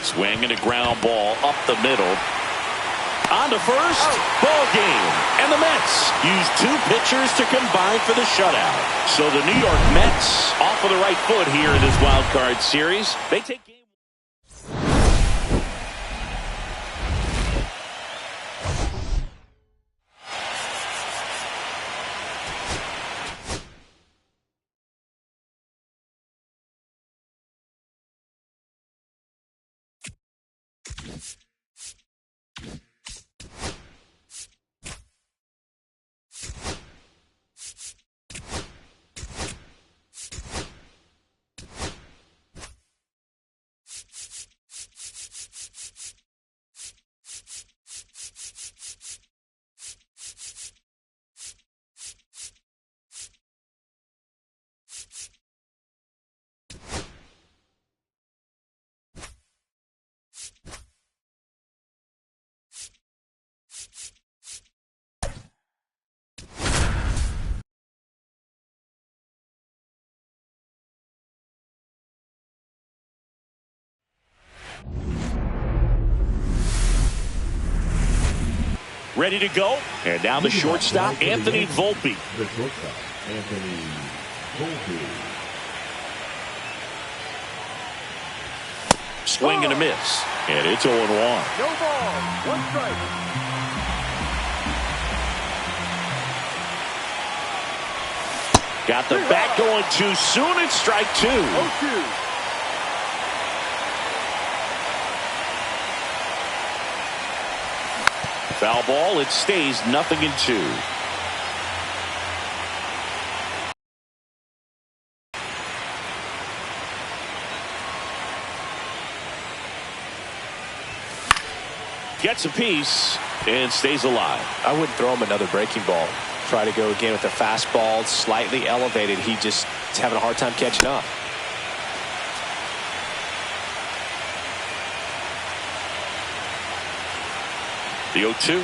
Swing and a ground ball up the middle. On to first. Ball game. And the Mets use 2 pitchers to combine for the shutout. So the New York Mets off of the right foot here in this wild card series. They take game. Ready to go. And now the shortstop, Anthony Volpe. The shortstop, Anthony Volpe. Swing and a miss. And it's 0-1. No ball. 1 strike. Got the bat going too soon. It's strike 2. 0-2. Foul ball. It stays 0-2. Gets a piece and stays alive. I wouldn't throw him another breaking ball. Try to go again with the fastball slightly elevated. He just is having a hard time catching up. The 0-2.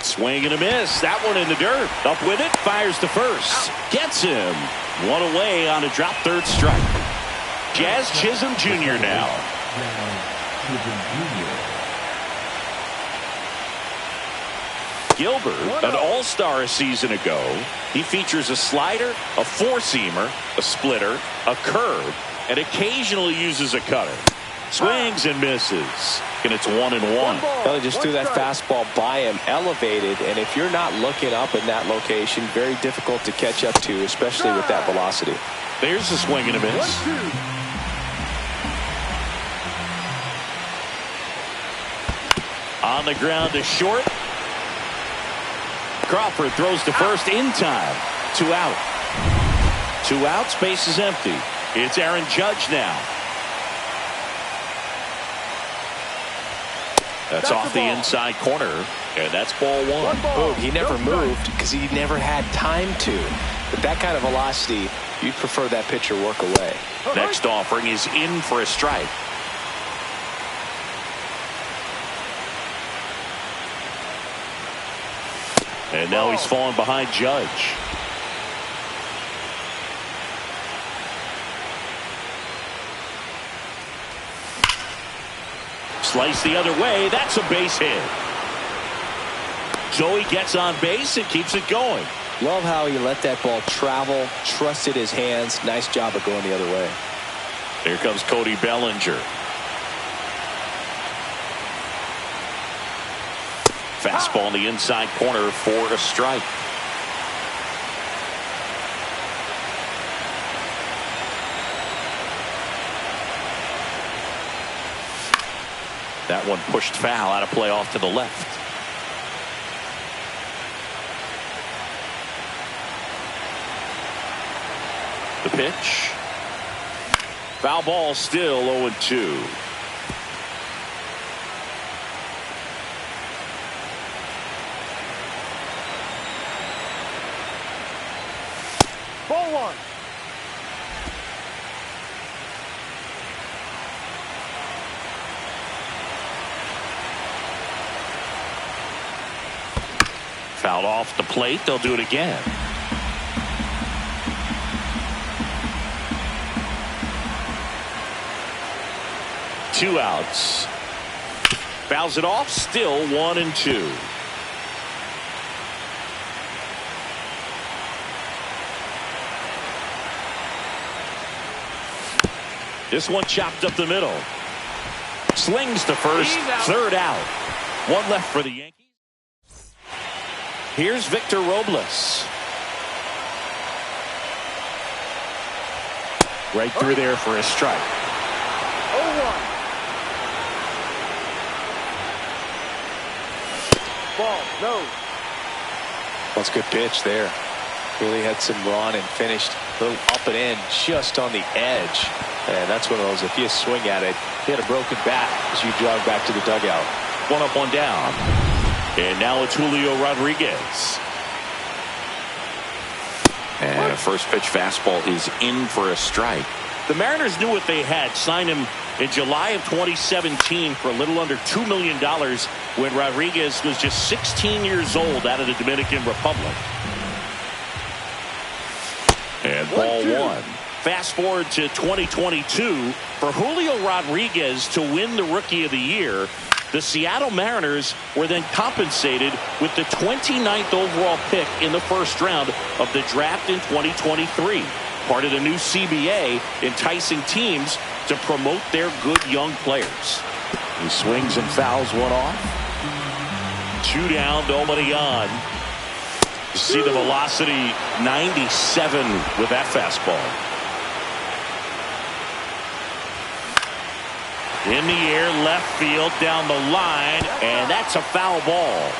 Swing and a miss. That one in the dirt. Up with it. Fires to first. Gets him. 1 away on a drop third strike. Jazz Chisholm Jr. now. Gilbert, an all-star a season ago. He features a slider, a four-seamer, a splitter, a curve, and occasionally uses a cutter. Swings and misses. And it's 1-1. Well, they just threw that fastball by him, elevated, and if you're not looking up in that location, very difficult to catch up to, especially with that velocity. There's a swing and a miss. 1-2. On the ground to short. Crawford throws to first in time. 2 out. 2 outs, base is empty. It's Aaron Judge now. That's off the inside corner, and that's ball 1. Oh, he never moved because he never had time to. But that kind of velocity, you'd prefer that pitcher work away. Next offering is in for a strike. And now he's falling behind Judge. Slice the other way. That's a base hit. Joey gets on base and keeps it going. Love how he let that ball travel, trusted his hands. Nice job of going the other way. Here comes Cody Bellinger. Fastball in the inside corner for a strike. That one pushed foul, out of play off to the left. The pitch. Foul ball, still 0-2. Ball one. Fouled off the plate. They'll do it again. Two outs. Fouls it off. Still 1-2. This one chopped up the middle. Slings to first. Third out. One left for the Yankees. Here's Victor Robles. Right through there for a strike. 0-1. Ball, no. That's a good pitch there. Really had some run and finished a little up and in, just on the edge. And that's one of those, if you swing at it, hit a broken bat as you jog back to the dugout. One up, one down. And now it's Julio Rodriguez. And a first pitch fastball is in for a strike. The Mariners knew what they had. Signed him in July of 2017 for a little under $2 million when Rodriguez was just 16 years old out of the Dominican Republic. And ball one. Fast forward to 2022. For Julio Rodriguez to win the Rookie of the Year, the Seattle Mariners were then compensated with the 29th overall pick in the first round of the draft in 2023. Part of the new CBA, enticing teams to promote their good young players. He swings and fouls one off. Two down, nobody on. You see the velocity 97 with that fastball. In the air, left field, down the line, and that's a foul ball.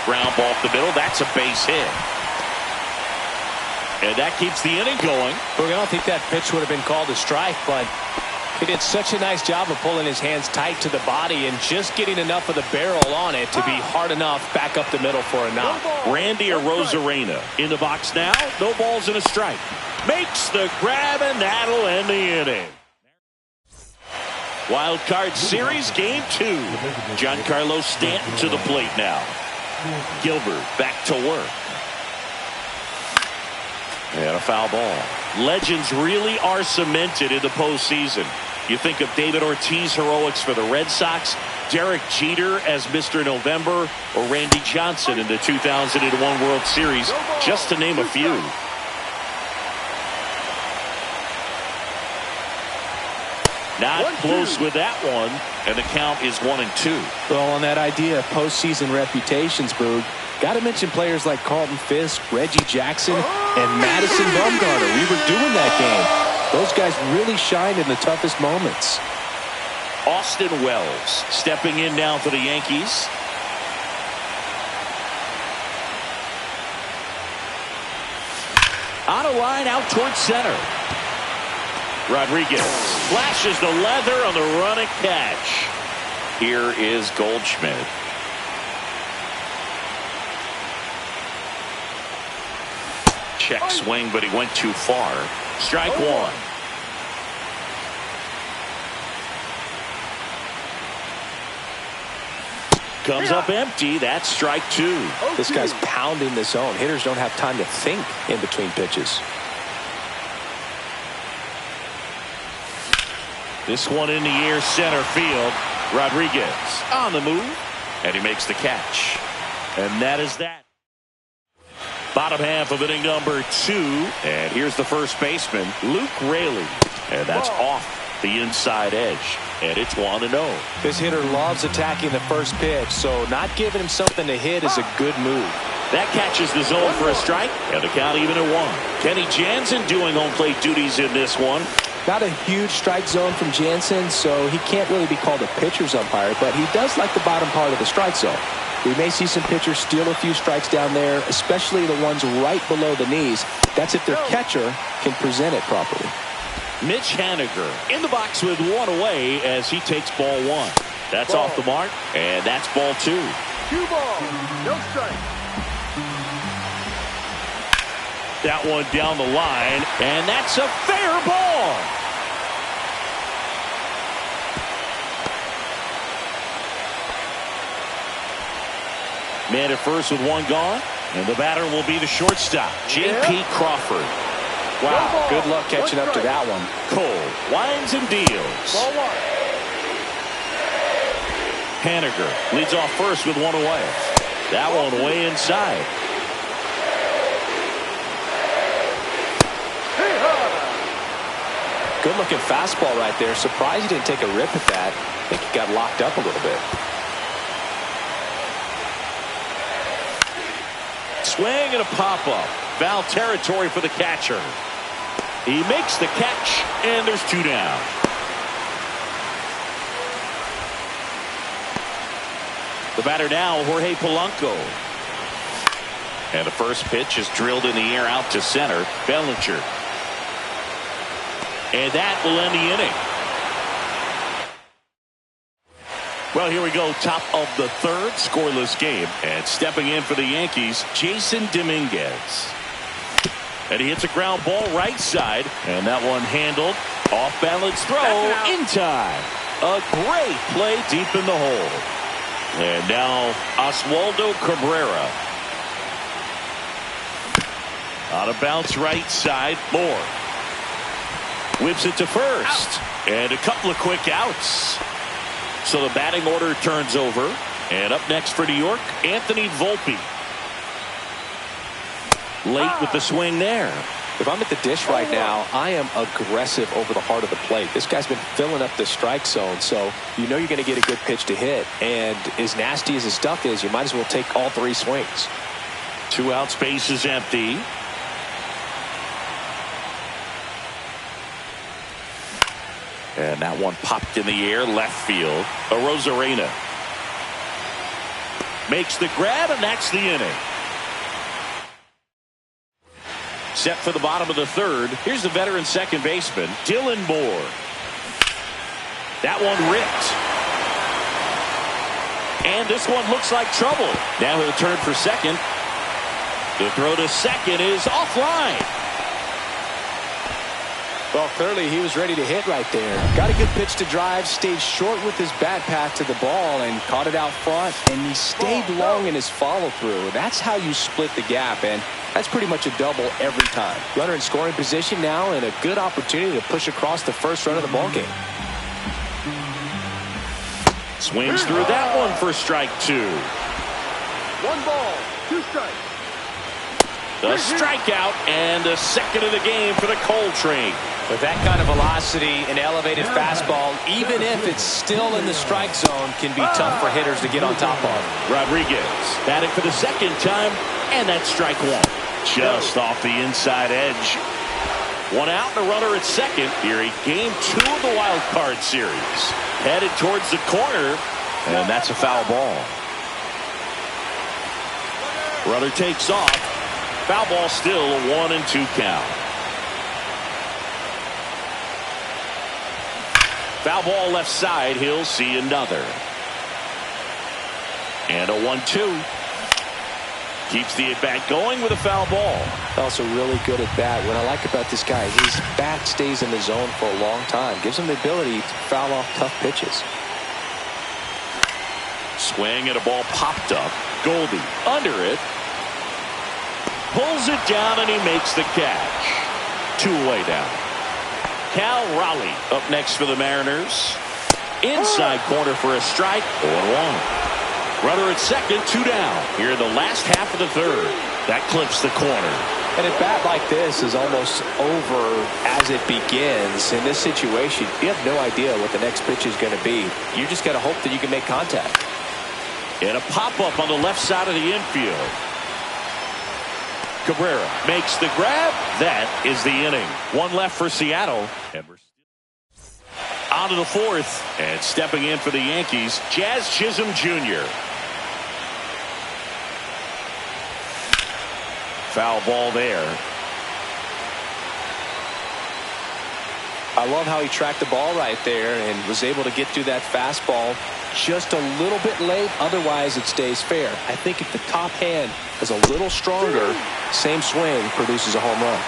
Ground ball up the middle, that's a base hit. And that keeps the inning going. Look, I don't think that pitch would have been called a strike, but he did such a nice job of pulling his hands tight to the body and just getting enough of the barrel on it to be hard enough back up the middle for a knock. Randy Arozarena in the box now. No balls and a strike. Makes the grab, and that'll end the inning. Wild card series, game 2. Giancarlo Stanton to the plate now. Gilbert back to work. And a foul ball. Legends really are cemented in the postseason. You think of David Ortiz heroics for the Red Sox, Derek Jeter as Mr. November, or Randy Johnson in the 2001 World Series, just to name a few. Not close with that one, and the count is 1-2. Well, on that idea of postseason reputations, Boog, got to mention players like Carlton Fisk, Reggie Jackson, and Madison Bumgarner. We were doing that game. Those guys really shined in the toughest moments. Austin Wells stepping in now for the Yankees. On a line out towards center. Rodriguez flashes the leather on the running catch. Here is Goldschmidt. Check swing, but he went too far. Strike one. Comes up empty. That's strike two. This guy's pounding the zone. Hitters don't have time to think in between pitches. This one in the air, center field. Rodriguez on the move, and he makes the catch. And that is that. Bottom half of inning number 2. And here's the first baseman, Luke Raley. And that's off. the inside edge, and it's 1-0. This hitter loves attacking the first pitch, so not giving him something to hit is a good move. That catches the zone for a strike, and the count even at 1. Kenny Jansen doing home plate duties in this one. Not a huge strike zone from Jansen, so he can't really be called a pitcher's umpire, but he does like the bottom part of the strike zone. We may see some pitchers steal a few strikes down there, especially the ones right below the knees. That's if their catcher can present it properly. Mitch Haniger in the box with 1 away as he takes ball 1. That's off the mark, and that's ball 2. 2 balls, no strike. That one down the line, and that's a fair ball. Man at first with 1 gone, and the batter will be the shortstop, J.P. Crawford. Wow, good luck catching up to that one. Cole winds and deals. Ball 1. Haniger leads off first with 1 away. That one way inside. Good looking fastball right there. Surprised he didn't take a rip at that. I think he got locked up a little bit. Swing and a pop-up. Foul territory for the catcher. He makes the catch, and there's 2 down. The batter now, Jorge Polanco. And the first pitch is drilled in the air out to center. Bellinger. And that will end the inning. Well, here we go. Top of the 3rd, scoreless game. And stepping in for the Yankees, Jason Dominguez. And he hits a ground ball right side. And that one handled. Off balance throw in time. A great play deep in the hole. And now Oswaldo Cabrera. On a bounce right side. Moore. Whips it to first. And a couple of quick outs. So the batting order turns over. And up next for New York, Anthony Volpe. Late with the swing there. If I'm at the dish right now, I am aggressive over the heart of the plate. This guy's been filling up the strike zone, so you know you're going to get a good pitch to hit. And as nasty as his stuff is, you might as well take all 3 swings. 2 out, space is empty. And that one popped in the air, left field. Arozarena makes the grab, and that's the inning. Set for the bottom of the 3rd. Here's the veteran second baseman, Dylan Moore. That one ripped. And this one looks like trouble. Now he'll turn for second. The throw to second is offline. Well, clearly he was ready to hit right there. Got a good pitch to drive, stayed short with his bat path to the ball, and caught it out front, and he stayed long in his follow-through. That's how you split the gap, and that's pretty much a double every time. Runner in scoring position now, and a good opportunity to push across the first run of the ballgame. Swings through that one for strike 2. 1 ball, 2 strikes. The strikeout and the second of the game for the Coltrane. With that kind of velocity, an elevated fastball, even if it's still in the strike zone, can be tough for hitters to get on top of. Rodriguez batting for the second time, and that's strike 1. Just off the inside edge. 1 out and a runner at second here in game 2 of the wild card series. Headed towards the corner, and that's a foul ball. Runner takes off. Foul ball, still a 1-2 count. Foul ball left side. He'll see another. And a 1-2. Keeps the at-bat going with a foul ball. Also really good at bat. What I like about this guy, his bat stays in the zone for a long time. Gives him the ability to foul off tough pitches. Swing and a ball popped up. Goldie under it. Pulls it down and he makes the catch. 2 away down. Cal Raleigh up next for the Mariners. Inside corner for a strike. 0-1. Runner at second, 2 down here in the last half of the 3rd. That clips the corner. And a bat like this is almost over as it begins. In this situation, you have no idea what the next pitch is going to be. You just got to hope that you can make contact. And a pop-up on the left side of the infield. Cabrera makes the grab. That is the inning. One left for Seattle. And we're on to the fourth. And stepping in for the Yankees, Jazz Chisholm Jr. Foul ball there. I love how he tracked the ball right there and was able to get through that fastball just a little bit late. Otherwise, it stays fair. I think if the top hand is a little stronger, same swing produces a home run.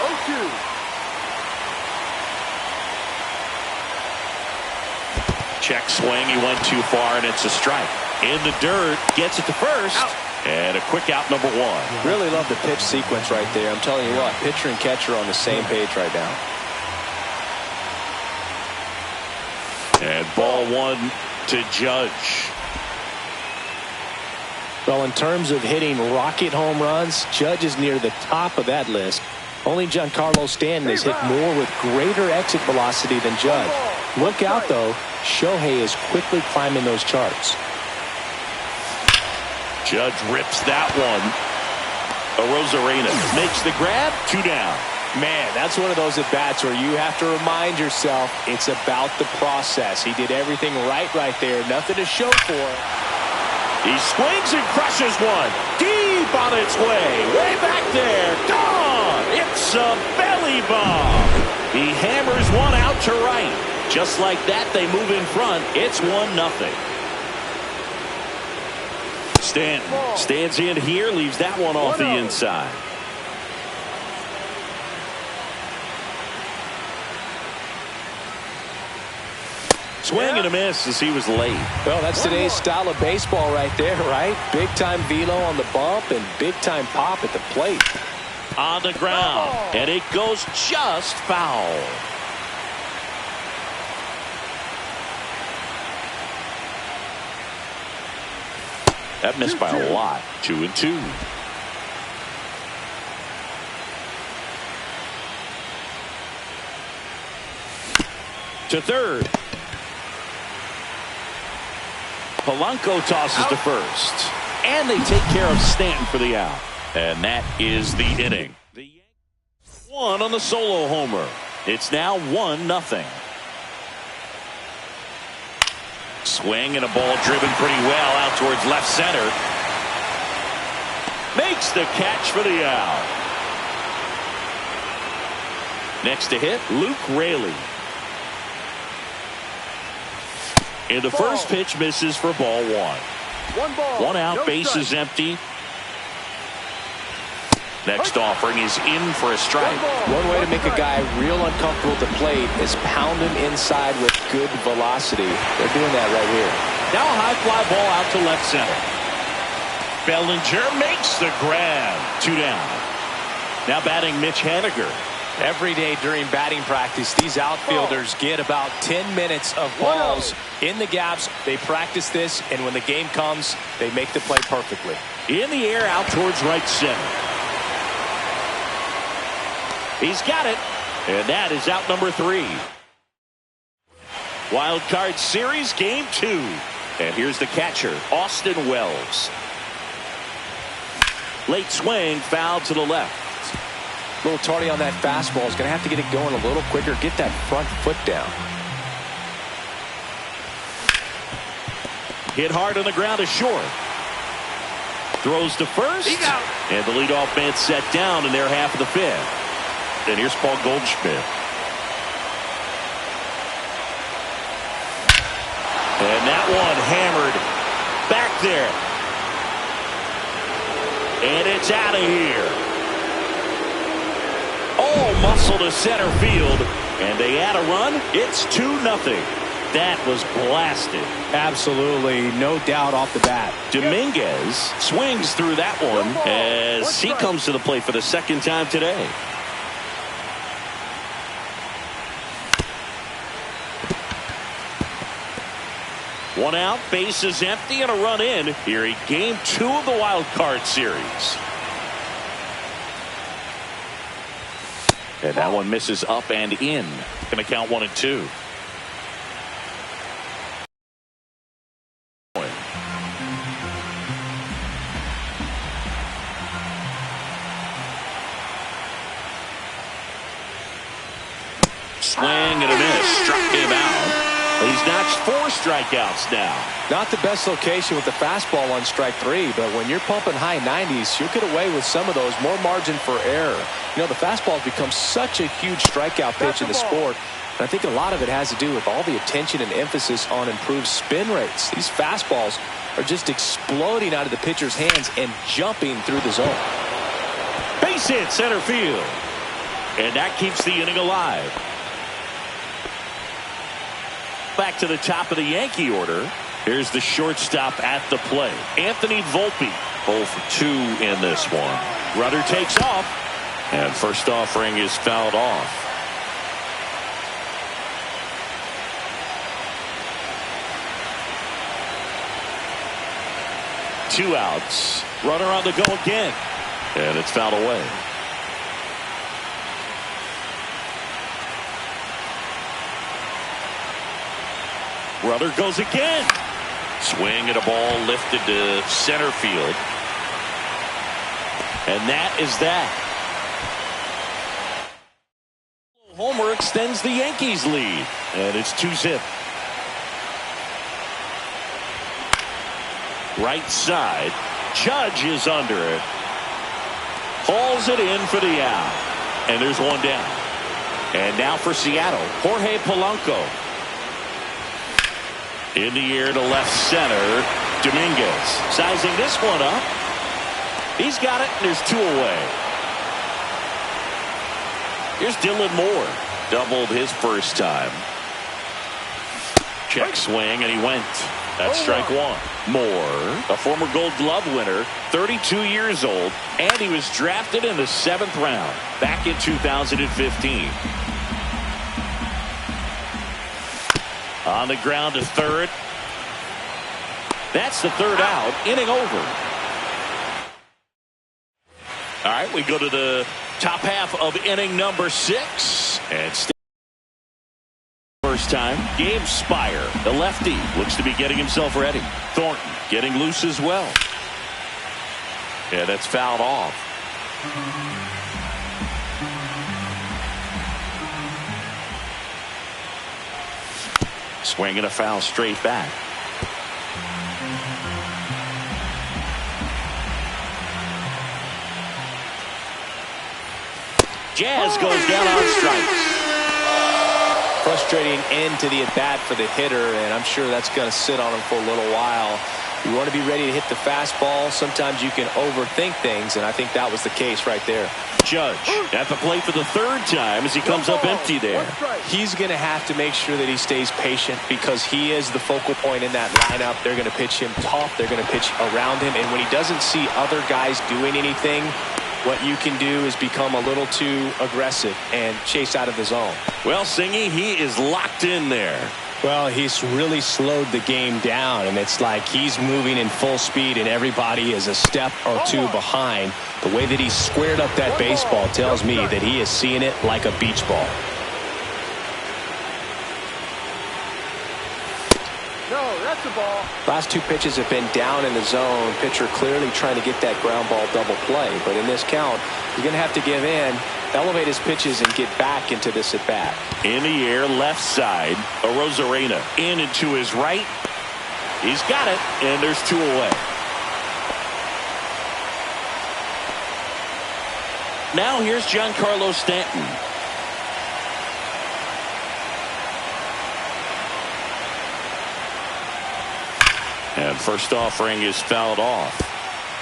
Check swing. He went too far, and it's a strike. In the dirt, gets it to first. Out. And a quick out, number one. Really love the pitch sequence right there. I'm telling you what, pitcher and catcher on the same page right now. And ball one to Judge. Well, in terms of hitting rocket home runs, Judge is near the top of that list. Only Giancarlo Stanton has hit more with greater exit velocity than Judge. Look out, though. Shohei is quickly climbing those charts. Judge rips that one. Arozarena makes the grab. 2 down. Man, that's one of those at-bats where you have to remind yourself it's about the process. He did everything right there. Nothing to show for it. He swings and crushes one. Deep on its way. Way back there. Gone. It's a belly bomb. He hammers one out to right. Just like that, they move in front. It's 1-0. Stanton stands in here, leaves that one off the inside. Swing and a miss as he was late. Well, that's today's style of baseball right there, right? Big-time velo on the bump and big-time pop at the plate. On the ground, and it goes just foul. That missed by a lot. 2-2. To third. Polanco tosses to first. And they take care of Stanton for the out. And that is the inning. The Yankees won on the solo homer. It's now 1-0. Swing and a ball driven pretty well out towards left center. Makes the catch for the out. Next to hit, Luke Raley. And the first pitch misses for ball one. One out, bases empty. Next offering is in for a strike. One way to make a guy real uncomfortable at the plate is pound him inside with good velocity. They're doing that right here. Now a high fly ball out to left center. Bellinger makes the grab. 2 down. Now batting Mitch Haniger. Every day during batting practice, these outfielders get about 10 minutes of balls in the gaps. They practice this, and when the game comes, they make the play perfectly. In the air out towards right center. He's got it, and that is out number 3. Wild Card Series Game 2. And here's the catcher, Austin Wells. Late swing, foul to the left. A little tardy on that fastball. Is going to have to get it going a little quicker. Get that front foot down. Hit hard on the ground is short. Throws to first. And the leadoff man set down in their half of the 5th. And here's Paul Goldschmidt. And that one hammered back there. And it's out of here. All muscle to center field. And they add a run. It's 2-0. That was blasted. Absolutely, no doubt off the bat. Dominguez swings through that one as he comes to the plate for the second time today. One out, bases empty, and a run in here in Game 2 of the Wild Card Series. And that one misses up and in. Going to count 1-2. Swing and a miss. Struck him out. He's notched 4 strikeouts now. Not the best location with the fastball on strike 3, but when you're pumping high 90s, you'll get away with some of those. More margin for error. You know, the fastball has become such a huge strikeout pitch in the sport. And I think a lot of it has to do with all the attention and emphasis on improved spin rates. These fastballs are just exploding out of the pitcher's hands and jumping through the zone. Base hit center field. And that keeps the inning alive. Back to the top of the Yankee order. Here's the shortstop at the plate. Anthony Volpe. 0 for 2 in this one. Rudder takes off. And first offering is fouled off. Two outs. Runner on the go again. And it's fouled away. Rudder goes again. Swing at a ball lifted to center field. And that is that. Homer extends the Yankees lead. And it's 2-zip. Right side. Judge is under it. Hauls it in for the out. And there's one down. And now for Seattle, Jorge Polanco. In the air to left center. Dominguez sizing this one up. He's got it, and there's 2 away. Here's Dylan Moore. Doubled his first time. Check swing, and he went. That's strike 1. Moore, a former Gold Glove winner, 32 years old, and he was drafted in the 7th round back in 2015. On the ground to third. That's the 3rd out. Inning over. All right, we go to the top half of inning number 6. And first time, Gabe Spire, the lefty, looks to be getting himself ready. Thornton getting loose as well. Yeah, that's fouled off. Swing and a foul straight back. Jazz goes down on strikes. Frustrating end to the at-bat for the hitter, and I'm sure that's going to sit on him for a little while. You want to be ready to hit the fastball. Sometimes you can overthink things, and I think that was the case right there. Judge at the plate for the 3rd time as he comes up empty there. He's going to have to make sure that he stays patient because he is the focal point in that lineup. They're going to pitch him tough. They're going to pitch around him, and when he doesn't see other guys doing anything, what you can do is become a little too aggressive and chase out of the zone. Well, Singy, he is locked in there. Well, he's really slowed the game down, and it's like he's moving in full speed, and everybody is a step or 2 behind. The way that he squared up that baseball tells me that he is seeing it like a beach ball. No, that's the ball. Last 2 pitches have been down in the zone. Pitcher clearly trying to get that ground ball double play. But in this count, he's going to have to give in, elevate his pitches, and get back into this at bat. In the air, left side. Arozarena in and to his right. He's got it, and there's 2 away. Now here's Giancarlo Stanton. And first offering is fouled off.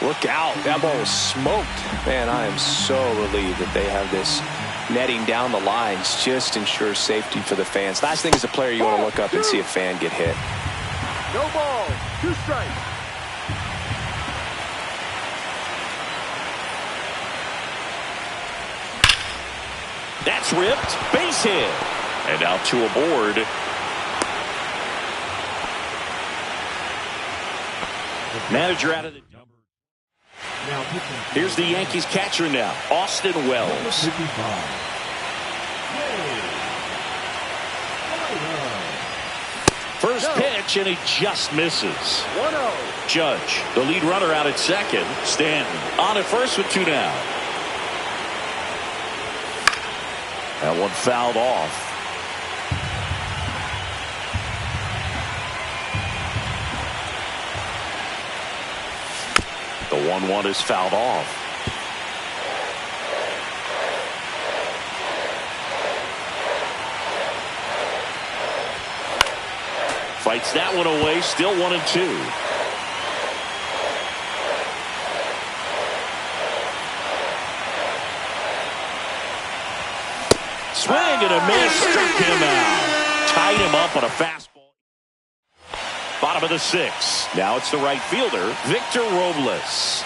Look out. That ball was smoked. Man, I am so relieved that they have this netting down the lines. Just ensures safety for the fans. Last thing as a player, you want to look up and see a fan get hit. No ball. 2 strikes. That's ripped. Base hit. And now 2 aboard. Manager out of the number. Here's the Yankees catcher now, Austin Wells. First pitch, and he just misses. 1-0. Judge, the lead runner out at second. Stanton on at first with 2 down. That one fouled off. The 1-1 is fouled off. Fights that one away, still 1-2. Swing and a miss, struck him out. Tied him up on a fastball. Bottom of the 6th. Now it's the right fielder, Victor Robles.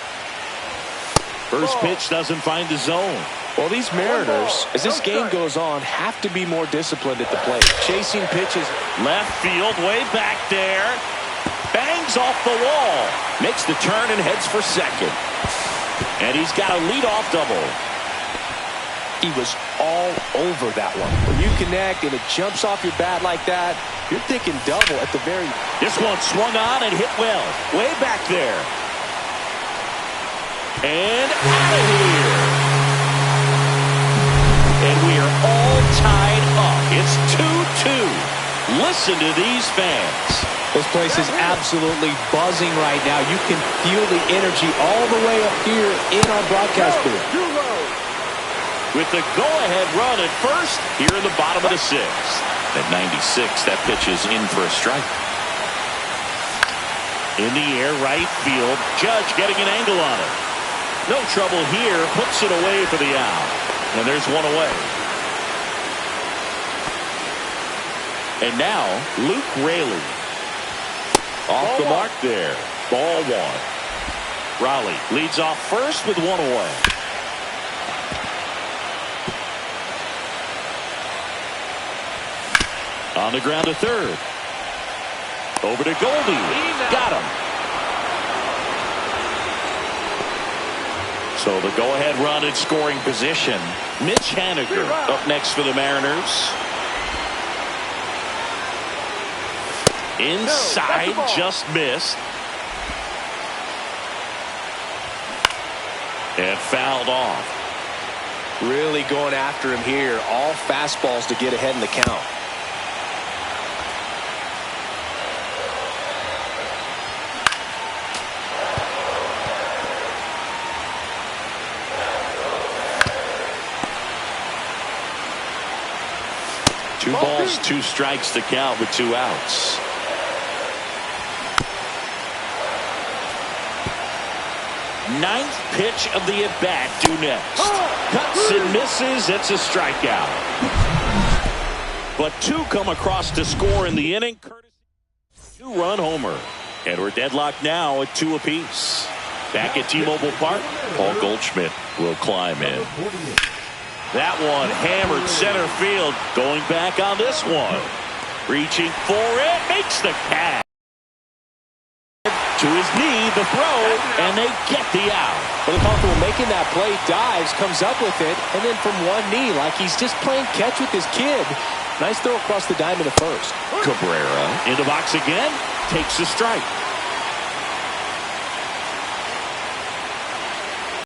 First pitch doesn't find the zone. Well, these Mariners, as this game goes on, have to be more disciplined at the plate. Chasing pitches. Left field, way back there. Bangs off the wall. Makes the turn and heads for second. And he's got a leadoff double. He was all over that one. When you connect and it jumps off your bat like that, you're thinking double at the very... This one swung on and hit well. Way back there. And out of here. And we are all tied up. It's 2-2. Listen to these fans. This place is absolutely buzzing right now. You can feel the energy all the way up here in our broadcast booth. With the go-ahead run at first, here in the bottom of the 6th. At 96, that pitch is in for a strike. In the air, right field. Judge getting an angle on it. No trouble here. Puts it away for the out. And there's one away. And now, Luke Raley. Off the mark there. Ball 1. Raleigh leads off first with 1 away. On the ground to third. Over to Goldie. Got him. So the go-ahead run in scoring position. Mitch Haniger up next for the Mariners. Inside, just missed. And fouled off. Really going after him here. All fastballs to get ahead in the count. Two balls, 2 strikes to count with 2 outs. Ninth pitch of the at-bat due next. Cuts and misses. It's a strikeout. But 2 come across to score in the inning. 2-run homer. And we're deadlocked now at 2 apiece. Back at T-Mobile Park, Paul Goldschmidt will climb in. That one hammered center field. Going back on this one. Reaching for it. Makes the catch. To his knee, the throw, and they get the out. Well, the comfortable making that play, dives, comes up with it, and then from one knee, like he's just playing catch with his kid. Nice throw across the diamond at first. Cabrera in the box again. Takes the strike.